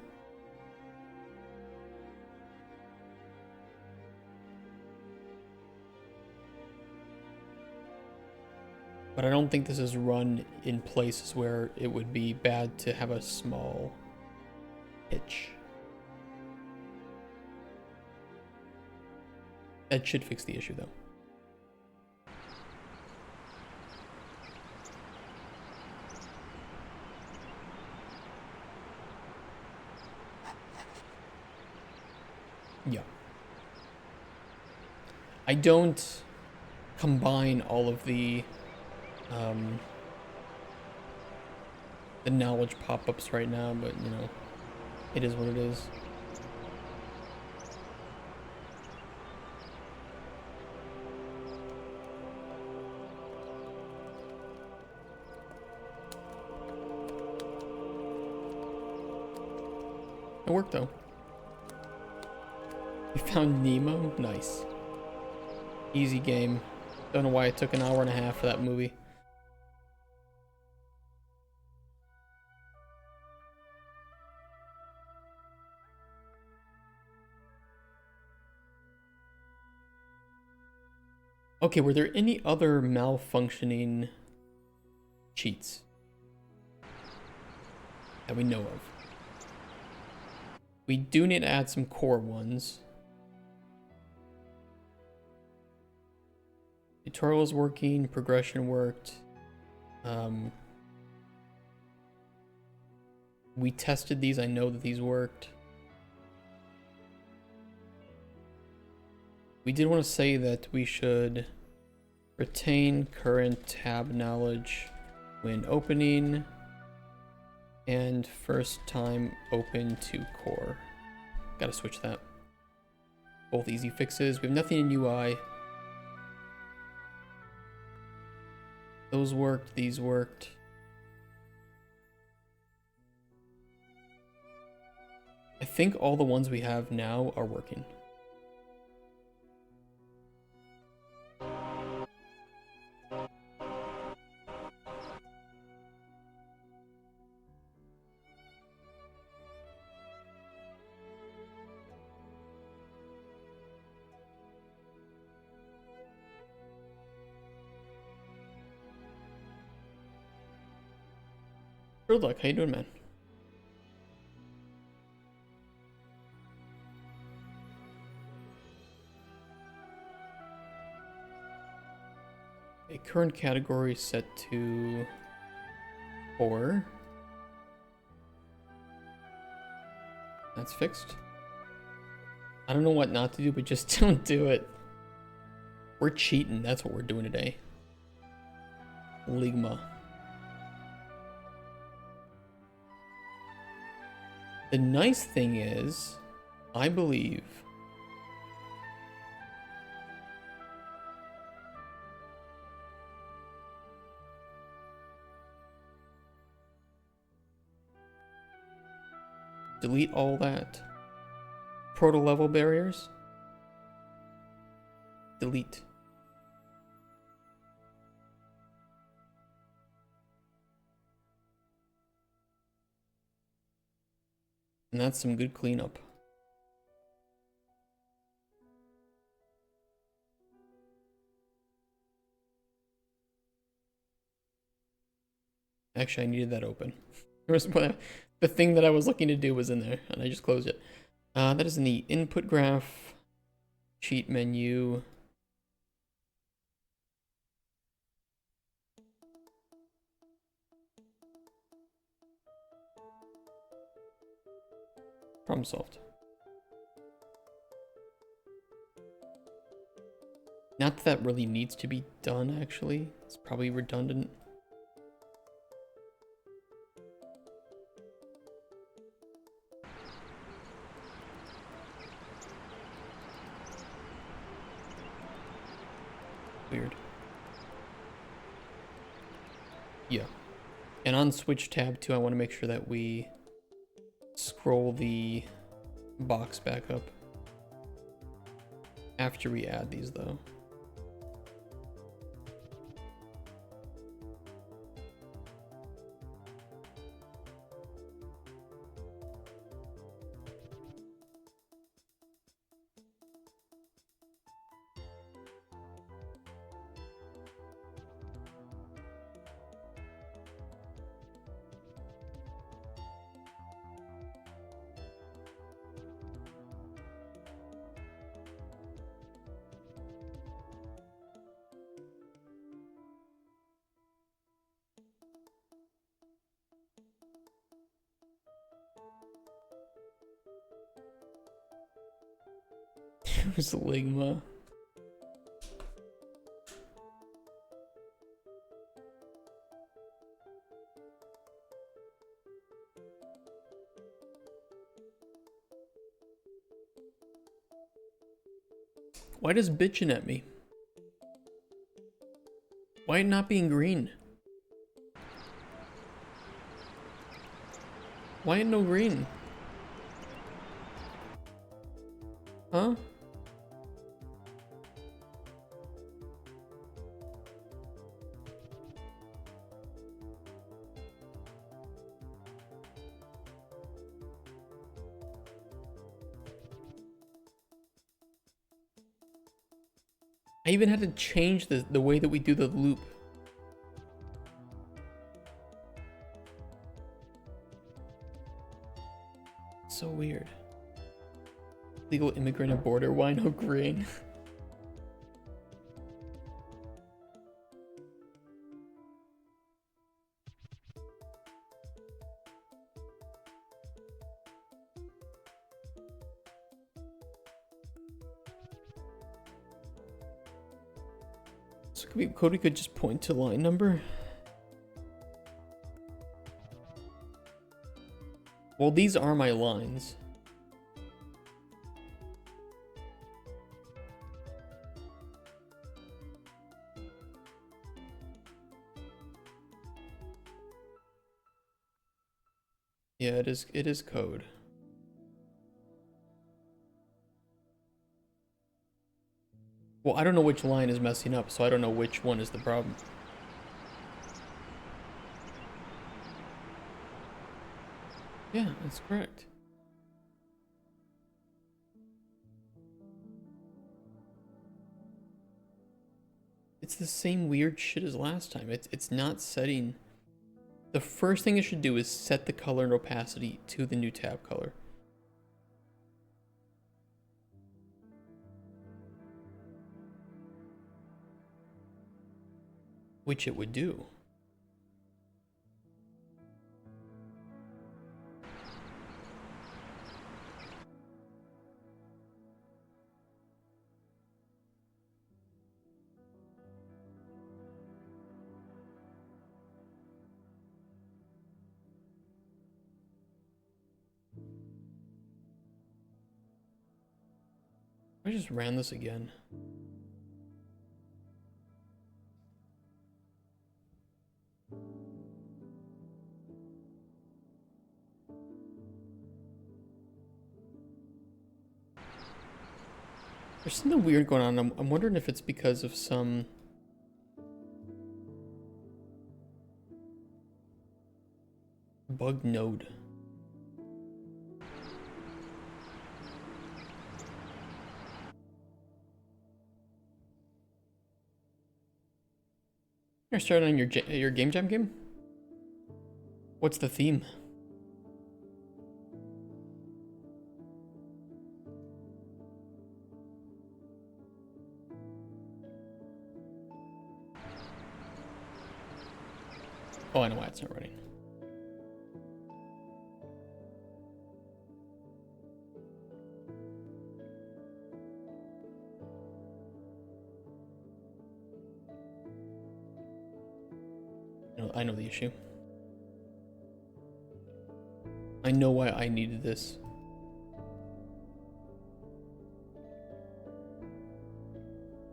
A: But I don't think this is run in places where it would be bad to have a small hitch. That should fix the issue, though. Yeah. I don't combine all of the knowledge pop-ups right now, but you know, it is what it is. It worked though. We found Nemo? Nice. Easy game. Don't know why it took an hour and a half for that movie. Okay, were there any other malfunctioning cheats that we know of? We do need to add some core ones. Tutorial is working, progression worked. We tested these, I know that these worked. We did want to say that we should retain current tab knowledge when opening and first time open to core. Gotta switch that. Both easy fixes. We have nothing in UI. Those worked, these worked. I think all the ones we have now are working. Good luck, how you doing, man? A current category set to 4. That's fixed. I don't know what not to do, but just don't do it. We're cheating, that's what we're doing today. Ligma. The nice thing is, I believe delete all that. Proto level barriers. Delete. And that's some good cleanup. Actually, I needed that open. There was the thing that I was looking to do was in there, and I just closed it. That is in the input graph, cheat menu. Problem solved. Not that that really needs to be done, actually. It's probably redundant. Weird. Yeah. And on Switch tab too, I want to make sure that we scroll the box back up after we add these though. Who's Ligma? Why does bitchin' at me? Why it not being green? Why ain't no green? Huh? I even had to change the way that we do the loop. So weird. Legal immigrant at border, why no green? So Cody could just point to line number. Well, these are my lines. Yeah, it is code. Well, I don't know which line is messing up, so I don't know which one is the problem. Yeah, that's correct. It's the same weird shit as last time. It's not setting. The first thing it should do is set the color and opacity to the new tab color. Which it would do. I just ran this again. There's something weird going on. I'm wondering if it's because of some bugged node. You're starting on your Game Jam game? What's the theme? Oh, I know why it's not running. I know the issue. I know why I needed this.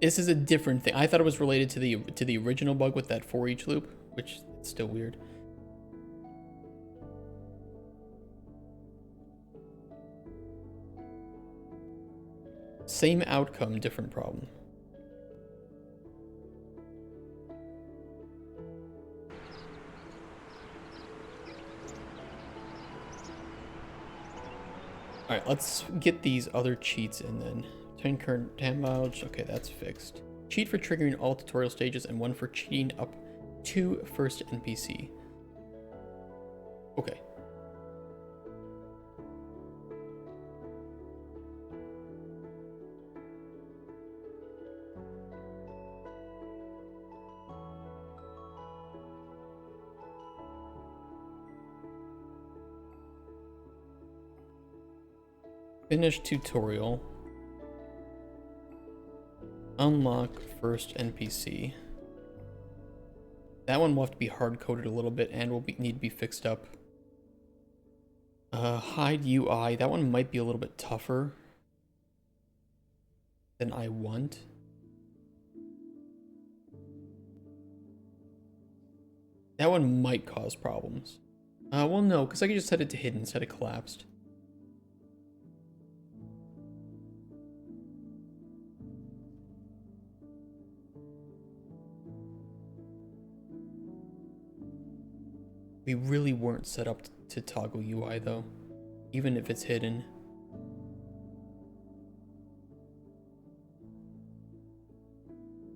A: This is a different thing. I thought it was related to the original bug with that for each loop, which is still weird. Same outcome, different problem. Alright, let's get these other cheats and then 10 current damage. Okay, that's fixed. Cheat for triggering all tutorial stages and one for cheating up to first NPC. Okay. Finish tutorial. Unlock first NPC. That one will have to be hard-coded a little bit and will need to be fixed up. Hide UI. That one might be a little bit tougher than I want. That one might cause problems. Well, no, because I can just set it to hidden instead of collapsed. We really weren't set up to toggle UI though, even if it's hidden.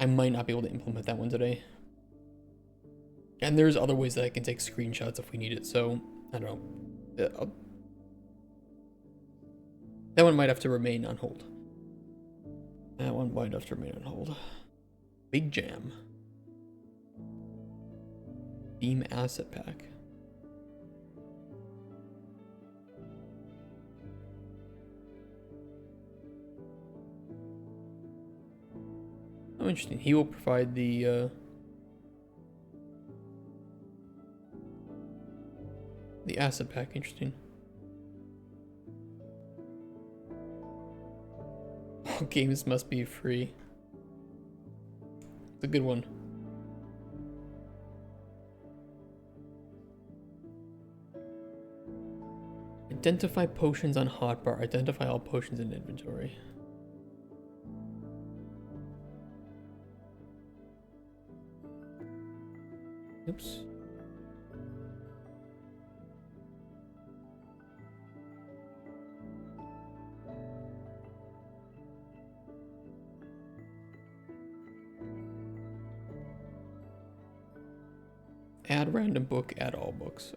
A: I might not be able to implement that one today. And there's other ways that I can take screenshots if we need it, so I don't know. That one might have to remain on hold. That one might have to remain on hold. Big Jam. Beam Asset Pack. Oh, interesting. He will provide the asset pack. Interesting. All games must be free. It's a good one. Identify potions on hotbar. Identify all potions in inventory. Oops. Add random book, add all books.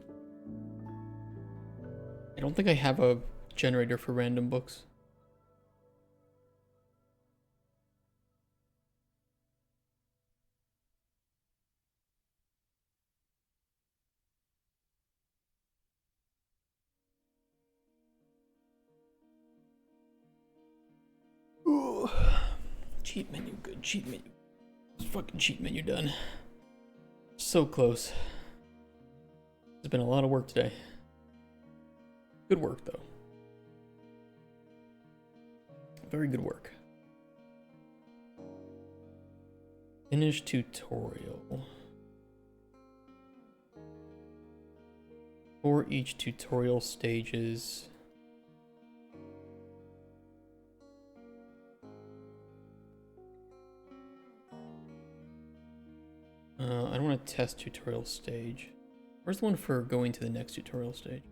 A: I don't think I have a generator for random books. Ooh. Cheat menu, good. Cheat menu. Fucking cheat menu done. So close. It's been a lot of work today. Good work, though. Very good work. Finish tutorial. For each tutorial stages. I don't want to test tutorial stage. Where's the one for going to the next tutorial stage?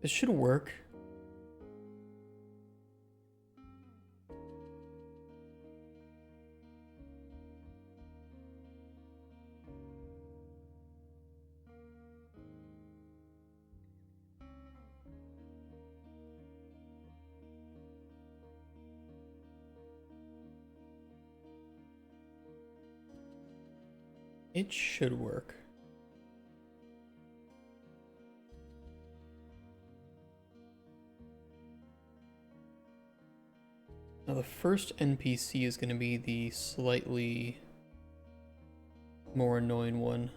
A: This should work. It should work. Now the first NPC is going to be the slightly more annoying one.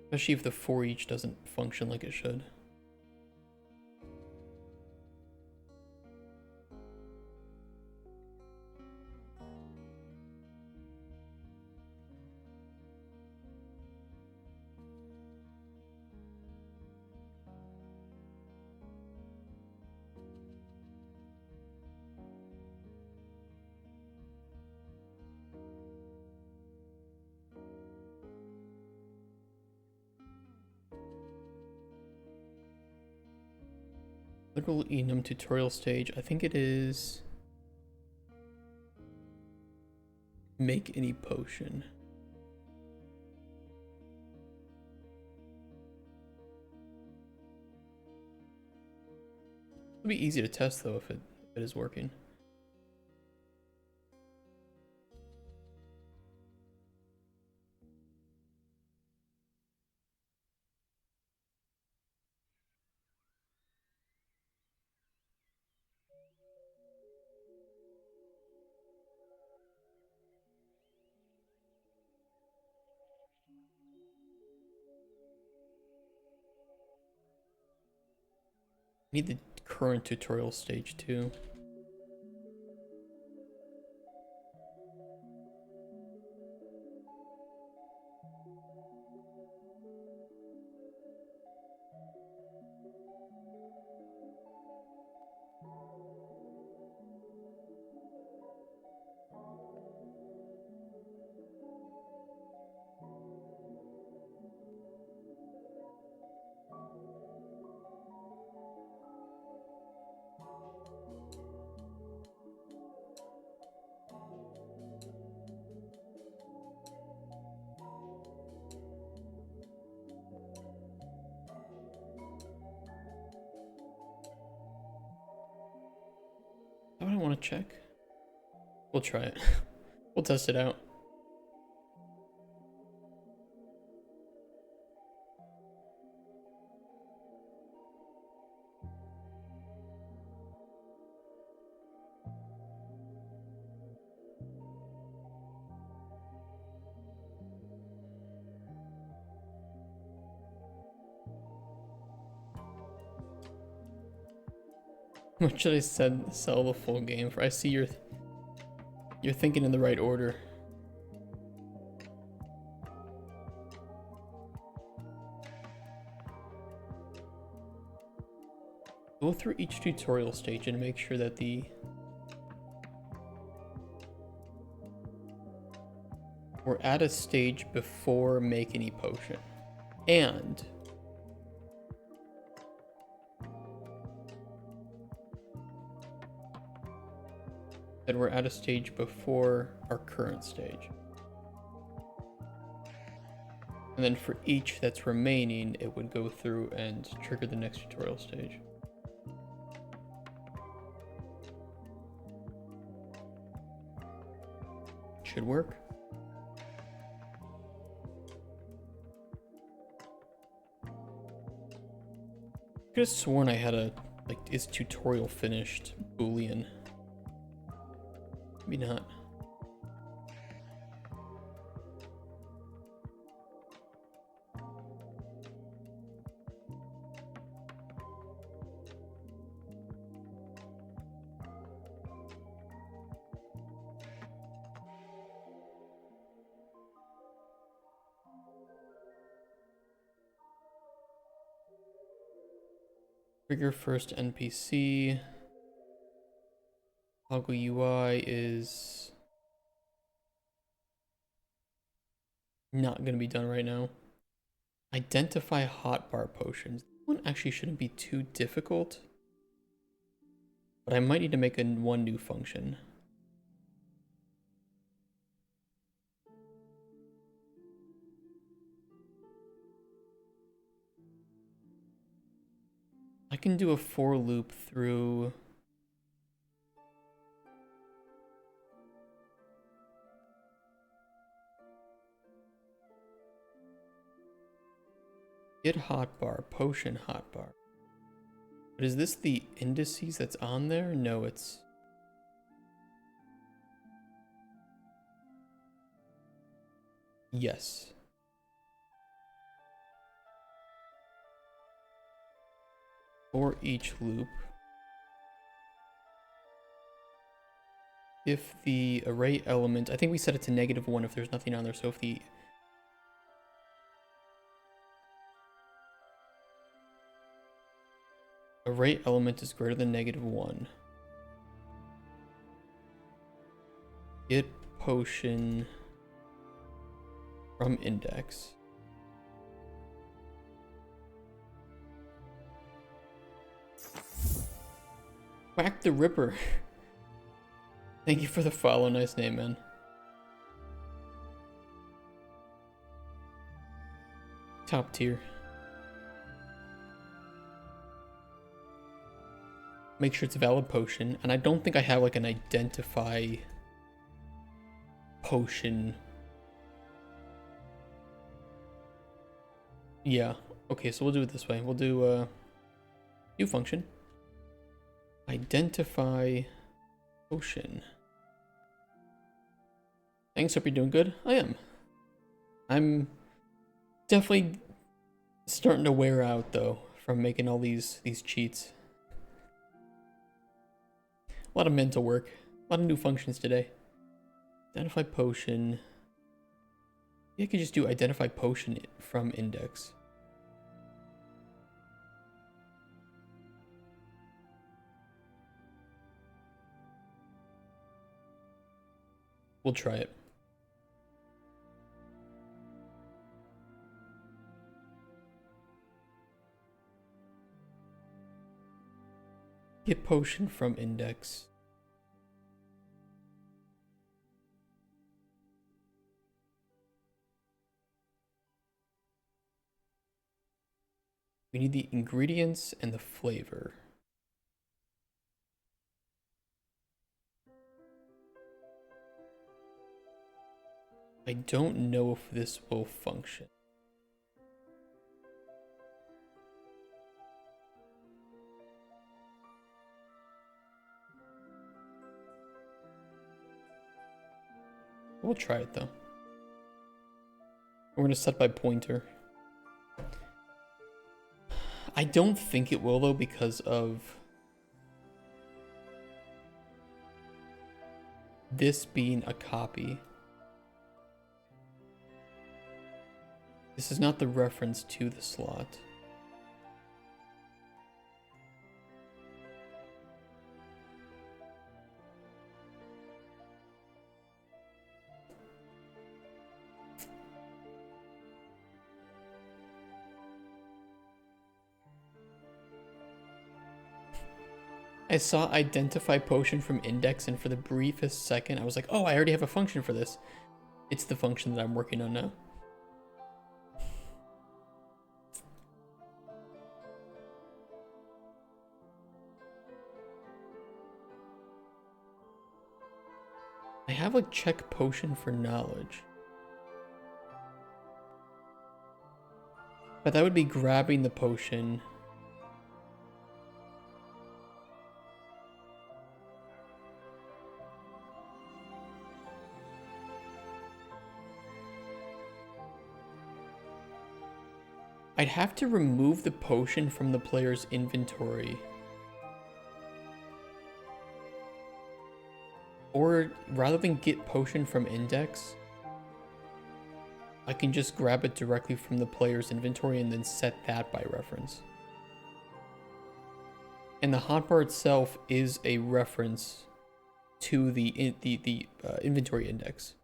A: Especially if the for each doesn't function like it should. Literal enum tutorial stage. I think it is make any potion. It'll be easy to test though if it is working. Need the current tutorial stage too. How do I want to check? We'll try it. We'll test it out. What should I sell the full game for? I see you're thinking in the right order. Go through each tutorial stage and make sure that we're at a stage before make any potion. And that we're at a stage before our current stage. And then for each that's remaining, it would go through and trigger the next tutorial stage. Should work. I could have sworn I had a, like, is tutorial finished Boolean. Maybe not. Trigger first NPC. Toggle UI is not going to be done right now. Identify hotbar potions. This one actually shouldn't be too difficult, but I might need to make one new function. I can do a for loop through Get hotbar, potion hotbar. But is this the indices that's on there? No, it's... Yes. For each loop. If the array element, I think we set it to -1 if there's nothing on there, so if the array element is greater than -1, get potion from index. Whack the Ripper. Thank you for the follow. Nice name, man. Top tier. Make sure it's a valid potion. And I don't think I have like an identify potion. Yeah. Okay, so we'll do it this way. We'll do new function. Identify potion. Thanks, hope you're doing good. I am. I'm definitely starting to wear out though from making all these cheats. A lot of mental work. A lot of new functions today. Identify potion. You could just do identify potion from index. We'll try it. Get potion from index. We need the ingredients and the flavor. I don't know if this will function. We'll try it though. We're gonna set by pointer. I don't think it will though because of this being a copy. This is not the reference to the slot. I saw identify potion from index and for the briefest second I was like, oh, I already have a function for this. It's the function that I'm working on now. I have like check potion for knowledge. But that would be grabbing the potion. I'd have to remove the potion from the player's inventory. Or rather than get potion from index, I can just grab it directly from the player's inventory and then set that by reference. And the hotbar itself is a reference to the inventory index.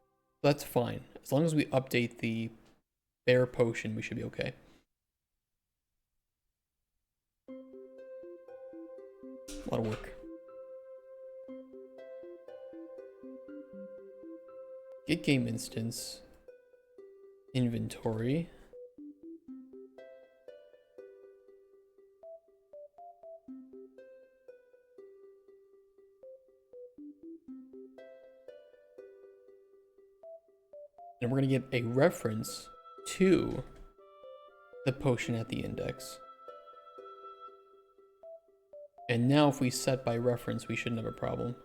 A: That's fine. As long as we update the bare potion, we should be okay. A lot of work. Get game instance. Inventory. And we're going to get a reference to the potion at the index. And now if we set by reference, we shouldn't have a problem.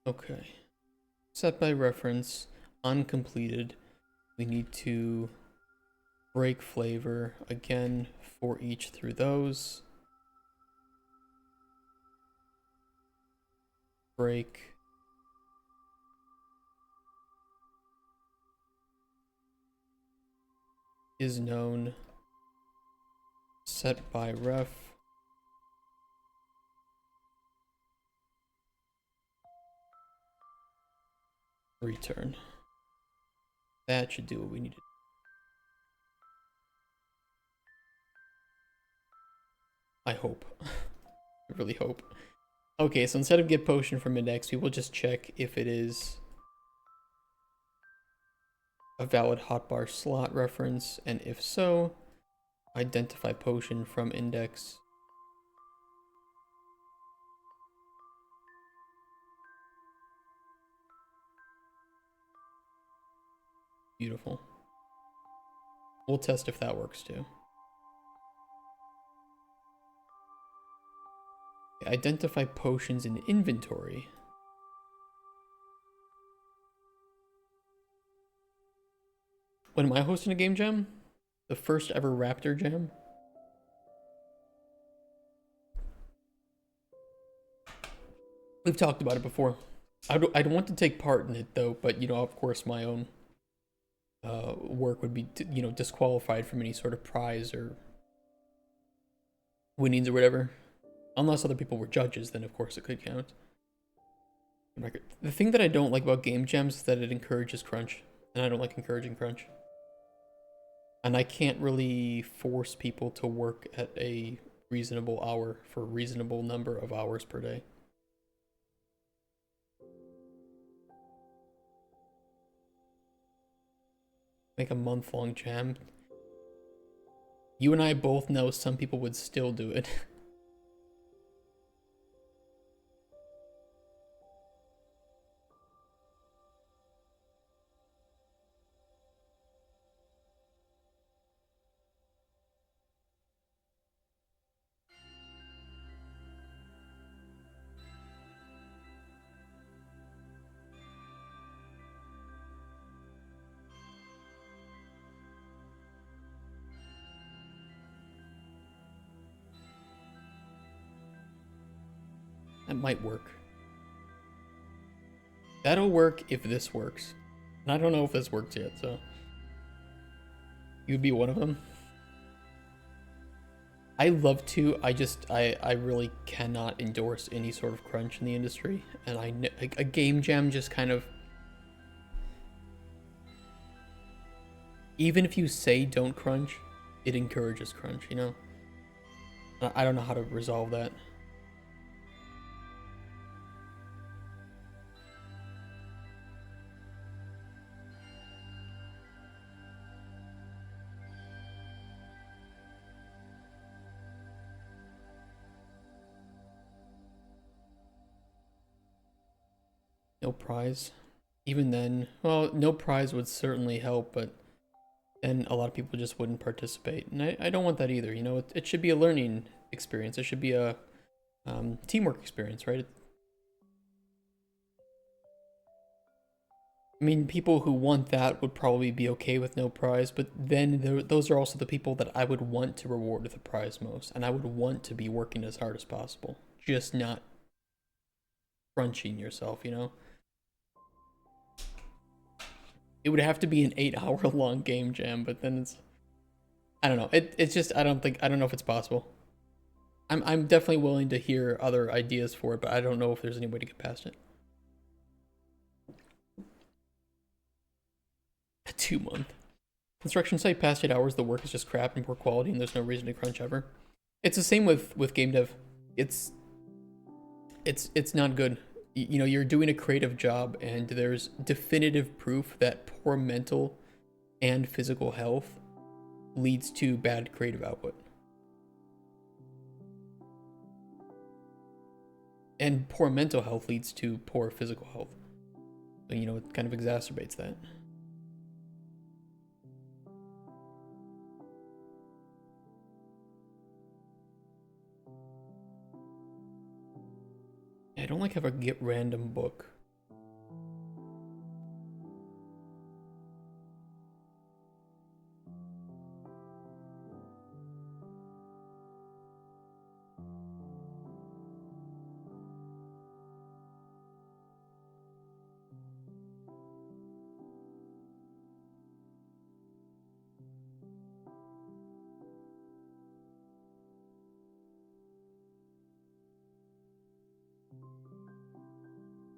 A: Okay. Set by reference, uncompleted. We need to break flavor again for each through those. Break. Is known. Set by ref. Return. That should do what we needed. I hope. I really hope. Okay, so instead of get potion from index, we will just check if it is a valid hotbar slot reference, and if so, identify potion from index. Beautiful. We'll test if that works too. Identify potions in inventory. When am I hosting a game jam? The first ever Raptor jam? We've talked about it before. I'd want to take part in it though, but you know, of course, my own work would be, you know, disqualified from any sort of prize or winnings or whatever. Unless other people were judges, then of course it could count. The thing that I don't like about game jams is that it encourages crunch, and I don't like encouraging crunch. And I can't really force people to work at a reasonable hour for a reasonable number of hours per day. Make a month-long jam. You and I both know some people would still do it. That might work. That'll work if this works. And I don't know if this works yet, so you'd be one of them. I love to, I really cannot endorse any sort of crunch in the industry, and I know like, a game jam just kind of, even if you say don't crunch, it encourages crunch, you know? I don't know how to resolve that. No prize. Even then, well, no prize would certainly help, but then a lot of people just wouldn't participate. And I don't want that either, you know? It should be a learning experience. It should be a teamwork experience, right? I mean, people who want that would probably be okay with no prize, but then those are also the people that I would want to reward with a prize most, and I would want to be working as hard as possible, just not crunching yourself, you know? It would have to be an 8-hour long game jam, but then it's, I don't know. It's just, I don't know if it's possible. I'm definitely willing to hear other ideas for it, but I don't know if there's any way to get past it. A 2-month. Construction site past 8 hours, the work is just crap and poor quality, and there's no reason to crunch ever. It's the same with game dev. It's not good. You know, you're doing a creative job, and there's definitive proof that poor mental and physical health leads to bad creative output. And poor mental health leads to poor physical health. So, you know, it kind of exacerbates that. I don't like have a get random book.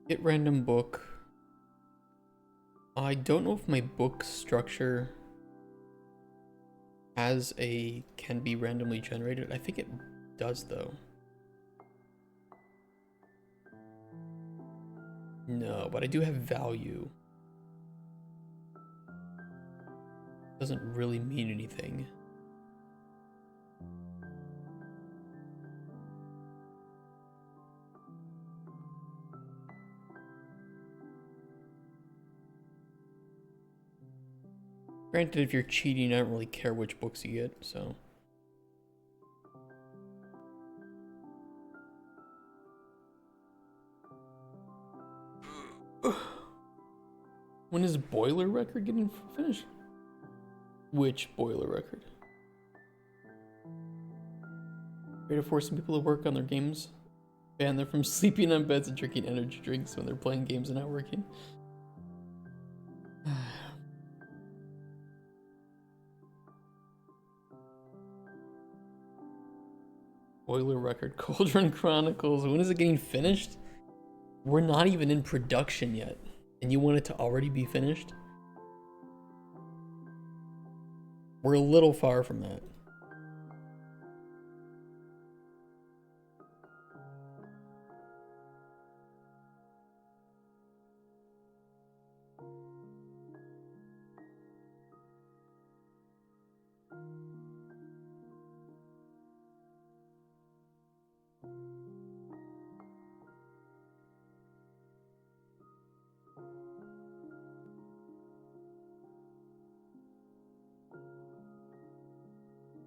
A: Get random book. I don't know if my book structure has a can be randomly generated. I think it does though. No, but I do have value. Doesn't really mean anything. Granted, if you're cheating, I don't really care which books you get, so. When is Boiler Record getting finished? Which Boiler Record? Afraid of forcing people to work on their games? Ban them from sleeping on beds and drinking energy drinks when they're playing games and not working. Boiler Record, Cauldron Chronicles. When is it getting finished? We're not even in production yet, and you want it to already be finished? We're a little far from that.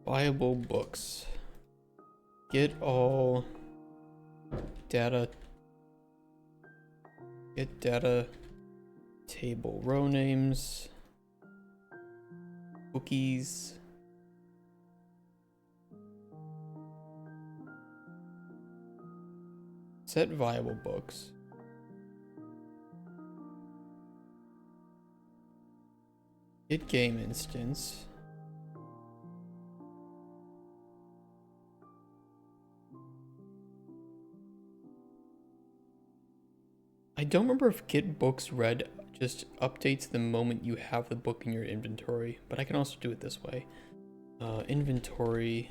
A: Viable books. Get all data. Get data table. Row names. Cookies. Set viable books. Get game instance. I don't remember if get books read just updates the moment you have the book in your inventory, but I can also do it this way. Inventory.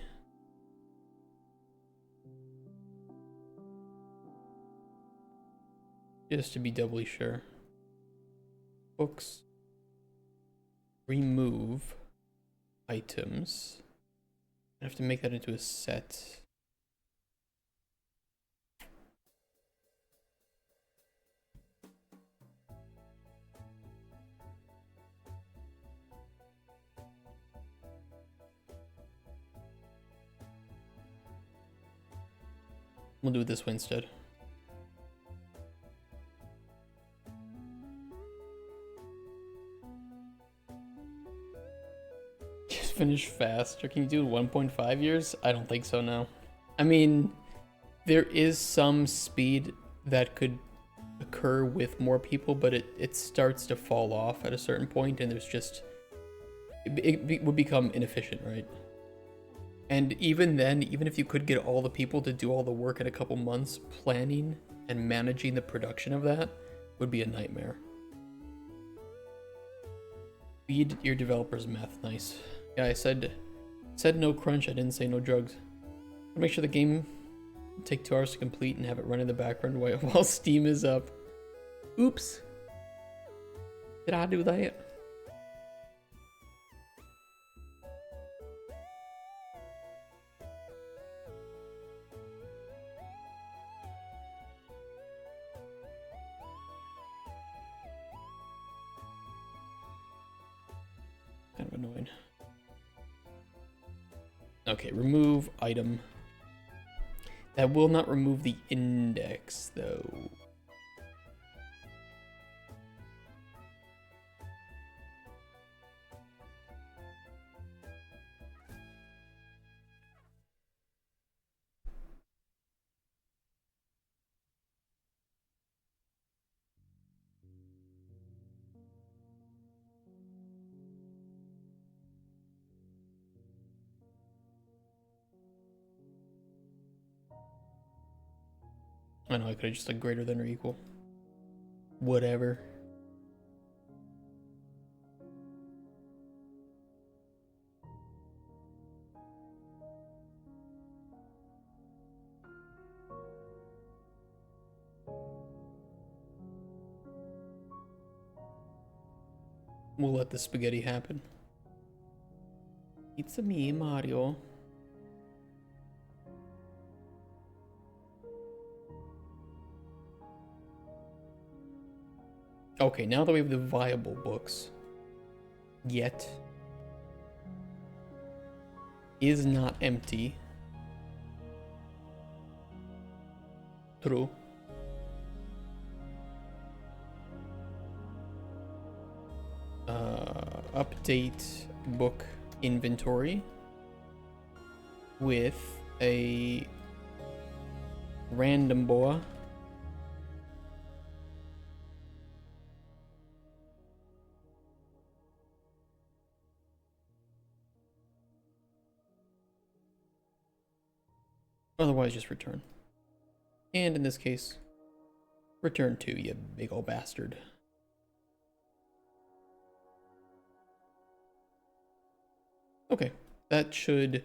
A: Just to be doubly sure. Books. Remove items. I have to make that into a set. We'll do it this way instead. Just finish faster. Can you do it in 1.5 years? I don't think so, no. I mean, there is some speed that could occur with more people, but it starts to fall off at a certain point, and there's just... It would become inefficient, right? And even then, even if you could get all the people to do all the work in a couple months, planning and managing the production of that would be a nightmare. Feed your developers meth. Nice. Yeah, I said no crunch. I didn't say no drugs. Make sure the game take 2 hours to complete and have it run in the background while Steam is up. Oops. Did I do that? Kind of annoying. Okay, remove item. That will not remove the index, though. I know I could have just like greater than or equal. Whatever. We'll let the spaghetti happen. It's me, Mario. Okay, now that we have the viable books, yet is not empty. True. Update book inventory with a random boa. Otherwise, just return. And in this case, return 2, you big ol' bastard. Okay, that should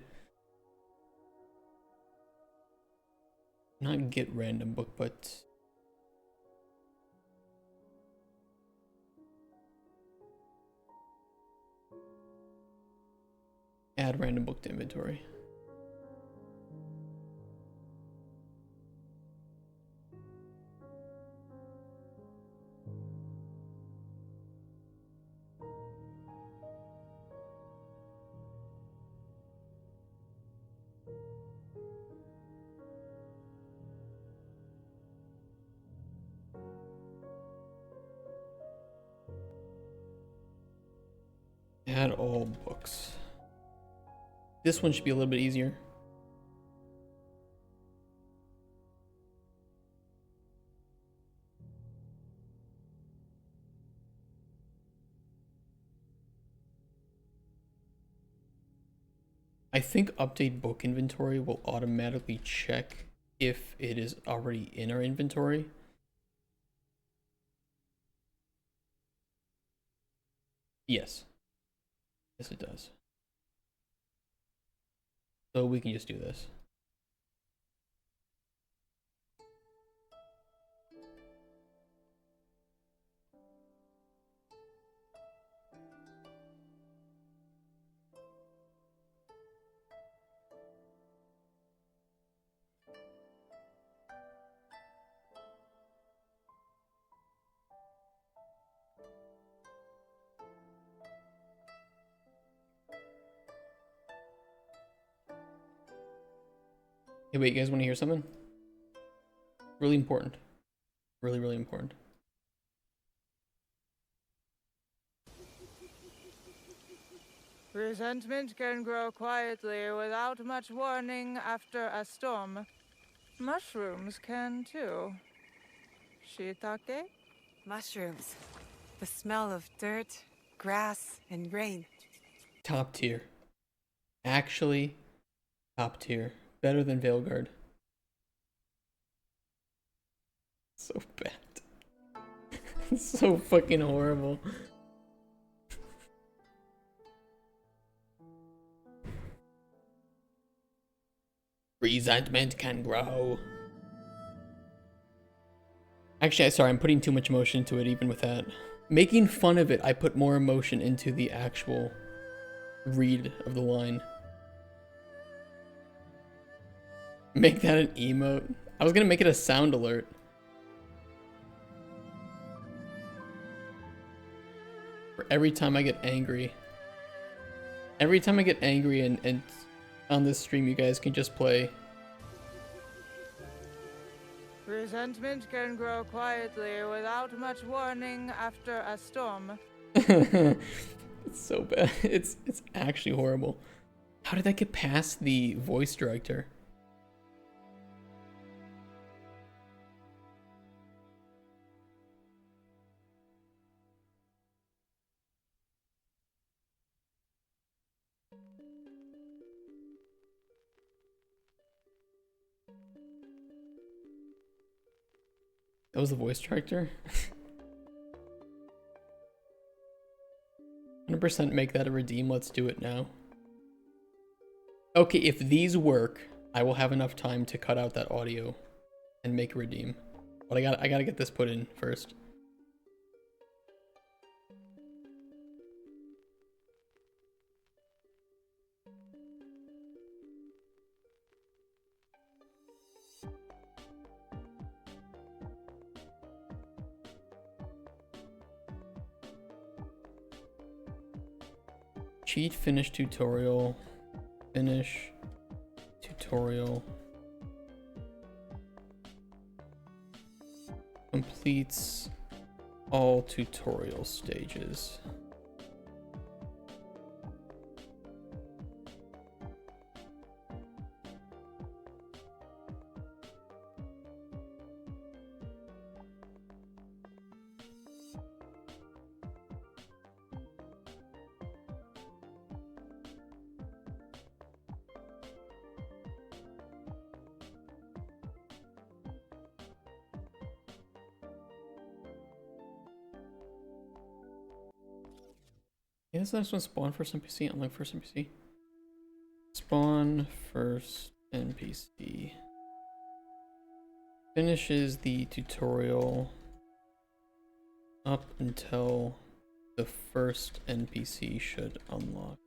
A: not get random book, but add random book to inventory. Add all books. This one should be a little bit easier. I think update book inventory will automatically check if it is already in our inventory. Yes. Yes, it does. So we can just do this. Hey, wait, you guys want to hear something? Really important. Really, really important.
B: Resentment can grow quietly without much warning after a storm. Mushrooms can too. Shiitake?
C: Mushrooms. The smell of dirt, grass, and rain.
A: Top tier. Actually, top tier. Better than Veilguard. So bad. So fucking horrible. Resentment can grow. Actually, sorry, I'm putting too much emotion into it even with that. Making fun of it, I put more emotion into the actual read of the line. Make that an emote. I was gonna make it a sound alert. For every time I get angry. Every time I get angry and on this stream you guys can just play.
B: Resentment can grow quietly without much warning after a storm.
A: It's so bad. It's actually horrible. How did that get past the voice director? That was the voice director? 100% make that a redeem. Let's do it now. Okay, if these work, I will have enough time to cut out that audio and make a redeem. But I gotta get this put in first. Cheat, finish tutorial, finish tutorial, completes all tutorial stages. Yeah, this next one spawn first NPC, unlock first NPC. Spawn first NPC. Finishes the tutorial up until the first NPC should unlock.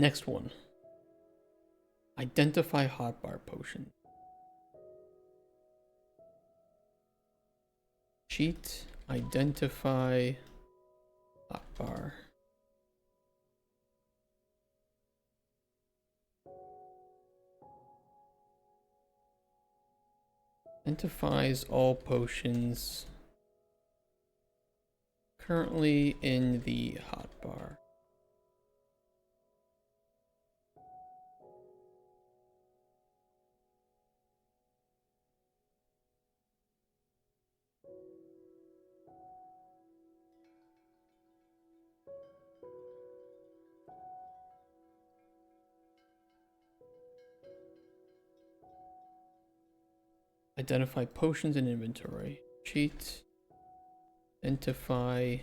A: Next one. Identify hotbar potion. Cheat. Identify hotbar. Identifies all potions currently in the hotbar. Identify potions in inventory. Cheat. Identify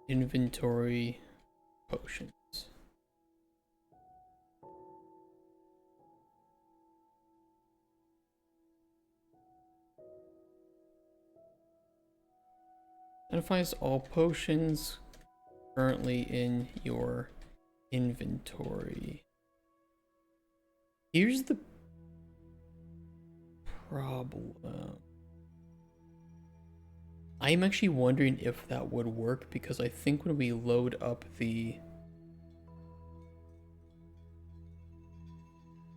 A: inventory potions. Identifies all potions currently in your inventory. Here's the problem. I'm actually wondering if that would work because I think when we load up the...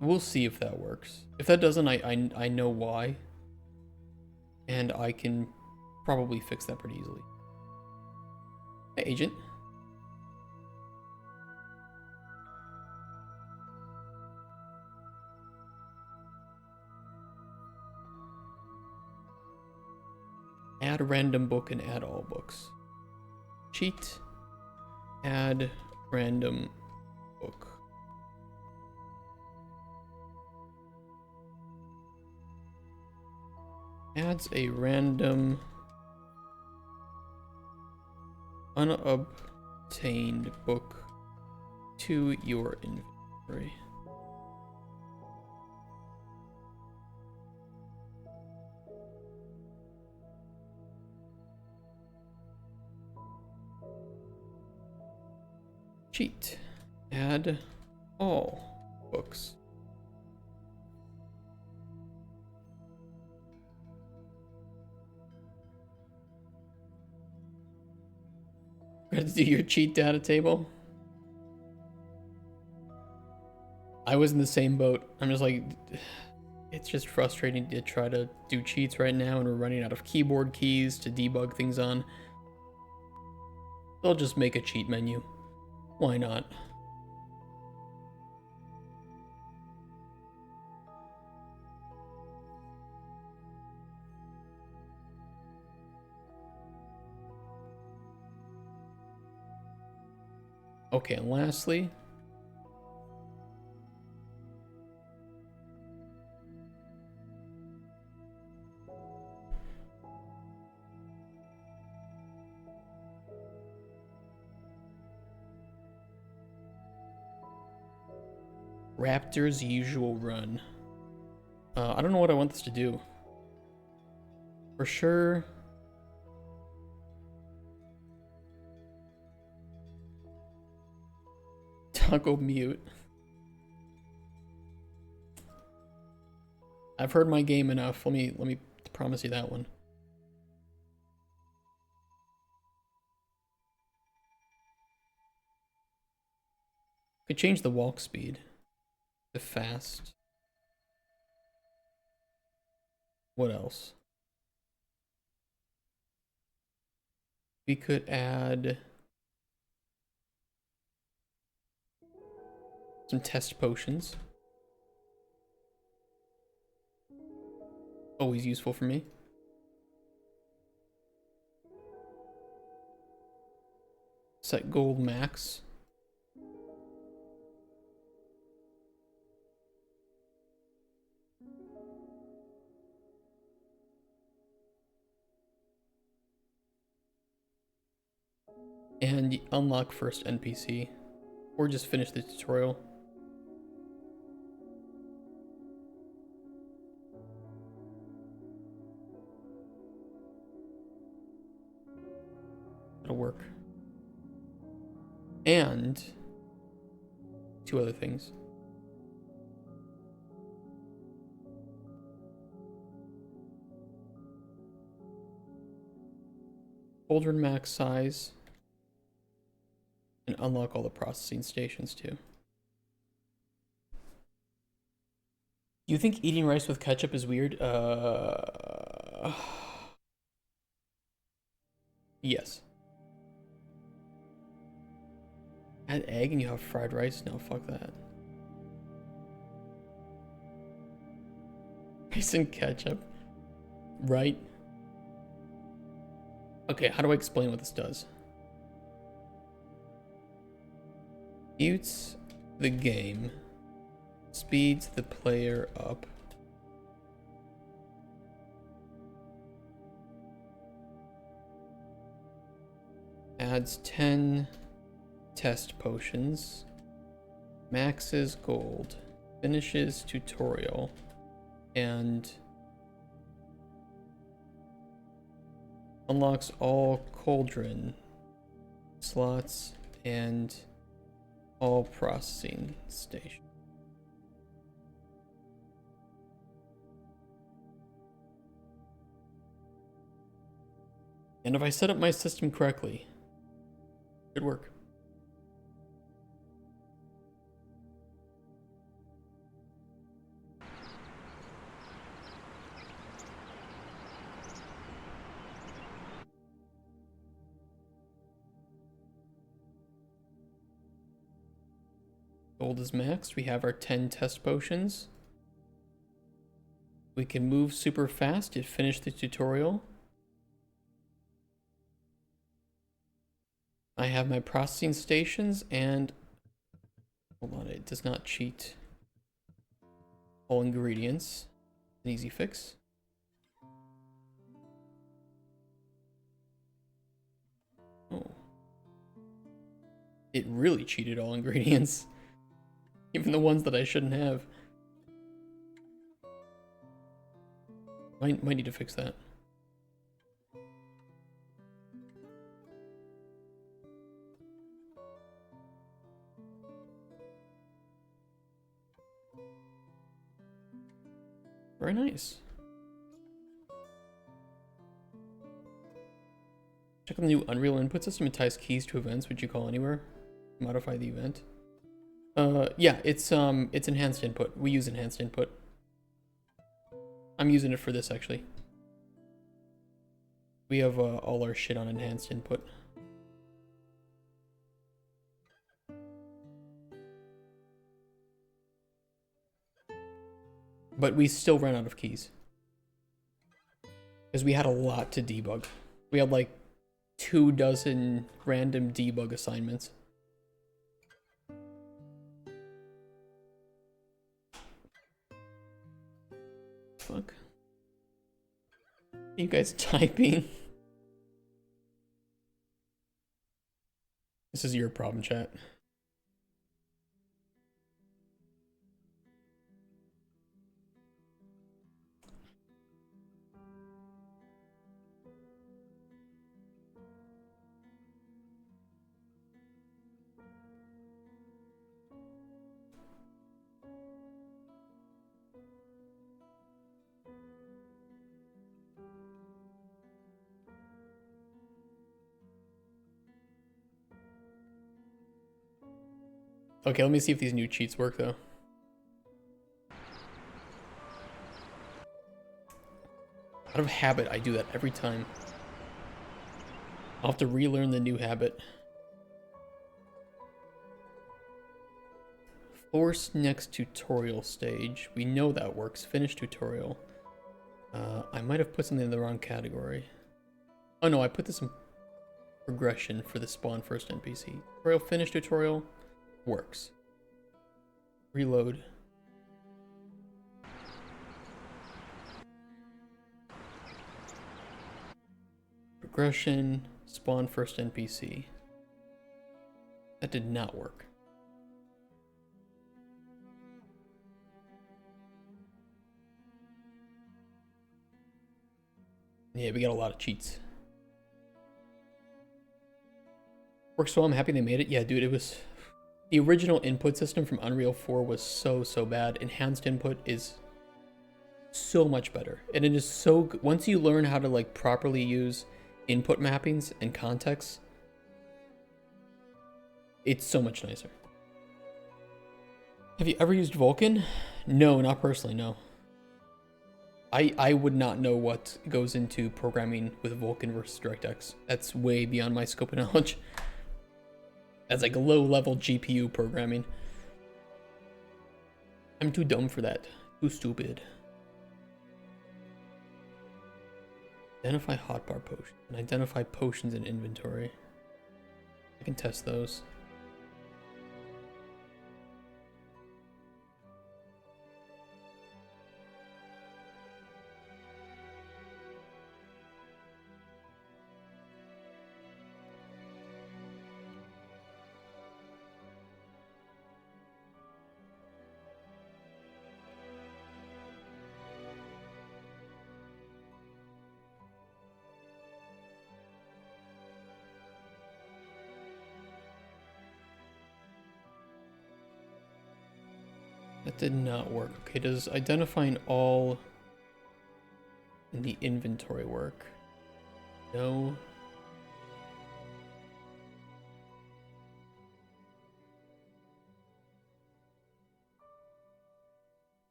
A: We'll see if that works. If that doesn't, I know why. And I can probably fix that pretty easily. Hey, agent. Add random book and add all books. Cheat. Add random book. Adds a random unobtained book to your inventory. Cheat. Add all books. Ready to do your cheat data table? I was in the same boat. I'm just like, it's just frustrating to try to do cheats right now, and we're running out of keyboard keys to debug things on. They'll just make a cheat menu. Why not? Okay, and lastly, Raptor's usual run. I don't know what I want this to do. For sure. Taco mute. I've heard my game enough. Let me promise you that one. Could change the walk speed to fast. What else? We could add some test potions. Always useful for me. Set gold max. And unlock first NPC. Or just finish the tutorial. That'll work. And two other things. Cauldron max size. And unlock all the processing stations too. You think eating rice with ketchup is weird? Yes. Add egg and you have fried rice? No, fuck that. Rice and ketchup. Right? Okay, how do I explain what this does? Mutes the game. Speeds the player up. Adds 10 test potions. Maxes gold. Finishes tutorial. And unlocks all cauldron slots and all processing stations. And if I set up my system correctly, it should work. Gold is maxed. We have our 10 test potions. We can move super fast to finish the tutorial. I have my processing stations and hold on, it does not cheat all ingredients. An easy fix. it really cheated all ingredients. Even the ones that I shouldn't have. Might need to fix that. Very nice. Check on the new Unreal input system. It ties keys to events which you call anywhere. Modify the event. Yeah, it's enhanced input. We use enhanced input. I'm using it for this actually. We have all our shit on enhanced input. But we still ran out of keys. Because we had a lot to debug. We had like 24 random debug assignments. Fuck. You guys typing? This is your problem, chat. Okay, let me see if these new cheats work though. Out of habit, I do that every time. I'll have to relearn the new habit. Force next tutorial stage. We know that works. Finish tutorial. I might have put something in the wrong category. Oh no, I put this in progression for the spawn first NPC. Tutorial, finish tutorial. Works. Reload. Progression, spawn first NPC. That did not work. Yeah, we got a lot of cheats. Works well, I'm happy they made it. Yeah, dude, it was... The original input system from Unreal 4 was so bad. Enhanced input is so much better. And it is so good. Once you learn how to like properly use input mappings and contexts, it's so much nicer. Have you ever used Vulkan? No, not personally, no. I would not know what goes into programming with Vulkan versus DirectX. That's way beyond my scope of knowledge. That's like low-level GPU programming. I'm too dumb for that. Too stupid. Identify hotbar potions. And identify potions in inventory. I can test those. That did not work. Okay, does identifying all in the inventory work? No.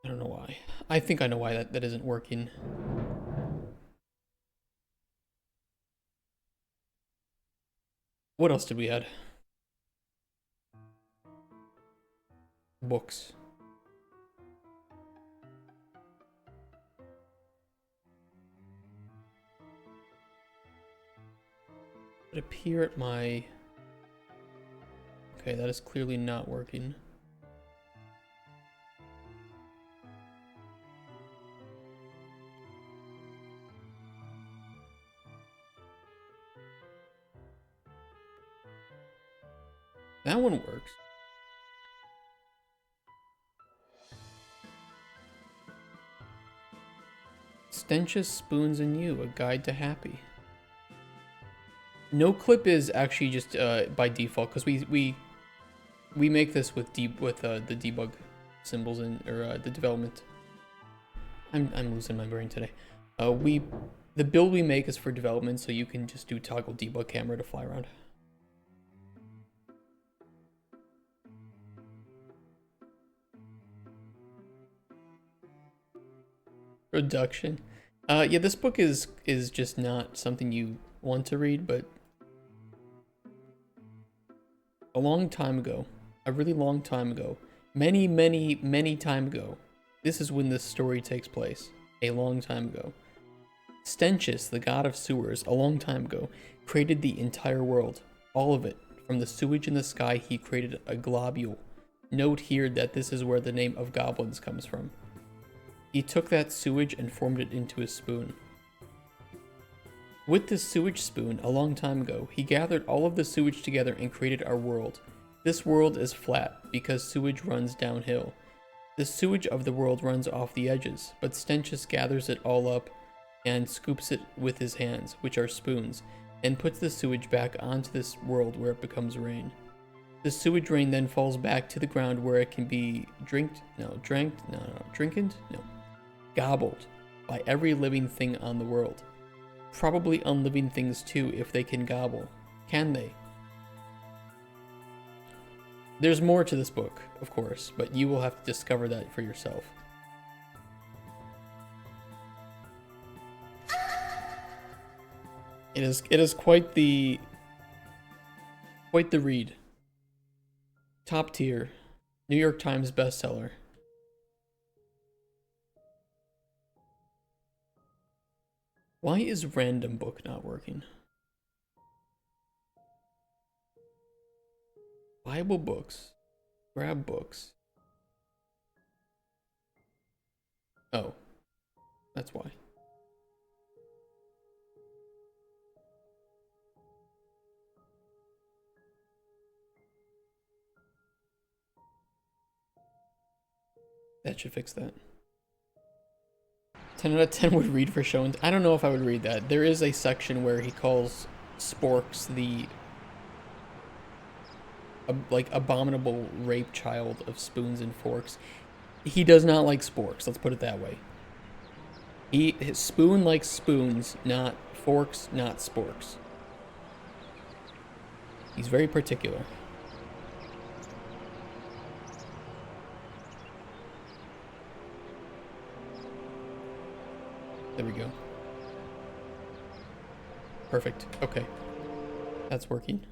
A: I don't know why. I think I know why that isn't working. What else did we add? Books. It appear at my... Okay, that is clearly not working. That one works. Stenches, Spoons, and You, A Guide to Happy. No clip is actually just by default, because we make this with the debug symbols or the development. I'm losing my brain today. The build we make is for development, so you can just do toggle debug camera to fly around. Reduction. Yeah, this book is just not something you want to read, but a long time ago, a really long time ago, many time ago, this is when this story takes place. A long time ago. Stenches, the god of sewers, a long time ago, created the entire world. All of it. From the sewage in the sky, he created a globule. Note here that this is where the name of goblins comes from. He took that sewage and formed it into a spoon. With this sewage spoon, a long time ago, he gathered all of the sewage together and created our world. This world is flat because sewage runs downhill. The sewage of the world runs off the edges, but Stenches gathers it all up and scoops it with his hands, which are spoons, and puts the sewage back onto this world where it becomes rain. The sewage rain then falls back to the ground where it can be gobbled by every living thing on the world. Probably unliving things too if they can gobble. Can they? There's more to this book, of course, but you will have to discover that for yourself. It is quite the read. Top tier. New York Times bestseller. Why is random book not working? Bible books. Grab books. Oh. That's why. That should fix that. 10 out of 10 would read for show and... I don't know if I would read that. There is a section where he calls Sporks the... like, abominable rape child of spoons and forks. He does not like sporks, let's put it that way. His spoon likes spoons, not forks, not sporks. He's very particular. There we go. Perfect. Okay. That's working.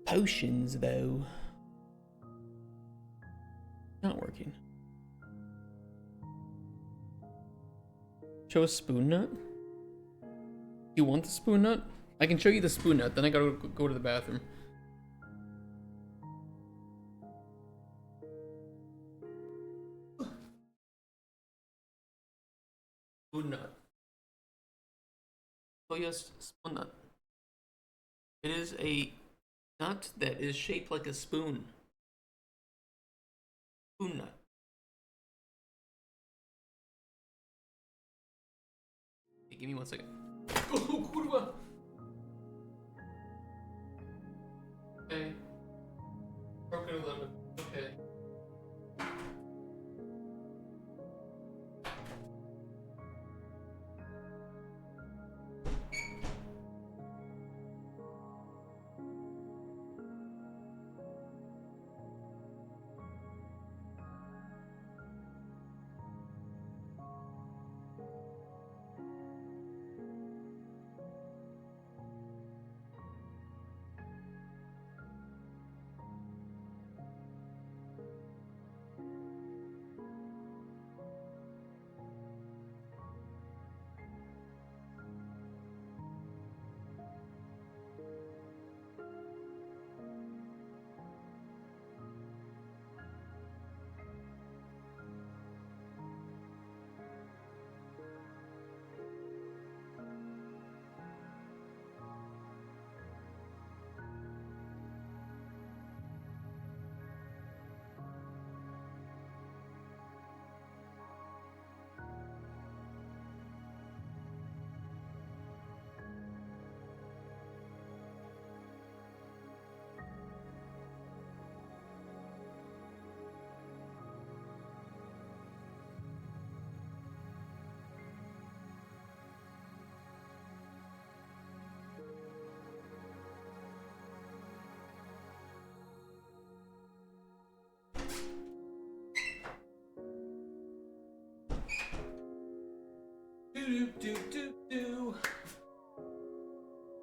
A: Potions, though. Not working. Show a spoon nut? You want the spoon nut? I can show you the spoon nut, then I gotta go to the bathroom. Spoon nut. Oh yes, spoon nut. It is a nut that is shaped like a spoon. Spoon nut. Hey, give me 1 second. Oh, kurwa! Okay. Broken a little bit. Okay.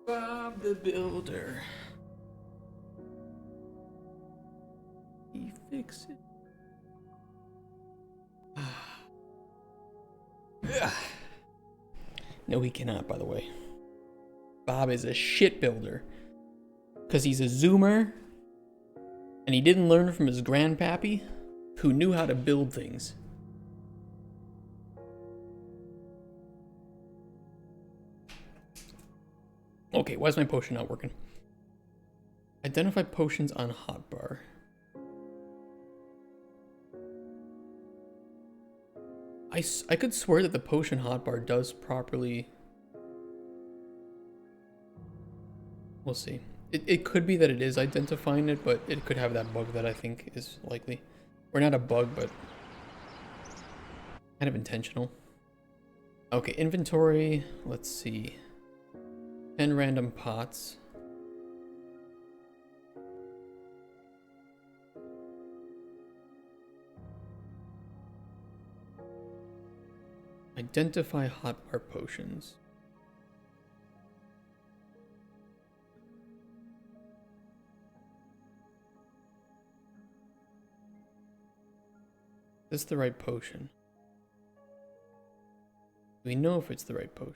A: Bob the Builder. He fix it. No, he cannot, by the way. Bob is a shit builder. Because he's a zoomer. And he didn't learn from his grandpappy, who knew how to build things. Okay, why is my potion not working? Identify potions on hotbar. I could swear that the potion hotbar does properly. We'll see. It could be that it is identifying it, but it could have that bug that I think is likely. Or not a bug, but kind of intentional. Okay, inventory. Let's see. 10 random pots. Identify hotbar potions. Is this the right potion? Do we know if it's the right potion?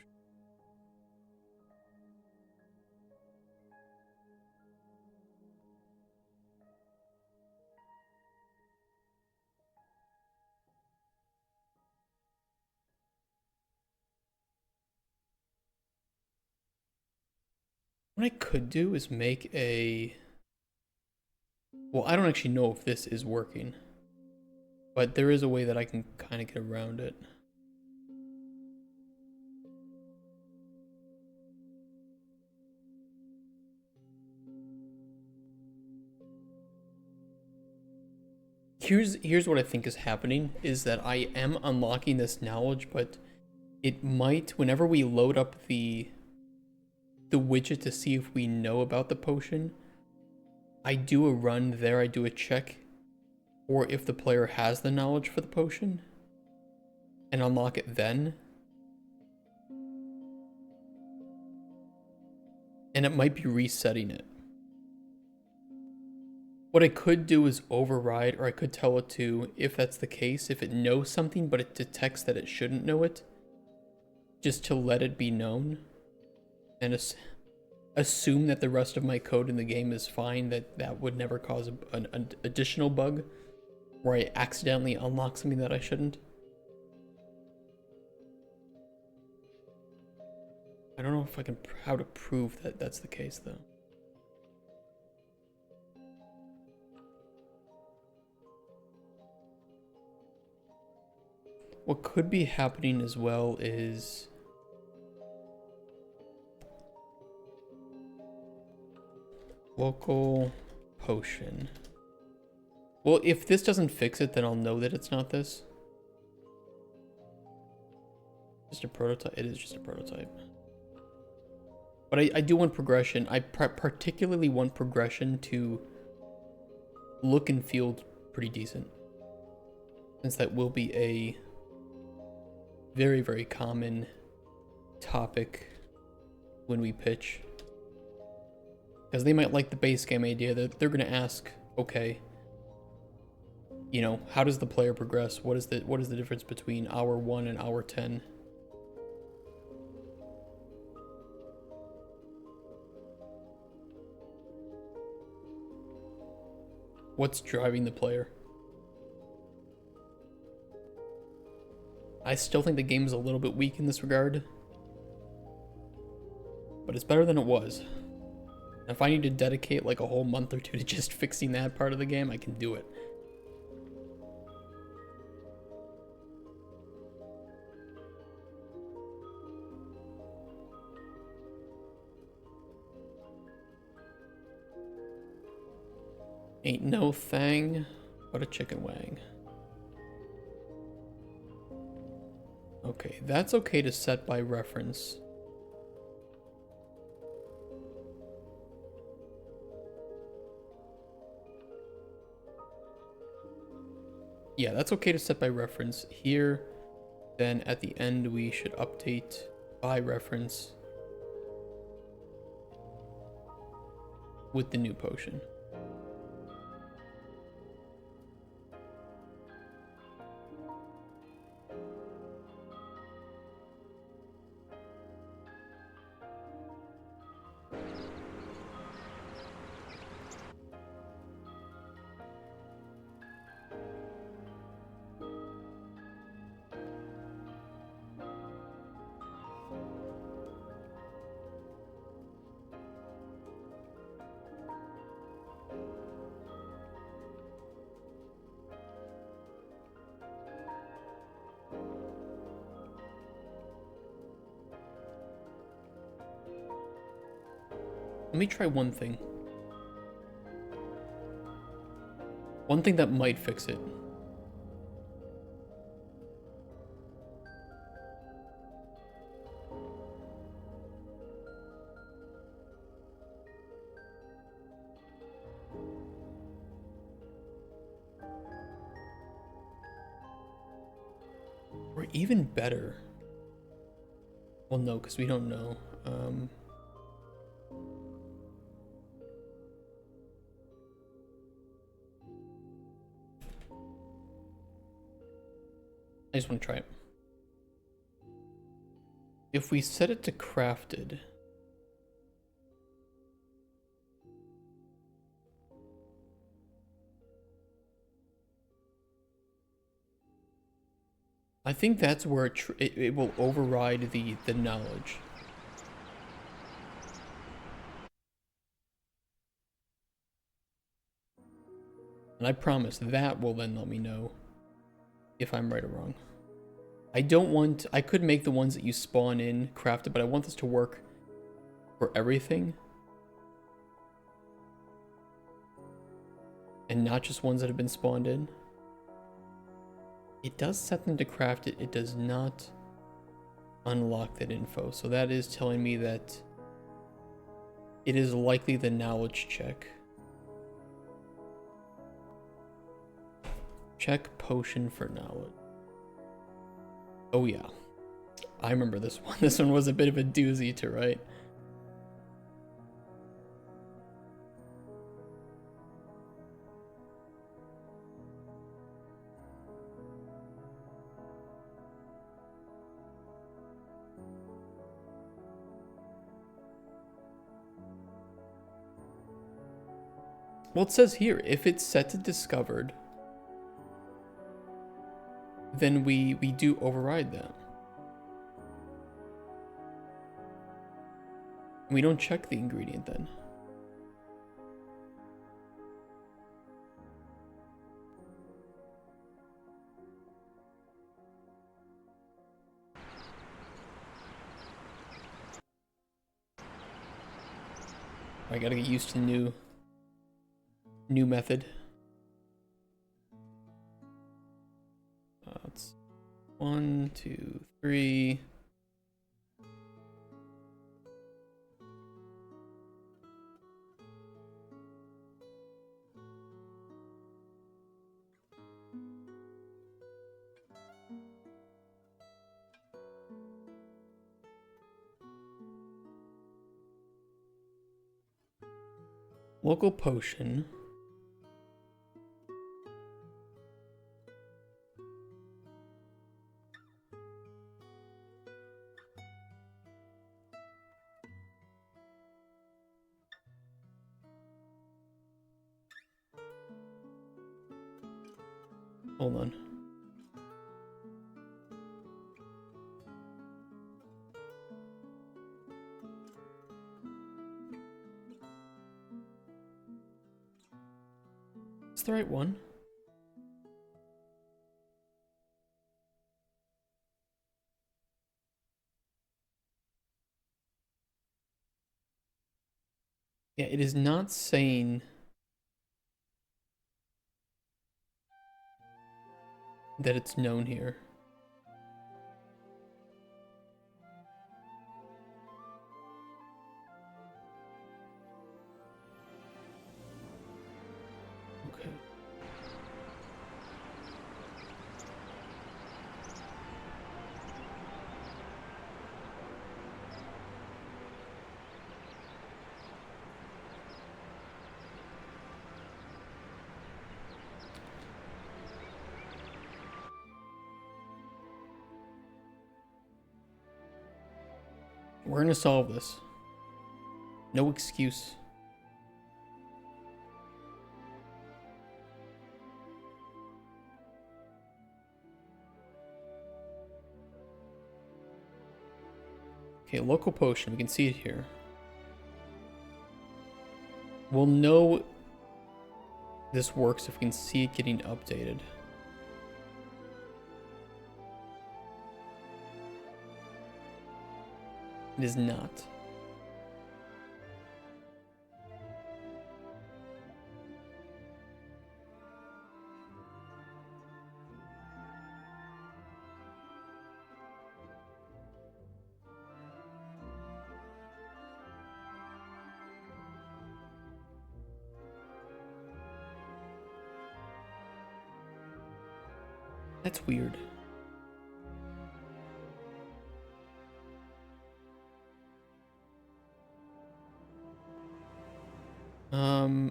A: What I could do is make a... Well, I don't actually know if this is working. But there is a way that I can kind of get around it. Here's what I think is happening, is that I am unlocking this knowledge, but it might, whenever we load up the widget to see if we know about the potion, I do a run there, I do a check, or if the player has the knowledge for the potion, and unlock it then. And it might be resetting it. What I could do is override, or I could tell it to, if that's the case, if it knows something but it detects that it shouldn't know it, just to let it be known, and assume that the rest of my code in the game is fine, that would never cause an additional bug where I accidentally unlock something that I shouldn't. I don't know if I can how to prove that that's the case though. What could be happening as well is local potion. Well, if this doesn't fix it, then I'll know that it's not this. Just a prototype. It is just a prototype. But I do want progression. I particularly want progression to look and feel pretty decent, since that will be a very, very common topic when we pitch. Because they might like the base game idea, that they're going to ask, okay, you know, how does the player progress? What is the difference between hour 1 and hour 10? What's driving the player? I still think the game is a little bit weak in this regard, but it's better than it was. If I need to dedicate like a whole month or two to just fixing that part of the game, I can do it. Ain't no thing but a chicken wang. Okay, that's okay to set by reference. Yeah, that's okay to set by reference. Here, Then at the end, we should update by reference with the new potion. Let me try one thing. One thing that might fix it. Or even better. Well, no, because we don't know. I just want to try it. If we set it to crafted, I think that's where it will override the knowledge. And I promise that will then let me know if I'm right or wrong. I could make the ones that you spawn in crafted, but I want this to work for everything. And not just ones that have been spawned in. It does set them to crafted, it does not unlock that info. So that is telling me that it is likely the knowledge check. Check potion for knowledge. Oh yeah, I remember this one. This one was a bit of a doozy to write. Well, it says here, if it's set to discovered, then we do override that. We don't check the ingredient then. I gotta get used to the new method. It's 1, 2, 3. Local potion. Hold on. It's the right one. Yeah, it is not saying that it's known here. Okay. We're gonna solve this. No excuse. Okay, local potion. We can see it here. We'll know this works if we can see it getting updated. It is not. That's weird.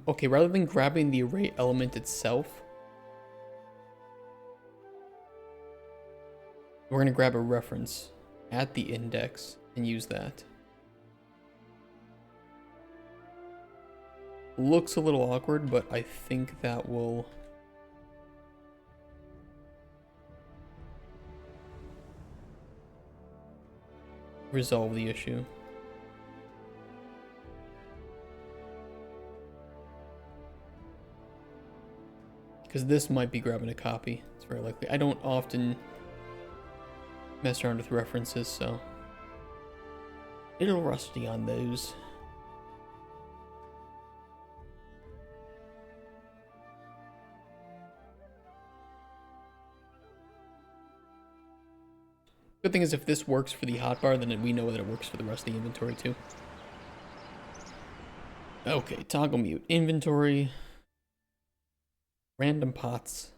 A: Okay, rather than grabbing the array element itself, we're gonna grab a reference at the index and use that. Looks a little awkward, but I think that will resolve the issue. Because this might be grabbing a copy. It's very likely. I don't often mess around with references, so a little rusty on those. Good thing is if this works for the hotbar, then we know that it works for the rest of the inventory too. Okay, toggle mute. Inventory. Random pots.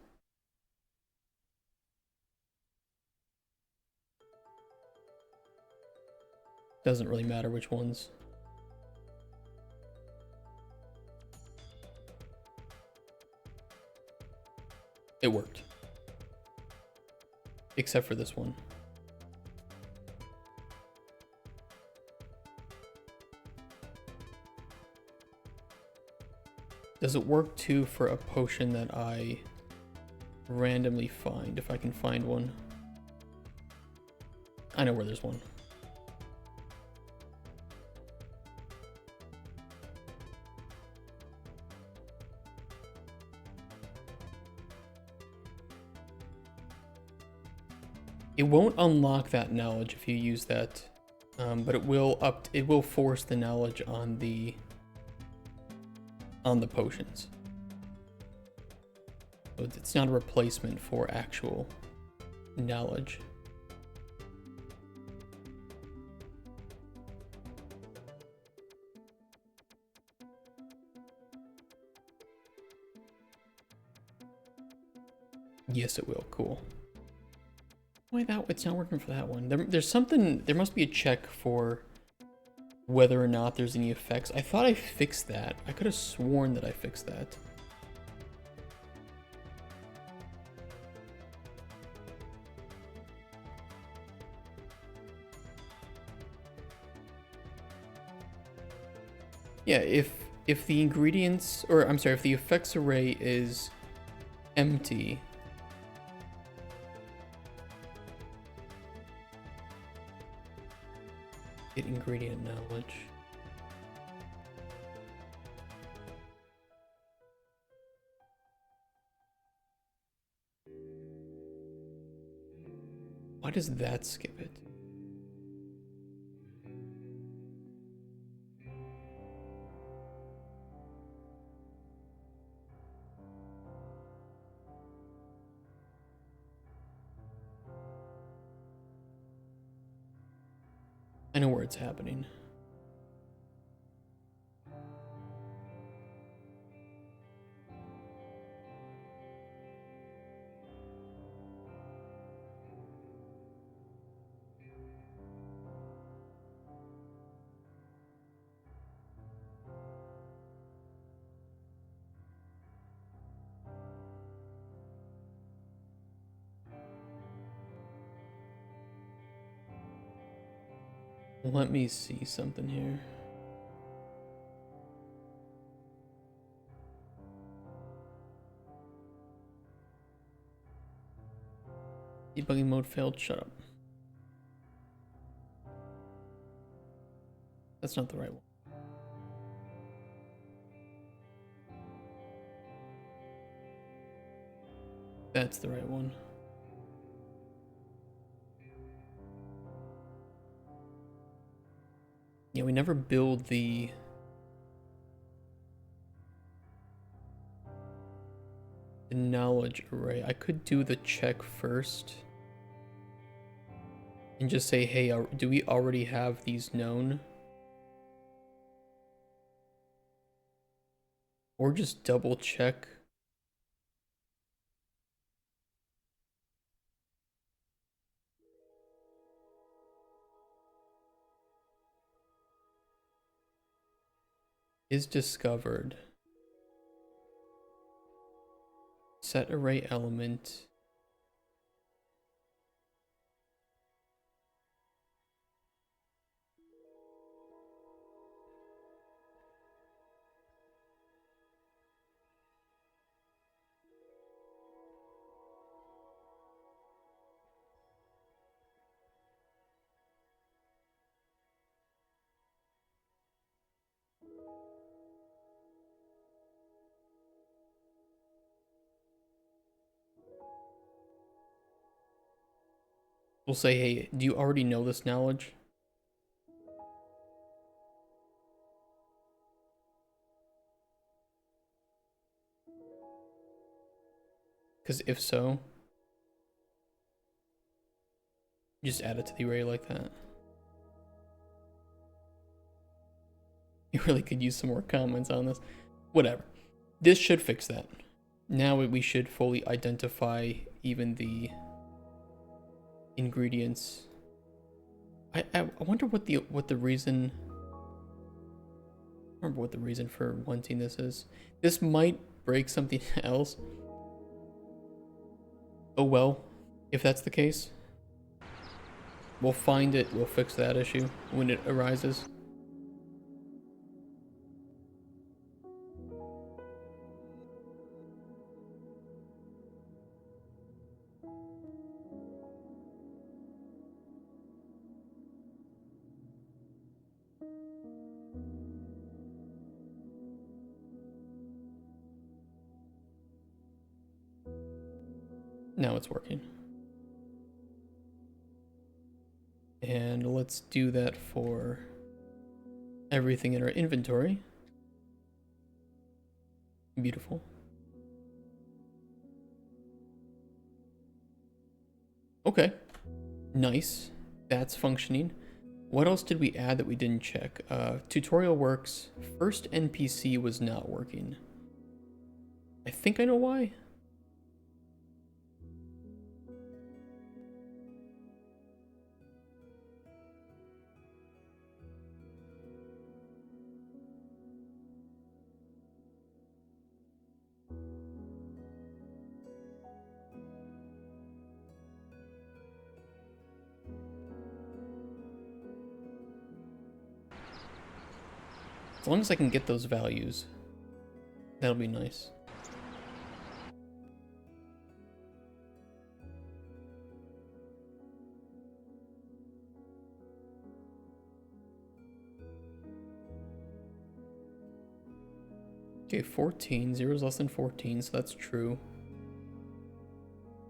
A: Doesn't really matter which ones. It worked. Except for this one. Does it work too for a potion that I randomly find, if I can find one? I know where there's one. It won't unlock that knowledge if you use that, but it will force the knowledge on the potions. So it's not a replacement for actual knowledge. Yes, it will. Cool. Why that? It's not working for that one. There's something. There must be a check for whether or not there's any effects. I thought I fixed that. I could have sworn that I fixed that. Yeah, if the ingredients, or I'm sorry, if the effects array is empty, get ingredient knowledge. Why does that skip it? I know where it's happening. Let me see something here. Debugging mode failed. Shut up. That's not the right one. That's the right one. Yeah, we never build the knowledge array. I could do the check first and just say, hey, do we already have these known? Or just double check. Is discovered. Set array element. We'll say, hey, do you already know this knowledge? Because if so, just add it to the array like that. You really could use some more comments on this. Whatever. This should fix that. Now we should fully identify even the ingredients. I wonder what the reason. I remember what the reason for wanting this is. This might break something else. Oh well, if that's the case. We'll find it, we'll fix that issue when it arises. Now it's working. And let's do that for everything in our inventory. Beautiful. Okay. Nice. That's functioning. What else did we add that we didn't check? Tutorial works. First NPC was not working. I think I know why. As long as I can get those values, that'll be nice. Okay, 14. 0 is less than 14, so that's true.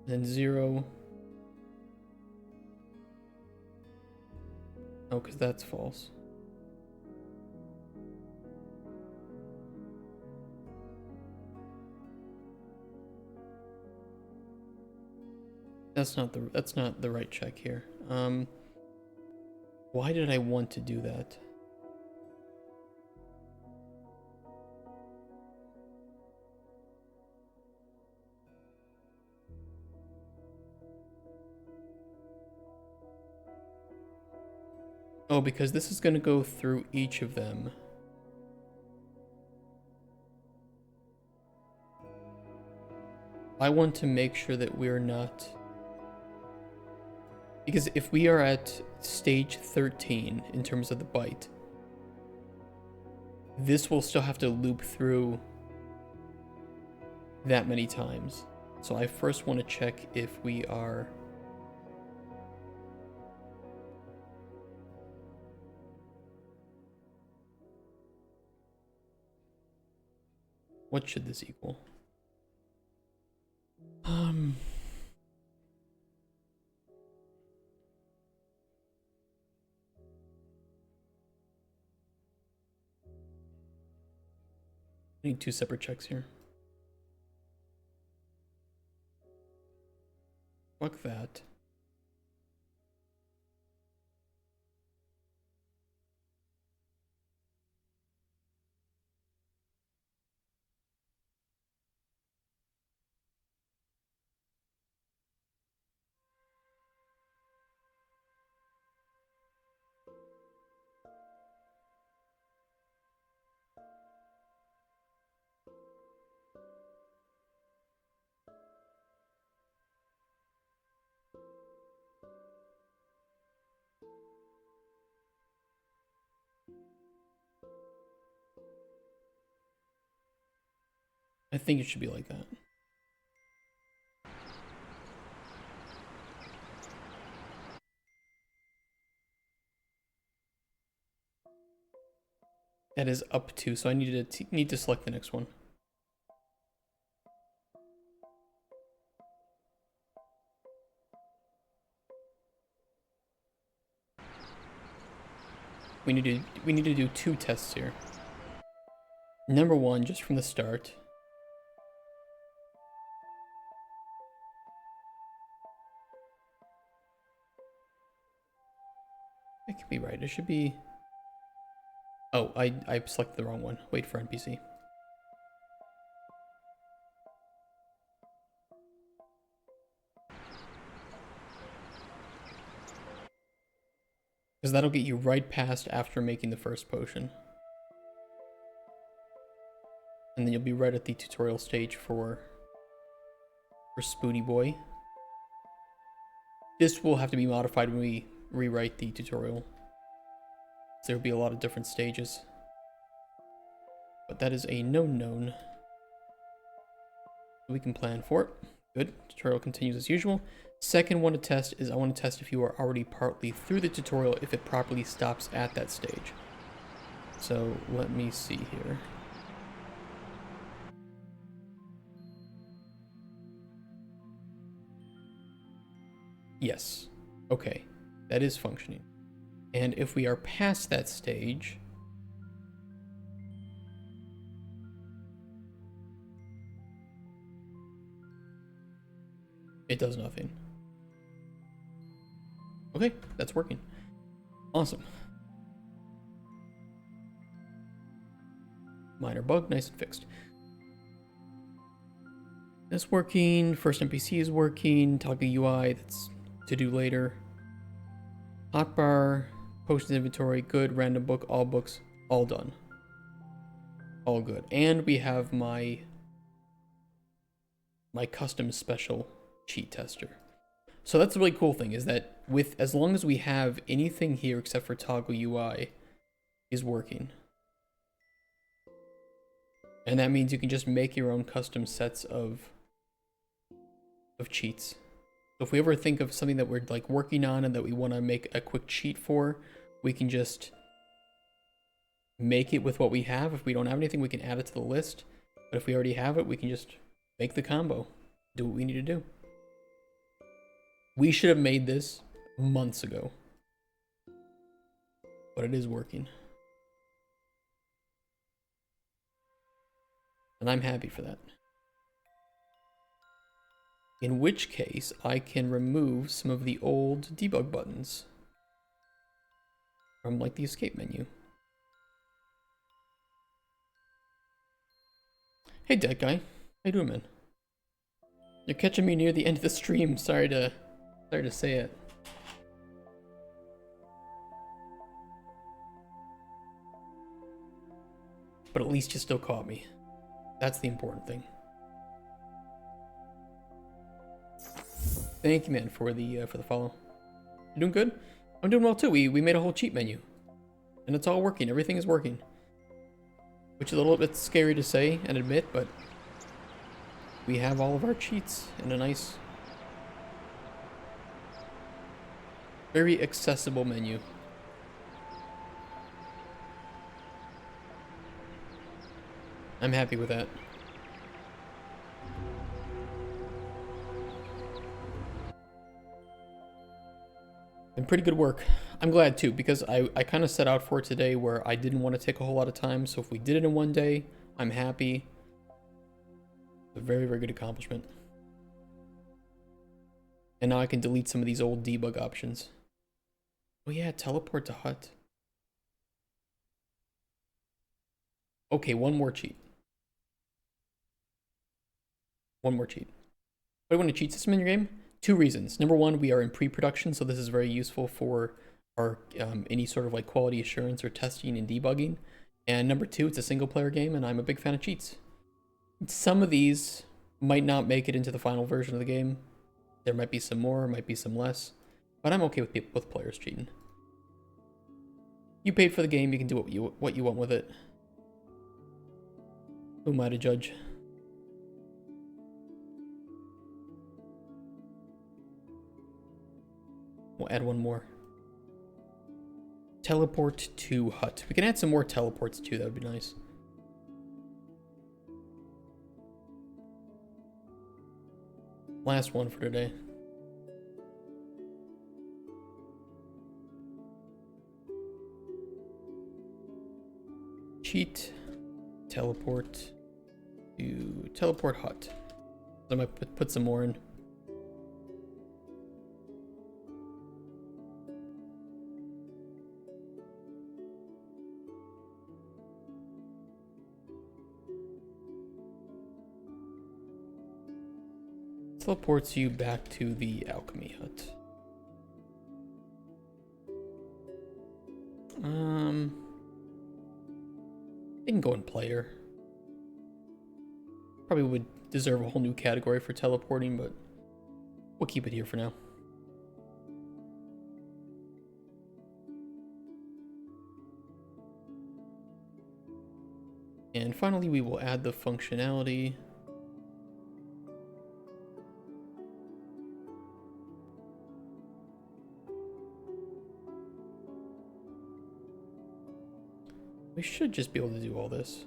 A: And 0. Oh, because that's false. That's not the right check here. Why did I want to do that? Oh, because this is going to go through each of them. I want to make sure that we're not Because if we are at stage 13 in terms of the bite, this will still have to loop through that many times. So I first want to check if we are... What should this equal? I need 2 separate checks here. Fuck that. I think it should be like that. That is up to, so I need to select the next one. We need to do 2 tests here. Number 1, just from the start. It could be right. It should be... Oh, I selected the wrong one. Wait for NPC. Because that'll get you right past after making the first potion. And then you'll be right at the tutorial stage for Spoony Boy. This will have to be modified when we rewrite the tutorial. There will be a lot of different stages. But that is a known. We can plan for it. Good. Tutorial continues as usual. Second one to test is I want to test if you are already partly through the tutorial, if it properly stops at that stage. So let me see here. Yes. Okay. That is functioning. And if we are past that stage, it does nothing. Okay, that's working. Awesome. Minor bug, nice and fixed. That's working. First NPC is working. Toggle UI, that's to do later. Hotbar, potions inventory, good. Random book, all books, all done. All good. And we have my custom special cheat tester. So that's the really cool thing, is that with as long as we have anything here except for toggle UI is working. And that means you can just make your own custom sets of cheats. So if we ever think of something that we're like working on and that we want to make a quick cheat for, we can just make it with what we have. If we don't have anything, we can add it to the list. But if we already have it, we can just make the combo. Do what we need to do. We should have made this months ago. But it is working. And I'm happy for that. In which case, I can remove some of the old debug buttons from like the escape menu. Hey, dead guy. How you doing, man? You're catching me near the end of the stream. Sorry to say it. But at least you still caught me. That's the important thing. Thank you, man, for the follow. You doing good? I'm doing well too. We made a whole cheat menu. And it's all working. Everything is working. Which is a little bit scary to say and admit, but we have all of our cheats in a nice, very accessible menu. I'm happy with that. And pretty good work. I'm glad too, because I kind of set out for it today where I didn't want to take a whole lot of time, so if we did it in one day, I'm happy. A very, very good accomplishment. And now I can delete some of these old debug options. Oh yeah, teleport to hut. Okay, one more cheat. One more cheat. Why do you want to cheat system in your game? 2 reasons. Number one, we are in pre-production, so this is very useful for our any sort of like quality assurance or testing and debugging. And number 2, it's a single player game, and I'm a big fan of cheats. Some of these might not make it into the final version of the game. There might be some more, might be some less, but I'm okay with players cheating. You paid for the game, you can do what you want with it. Who am I to judge? We'll add one more. Teleport to hut. We can add some more teleports too, that would be nice. Last one for today. Cheat. Teleport to teleport hut. I might put some more in. Teleports you back to the alchemy hut. They can go in player. Probably would deserve a whole new category for teleporting, but we'll keep it here for now. And finally, we will add the functionality. We should just be able to do all this.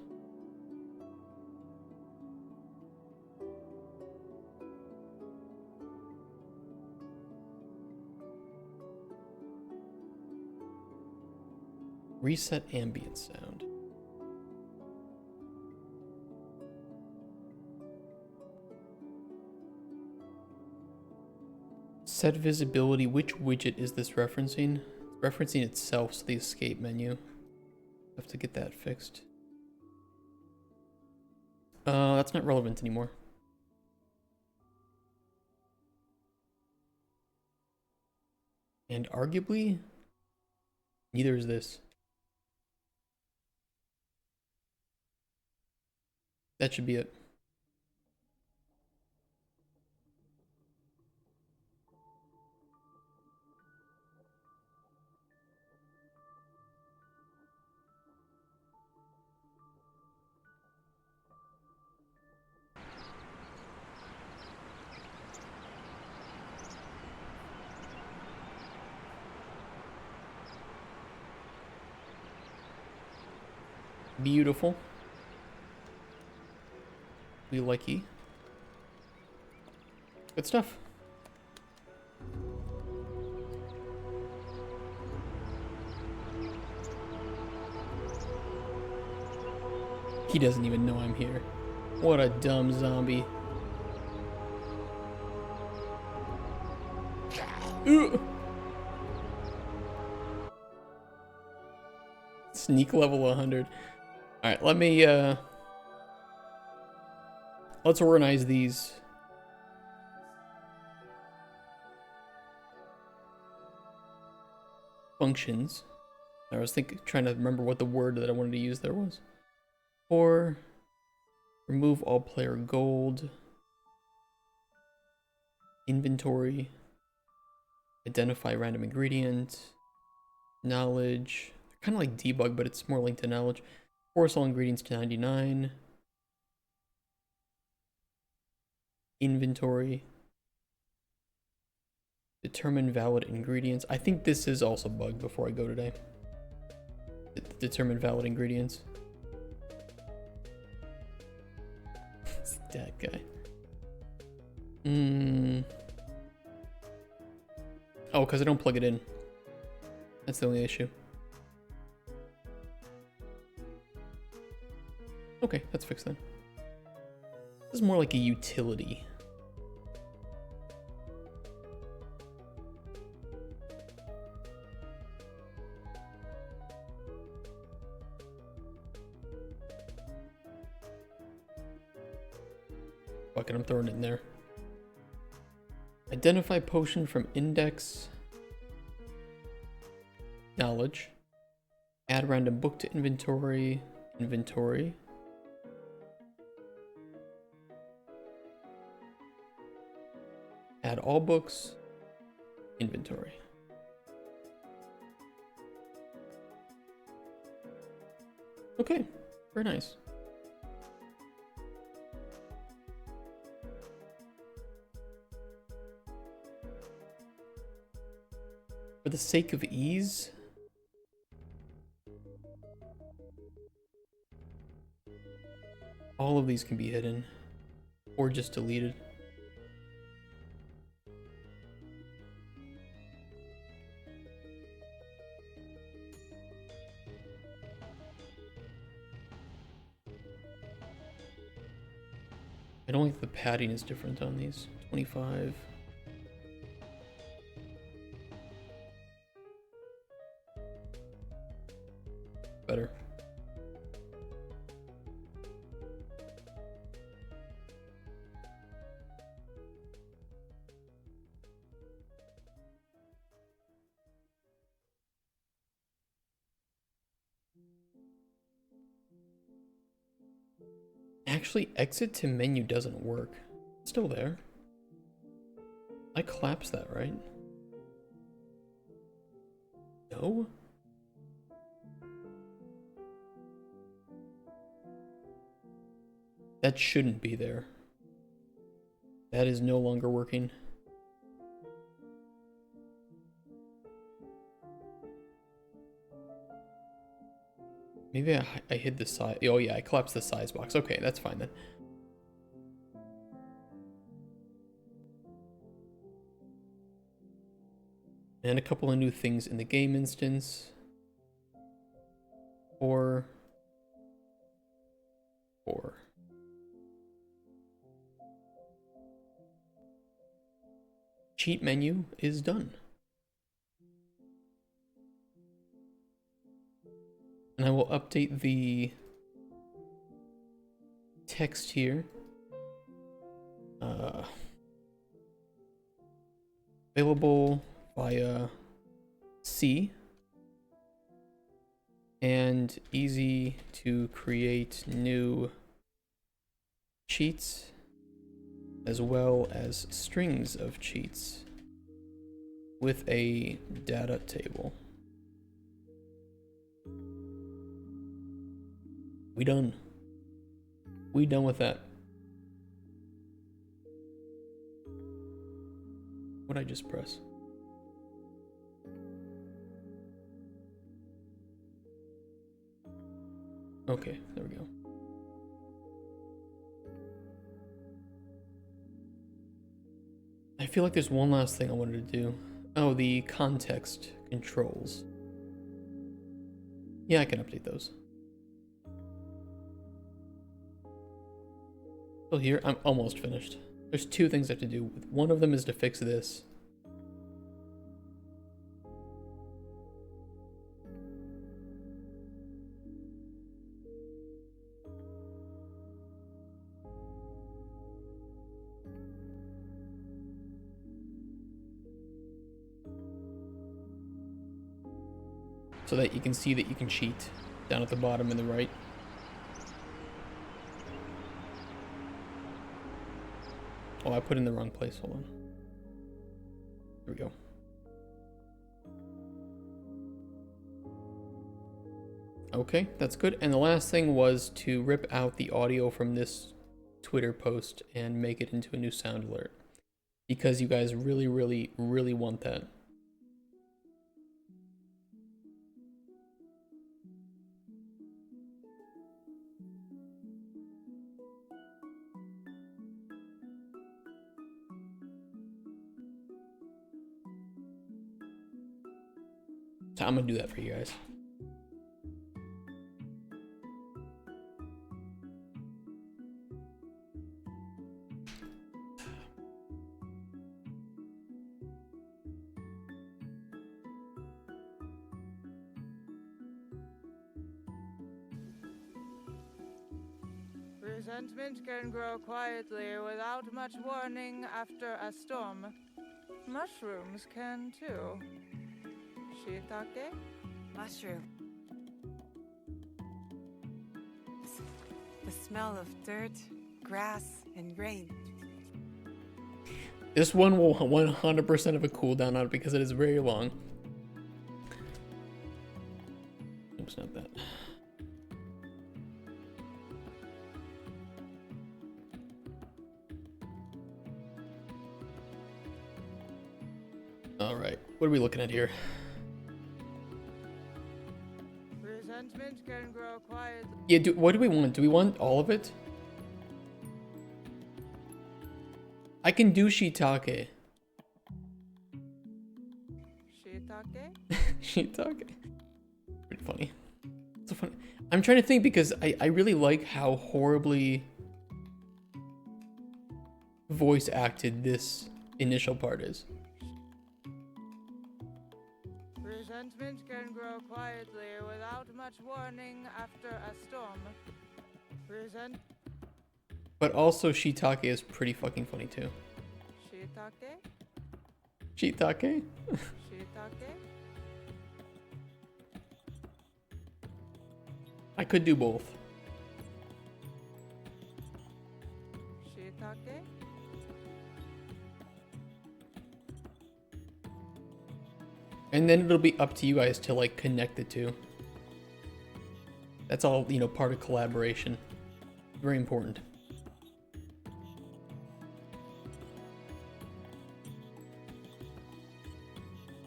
A: Reset ambient sound. Set visibility. Which widget is this referencing? It's referencing itself, so the escape menu. Have to get that fixed. That's not relevant anymore. And arguably, neither is this. That should be it. Beautiful. We likey. Good stuff. He doesn't even know I'm here. What a dumb zombie. Ugh. Sneak level 100. Alright, let me, let's organize these. Functions. I was trying to remember what the word that I wanted to use there was. Or remove all player gold. Inventory. Identify random ingredient. Knowledge. Kind of like debug, but it's more linked to knowledge. Force all ingredients to 99. Inventory. Determine valid ingredients. I think this is also bugged before I go today. Determine valid ingredients. It's that guy. Oh, because I don't plug it in. That's the only issue. Okay, that's fixed then. This is more like a utility. Fuck it, I'm throwing it in there. Identify potion from index. Knowledge. Add random book to inventory. Inventory. Add all books. Inventory. Okay, very nice. For the sake of ease, all of these can be hidden or just deleted. I don't think the padding is different on these. 25. Better. Actually, exit to menu doesn't work. It's still there. I collapsed that, right? No? That shouldn't be there. That is no longer working. Maybe I hid the size. Oh yeah, I collapsed the size box. Okay, that's fine then. And a couple of new things in the game instance. Four. Cheat menu is done. And I will update the text here. Available via C. And easy to create new cheats as well as strings of cheats with a data table. We done. We done with that. What'd I just press? Okay, there we go. I feel like there's one last thing I wanted to do. Oh, the context controls. Yeah, I can update those. Still here? I'm almost finished. There's two things I have to do. One of them is to fix this. So that you can see that you can cheat down at the bottom in the right. Oh, I put in the wrong place. Hold on. Here we go. Okay, that's good. And the last thing was to rip out the audio from this Twitter post and make it into a new sound alert. Because you guys really, really, really want that. So I'm gonna do that for you guys.
B: Resentment can grow quietly without much warning after a storm. Mushrooms can too. Shiitake?
C: Mushroom. The smell of dirt, grass, and rain.
A: This one will 100% have a cooldown on it because it is very long. Oops, not that. All right, what are we looking at here?
B: Resentment can grow quietly.
A: Yeah, what do we want? Do we want all of it? I can do shiitake.
B: Shiitake?
A: Shiitake. Pretty funny. So funny. I'm trying to think because I really like how horribly voice acted this initial part is.
B: Resentment can grow quietly without much warning after a storm.
A: But also shiitake is pretty fucking funny too.
B: Shiitake?
A: Shiitake?
B: Shiitake?
A: I could do both.
B: Shiitake?
A: And then it'll be up to you guys to like connect the two. That's all, you know, part of collaboration. Very important.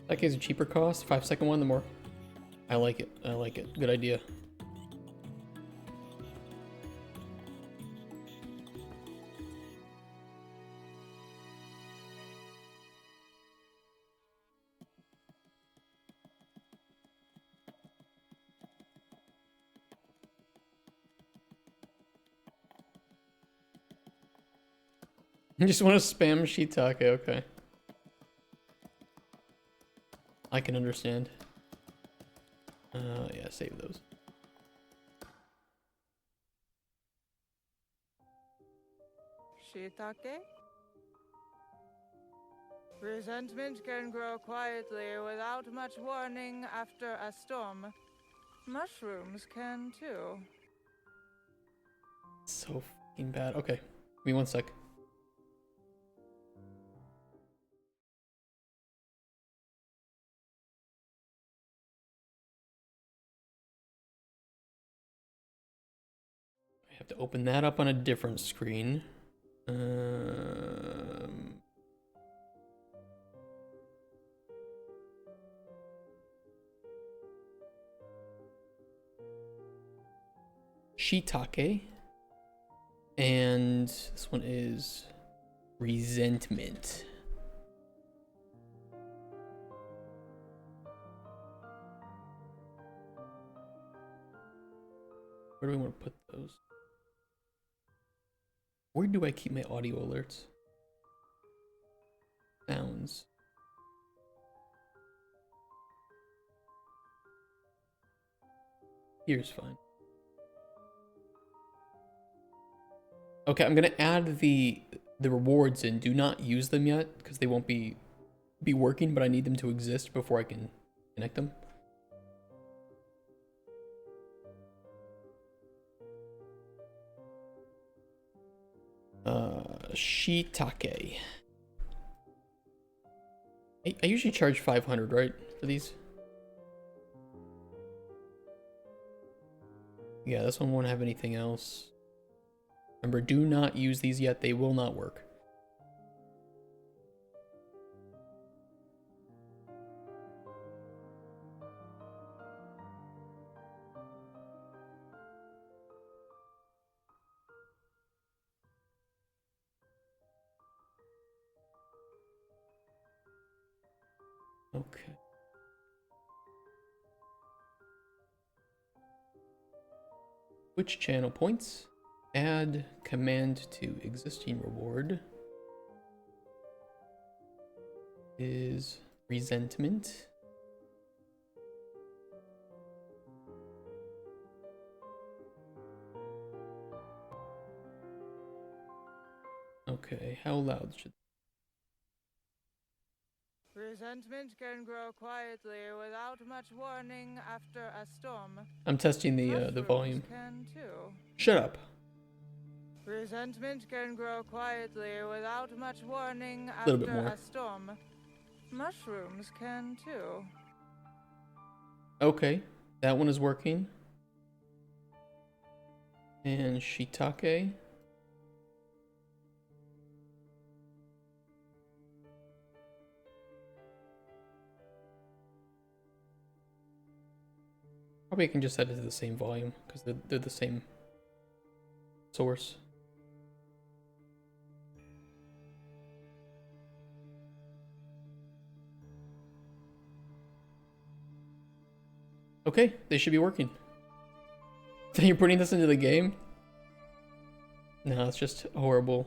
A: That gives a cheaper cost. 5-second one, the more. I like it. I like it. Good idea. You just want to spam shiitake, okay. I can understand. Yeah, save those.
B: Shiitake? Resentment can grow quietly without much warning after a storm. Mushrooms can too.
A: So fucking bad. Okay, give me 1 sec. I have to open that up on a different screen. Shiitake. And this one is resentment. Where do we want to put those? Where do I keep my audio alerts? Sounds. Here's fine. Okay, I'm gonna add the rewards in. Do not use them yet because they won't be working, but I need them to exist before I can connect them. Shiitake. I usually charge 500, right, for these? Yeah, this one won't have anything else. Remember, do not use these yet. They will not work. Okay. Which channel points? Add command to existing reward is resentment. Okay, how loud should...
B: Resentment can grow quietly without much warning after a storm.
A: I'm testing the
B: Mushrooms
A: volume.
B: can too.
A: Shut up.
B: Resentment can grow quietly without much warning
A: Little bit
B: after
A: more.
B: a storm. Mushrooms can too.
A: Okay, that one is working. And shiitake. Probably I can just set it to the same volume because they're the same source. Okay, they should be working. Then you're putting this into the game? No, it's just horrible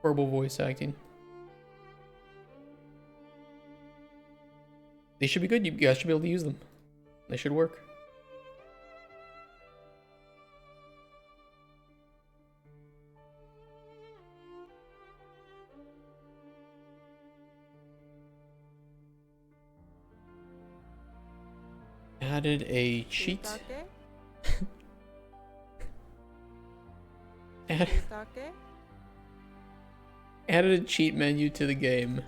A: voice acting. They should be good. You guys should be able to use them. They should work. Added a cheat.
B: Shiitake? Shiitake?
A: Added a cheat menu to the game,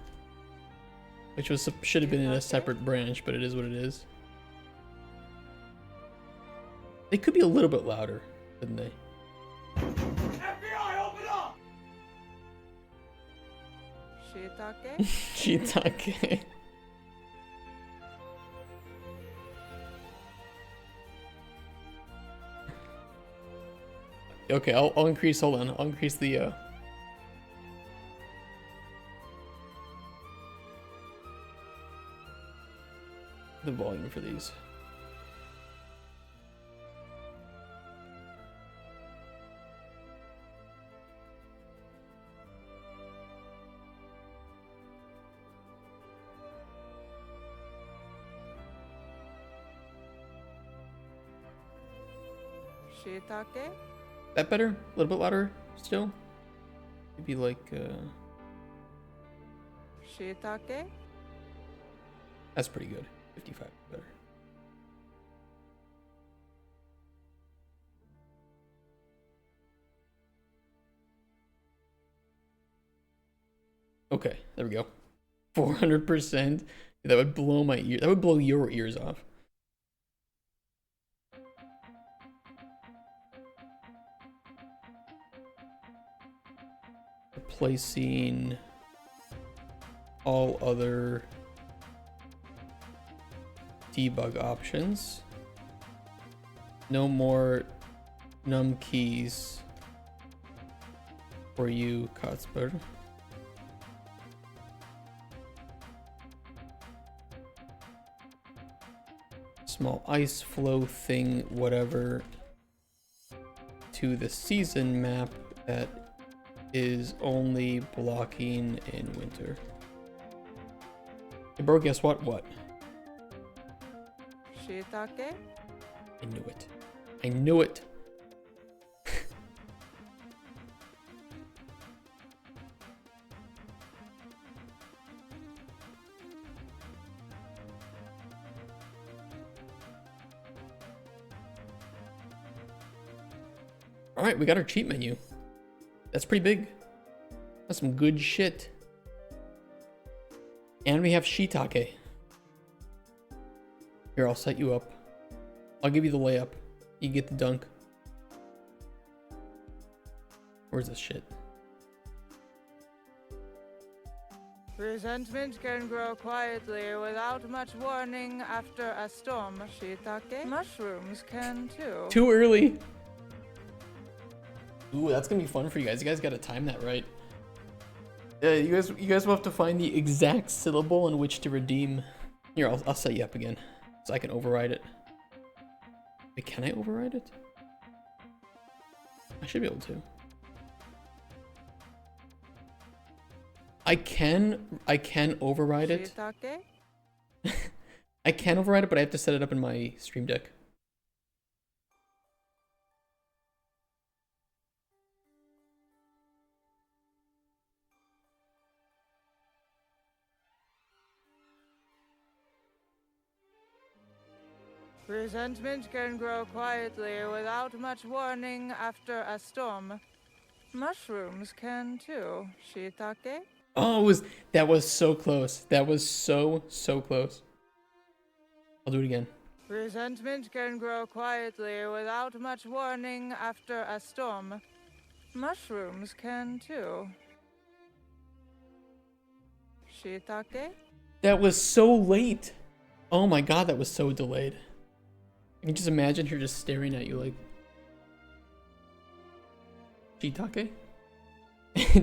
A: which was should have been in a separate branch, but it is what it is. They could be a little bit louder, couldn't they?
F: FBI, open up!
B: Shiitake?
A: Shiitake. Okay, I'll increase. Hold on, I'll increase the volume for these.
B: Shiitake?
A: That better? A little bit louder still? Maybe like
B: Shiitake?
A: that's pretty good. 55 better. Okay, there we go. 400%. That would blow my ear. That would blow your ears off. Replacing all other debug options. No more num keys for you, Cuthbert. Small ice flow thing, whatever, to the season map that is only blocking in winter. Hey bro, guess what? What?
B: Shiitake?
A: I knew it. I knew it. All right, we got our cheat menu. That's pretty big. That's some good shit. And we have shiitake. Here, I'll set you up. I'll give you the layup. You get the dunk. Where's this shit?
B: Resentment can grow quietly without much warning after a storm. Shiitake. Mushrooms can too.
A: Too early. Ooh, that's gonna be fun for you guys. You guys gotta time that right. Yeah, you guys will have to find the exact syllable in which to redeem. Here, I'll set you up again, so I can override it. Wait, can I override it? I should be able to. I can override it.
B: Shiitake?
A: I can override it, but I have to set it up in my Stream Deck.
B: Resentment can grow quietly without much warning after a storm. Mushrooms can too. Shiitake?
A: Oh, that was so close. That was so close. I'll do it again.
B: Resentment can grow quietly without much warning after a storm. Mushrooms can too. Shiitake?
A: That was so late. Oh my god, that was so delayed. I can just imagine her just staring at you like... Shiitake?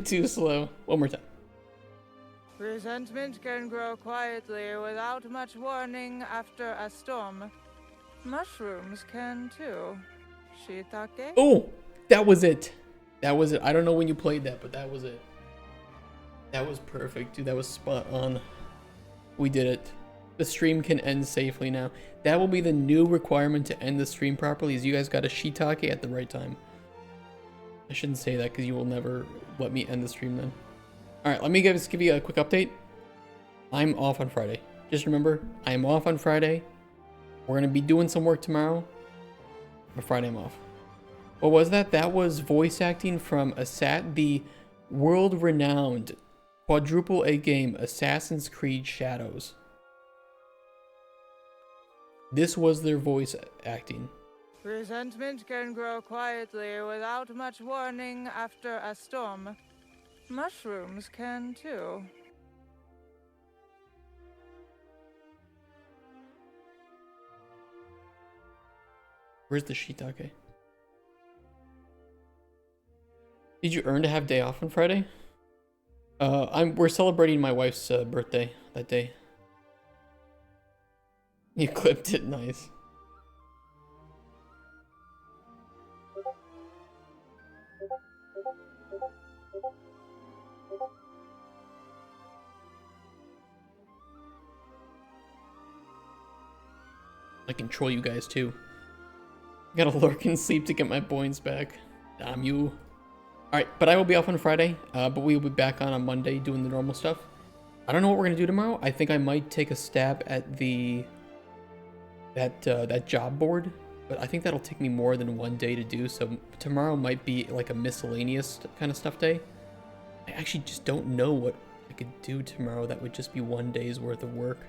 A: Too slow. One more time.
B: Resentment can grow quietly without much warning after a storm. Mushrooms can too. Shiitake?
A: Oh! That was it. That was it. I don't know when you played that, but that was it. That was perfect, dude. That was spot on. We did it. The stream can end safely now. That will be the new requirement to end the stream properly, is you guys got a shiitake at the right time. I shouldn't say that because you will never let me end the stream then. Alright, let me give you a quick update. I'm off on Friday. Just remember, I am off on Friday. We're going to be doing some work tomorrow. But Friday I'm off. What was that? That was voice acting from the world-renowned quadruple A game Assassin's Creed Shadows. This was their voice acting.
B: Resentment can grow quietly without much warning after a storm. Mushrooms can too.
A: Where's the shiitake? Did you earn to have day off on Friday? We're celebrating my wife's birthday that day. You clipped it, nice. I control you guys too. Gotta lurk and sleep to get my points back. Damn you. Alright, but I will be off on Friday, but we will be back on Monday doing the normal stuff. I don't know what we're gonna do tomorrow. I think I might take a stab at that job board, but I think that'll take me more than one day to do, so tomorrow might be like a miscellaneous kind of stuff day. I actually just don't know what I could do tomorrow that would just be one day's worth of work.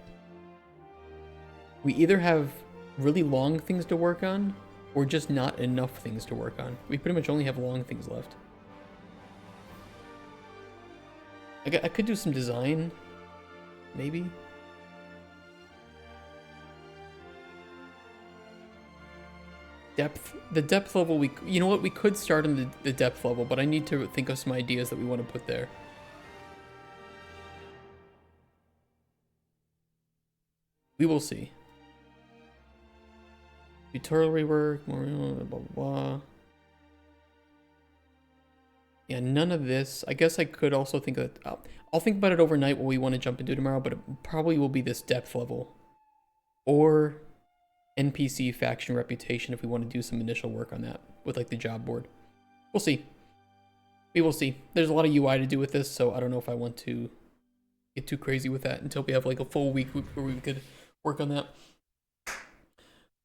A: We either have really long things to work on, or just not enough things to work on. We pretty much only have long things left. I could do some design, maybe. The depth level, you know what, we could start on the depth level, but I need to think of some ideas that we want to put there. We will see. Tutorial rework, more blah blah blah. Yeah, none of this. I guess I could also think that I'll think about it overnight what we want to jump into tomorrow, but it probably will be this depth level. Or NPC faction reputation if we want to do some initial work on that with like the job board. We'll see. We will see. There's a lot of UI to do with this, so I don't know if I want to get too crazy with that until we have like a full week where we could work on that.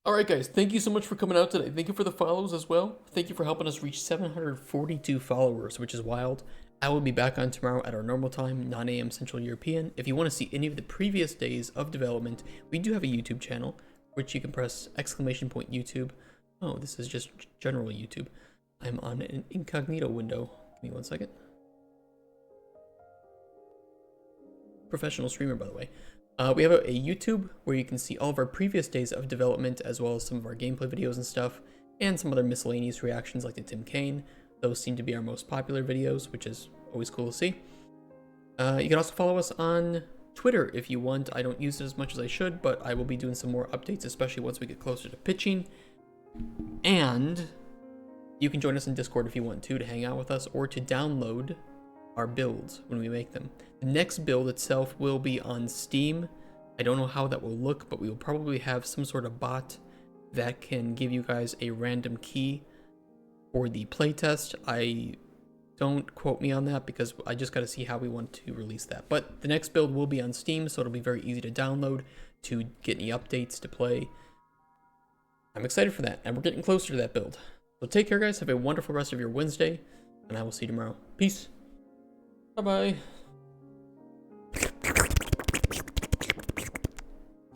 A: Alright guys, thank you so much for coming out today. Thank you for the follows as well. Thank you for helping us reach 742 followers, which is wild. I will be back on tomorrow at our normal time, 9 a.m. Central European. If you want to see any of the previous days of development, we do have a YouTube channel, which you can press !YouTube. Oh, this is just general YouTube. I'm on an incognito window. Give me 1 second. Professional streamer, by the way. We have a YouTube where you can see all of our previous days of development, as well as some of our gameplay videos and stuff, and some other miscellaneous reactions like the Tim Kaine. Those seem to be our most popular videos, which is always cool to see. You can also follow us on Twitter if you want. I don't use it as much as I should, but I will be doing some more updates, especially once we get closer to pitching. And you can join us in Discord if you want to hang out with us, or to download our builds when we make them. The next build itself will be on Steam. I don't know how that will look, but we will probably have some sort of bot that can give you guys a random key for the playtest. Don't quote me on that because I just got to see how we want to release that. But the next build will be on Steam, so it'll be very easy to download, to get any updates, to play. I'm excited for that, and we're getting closer to that build. So take care, guys. Have a wonderful rest of your Wednesday, and I will see you tomorrow. Peace. Bye-bye.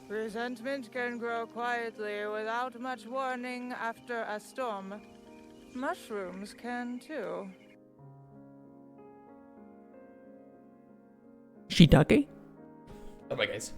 B: Resentment can grow quietly without much warning after a storm. Mushrooms can too.
A: Shiitake? Bye-bye, guys.